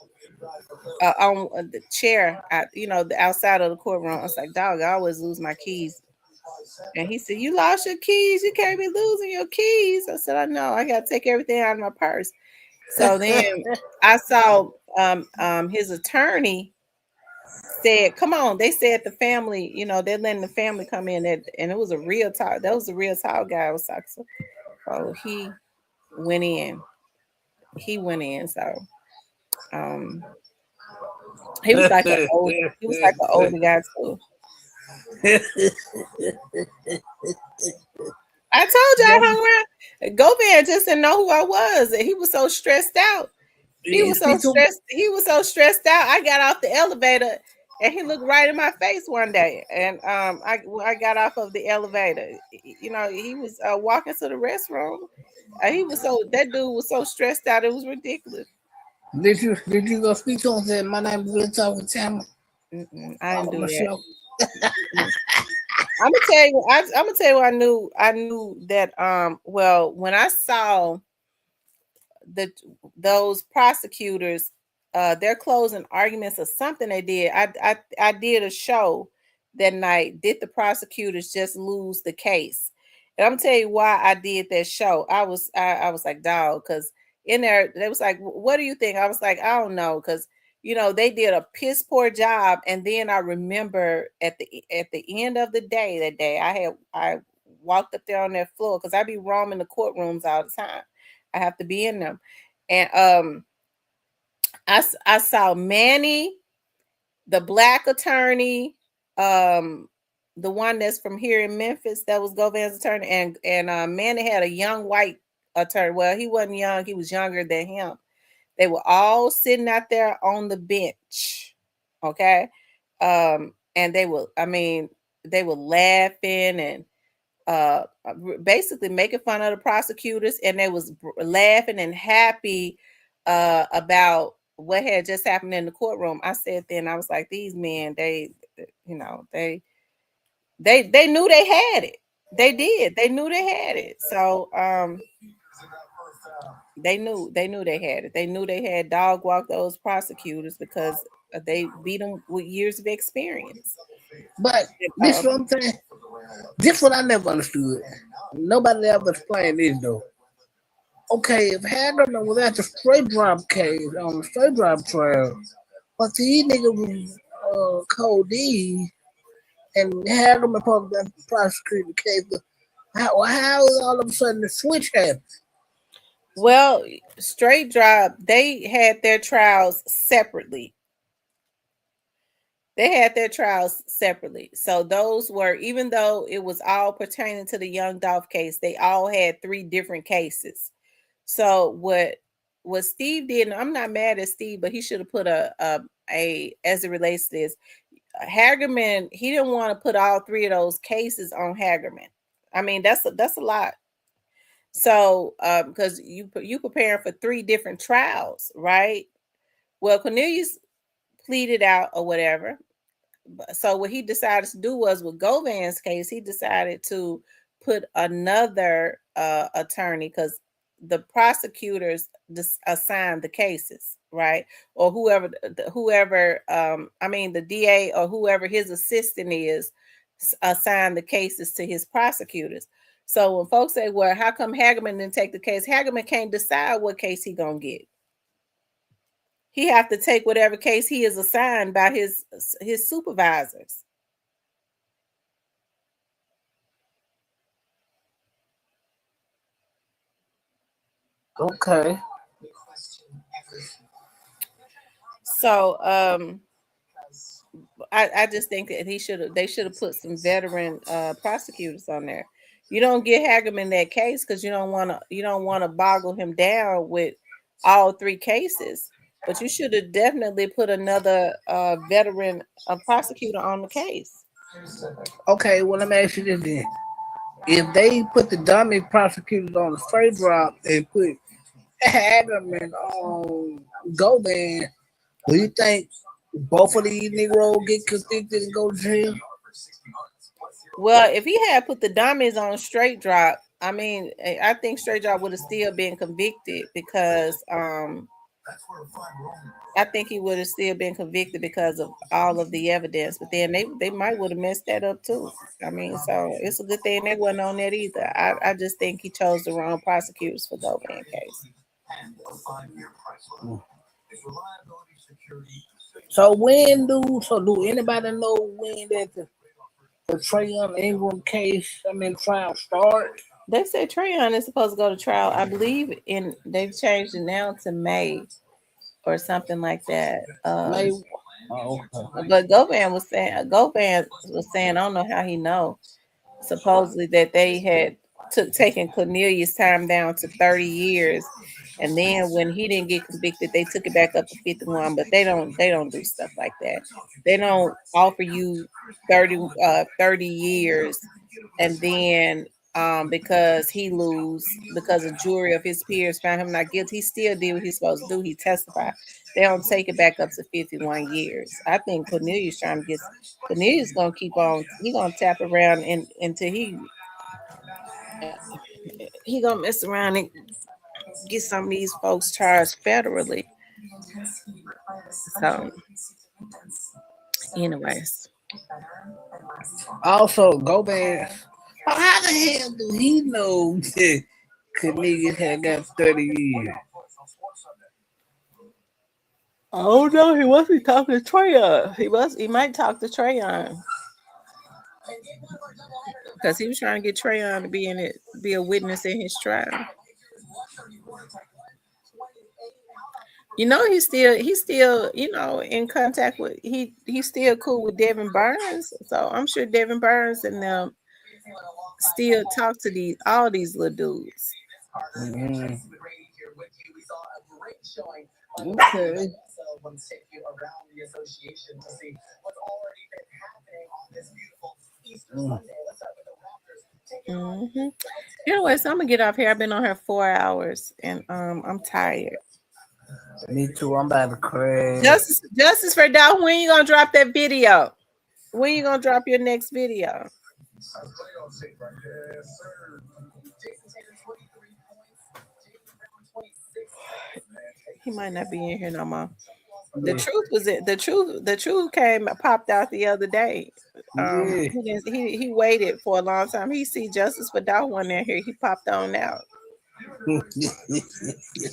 on the chair, the outside of the courtroom. I was like, dog, I always lose my keys. And he said, "You lost your keys. You can't be losing your keys." I said, "I know. I got to take everything out of my purse." So then I saw his attorney said, "Come on." They said the family, they're letting the family come in, and it was a real tall. That was a real tall guy. I was like, so he went in. He went in. So he was like an older guy too. I told you I hung around. Govan just didn't know who I was. He was so stressed out. He was so stressed out. I got off the elevator and he looked right in my face one day. And I got off of the elevator. He was walking to the restroom. That dude was so stressed out, it was ridiculous. Did you go speak to him and say, "My name is Real Talk with Tamara"? I didn't do that. I'm gonna tell you I knew that when I saw those prosecutors, their closing arguments or something they did. I did a show that night. Did the prosecutors just lose the case? And I'm gonna tell you why I did that show. I was like, dog, because in there they was like, "What do you think?" I was like, "I don't know," because they did a piss poor job. And then I remember at the end of the day, that day I walked up there on that floor, because I be roaming the courtrooms all the time. I have to be in them. And I saw Manny, the black attorney, the one that's from here in Memphis, that was Govan's attorney, and Manny had a young white attorney. Well, he wasn't young, he was younger than him. They were all sitting out there on the bench. Okay. And they were laughing and basically making fun of the prosecutors, and they was laughing and happy about what had just happened in the courtroom. I said then, I was like, these men, they knew they had it. They did. They knew they had it. So they knew they had it. They knew they had dog walked those prosecutors, because they beat them with years of experience. But this what I'm saying. This what I never understood. Nobody ever explained this though. Okay, if Hagerman was at the straight drop case on the straight drop trial, but these niggas was Code D, and Hagerman probably prosecuted the case. How all of a sudden the switch happened? Well, straight drop, they had their trials separately. So those were, even though it was all pertaining to the Young Dolph case, they all had 3 different cases. So what Steve did, and I'm not mad at Steve, but he should have put a as it relates to this, Hagerman, he didn't want to put all 3 of those cases on Hagerman. I mean, that's a lot. So because you preparing for 3 different trials, right? Well, Cornelius pleaded out or whatever. So what he decided to do was, with Govan's case, he decided to put another attorney, because the prosecutors assigned the cases, right? Or whoever the DA or whoever his assistant is, assigned the cases to his prosecutors. So when folks say, well, how come Hagerman didn't take the case? Hagerman can't decide what case he gonna get. He have to take whatever case he is assigned by his supervisors. Okay. So I just think that they should have put some veteran prosecutors on there. You don't get Hagerman that case because you don't want to boggle him down with all 3 cases. But you should have definitely put another veteran prosecutor on the case. Okay, well, let me ask you this then. If they put the dummy prosecutors on the straight drop and put Adam and Govan, do you think both of these Negroes get convicted and go to jail? Well, if he had put the dummies on straight drop, I mean, I think straight drop would have still been convicted because I think he would have still been convicted because of all of the evidence. But then they might would have messed that up too. I mean, so it's a good thing they wasn't on that either. I just think he chose the wrong prosecutors for the Govan case. So do anybody know when that the Trayon Ingram case, trial start? They say Trayon is supposed to go to trial. I believe they've changed it now to May or something like that. Okay. But Govan was saying, I don't know how he know. Supposedly that they had taken Cornelius' time down to 30 years, and then when he didn't get convicted, they took it back up to 51. But they don't do stuff like that. They don't offer you 30 years, and then because a jury of his peers found him not guilty, he still did what he's supposed to do. He testified. They don't take it back up to 51 years. I think Cornelius gonna keep on. He gonna tap around until he gonna mess around and get some of these folks charged federally. So, anyways. Also, Govan, how the hell do he know that Cornelius had got 30 years? Oh no, he wasn't talking to Trayon. He might talk to Trayon. Because he was trying to get Trayon to be a witness in his trial. You know, he's still, in contact with he's still cool with Devin Burns. So I'm sure Devin Burns and them still talk to all these little dudes. Mm-hmm. Okay. Mm-hmm. Anyway, so I'm gonna get off here. I've been on here 4 hours and I'm tired. Me too. I'm about to crash. Justice for Dow, when you gonna drop that video? When you gonna drop your next video? He might not be in here no more. The truth was it. The truth popped out the other day. He waited for a long time. He see Justice for Dow one in here. He popped on out.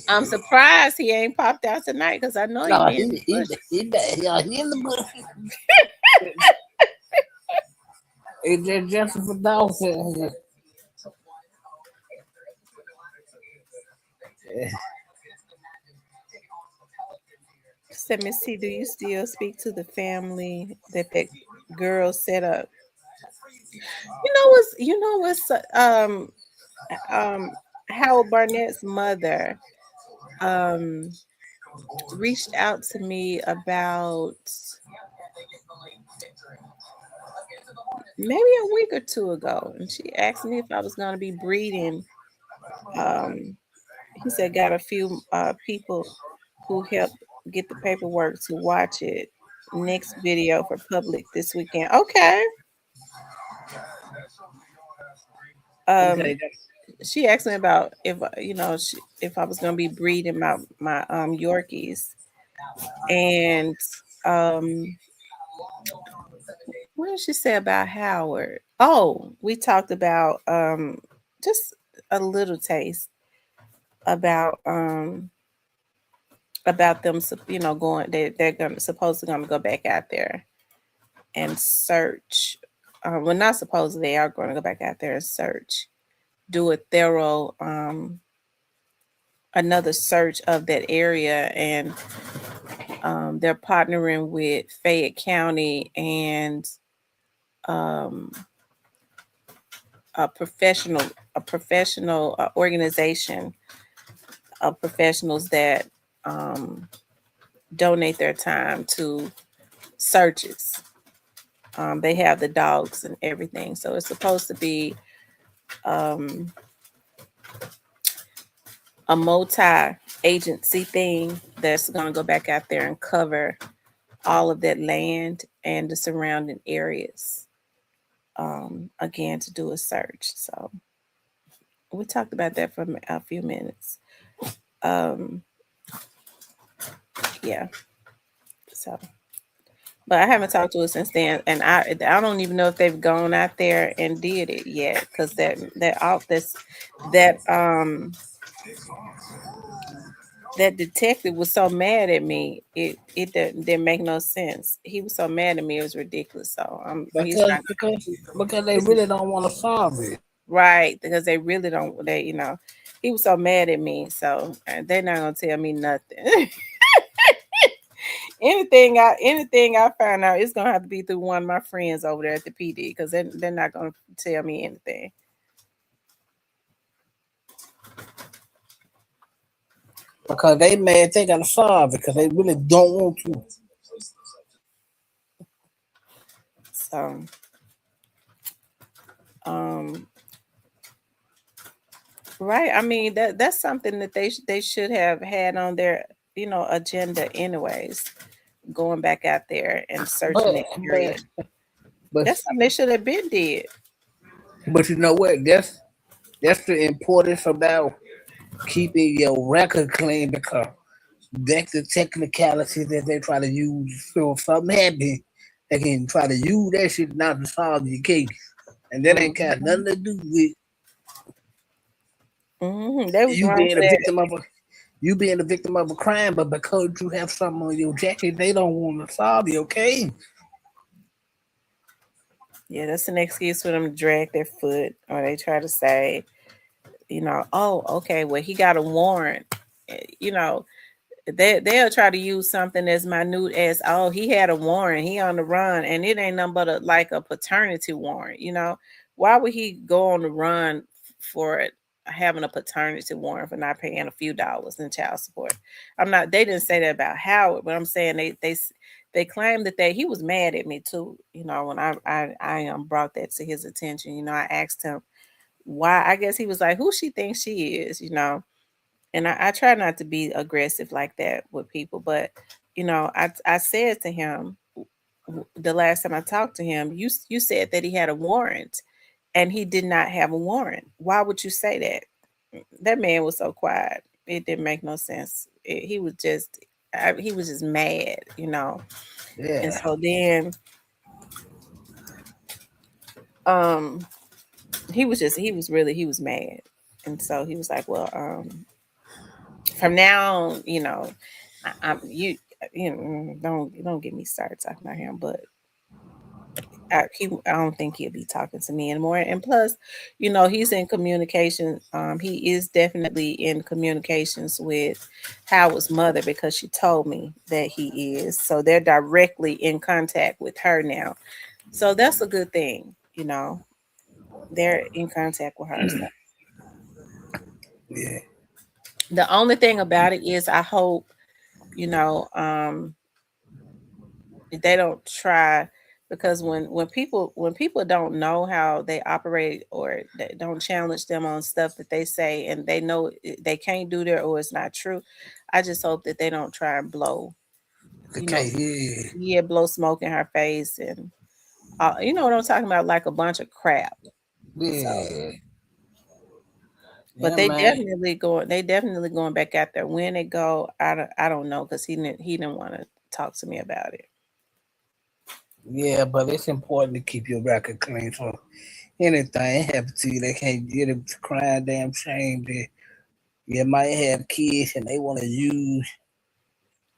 I'm surprised he ain't popped out tonight because I know he in the bush. It's just Justice for Dow. Let me see. Do you still speak to the family that girl set up? You know what's Howard Barnett's mother reached out to me about maybe a week or two ago, and she asked me if I was going to be breeding. He said got a few people who helped get the paperwork to watch it. Next video for public this weekend. Okay. She asked me about if I was going to be breeding my Yorkies, and what did she say about Howard? Oh, we talked about just a little taste about them, going. They're supposed to go back out there and search. Well, not supposed they are going to go back out there and search, do a thorough another search of that area, and they're partnering with Fayette County and a professional organization of professionals that donate their time to searches. They have the dogs and everything. So it's supposed to be a multi-agency thing that's going to go back out there and cover all of that land and the surrounding areas, again, to do a search. So we talked about that for a few minutes. Yeah. So, but I haven't talked to her since then, and I don't even know if they've gone out there and did it yet, because that detective was so mad at me. It didn't make no sense. He was so mad at me, it was ridiculous. So he's not because they really don't want to solve it. Right, because they really don't. He was so mad at me. So they're not gonna tell me nothing. anything I find out, it's gonna have to be through one of my friends over there at the PD, because they're not gonna tell me anything. Because they mad they gotta solve it, because they really don't want to. So right. I mean, that's something that they should have had on their agenda anyways. Going back out there and searching the area. But that's something they should have been did. But you know what? That's the importance about keeping your record clean, because that's the technicality that they try to use. So if something happens, they can try to use that shit not to solve your case. And that ain't got nothing to do with you being a victim of a crime, but because you have something on your jacket, they don't want to solve your case. Yeah, that's an excuse for them to drag their foot, or they try to say, oh, okay, well, he got a warrant. They'll try to use something as minute as, oh, he had a warrant, he on the run, and it ain't nothing but a paternity warrant. Why would he go on the run for having a paternity warrant for not paying a few dollars in child support? They didn't say that about Howard, but I'm saying they claimed that he was mad at me too. When I brought that to his attention, I asked him why. I guess he was like, who she thinks she is, and I try not to be aggressive like that with people, but I said to him the last time I talked to him, you said that he had a warrant, and he did not have a warrant. Why would you say that? That man was so quiet. It didn't make no sense. He was just mad, Yeah. And so then he was mad. And so he was like, well, from now on, you don't get me started talking about him, but I don't think he'll be talking to me anymore. And plus, he's in communication. He is definitely in communications with Howard's mother, because she told me that he is. So they're directly in contact with her now. So that's a good thing, They're in contact with her. So. Yeah. The only thing about it is, I hope, they don't try, because when people don't know how they operate, or they don't challenge them on stuff that they say, and they know they can't do that, or it's not true, I just hope that they don't try and blow, blow smoke in her face, and you know what I'm talking about, like a bunch of crap. Yeah. So, but they definitely going back out there. When they go, I don't know, because he didn't want to talk to me about it. Yeah, but it's important to keep your record clean. So anything happen to you, they can't get it to crying damn shame that you might have kids and they want to use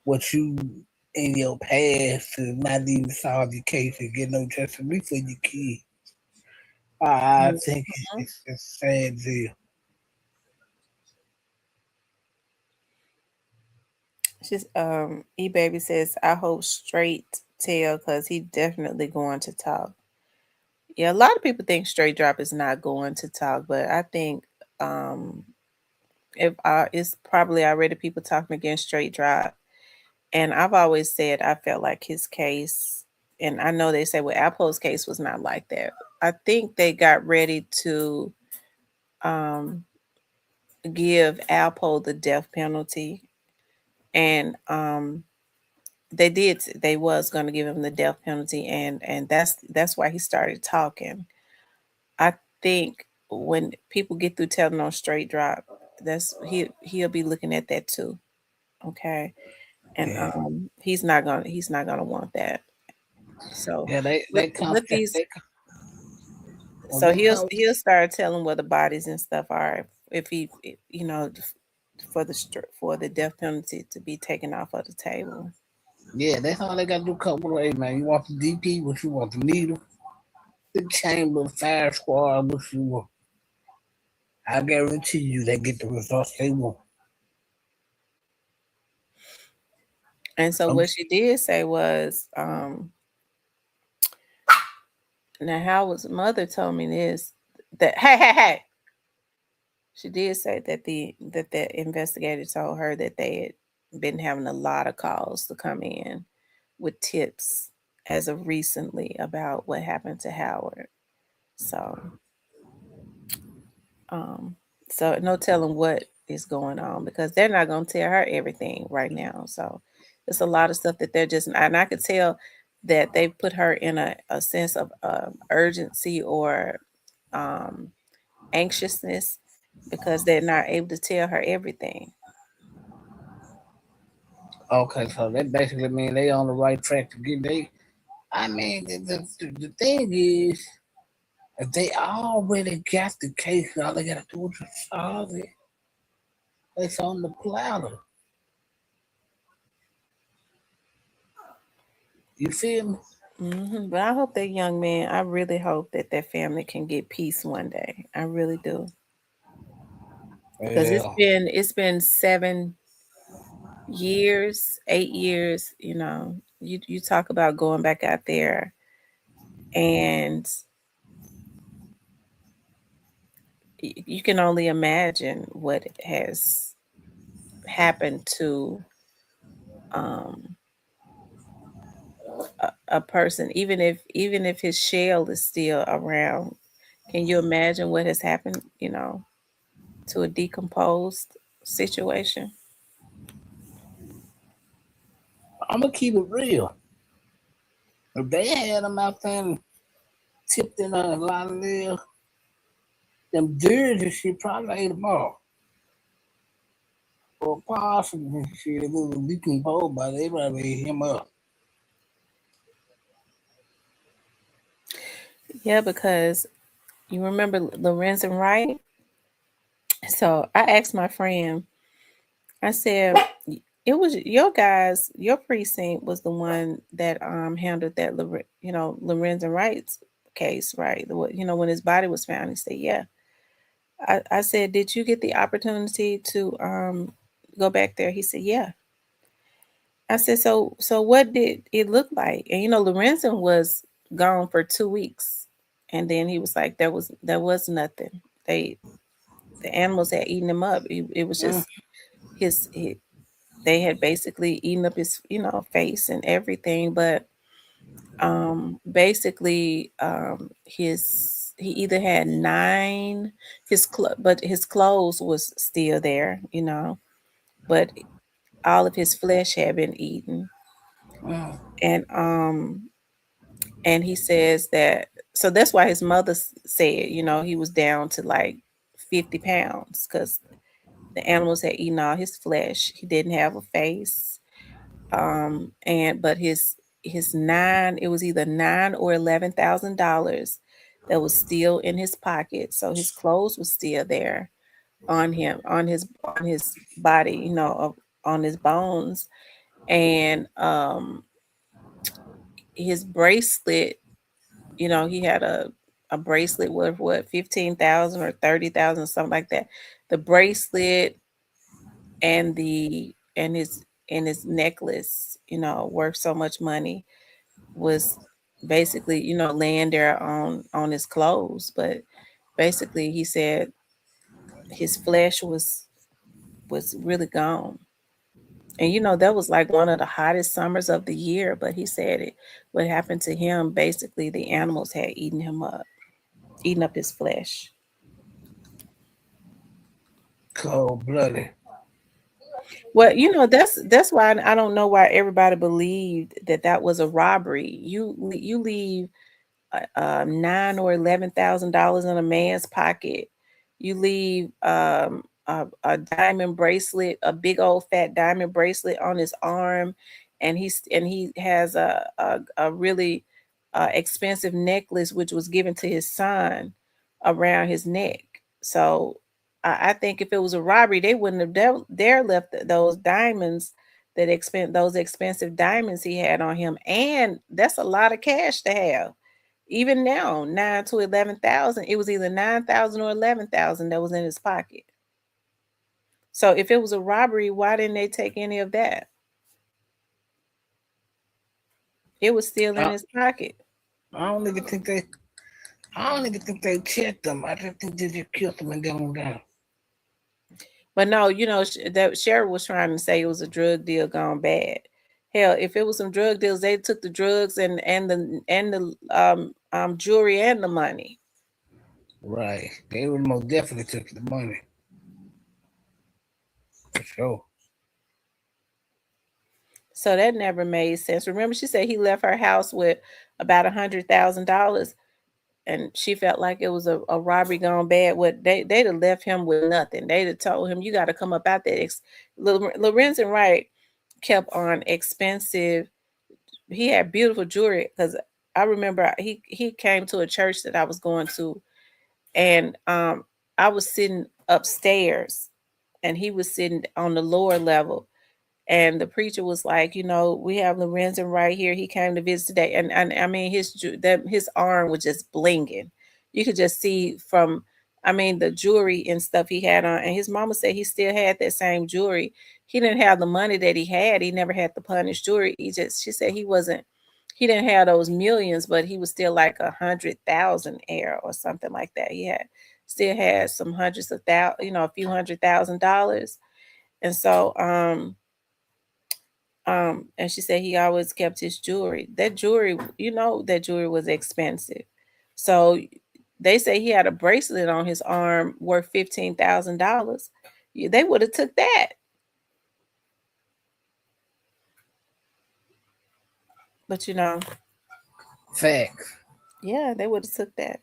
what you in your past to not even solve your case and get no justice for your kids. I think it's a sad deal. She's E-Baby says, I hope straight tell, because he definitely going to talk. Yeah, a lot of people think Straight Drop is not going to talk, but I think if it's probably already people talking against straight drop. And I've always said I felt like his case, and I know they say Alpo's case was not like that. I think they got ready to give Alpo the death penalty, and they did. They was going to give him the death penalty, and that's why he started talking. I think when people get through telling on straight drop, he'll be looking at that too. Okay. And he's not gonna want that. So yeah, with these, so he'll start telling where the bodies and stuff are if he, you know, for the death penalty to be taken off of the table. Yeah, that's all they got to do. Couple ways, man. You want the DP, what you want, the needle, the chamber, fire squad, what you want. I guarantee you they get the results they want. And so what she did say was, now Howard's mother told me this, that hey. She did say that the investigator told her that they had been having a lot of calls to come in with tips as of recently about what happened to Howard. So no telling what is going on, because they're not going to tell her everything right now. So it's a lot of stuff that they're just, and I could tell that they put her in a sense of urgency or anxiousness, because they're not able to tell her everything. Okay, so that basically means they on the right track to get they. I mean, the thing is, if they already got the case, all they got to do is just solve it. It's on the platter. You feel me? But I hope that young man, I really hope that that family can get peace one day. I really do. Because it's been 7 years, 8 years, you know. You talk about going back out there, and you can only imagine what has happened to a person, even if his shell is still around. Can you imagine what has happened, you know, to a decomposed situation? I'm gonna keep it real. If they had them out there and tipped in a lot of them deers and shit, probably ate them all. Or possums and shit, if it was decomposed by they probably ate him up. Yeah, because you remember Lorenzen Wright? So I asked my friend, I said, it was your guys, your precinct was the one that handled that, you know, Lorenzen Wright's case, right? You know, when his body was found. He said, yeah. I said, did you get the opportunity to go back there? He said, yeah. I said, so what did it look like? And you know, Lorenzen was gone for 2 weeks, and then he was like, there was nothing. The animals had eaten him up. It was just they had basically eaten up his, you know, face and everything. But basically, he either had 9 but his clothes was still there, you know, but all of his flesh had been eaten. And he says that, so that's why his mother said, you know, he was down to like 50 pounds because the animals had eaten all his flesh. He didn't have a face. But his 9, it was either $9,000 or $11,000 that was still in his pocket. So his clothes was still there on him, on his body, you know, on his bones. And his bracelet, you know, he had a bracelet worth what, 15,000 or 30,000, something like that. The bracelet and his necklace, you know, worth so much money, was basically, you know, laying there on his clothes. But basically he said his flesh was was really gone. And that was like one of the hottest summers of the year. But he said what happened to him, basically the animals had eaten up his flesh. Cold-blooded. Well, that's why I don't know why everybody believed that was a robbery. You leave $9,000 or $11,000 in a man's pocket. You leave a diamond bracelet, a big old fat diamond bracelet on his arm, and he has a really expensive necklace which was given to his son around his neck. So I think if it was a robbery, they wouldn't have dare left those diamonds, those expensive diamonds he had on him, and that's a lot of cash to have. Even now, 9 to 11,000. It was either 9,000 or 11,000 that was in his pocket. So if it was a robbery, why didn't they take any of that? It was still in his pocket. I don't even think they checked them. I just think they just killed them and gone down. But no, that Cheryl was trying to say it was a drug deal gone bad. Hell, if it was some drug deals, they took the drugs and the jewelry and the money. Right. They would most definitely took the money. For sure. So that never made sense. Remember, she said he left her house with about $100,000, and she felt like it was a robbery gone bad. They'd have left him with nothing. They'd have told him, "You got to come up out there." Lorenzen Wright kept on expensive. He had beautiful jewelry, because I remember he came to a church that I was going to, and I was sitting upstairs, and he was sitting on the lower level. And the preacher was like, we have Lorenzen right here. He came to visit today. And I mean, his arm was just blinging. You could just see from, the jewelry and stuff he had on. And his mama said he still had that same jewelry. He didn't have the money that he had. He never had the punished jewelry. She said he didn't have those millions, but he was still like 100,000 heir or something like that. Still had some hundreds of thousands, a few $100,000. And so, and she said he always kept his jewelry. That jewelry, that jewelry was expensive. So they say he had a bracelet on his arm worth $15,000. They would have took that. But facts. Yeah, they would have took that.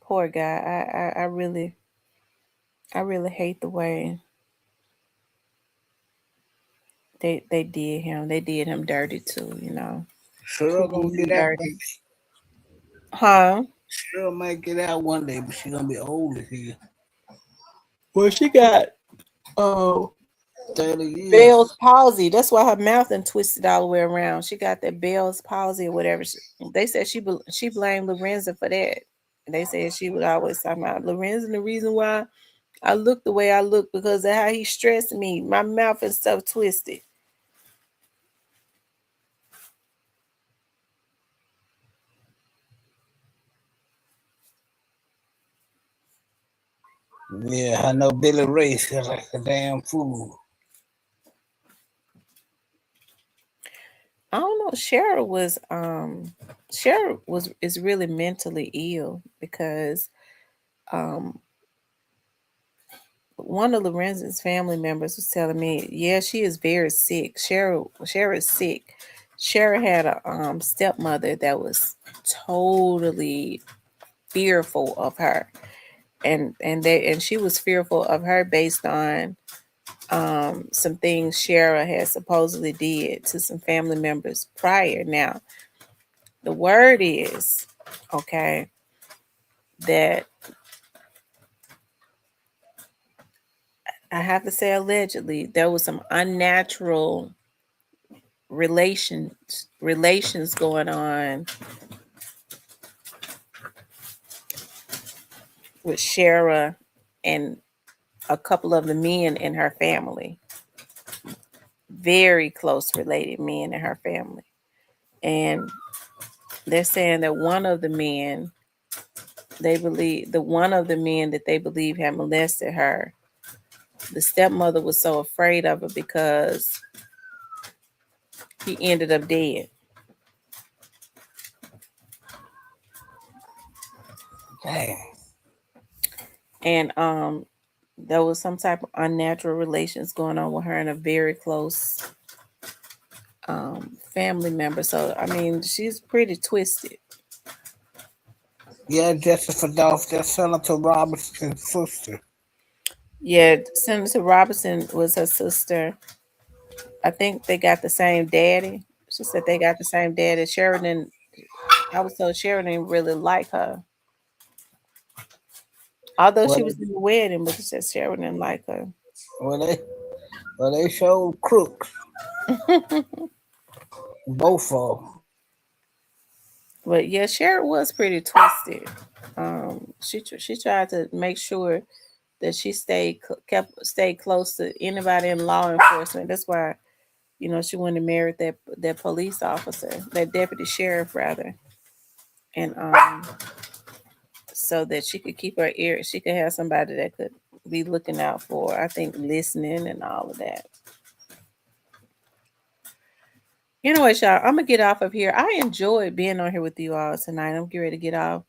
Poor guy. I really hate the way they did him. They did him dirty too, Sure gonna get out. Huh? Sure might get out one day, but she's gonna be old as hell. Well, she got 30 years. Bell's palsy. That's why her mouth and twisted all the way around. She got that Bell's palsy or whatever. They said she blamed Lorenzen for that. They said she would always talk about Lorenzen. The reason why I look the way I look because of how he stressed me. My mouth and stuff twisted. Yeah, I know Billy Ray feels like a damn fool. I don't know. Cheryl is really mentally ill because one of Lorenzen's family members was telling me, yeah, she is very sick. Cheryl is sick. Cheryl had a stepmother that was totally fearful of her, and she was fearful of her based on some things Cheryl had supposedly did to some family members prior. Now, the word is, okay, that I have to say allegedly there was some unnatural relations going on with Shara and a couple of the men in her family. Very close related men in her family. And they're saying that one of the men that they believe had molested her, the stepmother was so afraid of her because he ended up dead. Dang. And there was some type of unnatural relations going on with her and a very close family member. So I mean, she's pretty twisted. Yeah, Justice for Dolph, that's Senator Robertson's sister. Yeah, Senator Robertson was her sister. I think they got the same daddy. She said they got the same daddy. Sheridan, I was told Sheridan really liked her. Although she was in the wedding, but it said Sheridan liked her. Well, they showed crooks. Both of them. But yeah, Sheridan was pretty twisted. She tried to make sure that she stayed close to anybody in law enforcement. That's why, you know, she went and married that police officer, that deputy sheriff rather, and so that she could keep her ear. She could have somebody that could be looking out for her, I think, listening and all of that. Anyway, y'all, I'm gonna get off of here. I enjoyed being on here with you all tonight. I'm getting ready to get off,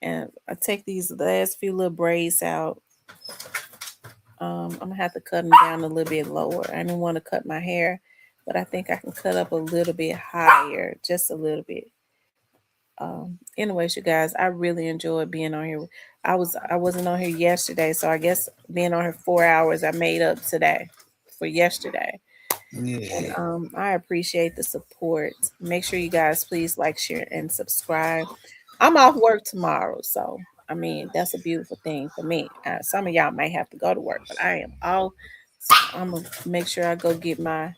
and I take these last few little braids out. I'm gonna have to cut them down a little bit lower. I didn't want to cut my hair, but I think I can cut up a little bit higher, just a little bit. Anyways, you guys, I really enjoyed being on here. I wasn't on here yesterday, so I guess being on here 4 hours, I made up today for yesterday. Yeah. And I appreciate the support. Make sure you guys please like, share, and subscribe. I'm off work tomorrow, so I mean that's a beautiful thing for me. Some of y'all may have to go to work, but I am off. So I'm gonna make sure I go get my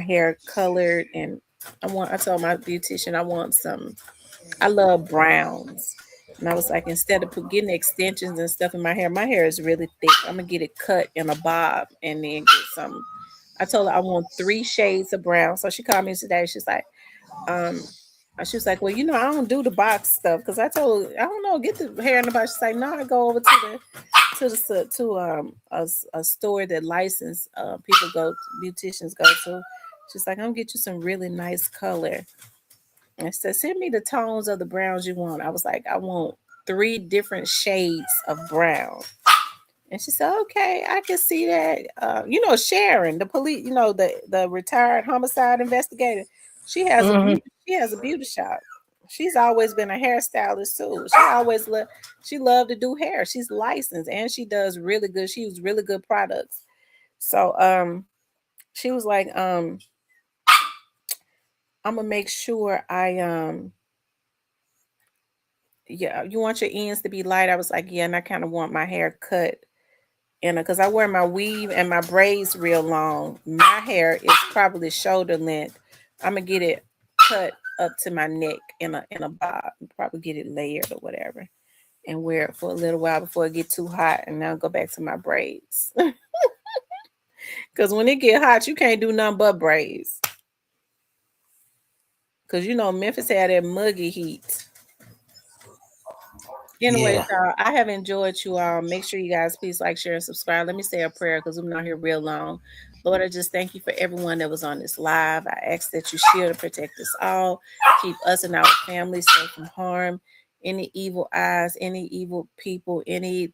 hair colored, and I told my beautician I love browns. And I was like, instead of getting extensions and stuff in my hair is really thick. I'm gonna get it cut in a bob and then get some. I told her I want 3 shades of brown. So she called me today. She's like, well, you know, I don't do the box stuff because I told her, I don't know, get the hair in the box. She's like, no, I go over to a store that licensed beauticians go to. She's like, I'm gonna get you some really nice color. And said, send me the tones of the browns you want. I was like, I want 3 different shades of brown. And she said, okay, I can see that. You know, Sharon, the police, you know, the retired homicide investigator, she has a beauty shop. She's always been a hairstylist too. She loved to do hair. She's licensed and she does really good. She uses really good products. So she was like, I'm gonna make sure yeah, you want your ends to be light? I was like, yeah, and I kind of want my hair cut because I wear my weave and my braids real long. My hair is probably shoulder length. I'm gonna get it cut up to my neck in a bob, probably get it layered or whatever, and wear it for a little while before it get too hot, and then I'll go back to my braids. Because when it get hot, you can't do nothing but braids. Because you know Memphis had that muggy heat. Anyway, y'all, I have enjoyed you all. Make sure you guys please like, share, and subscribe. Let me say a prayer because I'm not here real long. Lord, I just thank you for everyone that was on this live. I ask that you shield and protect us all. Keep us and our families safe from harm, any evil eyes, any evil people, any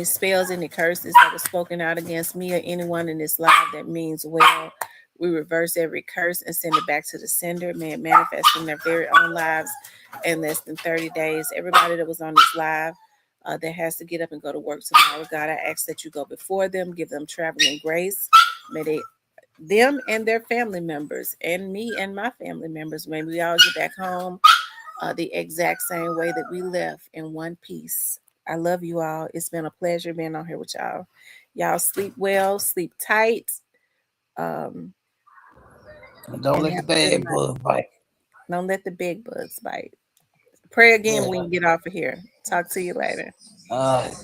spells, any curses that were spoken out against me or anyone in this live that means well. We reverse every curse and send it back to the sender. May it manifest in their very own lives in less than 30 days. Everybody that was on this live that has to get up and go to work tomorrow, God, I ask that you go before them, give them traveling grace. May them and their family members and me and my family members, may we all get back home the exact same way that we left, in one piece. I love you all. It's been a pleasure being on here with y'all. Y'all sleep well, sleep tight. Don't let the bad bugs bite. Don't let the big bugs bite. Pray again when you get off of here. Talk to you later. All right.